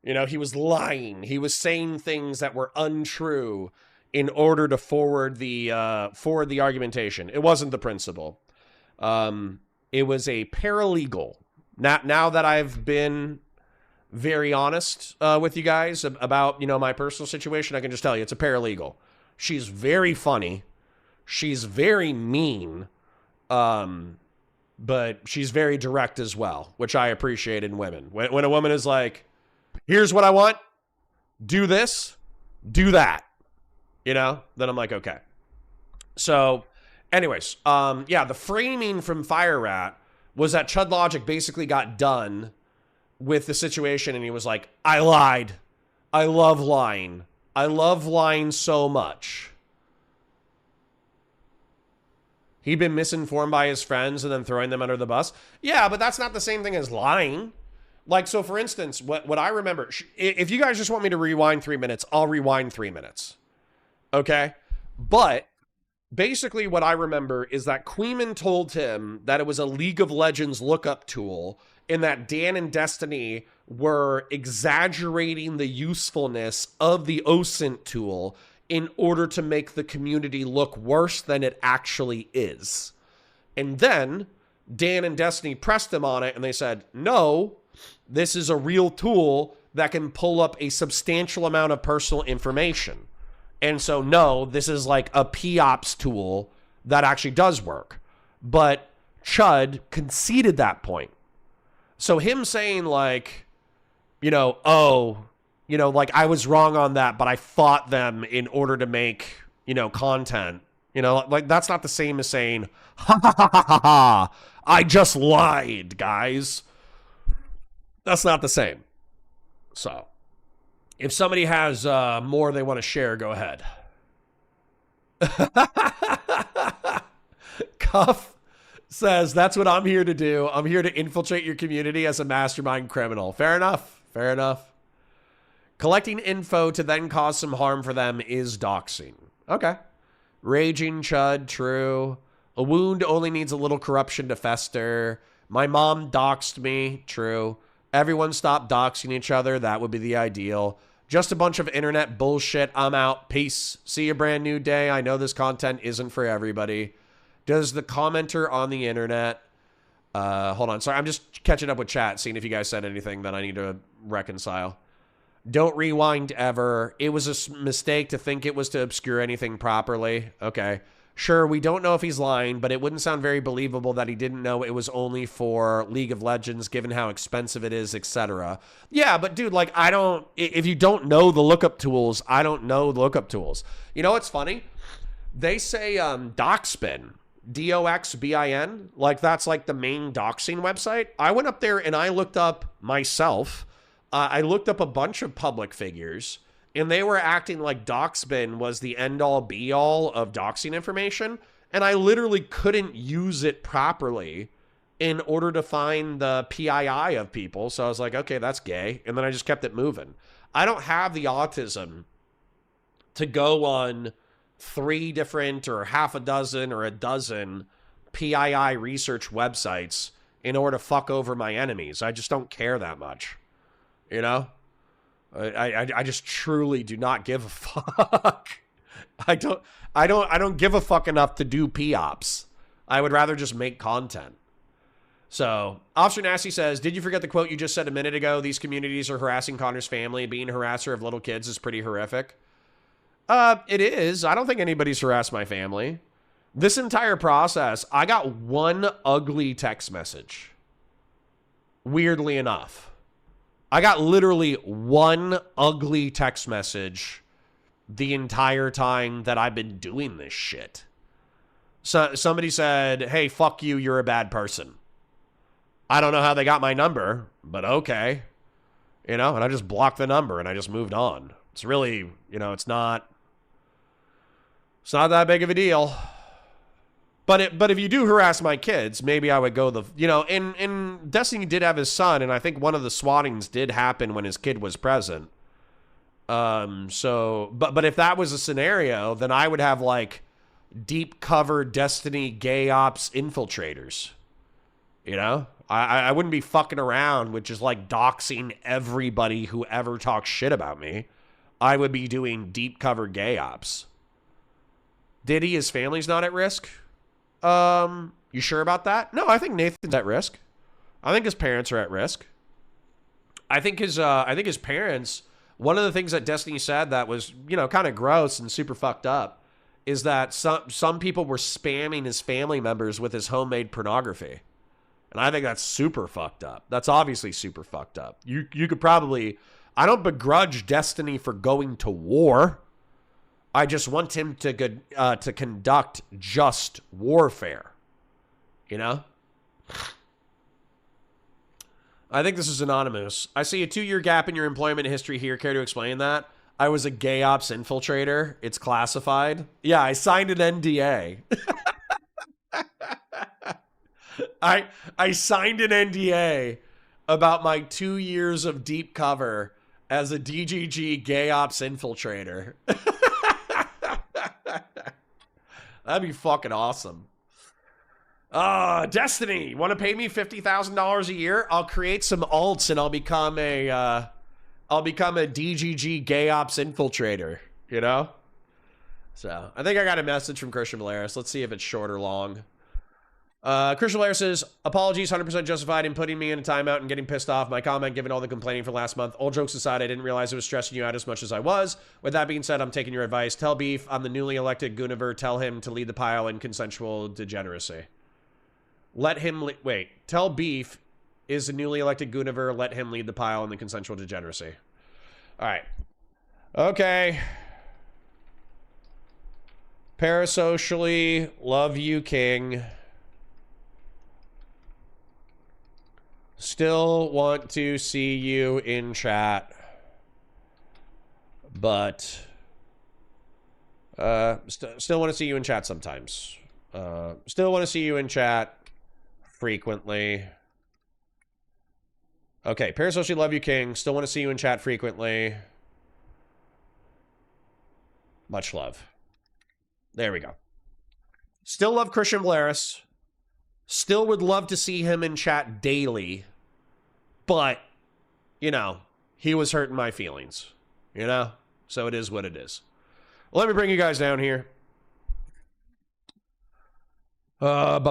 You know, he was lying. He was saying things that were untrue in order to forward the argumentation. It wasn't the principle. It was a paralegal. Now that I've been very honest with you guys about, you know, my personal situation, I can just tell you it's a paralegal. She's very funny. She's very mean, but she's very direct as well, which I appreciate in women. When a woman is like, here's what I want, do this, do that, you know, then I'm like, okay. So anyways, yeah, the framing from Fire Rat was that Chud Logic basically got done with the situation and he was like, I lied. I love lying. I love lying so much. He'd been misinformed by his friends and then throwing them under the bus. Yeah, but that's not the same thing as lying. Like, so for instance, what I remember, if you guys just want me to rewind 3 minutes, I'll rewind 3 minutes. Okay? But basically what I remember is that Queeman told him that it was a League of Legends lookup tool and that Dan and Destiny were exaggerating the usefulness of the OSINT tool in order to make the community look worse than it actually is. And then Dan and Destiny pressed them on it and they said, no, this is a real tool that can pull up a substantial amount of personal information. And so, no, this is like a POPS tool that actually does work. But Chud conceded that point. So him saying like, you know, oh, you know, like I was wrong on that, but I fought them in order to make, you know, content. You know, like that's not the same as saying, ha ha ha ha ha ha, I just lied, guys. That's not the same. So, if somebody has more they want to share, go ahead. Cuff says, that's what I'm here to do. I'm here to infiltrate your community as a mastermind criminal. Fair enough. Fair enough. Collecting info to then cause some harm for them is doxing. Okay. Raging Chud, true. A wound only needs a little corruption to fester. My mom doxed me, true. Everyone stop doxing each other. That would be the ideal. Just a bunch of internet bullshit. I'm out. Peace. See a brand new day. I know this content isn't for everybody. Does the commenter on the internet... hold on. Sorry, I'm just catching up with chat, seeing if you guys said anything that I need to reconcile. Don't rewind ever. It was a mistake to think it was to obscure anything properly. Okay. Sure, we don't know if he's lying, but it wouldn't sound very believable that he didn't know it was only for League of Legends, given how expensive it is, etc. Yeah, but dude, like, I don't... If you don't know the lookup tools, I don't know the lookup tools. You know what's funny? They say Doxbin. DOXBIN. Like, that's like the main doxing website. I went up there and I looked up myself. I looked up a bunch of public figures, and they were acting like Doxbin was the end-all, be-all of doxing information, and I literally couldn't use it properly in order to find the PII of people, so I was like, okay, that's gay, and then I just kept it moving. I don't have the autism to go on 3 different or half a dozen or a dozen PII research websites in order to fuck over my enemies. I just don't care that much. You know, I just truly do not give a fuck. I don't give a fuck enough to do POPs. I would rather just make content. So, Officer Nasty says, did you forget the quote you just said a minute ago? These communities are harassing Connor's family. Being a harasser of little kids is pretty horrific. It is. I don't think anybody's harassed my family. This entire process, I got one ugly text message. Weirdly enough. I got literally one ugly text message the entire time that I've been doing this shit. So somebody said, hey, fuck you, you're a bad person. I don't know how they got my number, but okay. You know, and I just blocked the number and I just moved on. It's really, you know, it's not that big of a deal. But if you do harass my kids, maybe I would go the, you know, and Destiny did have his son, and I think one of the swattings did happen when his kid was present. So, but if that was a scenario, then I would have like deep cover Destiny gay ops infiltrators. You know, I wouldn't be fucking around with just like doxing everybody who ever talks shit about me. I would be doing deep cover gay ops. Did he? His family's not at risk? You sure about that? No, I think Nathan's at risk. I think his parents are at risk. I think his parents, one of the things that Destiny said that was, you know, kind of gross and super fucked up is that some people were spamming his family members with his homemade pornography. And I think that's super fucked up. That's obviously super fucked up. You could probably, I don't begrudge Destiny for going to war. I just want him to conduct just warfare. You know? I think this is anonymous. I see a 2-year gap in your employment history here. Care to explain that? I was a gay ops infiltrator. It's classified. Yeah, I signed an NDA. I signed an NDA about my 2 years of deep cover as a DGG gay ops infiltrator. That'd be fucking awesome. Destiny, want to pay me $50,000 a year? I'll create some alts and I'll become a DGG gay ops infiltrator, you know? So, I think I got a message from Christian Valeris. Let's see if it's short or long. Christian Valeris says, apologies, 100% justified in putting me in a timeout and getting pissed off. My comment, given all the complaining for last month. All jokes aside, I didn't realize it was stressing you out as much as I was. With that being said, I'm taking your advice. Tell Beef I'm the newly elected Gunniver. Tell him to lead the pile in consensual degeneracy. Let him, wait, tell Beef is the newly elected Gunniver. Let him lead the pile in the consensual degeneracy. All right. Okay. Parasocially, love you, King. Still want to see you in chat. But still want to see you in chat sometimes. Still want to see you in chat frequently. Okay, Parasocially, love you, King. Still want to see you in chat frequently. Much love. There we go. Still love Christian Valeris. Still would love to see him in chat daily. But, you know, he was hurting my feelings. You know? So it is what it is. Let me bring you guys down here. Let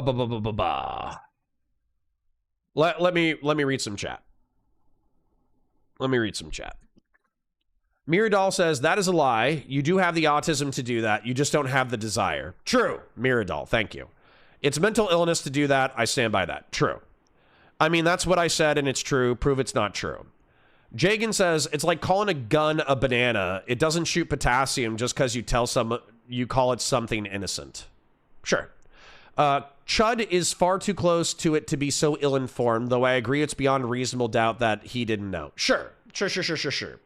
me read some chat. Let me read some chat. Miradol says, that is a lie. You do have the autism to do that. You just don't have the desire. True, Miradol. Thank you. It's mental illness to do that. I stand by that. True. I mean, that's what I said, and it's true. Prove it's not true. Jagan says, it's like calling a gun a banana. It doesn't shoot potassium just because you call it something innocent. Sure. Chud is far too close to it to be so ill-informed, though I agree it's beyond reasonable doubt that he didn't know. Sure. Sure.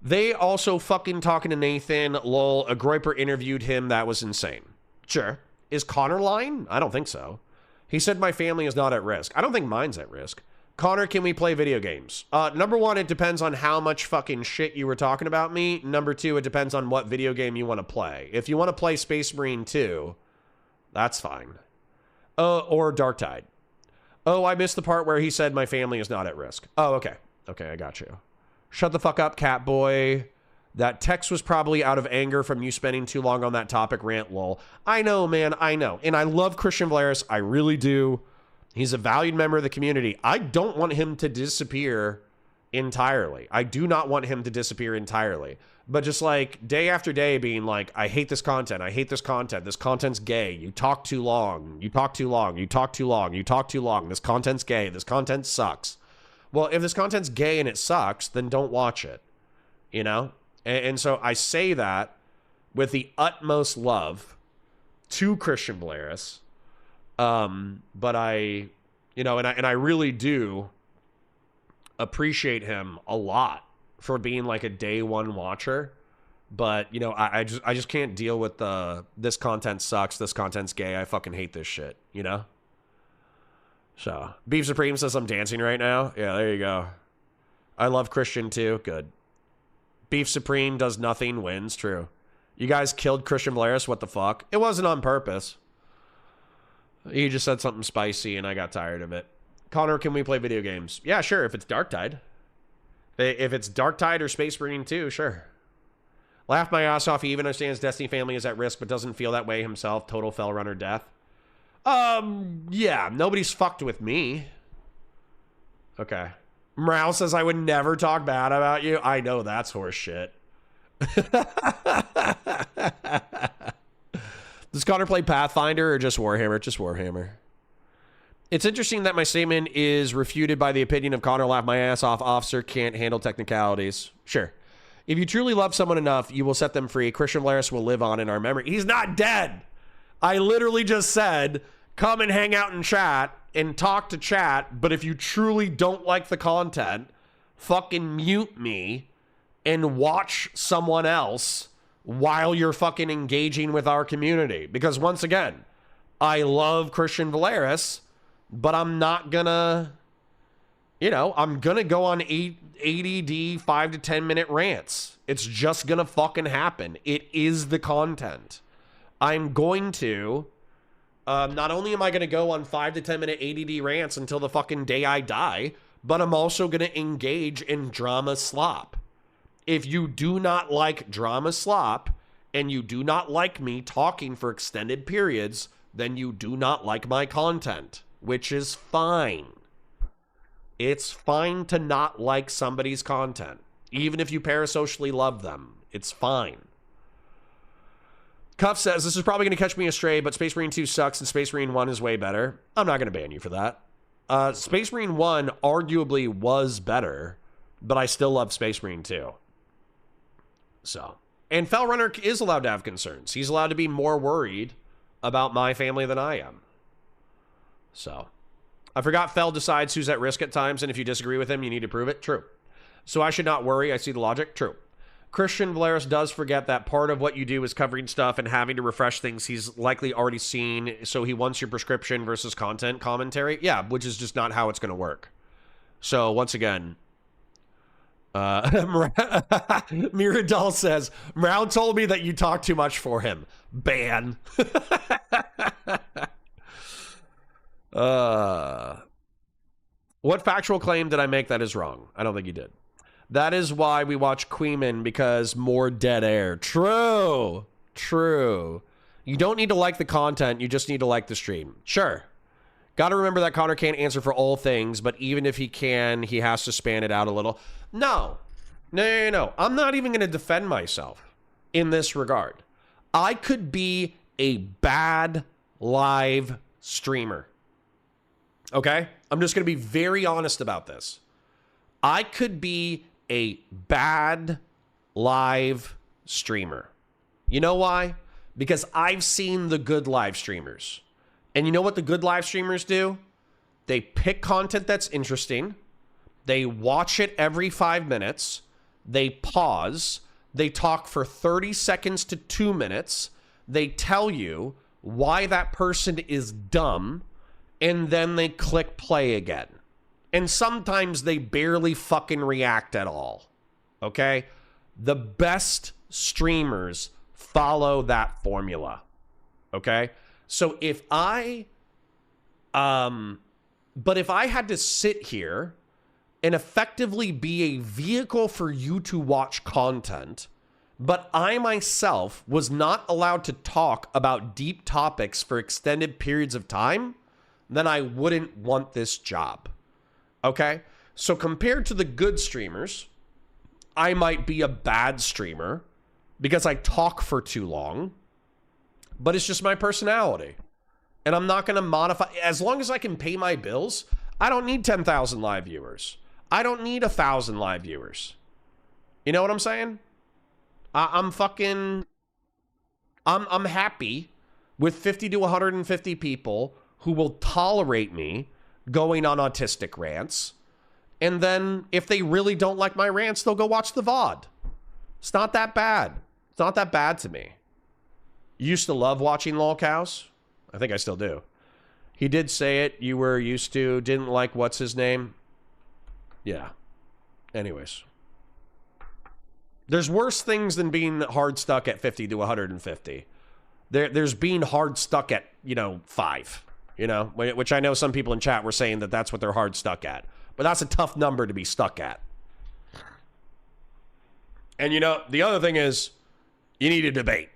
They also fucking talking to Nathan. Lol, a Groiper interviewed him. That was insane. Sure. Is Connor lying? I don't think so. He said my family is not at risk. I don't think mine's at risk. Connor, can we play video games? Number one, it depends on how much fucking shit you were talking about me. Number two, it depends on what video game you want to play. If you want to play Space Marine 2, that's fine. Or Dark Tide. Oh, I missed the part where he said my family is not at risk. Oh, okay. Okay, I got you. Shut the fuck up, Catboy. That text was probably out of anger from you spending too long on that topic rant, lol. I know, man, I know. And I love Christian Valeris. I really do. He's a valued member of the community. I don't want him to disappear entirely. I do not want him to disappear entirely. But just like day after day being like, I hate this content. I hate this content. This content's gay. You talk too long. You talk too long. You talk too long. You talk too long. This content's gay. This content sucks. Well, if this content's gay and it sucks, then don't watch it. You know? And so I say that with the utmost love to Christian Valeris. But I, you know, and I really do appreciate him a lot for being like a day one watcher. But, you know, I just can't deal with this content sucks. This content's gay. I fucking hate this shit, you know? So, Beef Supreme says I'm dancing right now. Yeah, there you go. I love Christian too. Good. Beef Supreme does nothing, wins. True. You guys killed Christian Valeris. What the fuck? It wasn't on purpose. He just said something spicy and I got tired of it. Connor, can we play video games? Yeah, sure. If it's Dark Tide. If it's Dark Tide or Space Marine 2, sure. Laugh my ass off. He even understands Destiny family is at risk, but doesn't feel that way himself. Total fell runner death. Yeah, nobody's fucked with me. Okay. Morale says I would never talk bad about you. I know that's horse shit. Does Connor play Pathfinder or just Warhammer? Just Warhammer. It's interesting that my statement is refuted by the opinion of Connor laugh my ass off officer can't handle technicalities. Sure. If you truly love someone enough, you will set them free. Christian Valeris will live on in our memory. He's not dead. I literally just said, come and hang out in chat and talk to chat, but if you truly don't like the content, fucking mute me and watch someone else while you're fucking engaging with our community. Because once again, I love Christian Valeris, but I'm not gonna, I'm gonna go on 80D 5 to 10 minute rants. It's just gonna fucking happen. It is the content. I'm going to, not only am I gonna go on 5 to 10 minute ADD rants until the fucking day I die, but I'm also gonna engage in drama slop. If you do not like drama slop and you do not like me talking for extended periods, then you do not like my content, which is fine. It's fine to not like somebody's content, even if you parasocially love them. It's fine. Cuff says, this is probably going to catch me astray, but Space Marine 2 sucks and Space Marine 1 is way better. I'm not going to ban you for that. Space Marine 1 arguably was better, but I still love Space Marine 2. So, and Fellrunner is allowed to have concerns. He's allowed to be more worried about my family than I am. So, I forgot Fell decides who's at risk at times, and if you disagree with him, you need to prove it. True. So I should not worry. I see the logic. True. Christian Valeris does forget that part of what you do is covering stuff and having to refresh things he's likely already seen, so he wants your prescription versus content commentary. Yeah, which is just not how it's going to work. So, once again, Miradol says, Brown told me that you talk too much for him. Ban. What factual claim did I make that is wrong? I don't think you did. That is why we watch Queeman, because more dead air. True. True. You don't need to like the content. You just need to like the stream. Sure. Got to remember that Connor can't answer for all things, but even if he can, he has to span it out a little. No. No. I'm not even going to defend myself in this regard. I could be a bad live streamer. Okay? I'm just going to be very honest about this. I could be a bad live streamer. You know why? Because I've seen the good live streamers. And you know what the good live streamers do? They pick content that's interesting. They watch it every 5 minutes. They pause. They talk for 30 seconds to 2 minutes. They tell you why that person is dumb. And then they click play again. And sometimes they barely fucking react at all. Okay? The best streamers follow that formula. Okay? So if I had to sit here and effectively be a vehicle for you to watch content, but I myself was not allowed to talk about deep topics for extended periods of time, then I wouldn't want this job. Okay? So compared to the good streamers, I might be a bad streamer because I talk for too long, but it's just my personality. And I'm not going to modify. As long as I can pay my bills, I don't need 10,000 live viewers. I don't need 1,000 live viewers. You know what I'm saying? I'm happy with 50 to 150 people who will tolerate me going on autistic rants. And then if they really don't like my rants, they'll go watch the VOD. It's not that bad. It's not that bad to me. Used to love watching lolcows. I think I still do. He did say it. You were used to. Didn't like what's his name. Yeah. Anyways. There's worse things than being hard stuck at 50 to 150. There's being hard stuck at, 5. Which I know some people in chat were saying that that's what they're hard stuck at. But that's a tough number to be stuck at. And the other thing is, you need a debate,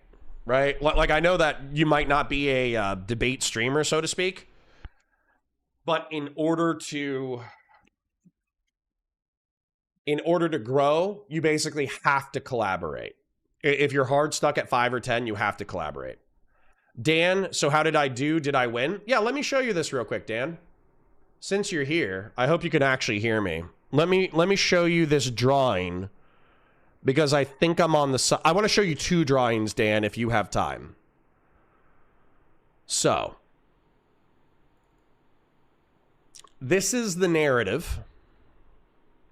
right? Like I know that you might not be a debate streamer, so to speak. But in order to grow, you basically have to collaborate. If you're hard stuck at 5 or 10, you have to collaborate. Dan, so how did I do? Did I win? Yeah, let me show you this real quick, Dan. Since you're here, I hope you can actually hear me. Let me show you this drawing because I think I'm on the side. I want to show you 2 drawings, Dan, if you have time. So, this is the narrative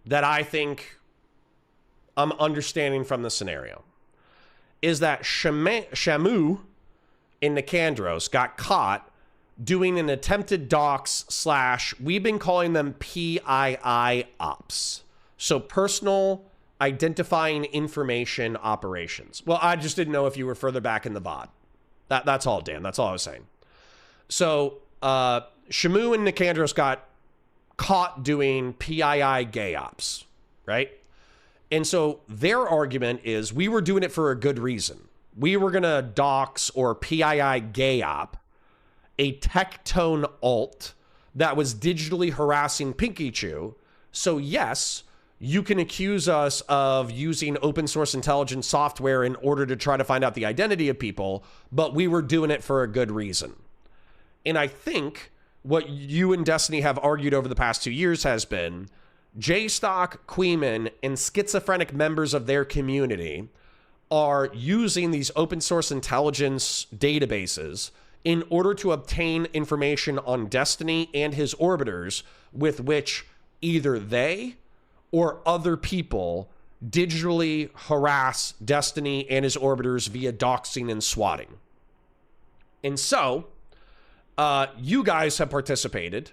that I think I'm understanding from the scenario. Is that Shamu in Nicandros got caught doing an attempted dox / we've been calling them PII ops. So personal identifying information operations. Well, I just didn't know if you were further back in the VOD. That's all, Dan. That's all I was saying. So Shamu and Nicandros got caught doing PII gay ops, right? And so their argument is we were doing it for a good reason. We were going to dox or PII gay op a Tectone alt that was digitally harassing Pinky Chew. So yes, you can accuse us of using open source intelligence software in order to try to find out the identity of people, but we were doing it for a good reason. And I think what you and Destiny have argued over the past 2 years has been J-Stock, Queeman, and schizophrenic members of their community are using these open source intelligence databases in order to obtain information on Destiny and his orbiters with which either they or other people digitally harass Destiny and his orbiters via doxing and swatting. And so, you guys have participated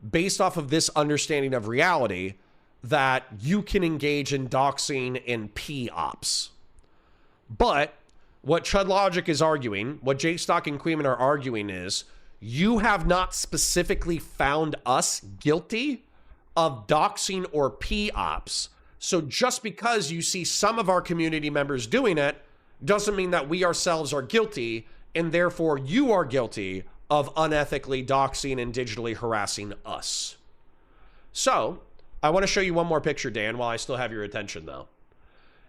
based off of this understanding of reality that you can engage in doxing and P-ops. But what Chud Logic is arguing, what J-Stock and Queeman are arguing is, you have not specifically found us guilty of doxing or P-ops. So just because you see some of our community members doing it, doesn't mean that we ourselves are guilty, and therefore you are guilty of unethically doxing and digitally harassing us. So, I want to show you one more picture, Dan, while I still have your attention, though.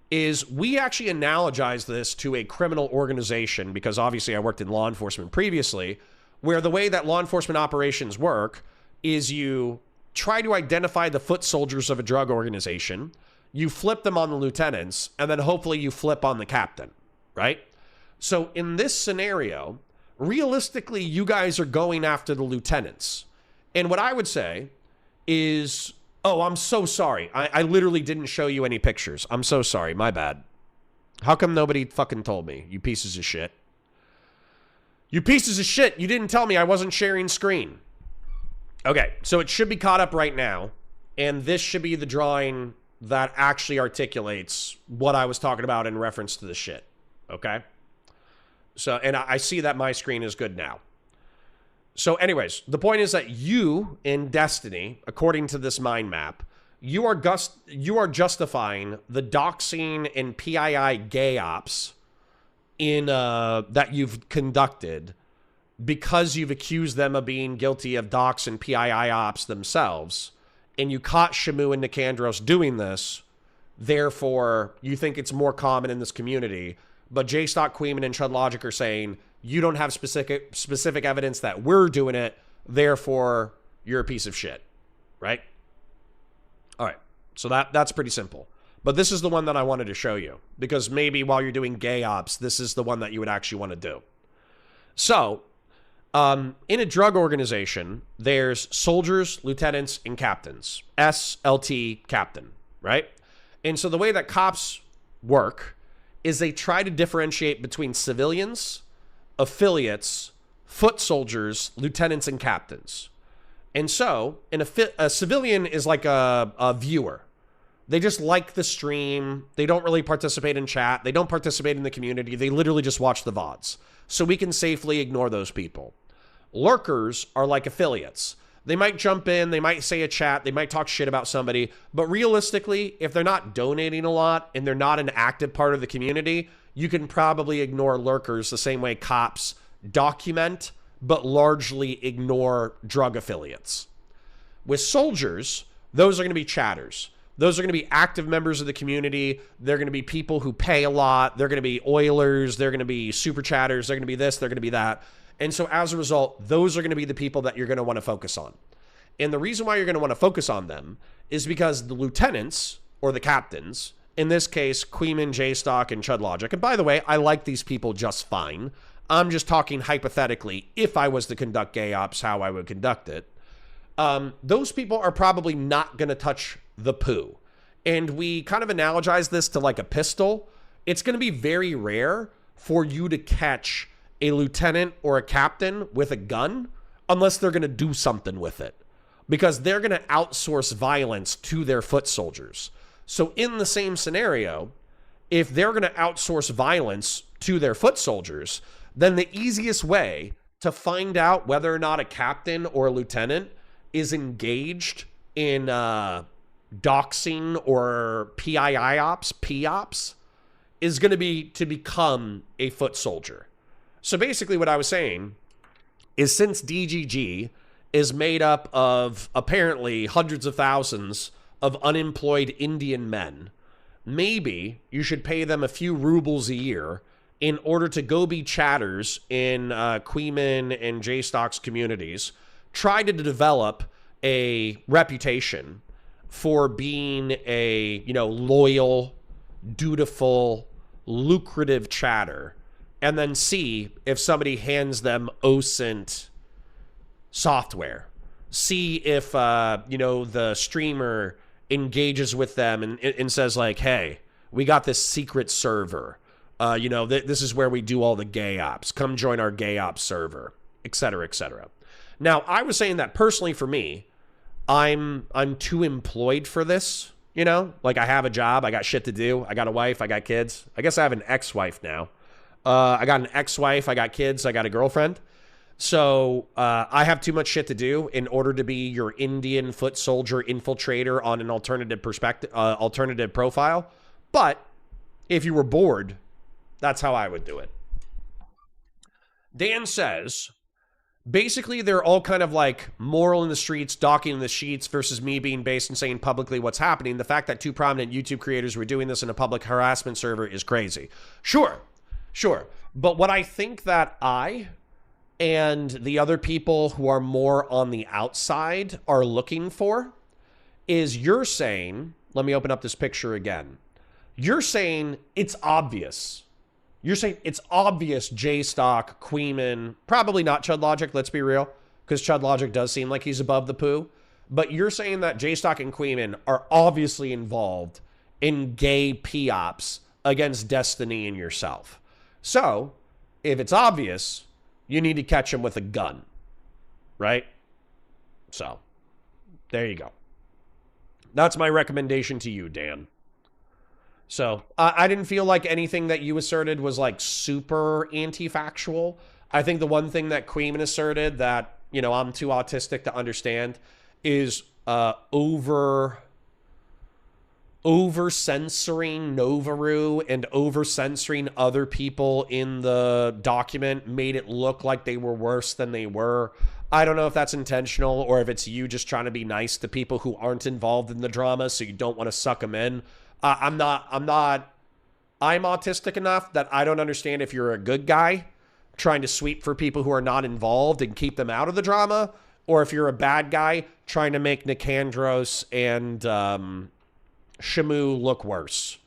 Is we actually analogize this to a criminal organization, because obviously I worked in law enforcement previously, where the way that law enforcement operations work is you try to identify the foot soldiers of a drug organization, you flip them on the lieutenants, and then hopefully you flip on the captain, right? So in this scenario, realistically, you guys are going after the lieutenants. And what I would say is, oh, I'm so sorry. I literally didn't show you any pictures. I'm so sorry. My bad. How come nobody fucking told me? You pieces of shit. You pieces of shit. You didn't tell me I wasn't sharing screen. Okay, so it should be caught up right now. And this should be the drawing that actually articulates what I was talking about in reference to the shit. Okay? So, and I see that my screen is good now. So anyways, the point is that you in Destiny, according to this mind map, you are justifying the doxing and PII gay ops in that you've conducted because you've accused them of being guilty of dox and PII ops themselves, and you caught Shamu and Nicandros doing this. Therefore, you think it's more common in this community. But J-Stock, Queeman, and Chud Logic are saying you don't have specific evidence that we're doing it, therefore you're a piece of shit, right? All right, so that's pretty simple. But this is the one that I wanted to show you, because maybe while you're doing gay ops, this is the one that you would actually want to do. So, in a drug organization, there's soldiers, lieutenants, and captains. SLT captain, right? And so the way that cops work is they try to differentiate between civilians, affiliates, foot soldiers, lieutenants, and captains. And so, a civilian is like a viewer. They just like the stream. They don't really participate in chat. They don't participate in the community. They literally just watch the VODs. So we can safely ignore those people. Lurkers are like affiliates. They might jump in, they might say a chat, they might talk shit about somebody, but realistically, if they're not donating a lot and they're not an active part of the community, you can probably ignore lurkers the same way cops document, but largely ignore drug affiliates. With soldiers, those are going to be chatters. Those are going to be active members of the community. They're going to be people who pay a lot. They're going to be oilers. They're going to be super chatters. They're going to be this. They're going to be that. And so as a result, those are going to be the people that you're going to want to focus on. And the reason why you're going to want to focus on them is because the lieutenants, or the captains, in this case, Queeman, J-Stock, and Chud Logic, and by the way, I like these people just fine. I'm just talking hypothetically, if I was to conduct gay ops, how I would conduct it. Those people are probably not going to touch the poo. And we kind of analogize this to like a pistol. It's going to be very rare for you to catch a lieutenant or a captain with a gun unless they're going to do something with it, because they're going to outsource violence to their foot soldiers. So in the same scenario, if they're going to outsource violence to their foot soldiers, then the easiest way to find out whether or not a captain or a lieutenant is engaged in doxing or POPs is going to be to become a foot soldier. So basically what I was saying is, since DGG is made up of apparently hundreds of thousands of unemployed Indian men, maybe you should pay them a few rubles a year in order to go be chatters in Queeman and J-Stock's communities, try to develop a reputation for being a, loyal, dutiful, lucrative chatter, and then see if somebody hands them OSINT software. See if, the streamer engages with them and says like, hey, we got this secret server. This is where we do all the gay ops. Come join our gay ops server, et cetera, et cetera. Now, I was saying that personally for me, I'm too employed for this, Like, I have a job, I got shit to do, I got a wife, I got kids. I guess I have an ex-wife now. I got an ex-wife, I got kids, I got a girlfriend. So I have too much shit to do in order to be your Indian foot soldier infiltrator on an alternative profile. But if you were bored, that's how I would do it. Dan says, basically, they're all kind of like moral in the streets, docking in the sheets versus me being based and saying publicly what's happening. The fact that two prominent YouTube creators were doing this in a public harassment server is crazy. Sure. But what I think that I and the other people who are more on the outside are looking for is, you're saying, let me open up this picture again. You're saying it's obvious. You're saying it's obvious J-Stock, Queeman, probably not Chud Logic, let's be real, because Chud Logic does seem like he's above the poo. But you're saying that J-Stock and Queeman are obviously involved in gay POPs against Destiny and yourself. So, if it's obvious, you need to catch him with a gun, right? So, there you go. That's my recommendation to you, Dan. So, I didn't feel like anything that you asserted was like super anti-factual. I think the one thing that Queeman asserted that, I'm too autistic to understand is over-censoring Novaru and over-censoring other people in the document made it look like they were worse than they were. I don't know if that's intentional or if it's you just trying to be nice to people who aren't involved in the drama, so you don't want to suck them in. I'm autistic enough that I don't understand if you're a good guy trying to sweep for people who are not involved and keep them out of the drama, or if you're a bad guy trying to make Nicandros and Shamu look worse.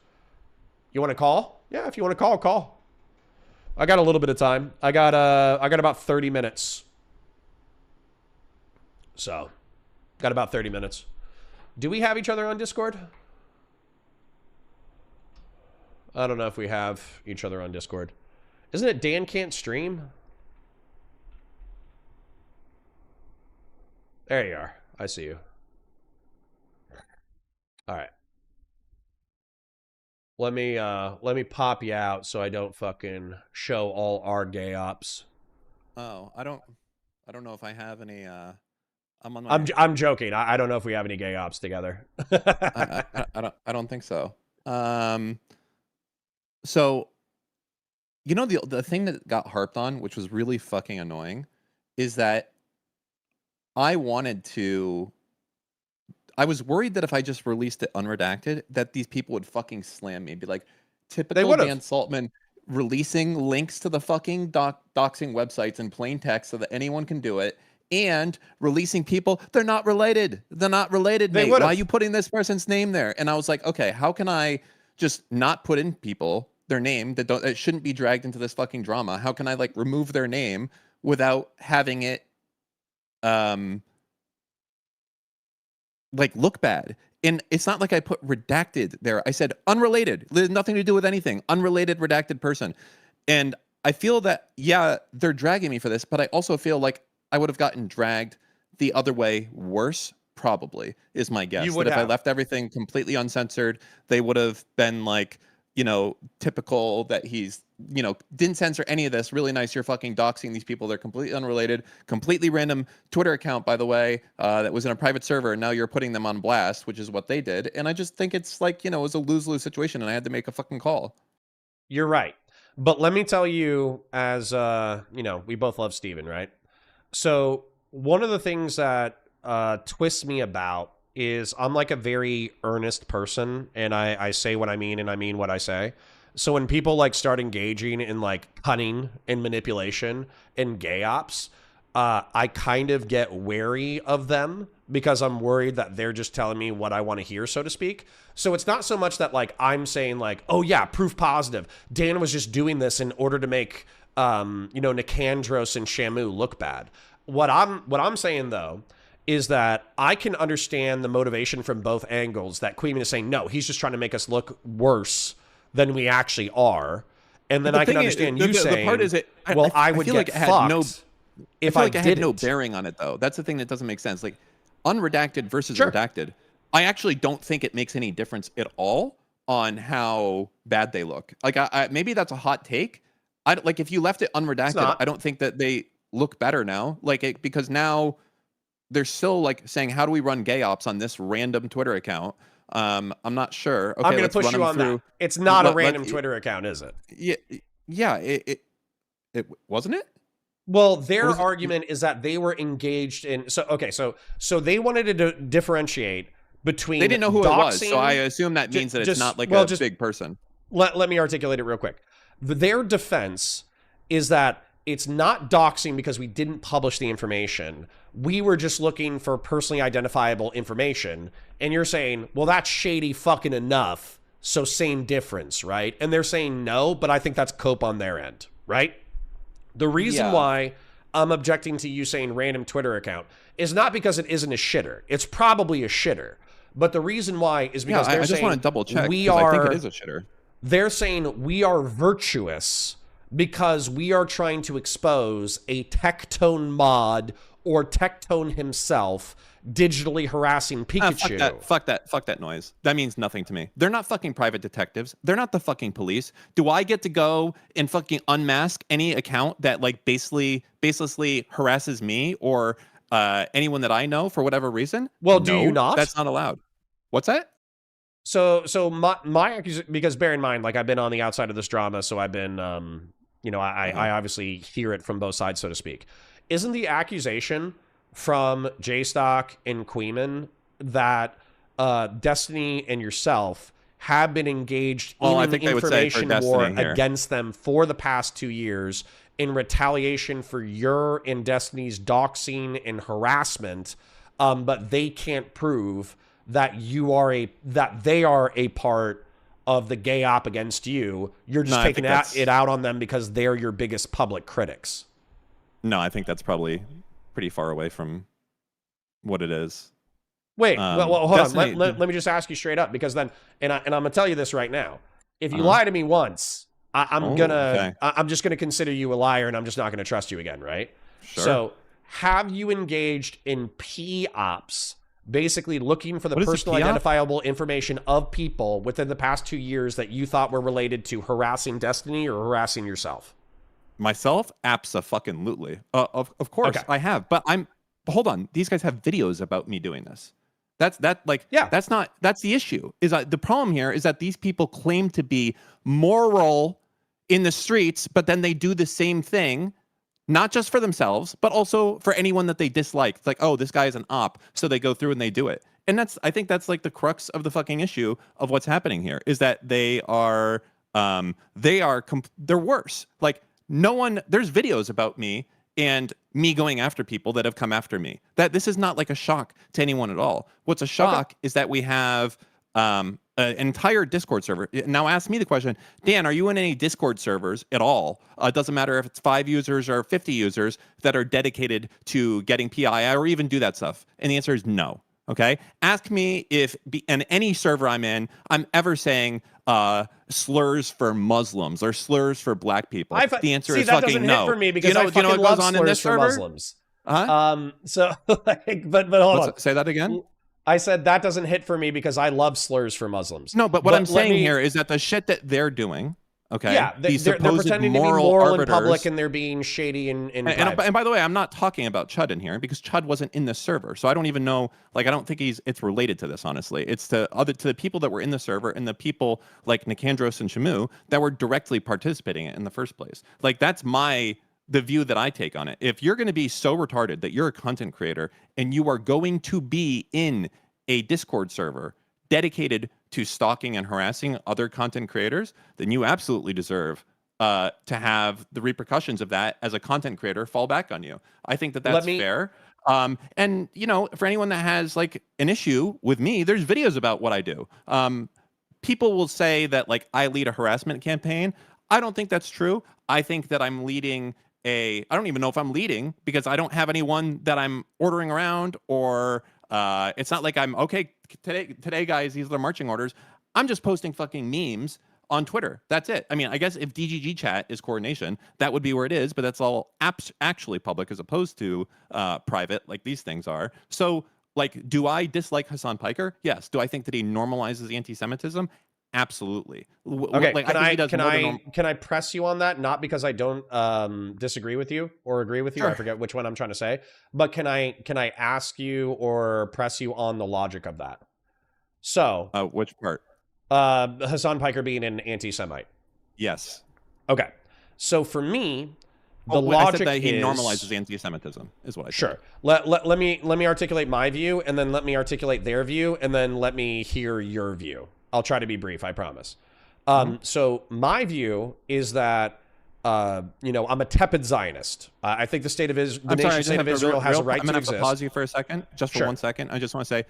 You want to call? Yeah, if you want to call. I got a little bit of time. I got about 30 minutes. So, got about 30 minutes. Do we have each other on Discord? I don't know if we have each other on Discord. Isn't it Dan can't stream? There you are. I see you. All right. Let me pop you out so I don't fucking show all our gay ops. Oh, I don't know if I have any. I'm on my. I'm joking. I don't know if we have any gay ops together. I don't think so. So, the thing that got harped on, which was really fucking annoying, is that I was worried that if I just released it unredacted, that these people would fucking slam me and be like, typical Dan Saltman releasing links to the fucking doxing websites in plain text so that anyone can do it, and releasing people, they're not related. They're not related, mate. Why are you putting this person's name there? And I was like, okay, how can I just not put in people, their name, that shouldn't be dragged into this fucking drama? How can I remove their name without having it look bad? And it's not like I put redacted there. I said unrelated. There's nothing to do with anything. Unrelated redacted person. And I feel that, yeah, they're dragging me for this, but I also feel like I would have gotten dragged the other way worse. Probably is my guess. You would that if I have. left everything completely uncensored, they would have been like, typical that he's, didn't censor any of this. Really nice. You're fucking doxing these people. They're completely unrelated, completely random Twitter account, by the way, that was in a private server. And now you're putting them on blast, which is what they did. And I just think it's like, it was a lose-lose situation. And I had to make a fucking call. You're right. But let me tell you, as, we both love Steven, right? So one of the things that twists me about is I'm like a very earnest person, and I say what I mean and I mean what I say. So when people like start engaging in like cunning and manipulation and gay ops, I kind of get wary of them because I'm worried that they're just telling me what I want to hear, so to speak. So it's not so much that like I'm saying like, oh yeah, proof positive. Dan was just doing this in order to make Nicandros and Shamu look bad. What I'm saying though is that I can understand the motivation from both angles, that Queeman is saying, no, he's just trying to make us look worse than we actually are. And then I can understand you saying, the part is I would feel get like it had fucked if I it didn't. had no bearing on it, though. That's the thing that doesn't make sense. Like, unredacted versus redacted, I actually don't think it makes any difference at all on how bad they look. Like, maybe that's a hot take. Like, if you left it unredacted, I don't think that they look better now. Like, because now they're still like saying, how do we run gay ops on this random Twitter account? I'm not sure. Okay, I'm going to push you on that. It's not a random Twitter account, is it? Yeah. It wasn't it? Well, their argument is that they were engaged in. So they wanted to differentiate between. They didn't know who it was, so I assume that means that it's not like a big person. Let me articulate it real quick. Their defense is that it's not doxing because we didn't publish the information. We were just looking for personally identifiable information. And you're saying, well, that's shady fucking enough. So same difference, right? And they're saying no, but I think that's cope on their end, right? The reason why I'm objecting to you saying random Twitter account is not because it isn't a shitter. It's probably a shitter. But the reason why is because they're saying, I just want to double check. I think it is a shitter. They're saying we are virtuous because we are trying to expose a Tectone mod or Tectone himself digitally harassing Pikachu. Fuck that noise. That means nothing to me. They're not fucking private detectives. They're not the fucking police. Do I get to go and fucking unmask any account that like baselessly harasses me or anyone that I know for whatever reason? Well, do you not? That's not allowed. What's that? So my accusation, because bear in mind, like I've been on the outside of this drama, so I've been, I obviously hear it from both sides, so to speak. Isn't the accusation from J-Stock and Queeman that Destiny and yourself have been engaged in an information war against them for the past 2 years in retaliation for your and Destiny's doxing and harassment, but they can't prove that they are a part of the gay op against you? You're just taking it out on them because they're your biggest public critics. No, I think that's probably pretty far away from what it is. Wait, well hold on. Let me just ask you straight up, because then, and I'm gonna tell you this right now. If you lie to me once, I'm just gonna consider you a liar, and I'm just not gonna trust you again, right? Sure. So, have you engaged in P-ops, basically looking for the personal identifiable information of people within the past 2 years that you thought were related to harassing Destiny or harassing yourself? Myself? Abso-fucking-lutely. Of course, I have. But hold on. These guys have videos about me doing this. That's the issue. The problem here is that these people claim to be moral in the streets, but then they do the same thing, not just for themselves, but also for anyone that they dislike. It's like, oh, this guy is an op, so they go through and they do it. And I think that's like the crux of the fucking issue of what's happening here, is that they're worse. Like, there's videos about me and me going after people that have come after me. That this is not like a shock to anyone at all. What's a shock is that we have an entire Discord server. Now ask me the question, Dan, are you in any Discord servers at all? It doesn't matter if it's 5 users or 50 users that are dedicated to getting PI or even do that stuff. And the answer is no. Okay. Ask me if in any server I'm in, I'm ever saying slurs for Muslims or slurs for black people. The answer is fucking no. Hit for me because I fucking love slurs for Muslims. So, like, but hold on. Say that again. I said that doesn't hit for me because I love slurs for Muslims. No, but what I'm saying here is that the shit that they're doing, okay? Yeah, they're pretending to be moral in public, and they're being shady in private. And by the way, I'm not talking about Chud in here because Chud wasn't in the server, so I don't even know. Like, I don't think it's related to this. Honestly, it's to the people that were in the server and the people like Nicandros and Shamu that were directly participating in the first place. Like, that's the view that I take on it. If you're going to be so retarded that you're a content creator and you are going to be in a Discord server dedicated to stalking and harassing other content creators, then you absolutely deserve to have the repercussions of that as a content creator fall back on you. I think that that's fair. And, you know, for anyone that has like an issue with me, there's videos about what I do. People will say that like I lead a harassment campaign. I don't think that's true. I think that I'm leading I don't even know if I'm leading because I don't have anyone that I'm ordering around, or it's not like I'm okay today guys, these are the marching orders. I'm just posting fucking memes on Twitter. That's it. I mean, I guess if DGG chat is coordination, that would be where it is, but that's all actually public as opposed to private like these things are. So like, do I dislike Hassan Piker? Yes. Do I think that he normalizes anti-Semitism? Absolutely. Okay, like, can I press you on that? Not because I don't disagree with you or agree with you. Sure. I forget which one I'm trying to say. But can I ask you or press you on the logic of that? So which part? Hassan Piker being an anti-Semite. Yes. Okay. So for me, the logic I said that he is normalizes anti-Semitism is what I said. Sure. Let me articulate my view, and then let me articulate their view, and then let me hear your view. I'll try to be brief, I promise. So my view is that, you know, I'm a tepid Zionist. I think the state of Israel has a right to exist. I'm going to have to pause you for a second, just for 1 second. I just want to say,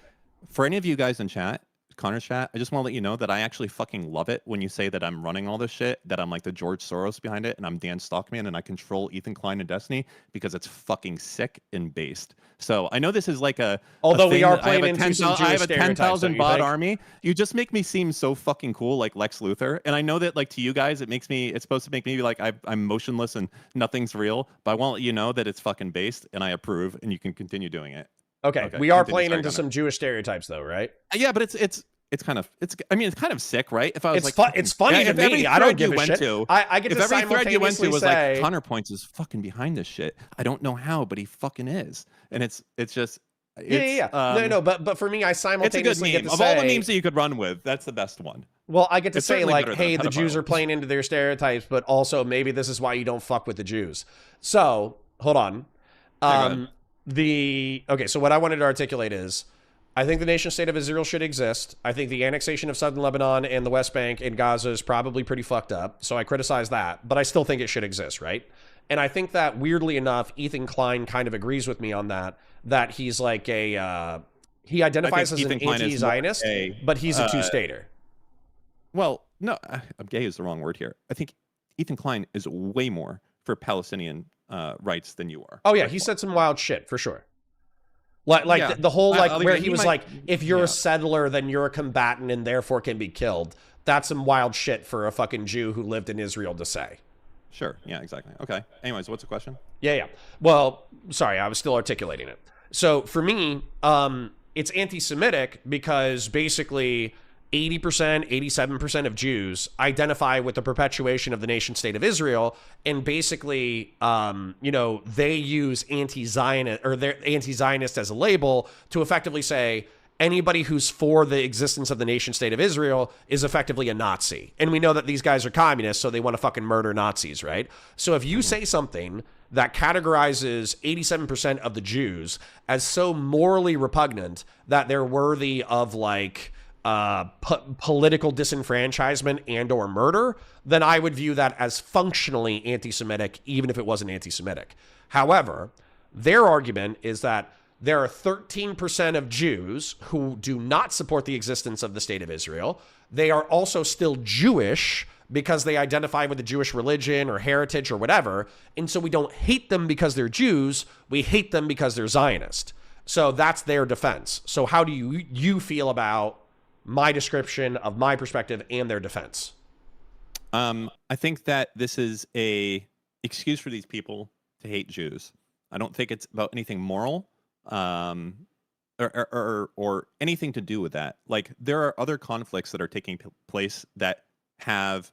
for any of you guys in chat, Connor's chat, I just want to let you know that I actually fucking love it when you say that I'm running all this shit, that I'm like the George Soros behind it, and I'm Dan Stockman, and I control Ethan Klein and Destiny, because it's fucking sick and based. So I know this is like although we are playing into some I have a 10,000 bot think? army. You just make me seem so fucking cool, like Lex Luthor. And I know that like to you guys, it's supposed to make me like I'm motionless and nothing's real. But I want to let you know that it's fucking based, and I approve, and you can continue doing it. Okay, we are playing into some Jewish stereotypes, though, right? Yeah, but it's kind of sick, right? If I was it's funny to me. I don't give a shit. I get to if every thread you went to was say, like Connor Points is fucking behind this shit. I don't know how, but he fucking is, and it's just. No, but for me, I simultaneously get to of say, all the memes that you could run with, that's the best one. Well, I get to say like, hey, the Jews are playing into their stereotypes, but also maybe this is why you don't fuck with the Jews. So hold on. So what I wanted to articulate is, I think the nation state of Israel should exist. I think the annexation of southern Lebanon and the West Bank and Gaza is probably pretty fucked up. So I criticize that, but I still think it should exist, right? And I think that, weirdly enough, Ethan Klein kind of agrees with me on that he's like he identifies as an anti-Zionist, but he's a two-stater. Well, no, gay is the wrong word here. I think Ethan Klein is way more for Palestinian rights than you are. Oh, yeah, he said some wild shit, for sure. The whole, where he was like, if you're a settler, then you're a combatant and therefore can be killed. That's some wild shit for a fucking Jew who lived in Israel to say. Sure. Yeah, exactly. Okay. Anyways, what's the question? Yeah. Well, sorry, I was still articulating it. So for me, it's anti-Semitic because basically 80%, 87% of Jews identify with the perpetuation of the nation state of Israel, and basically, they use anti-Zionist or they're anti-Zionist as a label to effectively say anybody who's for the existence of the nation state of Israel is effectively a Nazi. And we know that these guys are communists, so they want to fucking murder Nazis, right? So if you say something that categorizes 87% of the Jews as so morally repugnant that they're worthy of like political disenfranchisement and or murder, then I would view that as functionally anti-Semitic, even if it wasn't anti-Semitic. However, their argument is that there are 13% of Jews who do not support the existence of the state of Israel. They are also still Jewish because they identify with the Jewish religion or heritage or whatever. And so we don't hate them because they're Jews. We hate them because they're Zionist. So that's their defense. So how do you feel about my description of my perspective and their defense? I think that this is a excuse for these people to hate Jews. I don't think it's about anything moral, or anything to do with that. Like, there are other conflicts that are taking place that have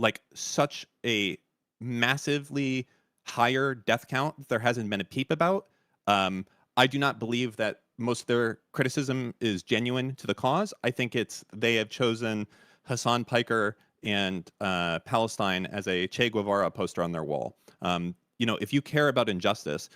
like such a massively higher death count that there hasn't been a peep about. I do not believe that most of their criticism is genuine to the cause. I think they have chosen Hassan Piker and Palestine as a Che Guevara poster on their wall. You know, if you care about injustice,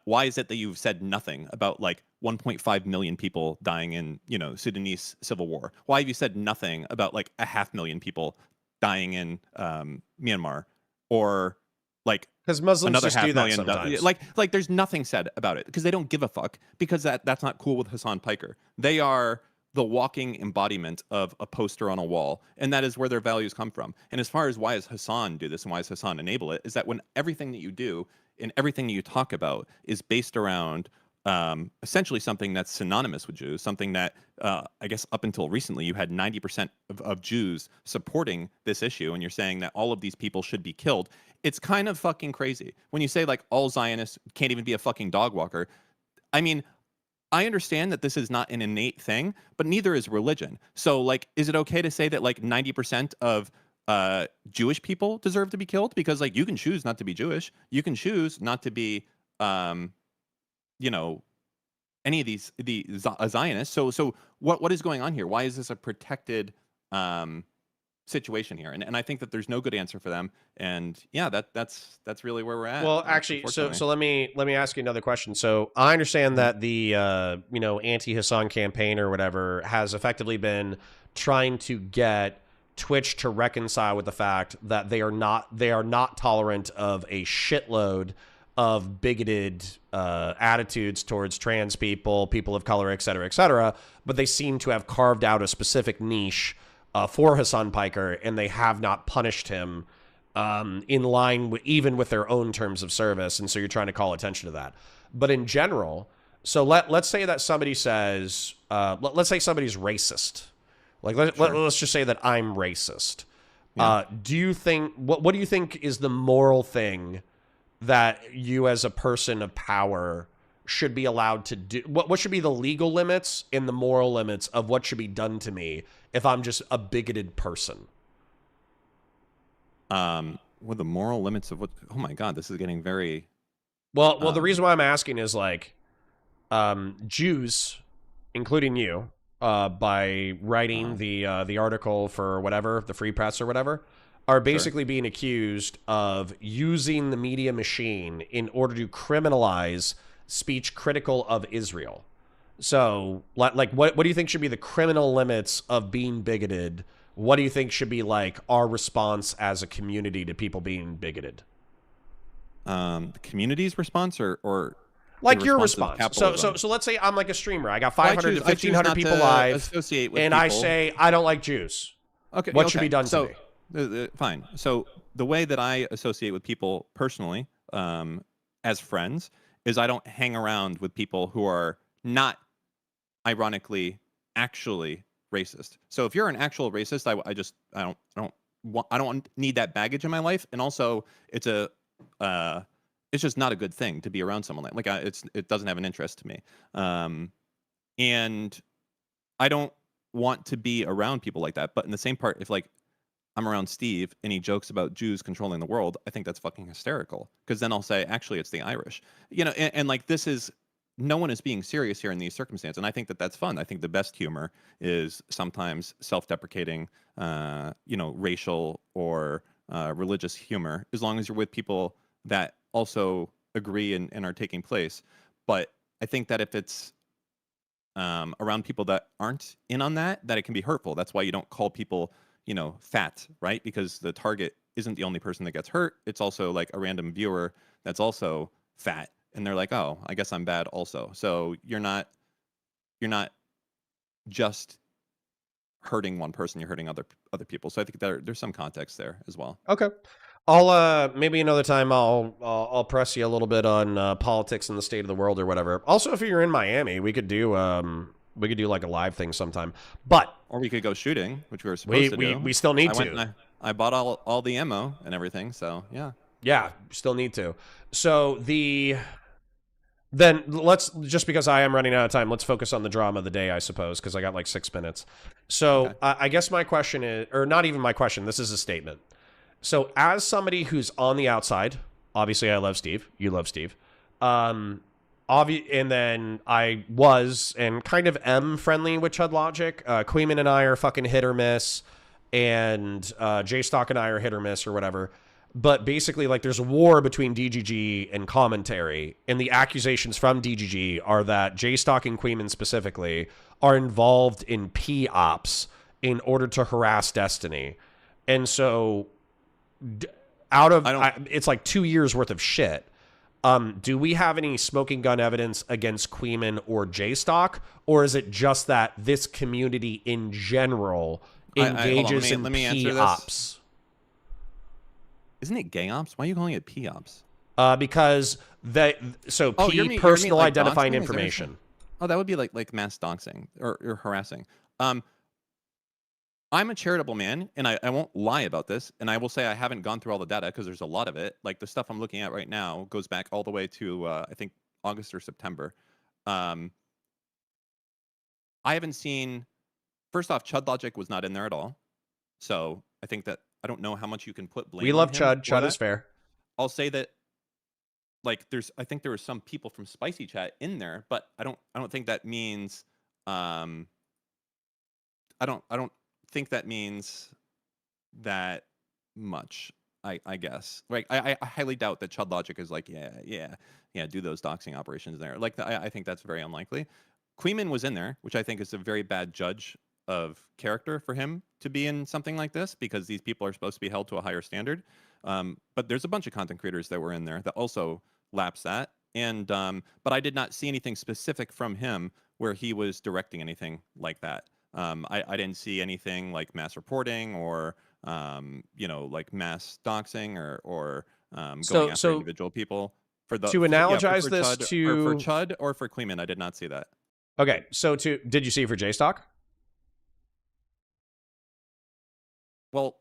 why is it that you've said nothing about like 1.5 million people dying in, you know, Sudanese civil war? Why have you said nothing about like 500,000 people dying in Myanmar, or like because Muslims another just do that 500,000 sometimes. Like there's nothing said about it because they don't give a fuck, because that's not cool with Hassan Piker. They are the walking embodiment of a poster on a wall, and that is where their values come from. And as far as why does Hassan do this and why does Hassan enable it, is that when everything that you do and everything that you talk about is based around essentially something that's synonymous with Jews, something that I guess up until recently you had 90% of Jews supporting this issue, and you're saying that all of these people should be killed. It's kind of fucking crazy when you say like all Zionists can't even be a fucking dog walker. I mean, I understand that this is not an innate thing, but neither is religion. So like, is it okay to say that like 90% of Jewish people deserve to be killed? Because like, you can choose not to be Jewish. You can choose not to be you know, any of the Zionists. So what is going on here? Why is this a protected situation here? And I think that there's no good answer for them. And yeah, that's really where we're at. Well, actually, so let me ask you another question. So I understand that the you know, anti-Hassan campaign or whatever has effectively been trying to get Twitch to reconcile with the fact that they are not tolerant of a shitload of bigoted attitudes towards trans people, people of color, et cetera, but they seem to have carved out a specific niche for Hassan Piker, and they have not punished him in line with, even with their own terms of service, and so you're trying to call attention to that. But in general, so let's say that somebody says, let's say somebody's racist. Like, let's just say that I'm racist. Yeah. Do you think, what do you think is the moral thing that you as a person of power should be allowed to do? What should be the legal limits and the moral limits of what should be done to me if I'm just a bigoted person? With the moral limits of what? Oh my God, this is getting very... Well, the reason why I'm asking is like, Jews, including you, by writing the article for whatever, the Free Press or whatever, are basically being accused of using the media machine in order to criminalize speech critical of Israel. So, like, what do you think should be the criminal limits of being bigoted? What do you think should be, like, our response as a community to people being bigoted? The community's response or like your response. So let's say I'm like a streamer. I got 500 to 1,500 people live, associate with and people. I say I don't like Jews. Okay, what should be done to me? Fine. So the way that I associate with people personally, as friends, is I don't hang around with people who are not, ironically, actually racist. So if you're an actual racist, I don't need that baggage in my life. And also, it's just not a good thing to be around someone like it doesn't have an interest to me. And I don't want to be around people like that. But in the same part, if like I'm around Steve and he jokes about Jews controlling the world, I think that's fucking hysterical. Because then I'll say, actually, it's the Irish. You know, and like this is, no one is being serious here in these circumstances. And I think that that's fun. I think the best humor is sometimes self-deprecating, you know, racial or religious humor, as long as you're with people that also agree and are taking place. But I think that if it's around people that aren't in on that it can be hurtful. That's why you don't call people, you know, fat, right? Because the target isn't the only person that gets hurt. It's also like a random viewer that's also fat. And they're like, oh, I guess I'm bad also. So you're not just hurting one person, you're hurting other people. So I think there's some context there as well. Okay. I'll maybe another time I'll press you a little bit on politics and the state of the world or whatever. Also, if you're in Miami, we could do like a live thing sometime. Or we could go shooting, which we were supposed to do. We still need to. I bought all the ammo and everything, so yeah. Yeah, still need to. So then let's, just because I am running out of time, let's focus on the drama of the day, I suppose, because I got like 6 minutes. So Okay. I guess my question is, or not even my question, this is a statement. So as somebody who's on the outside, obviously I love Steve. You love Steve. And then I was and kind of am friendly with Chud Logic. Queeman and I are fucking hit or miss, and J-Stock and I are hit or miss or whatever. But basically, like, there's a war between DGG and commentary, and the accusations from DGG are that J-Stock and Queeman specifically are involved in P-ops in order to harass Destiny. And so, it's like 2 years worth of shit. Do we have any smoking gun evidence against Queeman or J-Stock, or is it just that this community in general engages in P-ops? Isn't it gay ops? Why are you calling it P-ops? Because P, personal like identifying doxing? information. Oh, that would be like mass doxing or harassing. I'm a charitable man, and I won't lie about this, and I will say I haven't gone through all the data because there's a lot of it. Like the stuff I'm looking at right now goes back all the way to I think August or September. I haven't seen. First off, Chud Logic was not in there at all, so I think that I don't know how much you can put blame. We love on him Chud. Chud is fair. I'll say that. Like I think there were some people from Spicy Chat in there, but I don't think that means. I don't think that means that much. I guess. Like I highly doubt that Chud Logic is like yeah do those doxing operations there. Like I think that's very unlikely. Queeman was in there, which I think is a very bad judge of character for him to be in something like this, because these people are supposed to be held to a higher standard. But there's a bunch of content creators that were in there that also lapse that. And but I did not see anything specific from him where he was directing anything like that. I didn't see anything like mass reporting or like mass doxing or going after individual people. For the to analogize this Chud, to for Chud or for Queeman, I did not see that. Okay, so did you see for J-Stock? Well,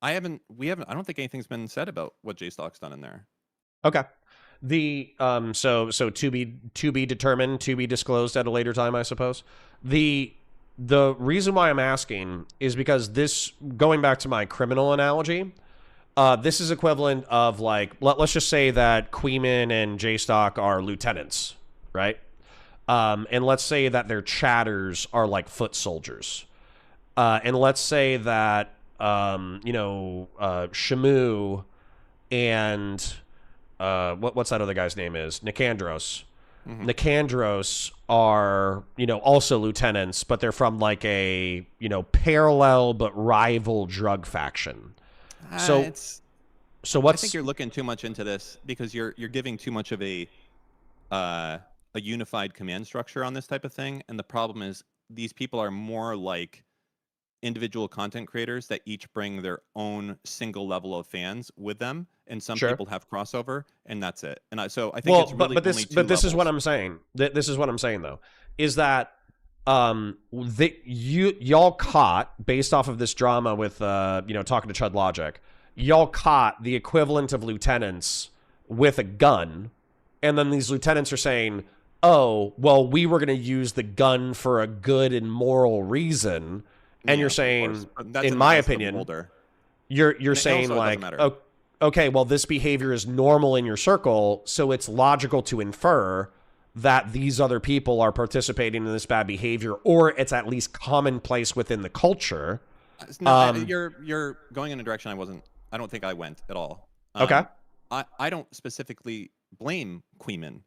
I don't think anything's been said about what J-Stock's done in there. Okay. The so to be determined, to be disclosed at a later time, I suppose. The reason why I'm asking is because this, going back to my criminal analogy, this is equivalent of like, let's just say that Queeman and J-Stock are lieutenants, right? And let's say that their chatters are like foot soldiers. And let's say that, Shamu and what's that other guy's name is? Nicandros. Mm-hmm. Nicandros are, also lieutenants, but they're from like a, parallel but rival drug faction. So what's... I think you're looking too much into this because you're giving too much of a unified command structure on this type of thing. And the problem is these people are more like individual content creators that each bring their own single level of fans with them, and some people have crossover, and that's it. And so I think it's really this is what I'm saying. This is what I'm saying though, is that y'all caught, based off of this drama with talking to Chud Logic, y'all caught the equivalent of lieutenants with a gun, and then these lieutenants are saying, oh, well, we were going to use the gun for a good and moral reason. And you're saying, in my opinion, you're saying like, okay, well, this behavior is normal in your circle, so it's logical to infer that these other people are participating in this bad behavior, or it's at least commonplace within the culture. No, you're going in a direction I don't think I went at all. Okay. I don't specifically blame Queeman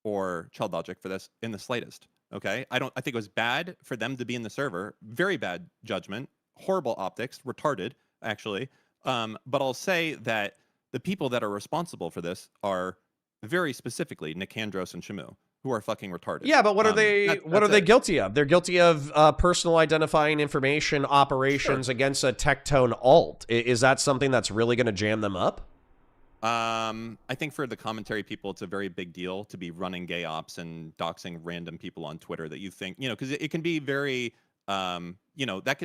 or Chud Logic for this in the slightest. Okay, I think it was bad for them to be in the server. Very bad judgment, horrible optics, retarded actually. But I'll say that the people that are responsible for this are very specifically Nicandros and Shamu, who are fucking retarded. Yeah, but what are they? What are they guilty of? They're guilty of personal identifying information operations against a Tectone alt. Is that something that's really going to jam them up? I think for the commentary people, it's a very big deal to be running gay ops and doxing random people on Twitter that you think, because it can be very you know, that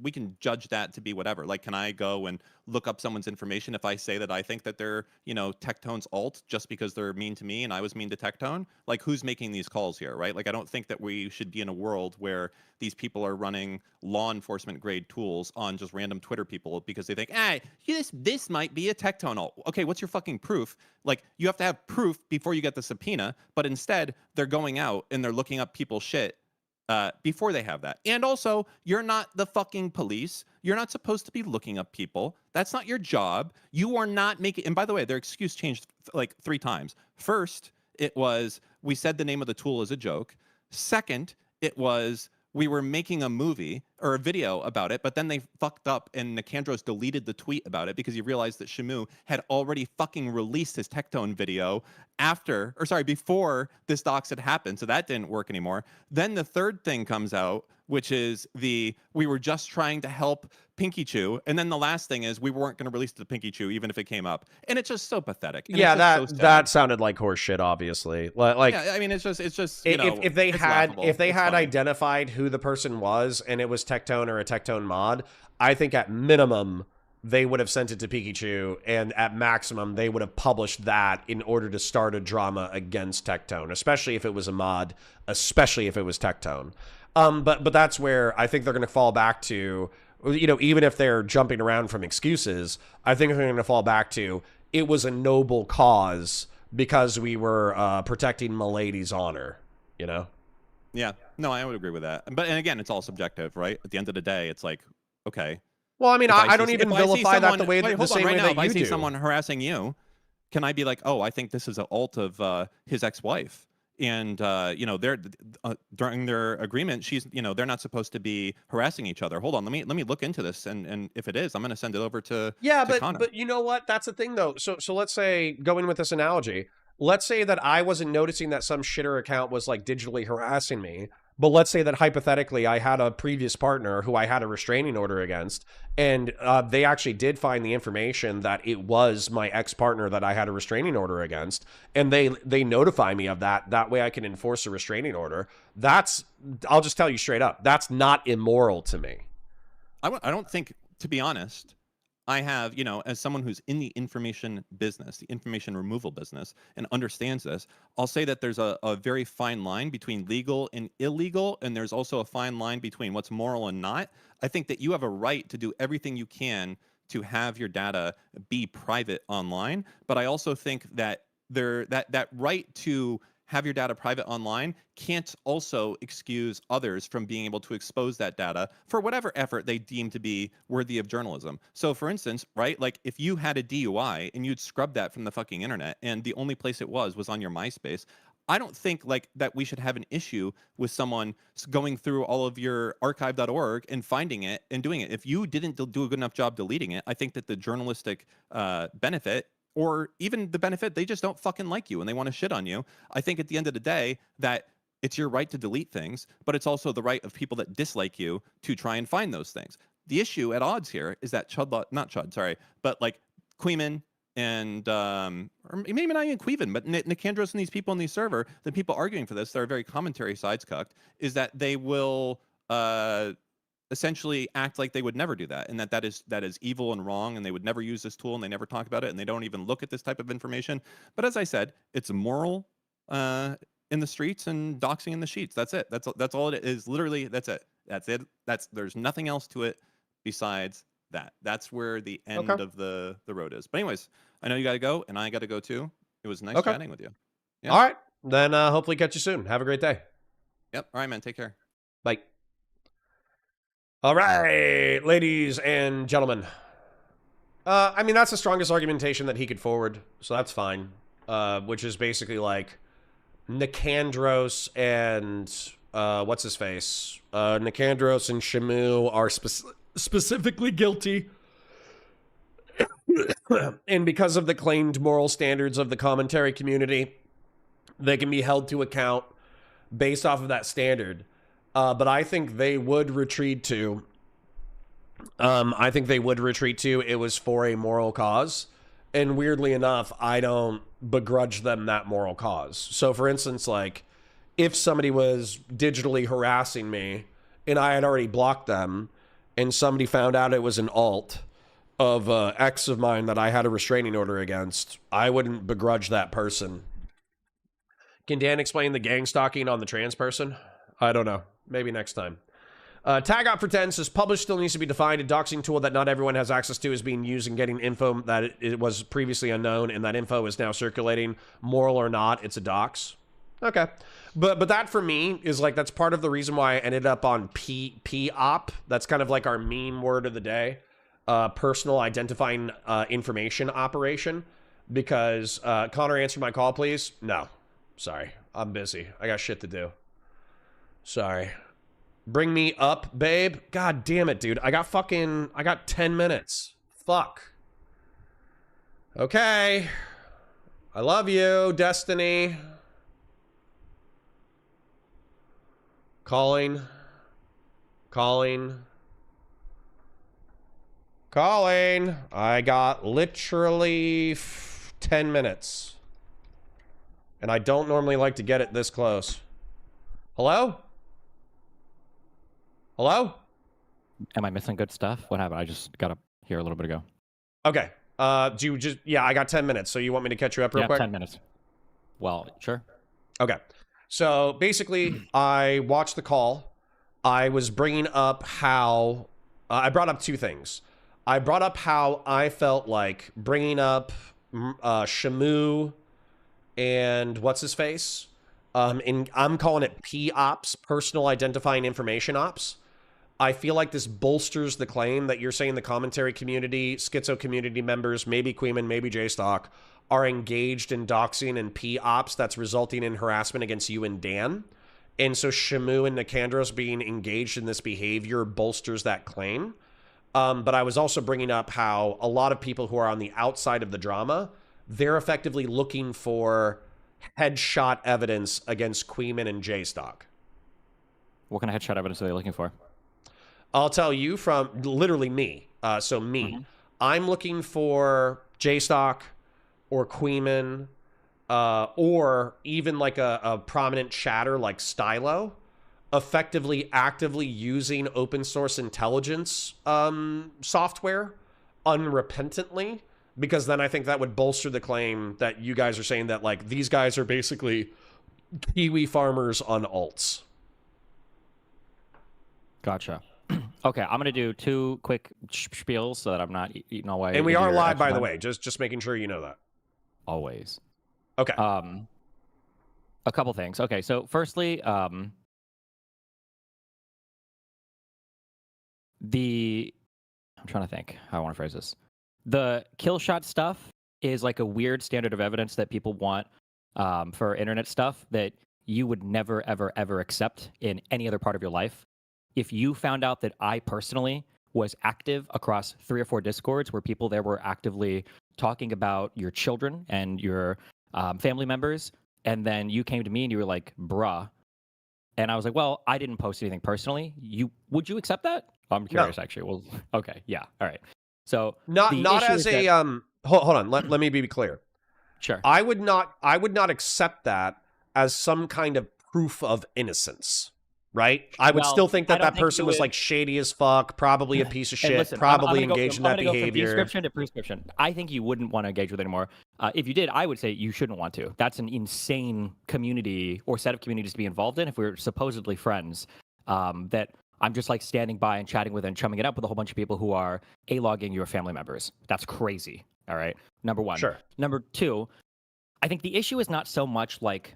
we can judge that to be whatever. Like, can I go and look up someone's information if I say that I think that they're, you know, Tectone's alt just because they're mean to me and I was mean to Tectone? Like, who's making these calls here, right? Like, I don't think that we should be in a world where these people are running law enforcement grade tools on just random Twitter people because they think, this might be a Tectone alt. Okay, what's your fucking proof? Like, you have to have proof before you get the subpoena, but instead they're going out and they're looking up people's shit before they have that. And also, you're not the fucking police. You're not supposed to be looking up people. That's not your job. You are not making, and by the way, their excuse changed like 3 times. First, it was, we said the name of the tool is a joke. Second, it was, we were making a movie or a video about it, but then they fucked up and Nicandros deleted the tweet about it because he realized that Shamu had already fucking released his Tectone video before this dox had happened. So that didn't work anymore. Then the third thing comes out, which is we were just trying to help Pinky Chew. And then the last thing is we weren't going to release the Pinky Chew even if it came up. And it's just so pathetic. And yeah, that sounded like horse shit, obviously. Like, yeah, I mean, it's just if they had identified who the person was and it was Tectone or a Tectone mod, I think at minimum they would have sent it to Pikachu, and at maximum they would have published that in order to start a drama against Tectone, especially if it was a mod, especially if it was Tectone. But that's where I think they're going to fall back to, you know, even if they're jumping around from excuses, I think they're going to fall back to, it was a noble cause because we were protecting Milady's honor, you know? Yeah, no, I would agree with that. But, and again, it's all subjective, right? At the end of the day, it's like, okay. Well, I mean, I don't even vilify that the way that the same way that you do. If I see someone harassing you, can I be like, oh, I think this is an alt of his ex-wife? And, you know, they're during their agreement, she's, you know, they're not supposed to be harassing each other. Hold on, let me look into this, and if it is, I'm going to send it over to Connor. But you know what? That's the thing though. So let's say, going with this analogy, let's say that I wasn't noticing that some shitter account was like digitally harassing me. But let's say that hypothetically I had a previous partner who I had a restraining order against, and they actually did find the information that it was my ex-partner that I had a restraining order against, and they notify me of that. That way I can enforce a restraining order. I'll just tell you straight up, that's not immoral to me. I don't think, to be honest, I have, you know, as someone who's in the information business, the information removal business, and understands this, I'll say that there's a very fine line between legal and illegal, and there's also a fine line between what's moral and not. I think that you have a right to do everything you can to have your data be private online, but I also think that that right to have your data private online can't also excuse others from being able to expose that data for whatever effort they deem to be worthy of journalism. So for instance, right, like if you had a DUI and you'd scrub that from the fucking internet and the only place it was on your MySpace, I don't think like that we should have an issue with someone going through all of your archive.org and finding it and doing it. If you didn't do a good enough job deleting it, I think that the journalistic benefit, or even the benefit, they just don't fucking like you and they want to shit on you. I think at the end of the day that it's your right to delete things, but it's also the right of people that dislike you to try and find those things. The issue at odds here is that but like Queeman and, or maybe not even Queeman, but Nicandros and these people on the server, the people arguing for this, they're very commentary sides cucked, is that they will, essentially act like they would never do that, and that is evil and wrong, and they would never use this tool, and they never talk about it, and they don't even look at this type of information. But as I said, it's moral in the streets and doxing in the sheets. That's it. That's all it is. Literally, that's it. That's it. There's nothing else to it besides that. That's where the end of the road is. But anyways, I know you got to go, and I got to go too. It was nice chatting with you. Yeah. All right, then hopefully catch you soon. Have a great day. Yep. All right, man. Take care. Bye. All right, ladies and gentlemen. I mean, that's the strongest argumentation that he could forward, so that's fine. Which is basically like Nicandros and what's his face? Nicandros and Shamu are specifically guilty. And because of the claimed moral standards of the commentary community, they can be held to account based off of that standard. But I think they would retreat to, it was for a moral cause. And weirdly enough, I don't begrudge them that moral cause. So for instance, like, if somebody was digitally harassing me and I had already blocked them, and somebody found out it was an alt of ex of mine that I had a restraining order against, I wouldn't begrudge that person. Can Dan explain the gang stalking on the trans person? I don't know. Maybe next time. Tag Out for 10 says, publish still needs to be defined. A doxing tool that not everyone has access to is being used in getting info that it was previously unknown, and that info is now circulating. Moral or not, it's a dox. Okay. But that for me is like, that's part of the reason why I ended up on P-op. That's kind of like our meme word of the day. Personal identifying information operation. Because, Connor, answer my call, please. No. Sorry. I'm busy. I got shit to do. Sorry. Bring me up, babe. God damn it, dude. I got 10 minutes. Fuck. Okay. I love you, Destiny. Calling. I got literally 10 minutes. And I don't normally like to get it this close. Hello? Hello? Am I missing good stuff? What happened? I just got up here a little bit ago. Okay. Do you just... Yeah, I got 10 minutes. So you want me to catch you up real quick? 10 minutes. Well, sure. Okay. So basically, I watched the call. I was bringing up how... I brought up two things. I brought up how I felt like bringing up Shamu and what's his face? I'm calling it P-Ops, Personal Identifying Information Ops. I feel like this bolsters the claim that you're saying the commentary community, schizo community members, maybe Queeman, maybe J-Stock, are engaged in doxing and P-Ops that's resulting in harassment against you and Dan. And so Shamu and Nicandros being engaged in this behavior bolsters that claim. But I was also bringing up how a lot of people who are on the outside of the drama, they're effectively looking for headshot evidence against Queeman and J-Stock. What kind of headshot evidence are they looking for? I'll tell you from literally me. I'm looking for J-Stock or Queeman or even like a prominent chatter like Stylo, effectively actively using open source intelligence software unrepentantly, because then I think that would bolster the claim that you guys are saying that like these guys are basically Kiwi farmers on alts. Gotcha. Okay, I'm gonna do two quick spiels so that I'm not eating away. And we are live, by the way. Just making sure you know that. Always. Okay. A couple things. Okay, so firstly, I'm trying to think how I want to phrase this. The kill shot stuff is like a weird standard of evidence that people want for internet stuff that you would never, ever, ever accept in any other part of your life. If you found out that I personally was active across 3 or 4 Discords where people there were actively talking about your children and your family members, and then you came to me and you were like, bruh, and I was like, well, I didn't post anything personally. Would you accept that? I'm curious, actually. Well, okay, yeah, all right. So not as a hold on. Let me be clear. Sure. I would not accept that as some kind of proof of innocence. Right? I would still think that person was like shady as fuck, probably a piece of shit, listen, probably I'm engaged in that behavior. Go from description to prescription. I think you wouldn't want to engage with it anymore. If you did, I would say you shouldn't want to. That's an insane community or set of communities to be involved in if we're supposedly friends. That I'm just like standing by and chatting with and chumming it up with a whole bunch of people who are A-logging your family members. That's crazy. All right. Number one. Sure. Number two, I think the issue is not so much like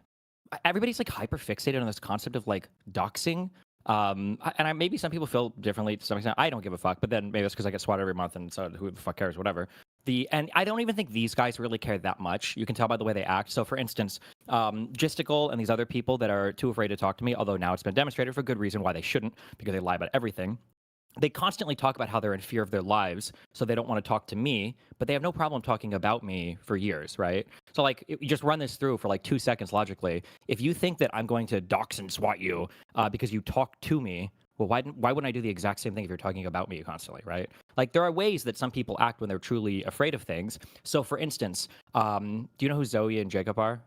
everybody's like hyper fixated on this concept of like doxing. Maybe some people feel differently to some extent. I don't give a fuck, but then maybe that's because I get swatted every month, and so who the fuck cares, whatever. And I don't even think these guys really care that much. You can tell by the way they act. So for instance, Gisticle and these other people that are too afraid to talk to me, although now it's been demonstrated for good reason why they shouldn't, because they lie about everything. They constantly talk about how they're in fear of their lives, so they don't want to talk to me, but they have no problem talking about me for years, right? So, like, you just run this through for, like, 2 seconds logically. If you think that I'm going to dox and swat you because you talk to me, well, why wouldn't I do the exact same thing if you're talking about me constantly, right? Like, there are ways that some people act when they're truly afraid of things. So, for instance, do you know who Zoe and Jacob are?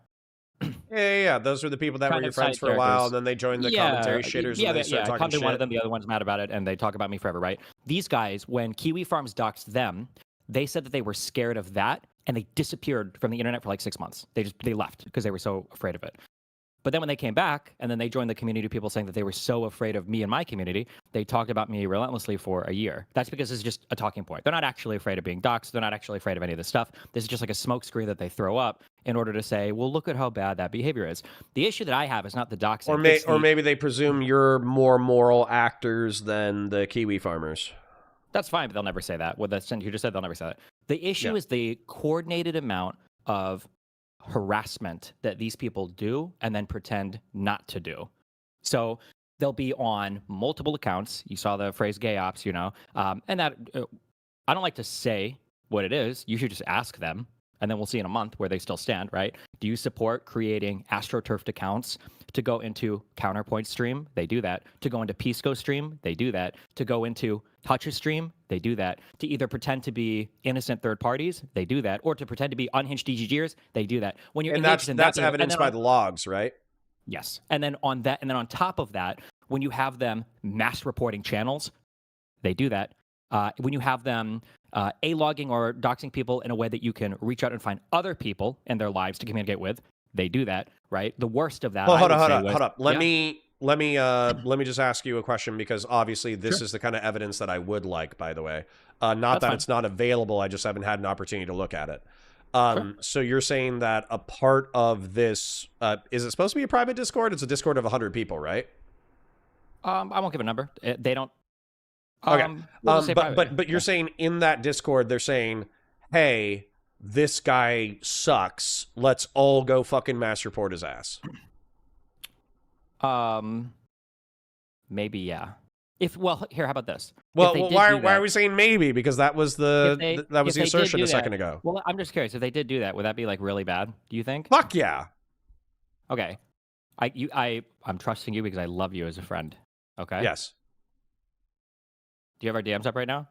Yeah. Those were the people that were kind your of friends side for a while, characters. and then they joined the Yeah, commentary shitters, and they started I talking come to shit. one of them, the other one's mad about it, and they talk about me forever, right? These guys, when Kiwi Farms doxed them, they said that they were scared of that, and they disappeared from the internet for like 6 months. They left because they were so afraid of it. But then when they came back, and then they joined the community, people saying that they were so afraid of me and my community, they talked about me relentlessly for a year. That's because it's just a talking point. They're not actually afraid of being doxxed. They're not actually afraid of any of this stuff. This is just like a smokescreen that they throw up in order to say, well, look at how bad that behavior is. The issue that I have is not the doxing. Or maybe they presume you're more moral actors than the Kiwi farmers. That's fine, but they'll never say that. What you just said, they'll never say that. The issue is the coordinated amount of harassment that these people do and then pretend not to do. So they'll be on multiple accounts. You saw the phrase gay ops, and that I don't like to say what it is. You should just ask them, and then we'll see in a month where they still stand, right? Do you support creating AstroTurfed accounts to go into Counterpoint stream? They do that. To go into Pisco stream? They do that. To go into Touch's stream? They do that. To either pretend to be innocent third parties? They do that. Or to pretend to be unhinged DGGers? They do that. When you're that's evidenced by the logs, right? Yes. And then on top of that, when you have them mass reporting channels, they do that. When you have them A-logging or doxing people in a way that you can reach out and find other people in their lives to communicate with, they do that, right? The worst of that. Well, hold up. Let me just ask you a question, because obviously this is the kind of evidence that I would like, by the way. Not that it's not available, I just haven't had an opportunity to look at it. So you're saying that a part of this, is it supposed to be a private Discord? It's a Discord of 100 people, right? I won't give a number. They don't. Okay. But you're saying in that Discord, they're saying, hey, this guy sucks. Let's all go fucking mass report his ass. Maybe, yeah. Here, how about this? Well, why are we saying maybe? Because that was the assertion a second ago. Well, I'm just curious. If they did do that, would that be like really bad? Do you think? Fuck yeah. Okay. I'm trusting you because I love you as a friend. Okay. Yes. Do you have our DMs up right now?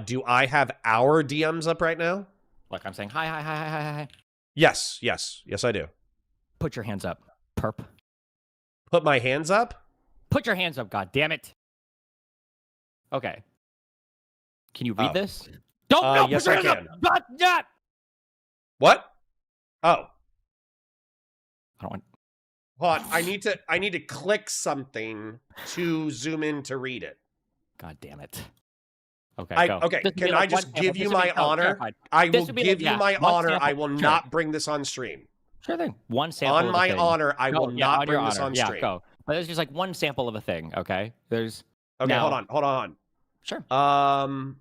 Do I have our DMs up right now? Like I'm saying hi. Yes, I do. Put your hands up, perp. Put my hands up? Put your hands up, god damn it. Okay. Can you read this? Don't yes, I can. Up. What? Oh. I don't want. Hold on. I need to click something to zoom in to read it. God damn it. Okay, go. Okay, can I just give you my honor? I will give you my honor. I will not bring this on stream. Sure thing. One sample on my honor, I will not bring this on stream. Yeah, go. But there's just like one sample of a thing, okay? There's Okay, hold on. Sure. I'm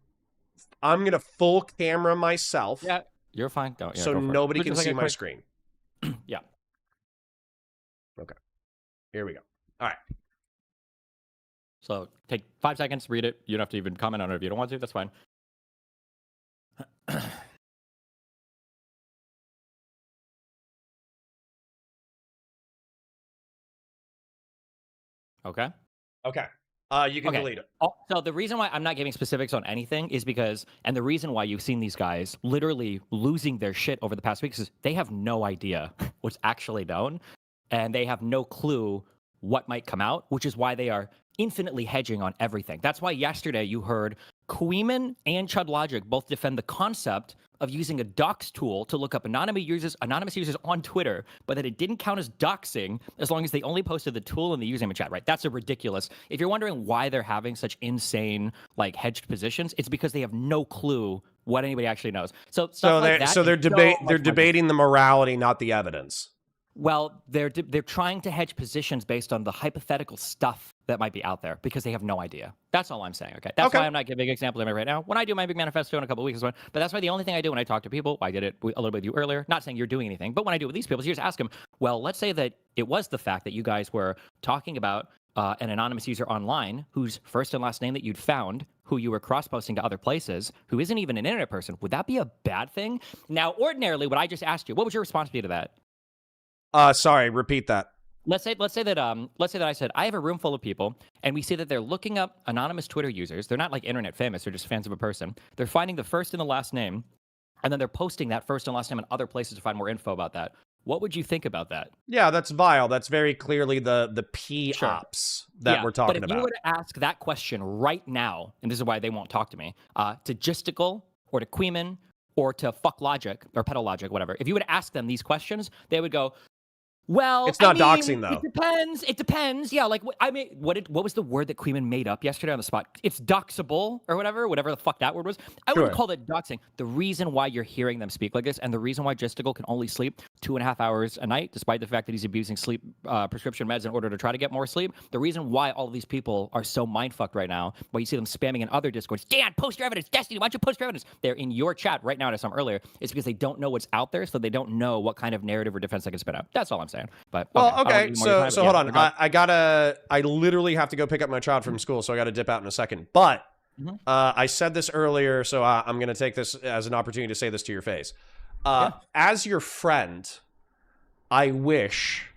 gonna full camera myself. Yeah, you're fine. Don't. So nobody can see my screen. Yeah. Okay. Here we go. All right. So take 5 seconds, read it. You don't have to even comment on it if you don't want to. That's fine. Okay. Okay. You can delete it. So the reason why I'm not giving specifics on anything is because, and the reason why you've seen these guys literally losing their shit over the past weeks is they have no idea what's actually known, and they have no clue what might come out, which is why they are infinitely hedging on everything. That's why yesterday you heard Queeman and Chud Logic both defend the concept of using a dox tool to look up anonymous users on Twitter, but that it didn't count as doxing as long as they only posted the tool in the username and chat, right? That's a ridiculous. If you're wondering why they're having such insane, like, hedged positions, it's because they have no clue what anybody actually knows. So they're debating the morality, not the evidence. Well, they're trying to hedge positions based on the hypothetical stuff that might be out there because they have no idea. That's all I'm saying, okay? That's why I'm not giving examples of it right now. When I do my big manifesto in a couple of weeks, but that's why the only thing I do when I talk to people, I did it a little bit with you earlier, not saying you're doing anything, but when I do it with these people, is you just ask them, well, let's say that it was the fact that you guys were talking about an anonymous user online whose first and last name that you'd found, who you were cross-posting to other places, who isn't even an internet person. Would that be a bad thing? Now, ordinarily, what I just asked you, what would your response be to that? Sorry, repeat that. Let's say that I said I have a room full of people, and we see that they're looking up anonymous Twitter users. They're not like internet famous; they're just fans of a person. They're finding the first and the last name, and then they're posting that first and last name in other places to find more info about that. What would you think about that? Yeah, that's vile. That's very clearly the P ops that we're talking but if about. you were to ask that question right now, and this is why they won't talk to me, to Gisticle or to Queeman or to Fuck Logic or Pedal Logic, whatever, if you would ask them these questions, they would go, well, it's not I mean, doxing though. It depends. It depends. Yeah, like I mean, what was the word that Queeman made up yesterday on the spot? It's doxable or whatever the fuck that word was. I wouldn't call it doxing. The reason why you're hearing them speak like this, and the reason why Gisticle can only sleep 2.5 hours a night, despite the fact that he's abusing sleep prescription meds in order to try to get more sleep. The reason why all of these people are so mind fucked right now, why you see them spamming in other discords, Dan, post your evidence, Destiny, why don't you post your evidence? They're in your chat right now, as I saw earlier. It's because they don't know what's out there, so they don't know what kind of narrative or defense they can spit out. That's all I'm saying. But okay, so hold on. I literally have to go pick up my child from school, so I gotta dip out in a second. But I said this earlier, so I'm gonna take this as an opportunity to say this to your face. As your friend, I wish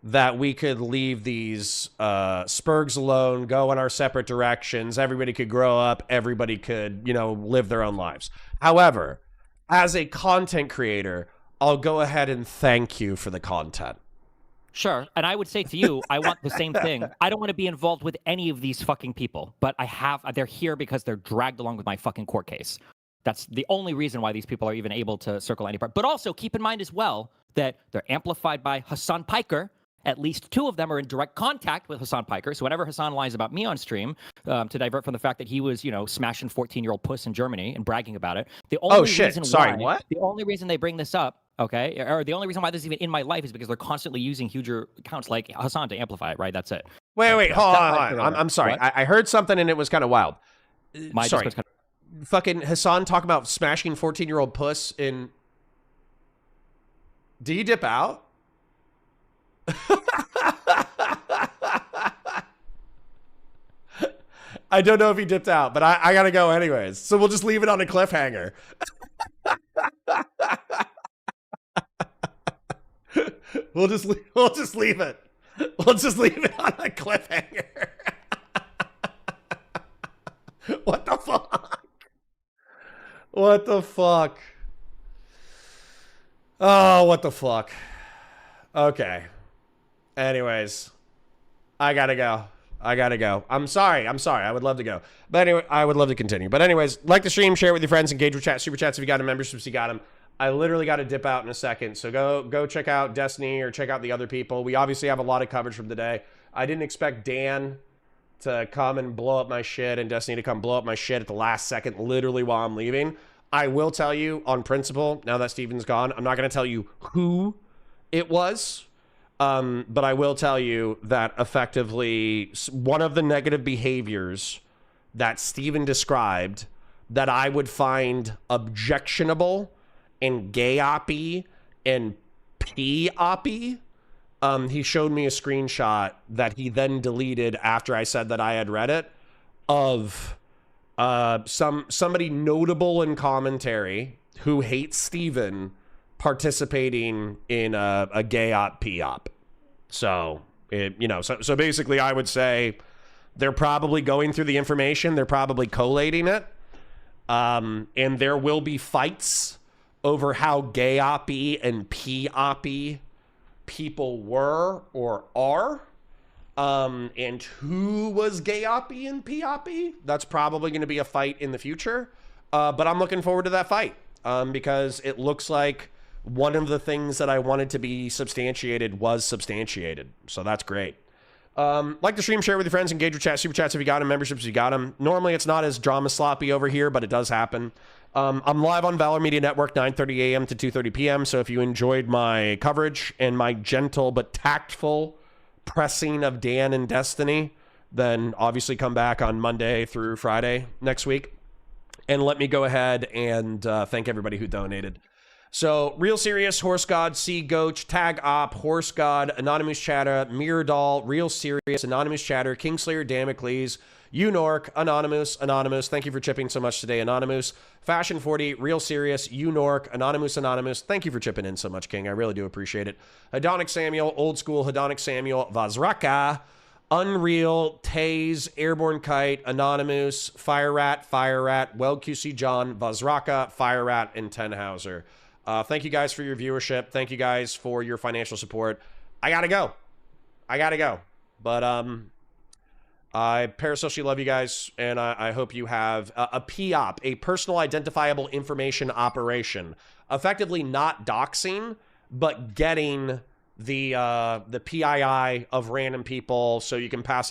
that we could leave these spurgs alone, go in our separate directions. Everybody could grow up. Everybody could, live their own lives. However, as a content creator, I'll go ahead and thank you for the content. Sure. And I would say to you, I want the same thing. I don't want to be involved with any of these fucking people, but they're here because they're dragged along with my fucking court case. That's the only reason why these people are even able to circle any part. But also keep in mind as well that they're amplified by Hassan Piker. At least 2 of them are in direct contact with Hassan Piker. So whenever Hassan lies about me on stream, to divert from the fact that he was, smashing 14-year-old puss in Germany and bragging about it. The only The only reason they bring this up, okay, or the only reason why this is even in my life is because they're constantly using huger accounts like Hassan to amplify it, right? That's it. Wait, hold on. I'm sorry. I heard something and it was kind of wild. Sorry. Fucking Hassan talk about smashing 14-year-old puss in... Do you dip out? I don't know if he dipped out, but I gotta go anyways. So we'll just leave it on a cliffhanger. We'll just leave it. We'll just leave it on a cliffhanger. What the fuck? What the fuck? Oh, what the fuck? Okay. Anyways, I gotta go. I'm sorry. I would love to go. But anyway, I would love to continue. But anyways, like the stream, share it with your friends, engage with chat, super chats if you got them, memberships you got them. I literally got to dip out in a second. So go check out Destiny or check out the other people. We obviously have a lot of coverage from today. I didn't expect Dan to come and blow up my shit and Destiny to come blow up my shit at the last second, literally while I'm leaving. I will tell you on principle, now that Steven's gone, I'm not going to tell you who it was. But I will tell you that effectively one of the negative behaviors that Steven described that I would find objectionable and gay-oppy and p-oppy, he showed me a screenshot that he then deleted after I said that I had read it of somebody notable in commentary who hates Steven participating in a gay op p-op. So so basically I would say they're probably going through the information, they're probably collating it, and there will be fights over how gay oppy and p-oppy people were or are, and who was gay oppy and p-oppy. That's probably going to be a fight in the future, but I'm looking forward to that fight because it looks like one of the things that I wanted to be substantiated was substantiated. So that's great. Like the stream, share with your friends, engage with chat, super chats if you got them, memberships if you got them. Normally it's not as drama sloppy over here, but it does happen. I'm live on Valor Media Network 9:30 a.m. to 2:30 p.m. So if you enjoyed my coverage and my gentle but tactful pressing of Dan and Destiny, then obviously come back on Monday through Friday next week. And let me go ahead and thank everybody who donated. So, Real Serious, Horse God, Sea Goach, Tag Op, Horse God, Anonymous Chatter, Miradol, Real Serious, Anonymous Chatter, Kingslayer, Damocles, Unork, Anonymous, thank you for chipping so much today, Anonymous, Fashion 40, Real Serious, Unork, Anonymous, thank you for chipping in so much, King, I really do appreciate it. Hedonic Samuel, Old School, Hedonic Samuel, Vazraka, Unreal, Taze, Airborne Kite, Anonymous, Fire Rat, Well QC John, Vazraka, Fire Rat, and Tenhauser. Thank you guys for your viewership. Thank you guys for your financial support. I gotta go. But I parasocially love you guys, and I hope you have a POP, a personal identifiable information operation, effectively not doxing, but getting the PII of random people so you can pass it on.